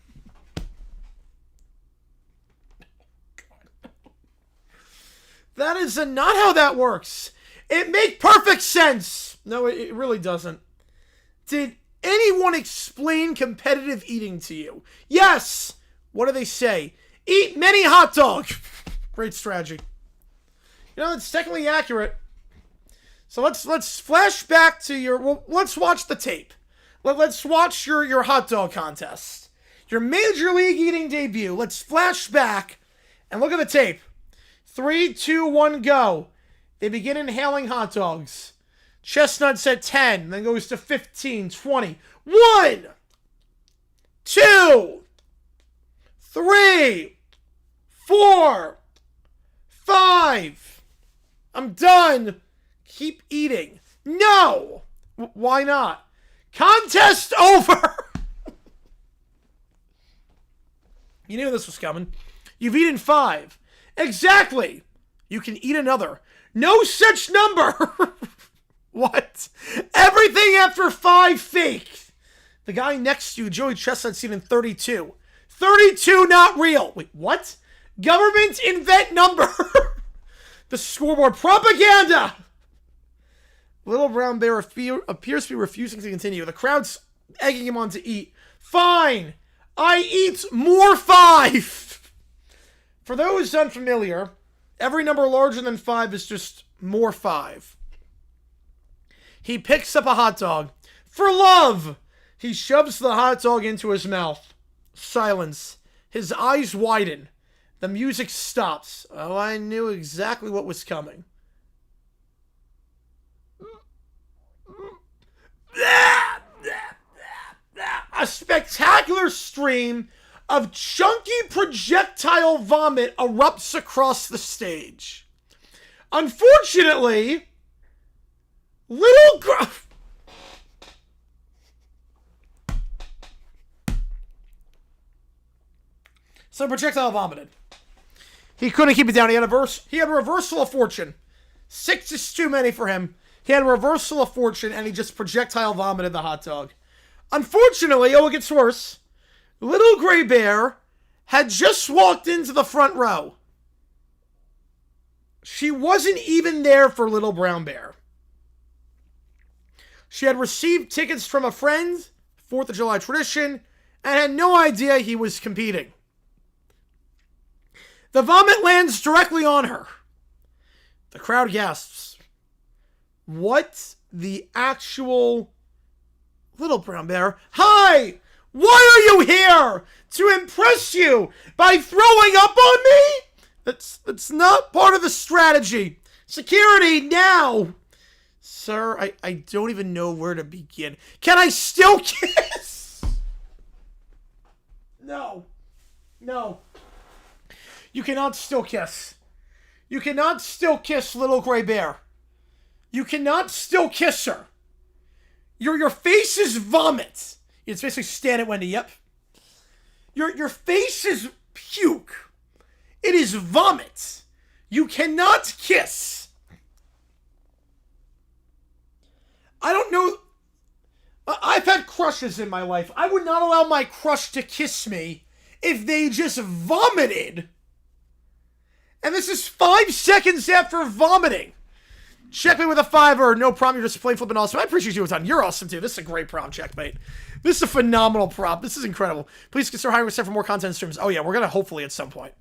That is not how that works. It makes perfect sense. No, it really doesn't. Did anyone explain competitive eating to you? Yes. What do they say? Eat many hot dogs. Great strategy. You know, it's technically accurate. So let's flash back to your... Well, let's watch the tape. Let's watch your hot dog contest. Your Major League Eating debut. Let's flash back and look at the tape. 3, 2, 1, go. They begin inhaling hot dogs. Chestnuts at 10, then goes to 15, 20. 1, 2, 3, 4, 5. I'm done. Keep eating. No. Why not? Contest over. You knew this was coming. You've eaten 5. Exactly. You can eat another. No such number. What? Everything after 5 fake. The guy next to you, Joey Chestnut's eating 32. 32 not real. Wait, what? Government invent number. The scoreboard propaganda. Little Brown Bear appears to be refusing to continue. The crowd's egging him on to eat. Fine. I eat more 5. For those unfamiliar, every number larger than 5 is just more 5. He picks up a hot dog. For love! He shoves the hot dog into his mouth. Silence. His eyes widen. The music stops. Oh, I knew exactly what was coming. A spectacular stream of chunky projectile vomit erupts across the stage. Unfortunately, So projectile vomited. He couldn't keep it down. He had a reversal of fortune. 6 is too many for him. He had a reversal of fortune, and he just projectile vomited the hot dog. Unfortunately, it gets worse. Little Gray Bear had just walked into the front row. She wasn't even there for Little Brown Bear. She had received tickets from a friend, 4th of July tradition, and had no idea he was competing. The vomit lands directly on her. The crowd gasps. What the actual... Little brown bear. Hi! Why are you here? To impress you by throwing up on me? That's not part of the strategy. Security, now! Sir, I don't even know where to begin. Can I still kiss? No. No. You cannot still kiss. You cannot still kiss Little Gray Bear. You cannot still kiss her. Your face is vomit. It's basically stand it, Wendy, yep. Your face is puke. It is vomit. You cannot kiss. I don't know. I've had crushes in my life. I would not allow my crush to kiss me if they just vomited. And this is 5 seconds after vomiting. Checkmate with a 5-er. No problem. You're just plain flipping awesome. I appreciate you, Ton. You're awesome, too. This is a great prop, Checkmate. This is a phenomenal prop. This is incredible. Please consider hiring us for more content streams. Oh, yeah. We're going to hopefully at some point.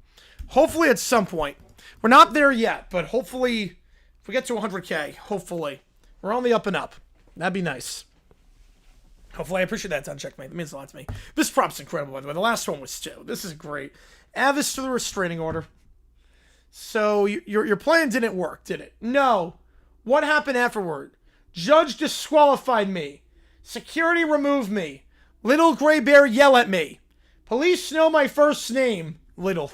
Hopefully at some point. We're not there yet, but hopefully if we get to 100K, hopefully. We're on the up and up. That'd be nice. Hopefully I appreciate that, Ton. Checkmate. It means a lot to me. This prop's incredible, by the way. The last one was too. This is great. Add this to the restraining order. So your plan didn't work, did it? No. What happened afterward? Judge disqualified me. Security removed me. Little Gray Bear yell at me. Police know my first name. Little.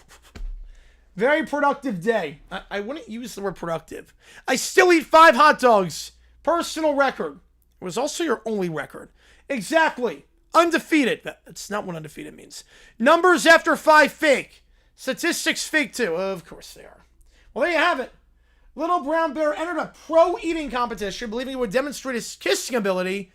Very productive day. I wouldn't use the word productive. I still eat 5 hot dogs. Personal record. It was also your only record. Exactly. Undefeated. That's not what undefeated means. Numbers after 5 fake. Statistics fake too. Of course they are. Well, there you have it. Little Brown Bear entered a pro eating competition, believing he would demonstrate his kissing ability.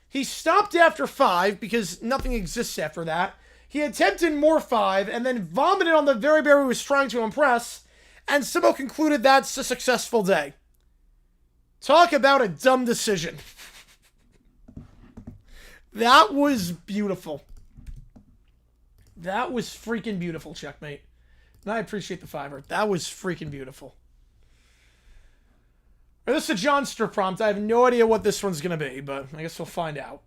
He stopped after 5 because nothing exists after that. He attempted more 5 and then vomited on the very bear he was trying to impress, and somehow concluded that's a successful day. Talk about a dumb decision. That was beautiful. That was freaking beautiful, Checkmate. And I appreciate the 5-er. That was freaking beautiful. This is a Johnster prompt. I have no idea what this one's going to be, but I guess we'll find out.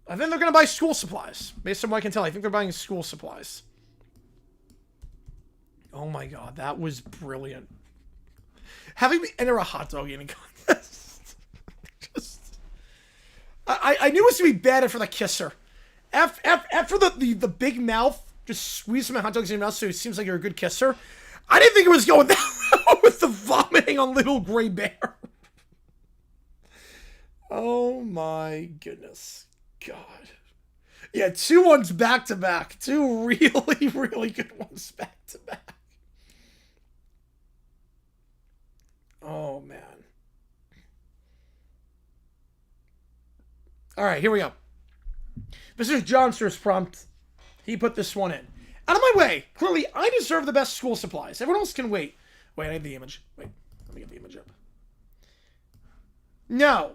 I think they're going to buy school supplies. Based on what I can tell, I think they're buying school supplies. Oh my god, that was brilliant. Having me enter a hot dog eating contest. I knew it was going to be bad for the kisser. After the big mouth, just squeeze my hot dogs in your mouth so it seems like you're a good kisser. I didn't think it was going that well with the vomiting on Little Gray Bear. Oh my goodness. God. Yeah, 2 ones back to back. 2 really, really good ones back to back. Oh man. Alright, here we go. This is Johnster's prompt. He put this one in. Out of my way! Clearly, I deserve the best school supplies. Everyone else can wait. Wait, I need the image. Wait, let me get the image up. No.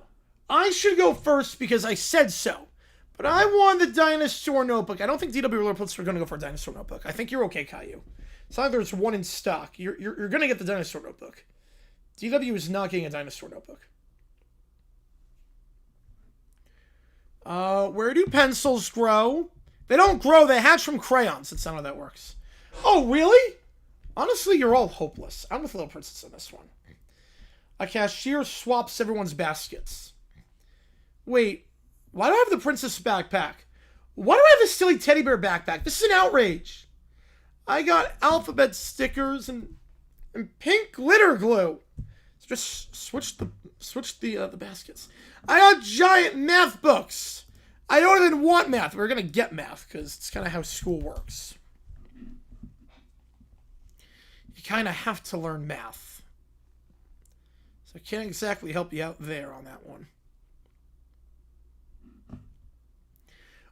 I should go first because I said so. But I won the dinosaur notebook. I don't think DW Reports are going to go for a dinosaur notebook. I think you're okay, Caillou. It's either there's one in stock. You're going to get the dinosaur notebook. DW is not getting a dinosaur notebook. Where do pencils grow? They don't grow. They hatch from crayons. That's not how that works. Oh, really? Honestly, you're all hopeless. I'm with Little Princess on this one. A cashier swaps everyone's baskets. Wait, why do I have the princess backpack? Why do I have the silly teddy bear backpack? This is an outrage. I got alphabet stickers and pink glitter glue. So just switch the baskets. I got giant math books. I don't even want math. We're gonna get math because it's kind of how school works. You kind of have to learn math. So I can't exactly help you out there on that one.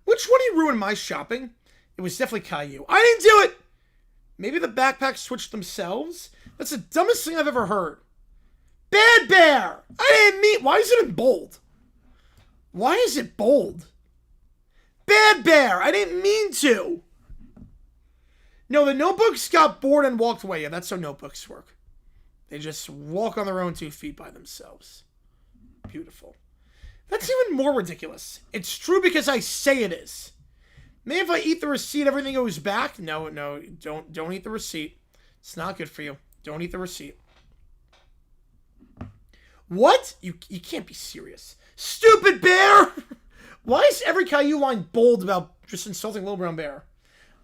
Which one of you ruined my shopping? It was definitely Caillou. I didn't do it! Maybe the backpacks switched themselves? That's the dumbest thing I've ever heard. Bad Bear! I didn't mean... Why is it in bold? Why is it bold? Bad Bear! I didn't mean to! No, the notebooks got bored and walked away. Yeah, that's how notebooks work. They just walk on their own 2 feet by themselves. Beautiful. That's even more ridiculous. It's true because I say it is. Maybe if I eat the receipt, everything goes back. No, don't eat the receipt. It's not good for you. Don't eat the receipt. What? You can't be serious. Stupid bear! Why is every Caillou line bold about just insulting Little Brown Bear?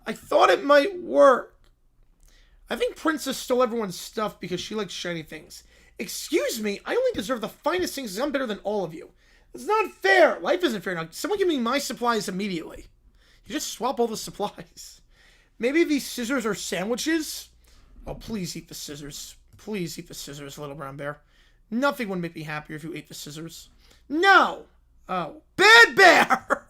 I thought it might work. I think Princess stole everyone's stuff because she likes shiny things. Excuse me, I only deserve the finest things because I'm better than all of you. It's not fair. Life isn't fair. Now, someone give me my supplies immediately. You just swap all the supplies. Maybe these scissors are sandwiches? Oh, please eat the scissors. Please eat the scissors, Little Brown Bear. Nothing would make me happier if you ate the scissors. No! Oh, Bad Bear!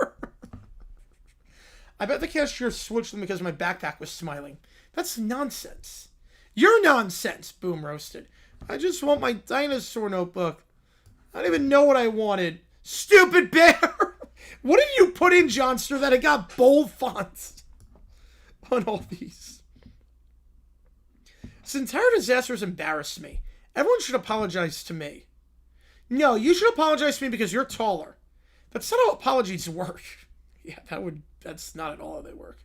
I bet the cashier switched them because my backpack was smiling. That's nonsense. You're nonsense, Boom roasted. I just want my dinosaur notebook. I don't even know what I wanted. Stupid bear! What did you put in, Johnster, that it got bold fonts on all these? This entire disaster has embarrassed me. Everyone should apologize to me. No, you should apologize to me because you're taller. That's not how apologies work. Yeah, that's not at all how they work.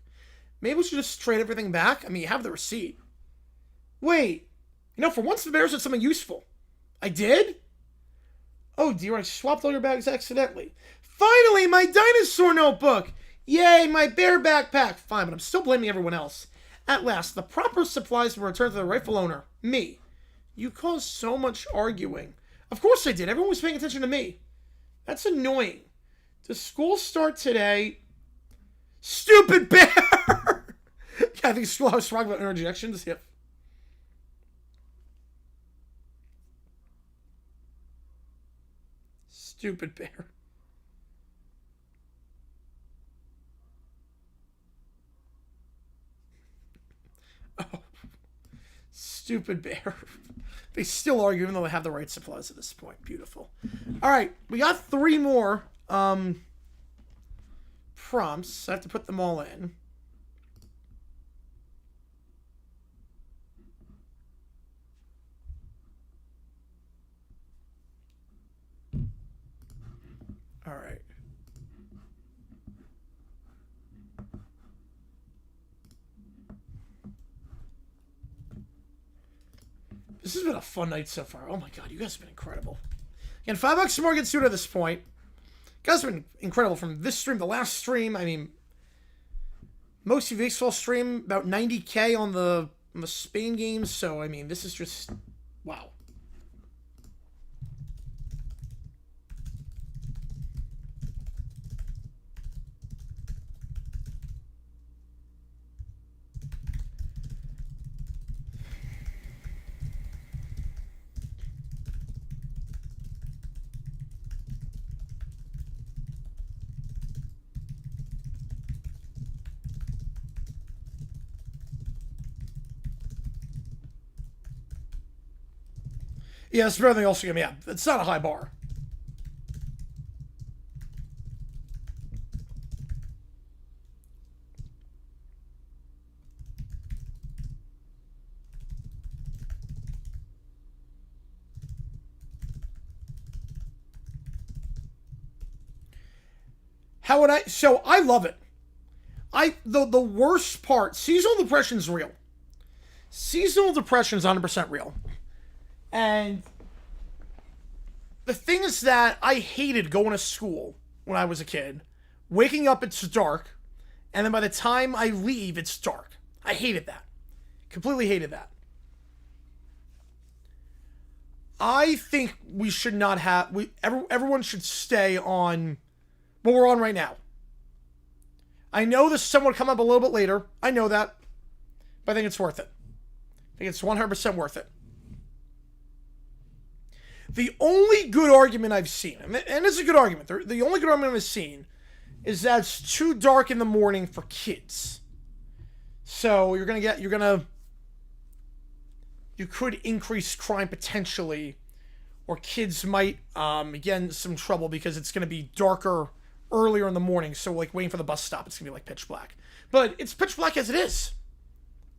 Maybe we should just trade everything back? I mean, you have the receipt. Wait. For once the bear said something useful. I did? Oh dear, I swapped all your bags accidentally. Finally, my dinosaur notebook! Yay, my bear backpack! Fine, but I'm still blaming everyone else. At last, the proper supplies were returned to the rightful owner. Me. You caused so much arguing. Of course I did. Everyone was paying attention to me. That's annoying. Does school start today? Stupid bear! Yeah, I think Schoolhouse Rock about interjections. Yep. Stupid bear. Oh. Stupid bear. They still argue even though they have the right supplies at this point. Beautiful. Alright, we got 3 more prompts. I have to put them all in. Alright. This has been a fun night so far. Oh my god, you guys have been incredible. Again, $5 more gets suited at this point. You guys have been incredible from this stream, the last stream. I mean, most of baseball stream, about 90K on the Spain games. So, I mean, this is just, wow. Yeah, it's better than the All-Star game. Yeah, it's not a high bar. How would I... So, I love it. The worst part... Seasonal depression's real. Seasonal depression's 100% real. And the thing is that I hated going to school when I was a kid. Waking up, it's dark. And then by the time I leave, it's dark. I hated that. Completely hated that. I think we should not have... everyone should stay on what we're on right now. I know this someone will come up a little bit later. I know that. But I think it's worth it. I think it's 100% worth it. The only good argument I've seen, and it's a good argument, the only good argument I've seen is that it's too dark in the morning for kids. So you could increase crime potentially, or kids might get in some trouble because it's going to be darker earlier in the morning. So like waiting for the bus stop, it's going to be like pitch black. But it's pitch black as it is.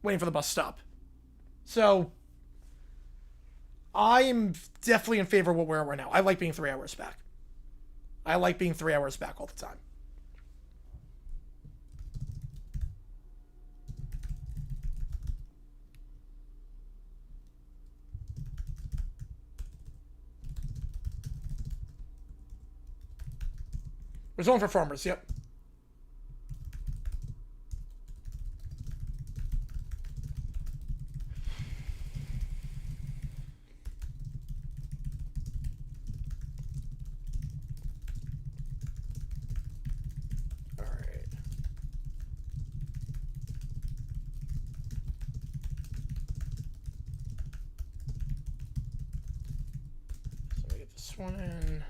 waiting for the bus stop. So I am definitely in favor of what we're at right now. I like being 3 hours back. I like being 3 hours back all the time. We're zone for farmers, yep. One in.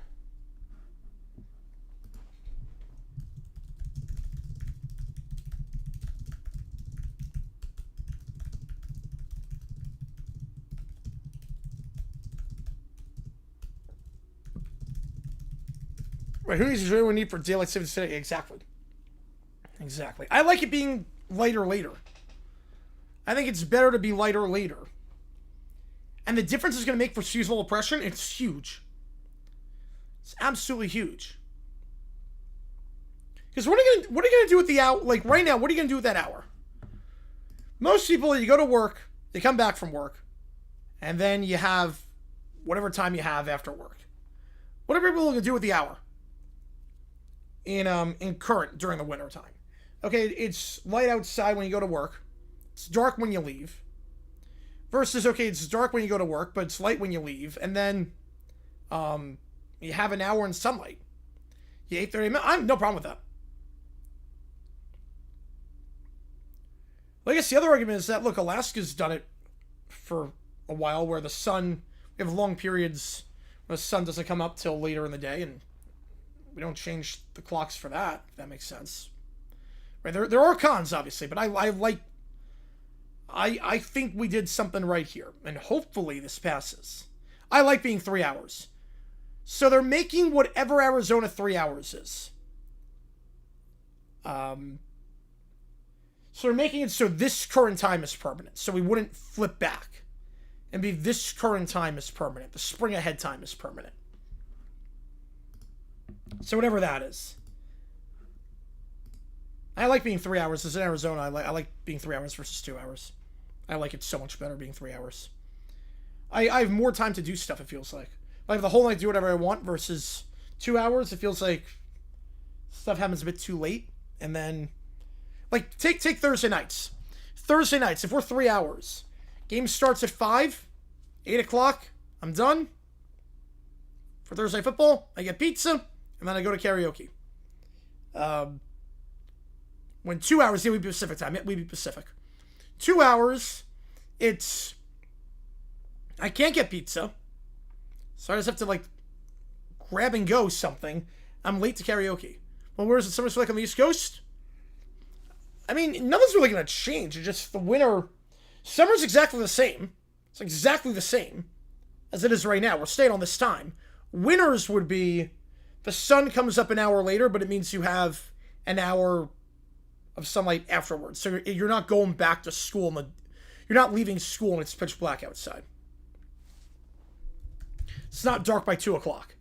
Right, who needs to need for daylight savings today? Exactly. Exactly. I like it being lighter later. I think it's better to be lighter later. And the difference is going to make for seasonal oppression, it's huge. It's absolutely huge. Because what are you gonna do with the hour? Like right now, what are you gonna do with that hour? Most people, you go to work, they come back from work, and then you have whatever time you have after work. What are people gonna do with the hour? In current during the winter time. Okay, it's light outside when you go to work. It's dark when you leave. Versus, okay, it's dark when you go to work, but it's light when you leave, and then you have an hour in sunlight. You 8:30. I have no problem with that. I guess the other argument is that, look, Alaska's done it for a while where the sun, we have long periods where the sun doesn't come up till later in the day, and we don't change the clocks for that, if that makes sense. Right? There are cons, obviously, but I think we did something right here, and hopefully this passes. I like being 3 hours. So they're making whatever Arizona 3 hours is. So they're making it so this current time is permanent. So we wouldn't flip back and be this current time is permanent. The spring ahead time is permanent. So whatever that is. I like being 3 hours. As in Arizona, I like being 3 hours versus 2 hours. I like it so much better being 3 hours. I have more time to do stuff, it feels like. I have the whole night to do whatever I want versus 2 hours. It feels like stuff happens a bit too late. And then, like, take Thursday nights. Thursday nights, if we're 3 hours, game starts at 5, 8 o'clock, I'm done. For Thursday football, I get pizza, and then I go to karaoke. When 2 hours, yeah, we'd be Pacific time. Yeah, we'd be Pacific. 2 hours, I can't get pizza. So I just have to, like, grab and go something. I'm late to karaoke. Well, whereas summer's like on the East Coast? I mean, nothing's really going to change. It's just the winter. Summer's exactly the same. It's exactly the same as it is right now. We're staying on this time. Winters would be the sun comes up an hour later, but it means you have an hour of sunlight afterwards. So you're not going back to school. You're not leaving school and it's pitch black outside. It's not dark by 2 o'clock.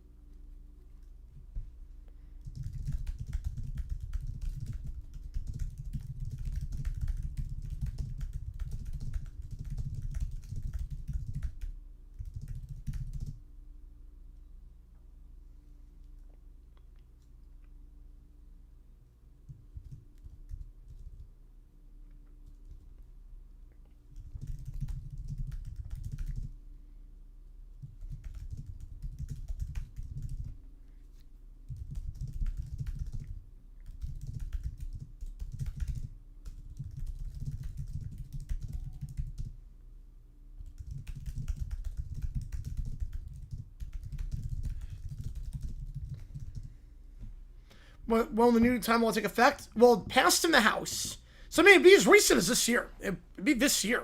Well, the new time will take effect? Well, it passed in the House. So, I mean, it'd be as recent as this year. It'd be this year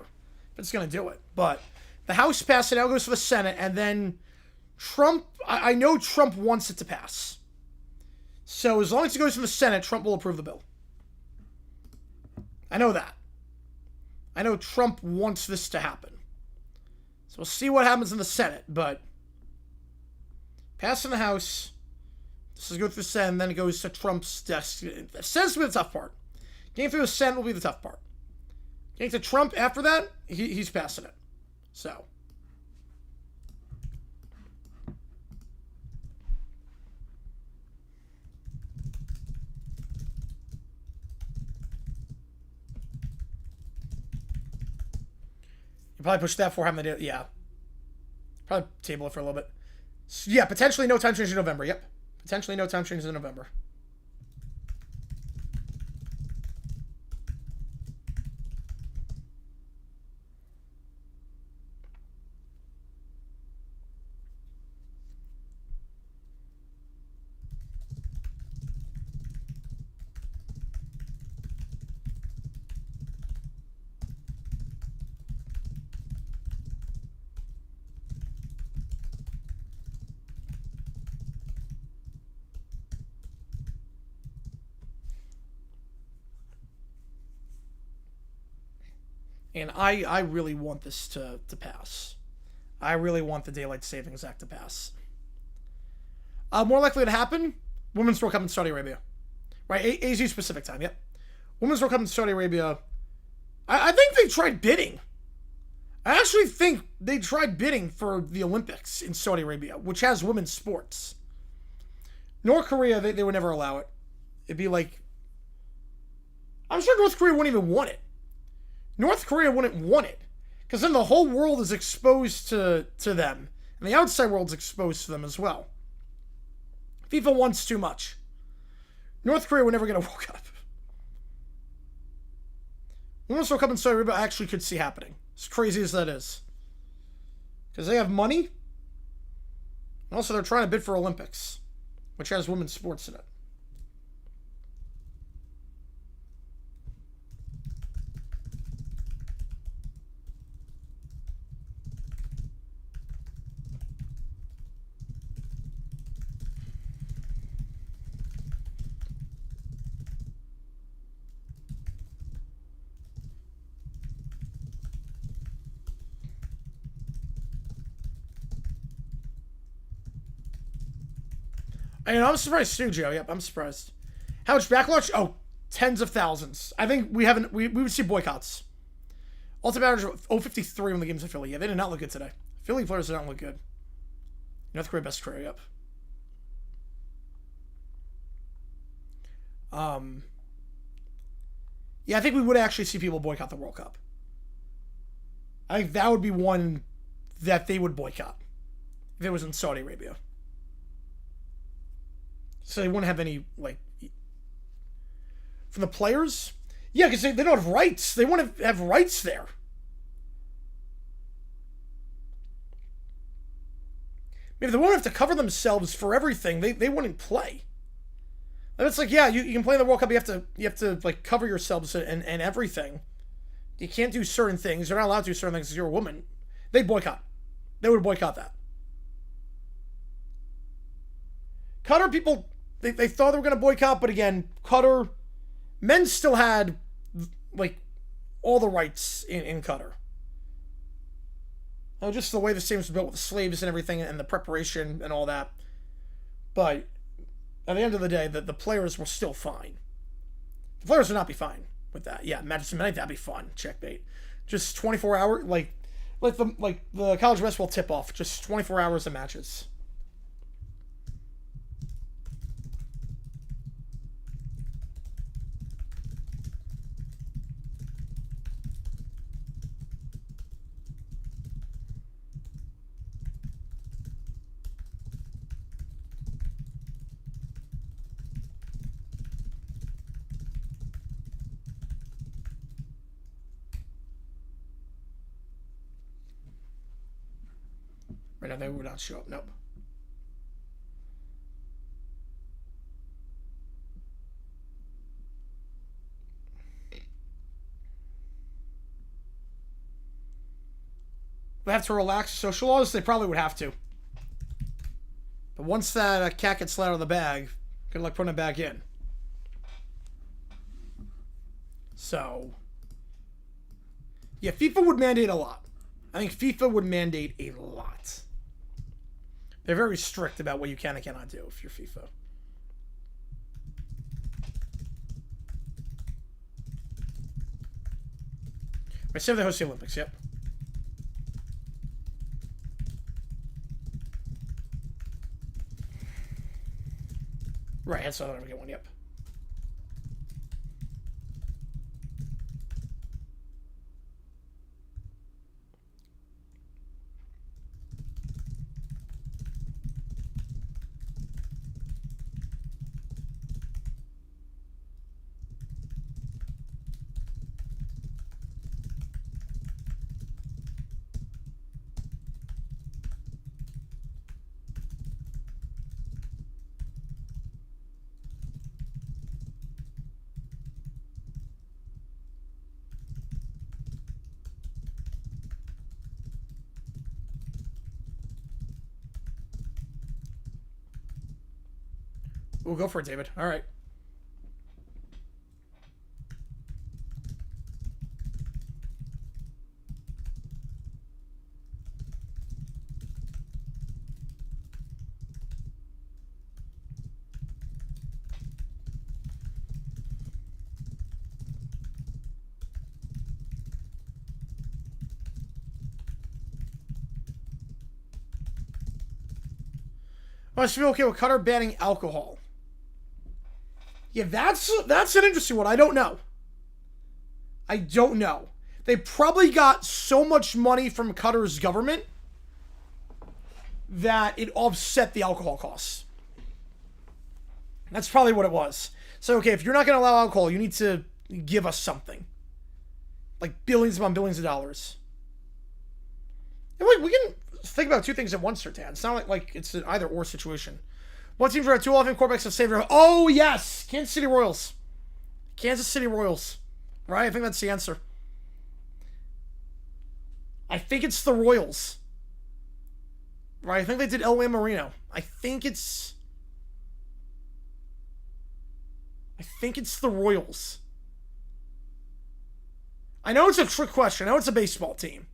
if it's going to do it. But the House passed it, now it goes to the Senate, and then Trump, I know Trump wants it to pass. So, as long as it goes to the Senate, Trump will approve the bill. I know that. I know Trump wants this to happen. So we'll see what happens in the Senate, but pass in the House. This is go through the Senate, and then it goes to Trump's desk. The Senate's will be the tough part. Getting through the Senate will be the tough part. Getting to Trump after that, he's passing it. So. You probably push that for having the yeah. Probably table it for a little bit. So, yeah, potentially no time change in November. Yep. Potentially no time change in November. And I really want this to pass. I really want the Daylight Savings Act to pass. More likely to happen, Women's World Cup in Saudi Arabia. Right, AZ Pacific time, yep. Women's World Cup in Saudi Arabia. I think they tried bidding. I actually think they tried bidding for the Olympics in Saudi Arabia, which has women's sports. North Korea, they would never allow it. It'd be like... I'm sure North Korea wouldn't even want it. North Korea wouldn't want it, because then the whole world is exposed to them, and the outside world's exposed to them as well. FIFA wants too much. North Korea would never get a World Cup. Women's World Cup in Saudi Arabia I actually could see happening, as crazy as that is. Because they have money, and also they're trying to bid for Olympics, which has women's sports in it. I'm surprised too, Joe. Yep, I'm surprised. How much backlash? Oh, tens of thousands. I think we would see boycotts. Ultimate average of 0.53 when the game's in Philly. Yeah, they did not look good today. Philly players did not look good. North Korea best career, yep. Yeah, I think we would actually see people boycott the World Cup. I think that would be one that they would boycott if it was in Saudi Arabia. So they wouldn't have any, like... From the players? Yeah, because they don't have rights. They wouldn't have rights there. If they won't have to cover themselves for everything, they wouldn't play. And it's like, yeah, you can play in the World Cup, you have to like cover yourselves and everything. You can't do certain things. You're not allowed to do certain things because you're a woman. They'd boycott. They would boycott that. Qatar people, they thought they were going to boycott, but again, Qatar, men still had, like, all the rights in Qatar. Oh, just the way the stadium was built with the slaves and everything and the preparation and all that. But at the end of the day, the players were still fine. The players would not be fine with that. Yeah, Manchester United, that'd be fun. Checkmate. Just 24 hours, like the college basketball tip-off. Just 24 hours of matches. Right now, they would not show up. Nope. They have to relax social laws? They probably would have to. But once that cat gets let out of the bag, good luck putting it back in. So... Yeah, FIFA would mandate a lot. I think FIFA would mandate a lot. They're very strict about what you can and cannot do if you're FIFA. I said they host the Olympics, yep. Right, that's another good one, yep. We'll go for it, David. All right. I should be okay with Cutter banning alcohol. Yeah, that's an interesting one. I don't know. I don't know. They probably got so much money from Cutter's government that it offset the alcohol costs. That's probably what it was. So, okay, if you're not going to allow alcohol, you need to give us something. Like billions upon billions of dollars. And we can think about two things at once, Sertan. It's not like it's an either-or situation. One team for 2 offensive quarterbacks have saved. Oh, yes! Kansas City Royals. Kansas City Royals. Right? I think that's the answer. I think it's the Royals. Right? I think they did Elway Marino. I think it's the Royals. I know it's a trick question. I know it's a baseball team.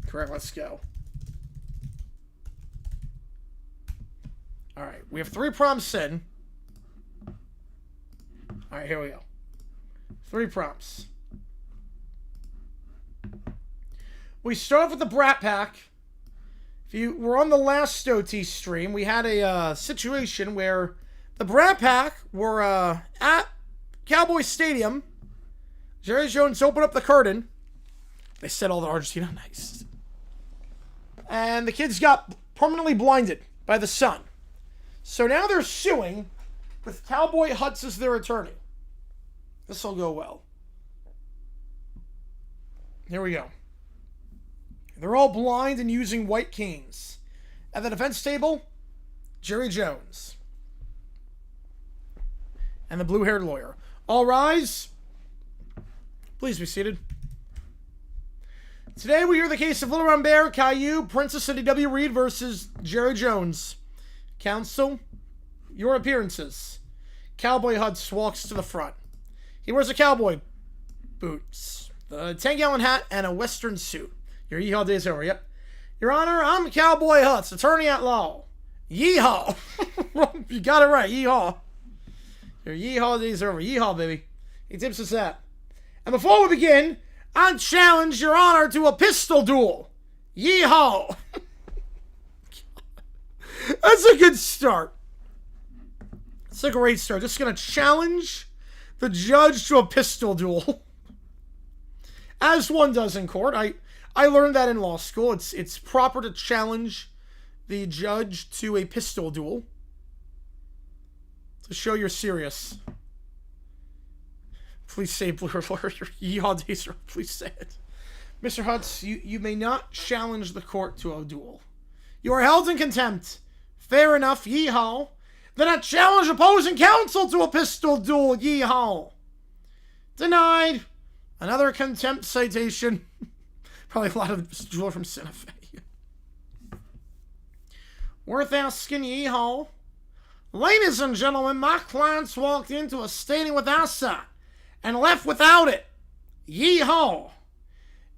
Correct, let's go. Alright, we have 3 prompts in. Alright, here we go. 3 prompts. We start off with the Brat Pack. If you were on the last OT stream, we had a situation where the Brat Pack were at Cowboy Stadium. Jerry Jones opened up the curtain. They said all the Argentina nice. And the kids got permanently blinded by the sun. So now they're suing with Cowboy Huts as their attorney. This will go well. Here we go. They're all blind and using white canes. At the defense table, Jerry Jones. And the blue-haired lawyer. All rise. Please be seated. Today we hear the case of Little Round Bear, Caillou, Princess City W. Reed versus Jerry Jones. Counsel, your appearances. Cowboy Huts walks to the front. He wears a cowboy boots, a 10-gallon hat, and a western suit. Your yeehaw day's over, yep. Your Honor, I'm Cowboy Huts, attorney at law. Yeehaw. You got it right, yeehaw. Your yeehaw day's over. Yeehaw, baby. He tips us that. And before we begin, I challenge Your Honor to a pistol duel. Yeehaw. That's a good start. It's a great start. Just going to challenge the judge to a pistol duel. As one does in court. I learned that in law school. It's proper to challenge the judge to a pistol duel. To show you're serious. Please say Blue Lawyer. Your yeehaw days are. Please say it. Mr. Hutz, you may not challenge the court to a duel. You are held in contempt. Fair enough, yeehaw. Then I challenge opposing counsel to a pistol duel. Yeehaw. Denied. Another contempt citation. Probably a lot of jeweler from Santa Fe. Worth asking. Yeehaw. Ladies and gentlemen, my clients walked into a stadium with asset and left without it. Yeehaw.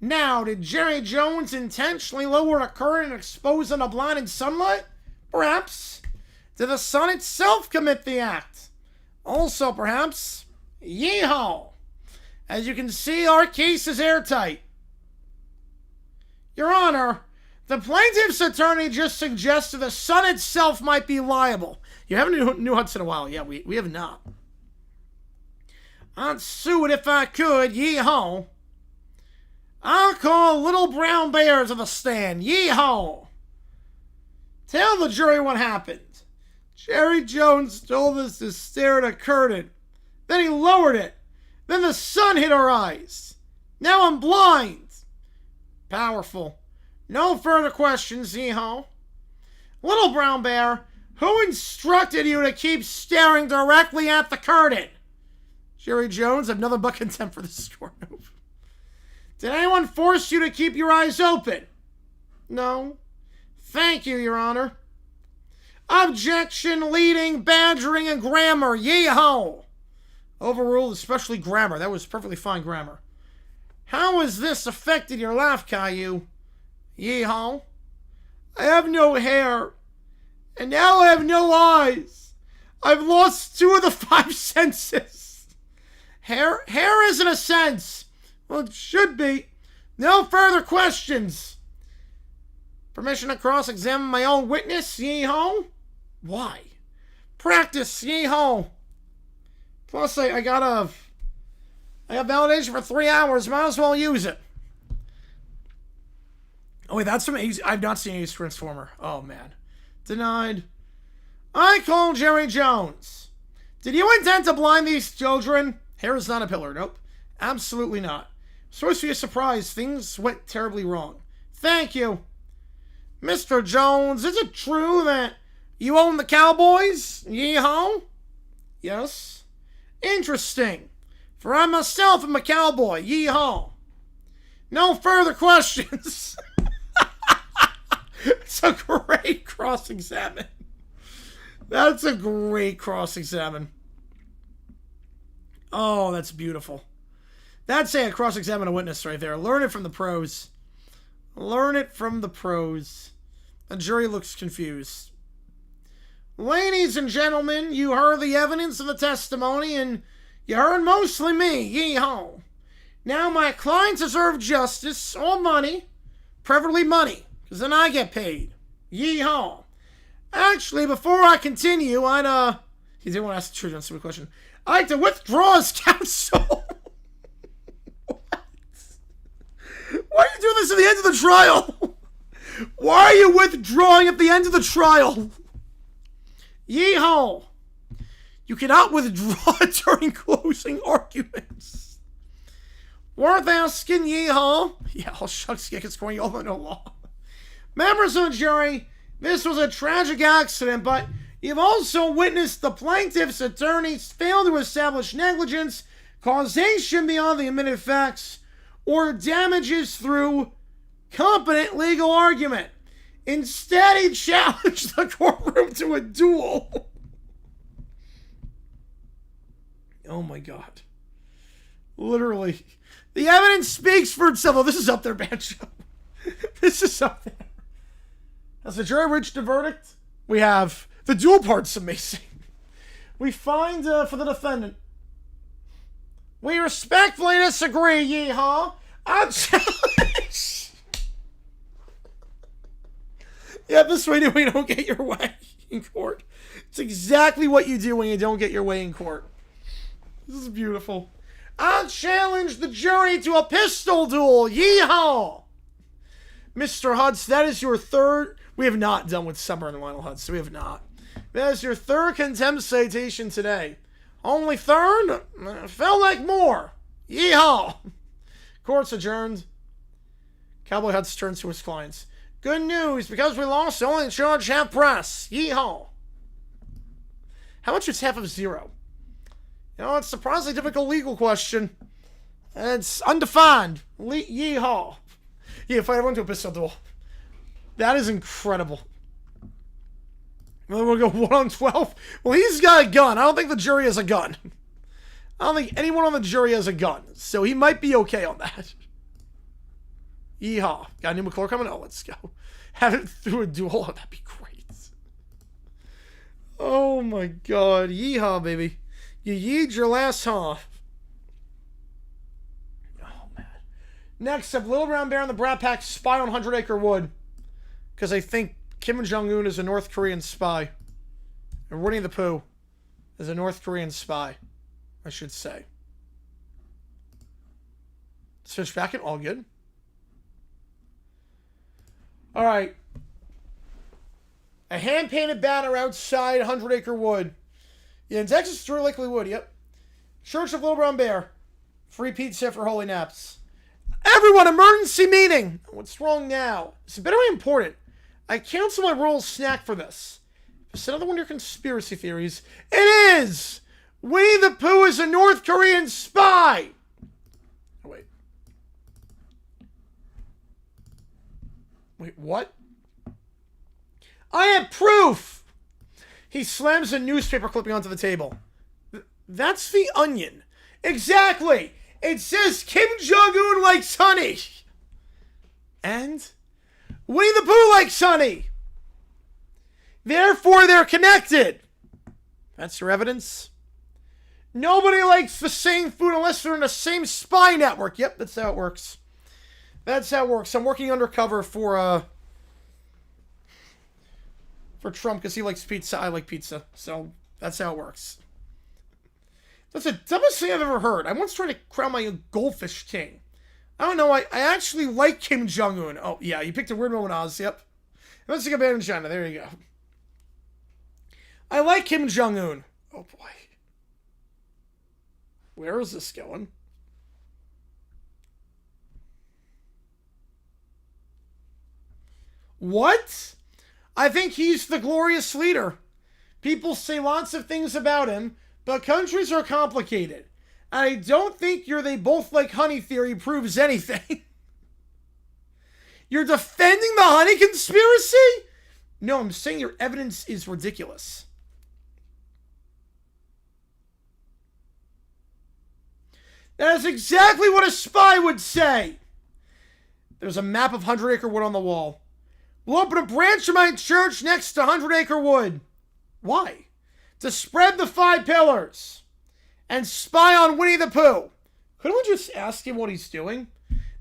Now, did Jerry Jones intentionally lower a curtain and expose on a blinding sunlight? Perhaps. Did the sun itself commit the act? Also, perhaps. Yeehaw. As you can see, our case is airtight. Your Honor, the plaintiff's attorney just suggested the sun itself might be liable. You haven't New Hudson in a while. Yeah, we have not. I'd sue it if I could. Yeehaw. I'll call little brown bear to the stand. Yeehaw. Tell the jury what happened. Jerry Jones told us to stare at a curtain. Then he lowered it. Then the sun hit our eyes. Now I'm blind. Powerful. No further questions, Yeehaw. Little brown bear, who instructed you to keep staring directly at the curtain? Jerry Jones, I have nothing but contempt for this score move. Did anyone force you to keep your eyes open? No. Thank you, Your Honor. Objection, leading, badgering, and grammar. Yeehaw. Overruled, especially grammar. That was perfectly fine grammar. How has this affected your life, Caillou? Yeehaw. I have no hair. And now I have no eyes. I've lost 2 of the 5 senses. Hair isn't a sense. Well, it should be. No further questions. Permission to cross-examine my own witness, Yeehaw? Why? Practice, Yeehaw. Plus, I got validation for 3 hours. Might as well use it. Oh, wait, that's from Ace. I've not seen Ace Transformer. Oh, man. Denied. I call Jerry Jones. Did you intend to blind these children? Hair is not a pillar. Nope. Absolutely not. Supposed to be a surprise. Things went terribly wrong. Thank you. Mr. Jones, is it true that you own the Cowboys? Yeehaw? Yes. Interesting. For I myself am a cowboy. Yeehaw. No further questions. It's a great cross-examine. That's a great cross-examine. Oh, that's beautiful. That's a cross-examine a witness right there. Learn it from the pros. Learn it from the pros. The jury looks confused. Ladies and gentlemen, you heard the evidence of the testimony, and you heard mostly me. Yeehaw. Now my clients deserve justice or money. Preferably money, because then I get paid. Yeehaw. Actually, before I continue, he didn't want to ask the jury a question. I'd like to withdraw as counsel. What? Why are you doing this at the end of the trial? Why are you withdrawing at the end of the trial? Yeehaw. You cannot withdraw during closing arguments. Worth asking, yeehaw. Yeah, all shucks, it's going over no law. Members of the jury, this was a tragic accident, but you've also witnessed the plaintiff's attorneys fail to establish negligence, causation beyond the admitted facts, or damages through competent legal argument. Instead, he challenged the courtroom to a duel. Oh my God. Literally. The evidence speaks for itself. Oh, this is up there, Banjo. This is up there. Has the jury reached a verdict? We have. The duel part's amazing. We find for the defendant. We respectfully disagree, yeehaw. I challenge. Yeah, this way we don't get your way in court. It's exactly what you do when you don't get your way in court. This is beautiful. I challenge the jury to a pistol duel. Yeehaw! Mr. Hudson, that is your third. We have not done with Summer and Lionel Hudson. We have not. That is your third contempt citation today. Only third? Felt like more. Yeehaw! Court's adjourned. Cowboy Hudson turns to his clients. Good news, because we lost, only in charge half price. Yeehaw! How much is half of 0? You know, it's a surprisingly difficult legal question. And it's undefined. Yeehaw. Yeah, fight everyone to a pistol duel. That is incredible. We'll go 1 on 12. Well, he's got a gun. I don't think the jury has a gun. I don't think anyone on the jury has a gun. So he might be okay on that. Yeehaw. Got a new McClure coming? Oh, let's go. Have it through a duel. Oh, that'd be great. Oh my god. Yeehaw, baby. You yeed your last huh. Oh, man. Next up, Little Brown Bear and the Brat Pack spy on 100 Acre Wood. Because I think Kim Jong-un is a North Korean spy. And Winnie the Pooh is a North Korean spy, I should say. Switch back in, all good. Alright. A hand-painted banner outside 100 Acre Wood. Yeah, in Texas, Drew Likely Wood, yep. Church of Little Brown Bear. Free pizza for Holy Naps. Everyone, emergency meeting! What's wrong now? It's very important. I cancel my royal snack for this. It's another one of your conspiracy theories. It is! Winnie the Pooh is a North Korean spy! Oh, wait. Wait, what? I have proof! He slams a newspaper clipping onto the table. That's the Onion. Exactly! It says Kim Jong-un likes honey! And Winnie the Pooh likes honey! Therefore, they're connected! That's your evidence? Nobody likes the same food unless they're in the same spy network. Yep, that's how it works. That's how it works. I'm working undercover for Trump because he likes pizza. I like pizza. So, that's how it works. That's the dumbest thing I've ever heard. I once tried to crown my goldfish king. I don't know, I actually like Kim Jong-un. Oh, yeah, you picked a weird moment, Oz. Yep. Let's take a band in China. There you go. I like Kim Jong-un. Oh, boy. Where is this going? What? I think he's the glorious leader. People say lots of things about him, but countries are complicated. I don't think your they both like honey theory proves anything. You're defending the honey conspiracy? No, I'm saying your evidence is ridiculous. That is exactly what a spy would say. There's a map of 100 Acre Wood on the wall. We'll open a branch of my church next to 100 Acre Wood. Why? To spread the 5 pillars. And spy on Winnie the Pooh. Couldn't we just ask him what he's doing?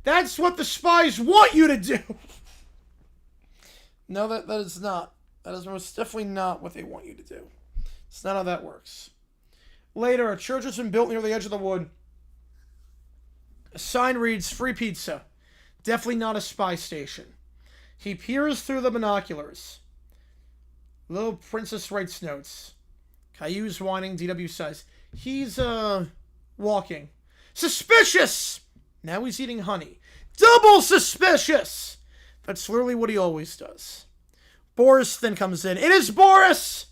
That's what the spies want you to do. No, that is not. That is most definitely not what they want you to do. It's not how that works. Later, a church has been built near the edge of the wood. A sign reads, free pizza. Definitely not a spy station. He peers through the binoculars. Little Princess writes notes. Caillou's whining, DW sighs. He's, walking. Suspicious! Now he's eating honey. Double suspicious! That's literally what he always does. Boris then comes in. It is Boris!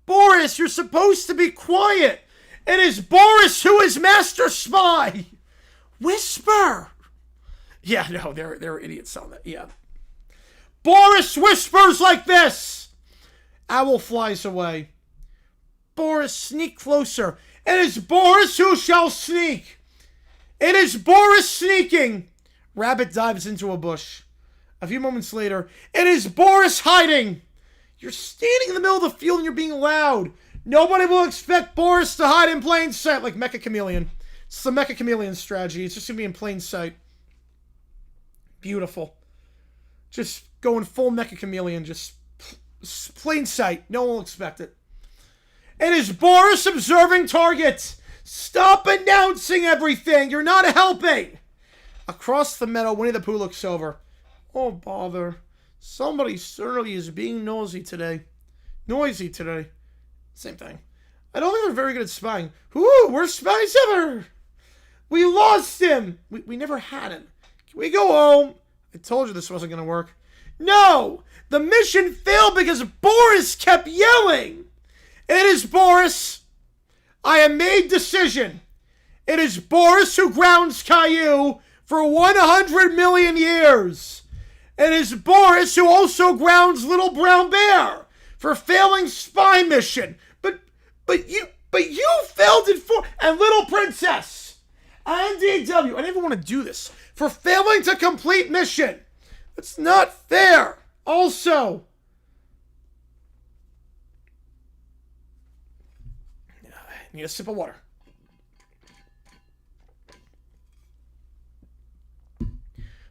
Boris, you're supposed to be quiet! It is Boris who is Master Spy! Whisper! Yeah, no, they're idiots on that, yeah. Boris whispers like this! Owl flies away. Boris, sneak closer. It is Boris who shall sneak! It is Boris sneaking! Rabbit dives into a bush. A few moments later, it is Boris hiding! You're standing in the middle of the field and you're being loud. Nobody will expect Boris to hide in plain sight like Mecha Chameleon. It's the Mecha Chameleon strategy. It's just going to be in plain sight. Beautiful. Just going full Mecha Chameleon. Just plain sight. No one will expect it. It is Boris observing targets. Stop announcing everything. You're not helping. Across the meadow, Winnie the Pooh looks over. Oh, bother. Somebody certainly is being noisy today. Same thing. I don't think they're very good at spying. Ooh, worst spies ever. We lost him. We never had him. Can we go home? I told you this wasn't going to work. No! The mission failed because Boris kept yelling. It is Boris. I have made decision. It is Boris who grounds Caillou for 100 million years. It is Boris who also grounds Little Brown Bear for failing spy mission. But you failed it for... And Little Princess and DW. I didn't even want to do this. For failing to complete mission. It's not fair. Also... I need a sip of water.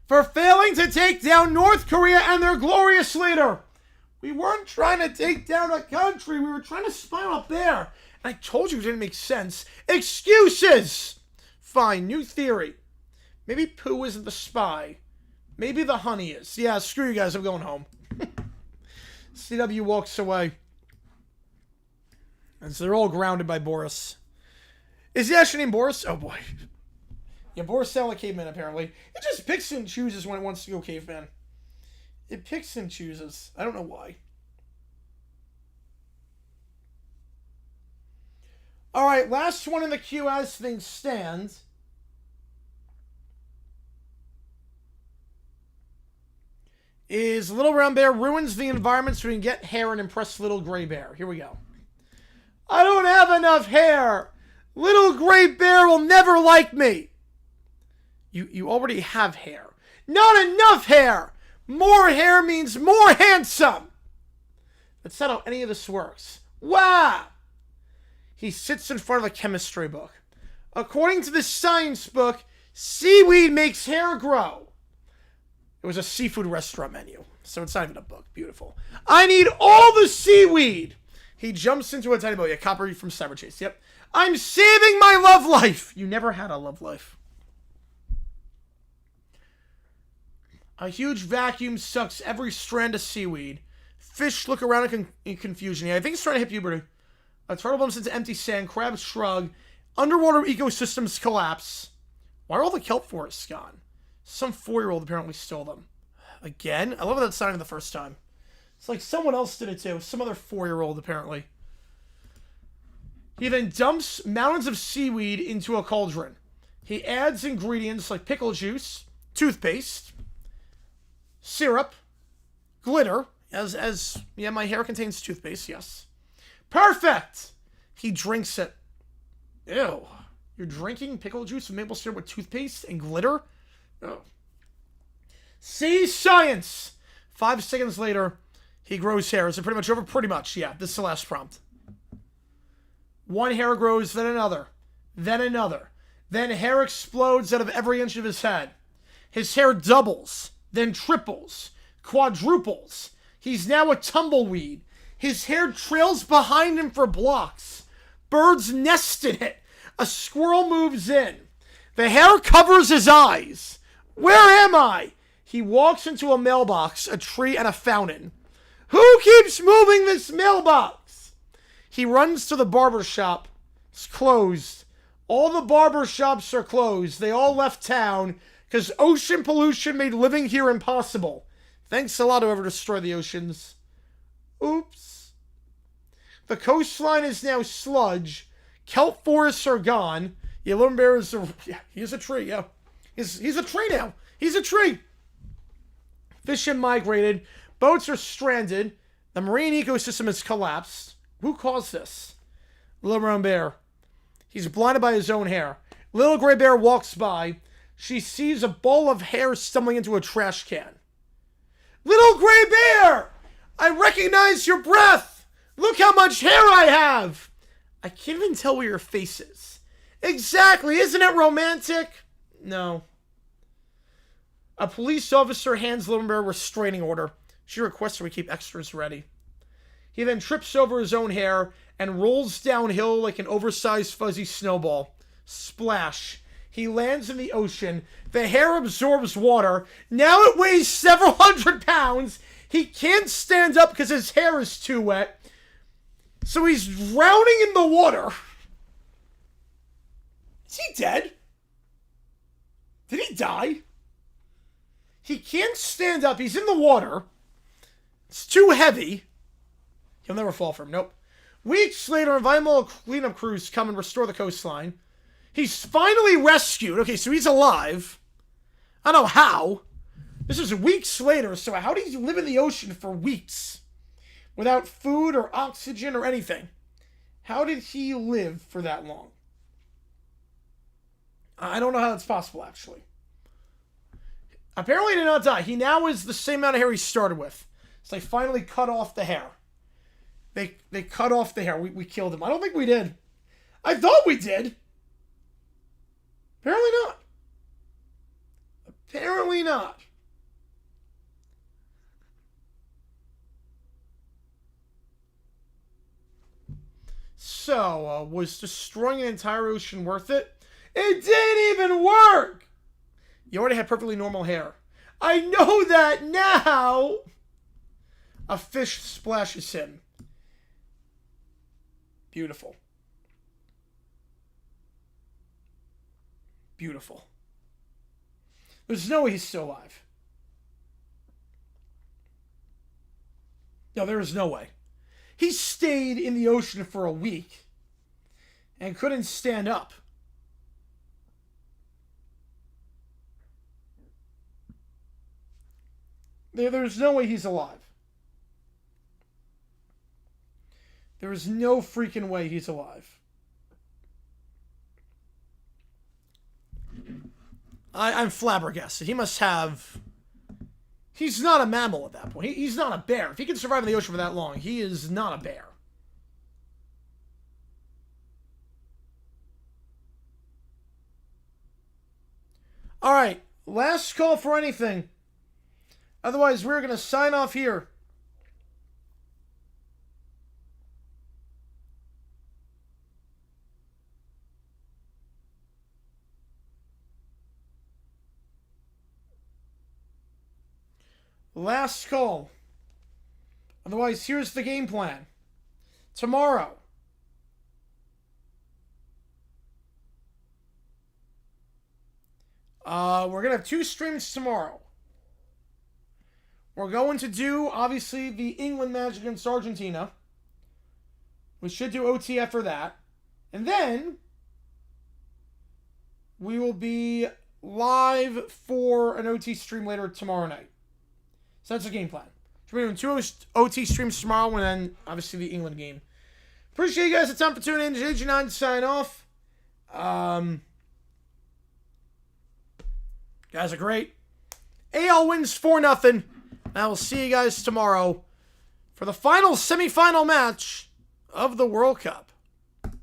For failing to take down North Korea and their glorious leader. We weren't trying to take down a country. We were trying to spy up there. And I told you it didn't make sense. Excuses! Fine, new theory. Maybe Pooh isn't the spy. Maybe the honey is. Yeah, screw you guys. I'm going home. CW walks away. And so they're all grounded by Boris. Is he actually named Boris? Oh, boy. Yeah, Boris sounds like caveman, apparently. It just picks and chooses when it wants to go caveman. It picks and chooses. I don't know why. All right, last one in the queue as things stand. Is Little Brown Bear ruins the environment so we can get hair and impress Little Gray Bear. Here we go. I don't have enough hair. Little Gray Bear will never like me. You already have hair. Not enough hair. More hair means more handsome. That's not how any of this works. Wow. He sits in front of a chemistry book. According to this science book, seaweed makes hair grow. It was a seafood restaurant menu, so it's not even a book. Beautiful. I need all the seaweed. He jumps into a tiny boat. Yeah, copper from Cyber Chase. Yep. I'm saving my love life. You never had a love life. A huge vacuum sucks every strand of seaweed. Fish look around in confusion. Yeah, I think it's trying to hit puberty. A turtle bumps into empty sand. Crabs shrug. Underwater ecosystems collapse. Why are all the kelp forests gone? Some 4-year-old apparently stole them. Again? I love that sounding the first time. It's like someone else did it too. Some other 4-year-old apparently. He then dumps mountains of seaweed into a cauldron. He adds ingredients like pickle juice, toothpaste, syrup, glitter, yeah, my hair contains toothpaste, yes. Perfect! He drinks it. Ew. You're drinking pickle juice with maple syrup with toothpaste and glitter? Oh. See? Science! 5 seconds later, he grows hair. Is it pretty much over? Pretty much, yeah. This is the last prompt. One hair grows, then another. Then another. Then hair explodes out of every inch of his head. His hair doubles, then triples, quadruples. He's now a tumbleweed. His hair trails behind him for blocks. Birds nest in it. A squirrel moves in. The hair covers his eyes. Where am I? He walks into a mailbox, a tree, and a fountain. Who keeps moving this mailbox? He runs to the barber shop. It's closed. All the barber shops are closed. They all left town because ocean pollution made living here impossible. Thanks a lot to whoever destroyed the oceans. Oops. The coastline is now sludge. Kelp forests are gone. Yeah, Little Bear is he's a tree, yeah. He's a tree now. He's a tree. Fish have migrated. Boats are stranded. The marine ecosystem has collapsed. Who caused this? Little Brown Bear. He's blinded by his own hair. Little Gray Bear walks by. She sees a ball of hair stumbling into a trash can. Little Gray Bear! I recognize your breath! Look how much hair I have! I can't even tell where your face is. Exactly, isn't it romantic? No. A police officer hands Little Bear a restraining order. She requests we keep extras ready. He then trips over his own hair and rolls downhill like an oversized fuzzy snowball. Splash. He lands in the ocean. The hair absorbs water. Now it weighs several hundred pounds. He can't stand up because his hair is too wet. So he's drowning in the water. Is he dead? Did he die? He can't stand up. He's in the water. It's too heavy. He'll never fall from. Nope. Weeks later, environmental cleanup crews come and restore the coastline. He's finally rescued. Okay, so he's alive. I don't know how. This is weeks later, so how did he live in the ocean for weeks? Without food or oxygen or anything. How did he live for that long? I don't know how that's possible, actually. Apparently he did not die. He now is the same amount of hair he started with. So they finally cut off the hair. They cut off the hair. We killed him. I don't think we did. I thought we did. Apparently not. Apparently not. So, was destroying an entire ocean worth it? It didn't even work! You already had perfectly normal hair. I know that now! A fish splashes him. Beautiful. Beautiful. There's no way he's still alive. No, there is no way. He stayed in the ocean for a week and couldn't stand up. There's no way he's alive. There is no freaking way he's alive. I'm flabbergasted. He must have... He's not a mammal at that point. He's not a bear. If he can survive in the ocean for that long, he is not a bear. Alright, last call for anything. Otherwise, we're going to sign off here. Last call. Otherwise, here's the game plan. Tomorrow. We're going to have 2 streams tomorrow. We're going to do, obviously, the England match against Argentina. We should do OT after that. And then, we will be live for an OT stream later tomorrow night. So that's the game plan. So we're doing 2 OT streams tomorrow, and then, obviously, the England game. Appreciate you guys the time for tuning in. cgiulianihpu to sign off. Guys are great. AL wins 4-0. I will see you guys tomorrow for the final semifinal match of the World Cup.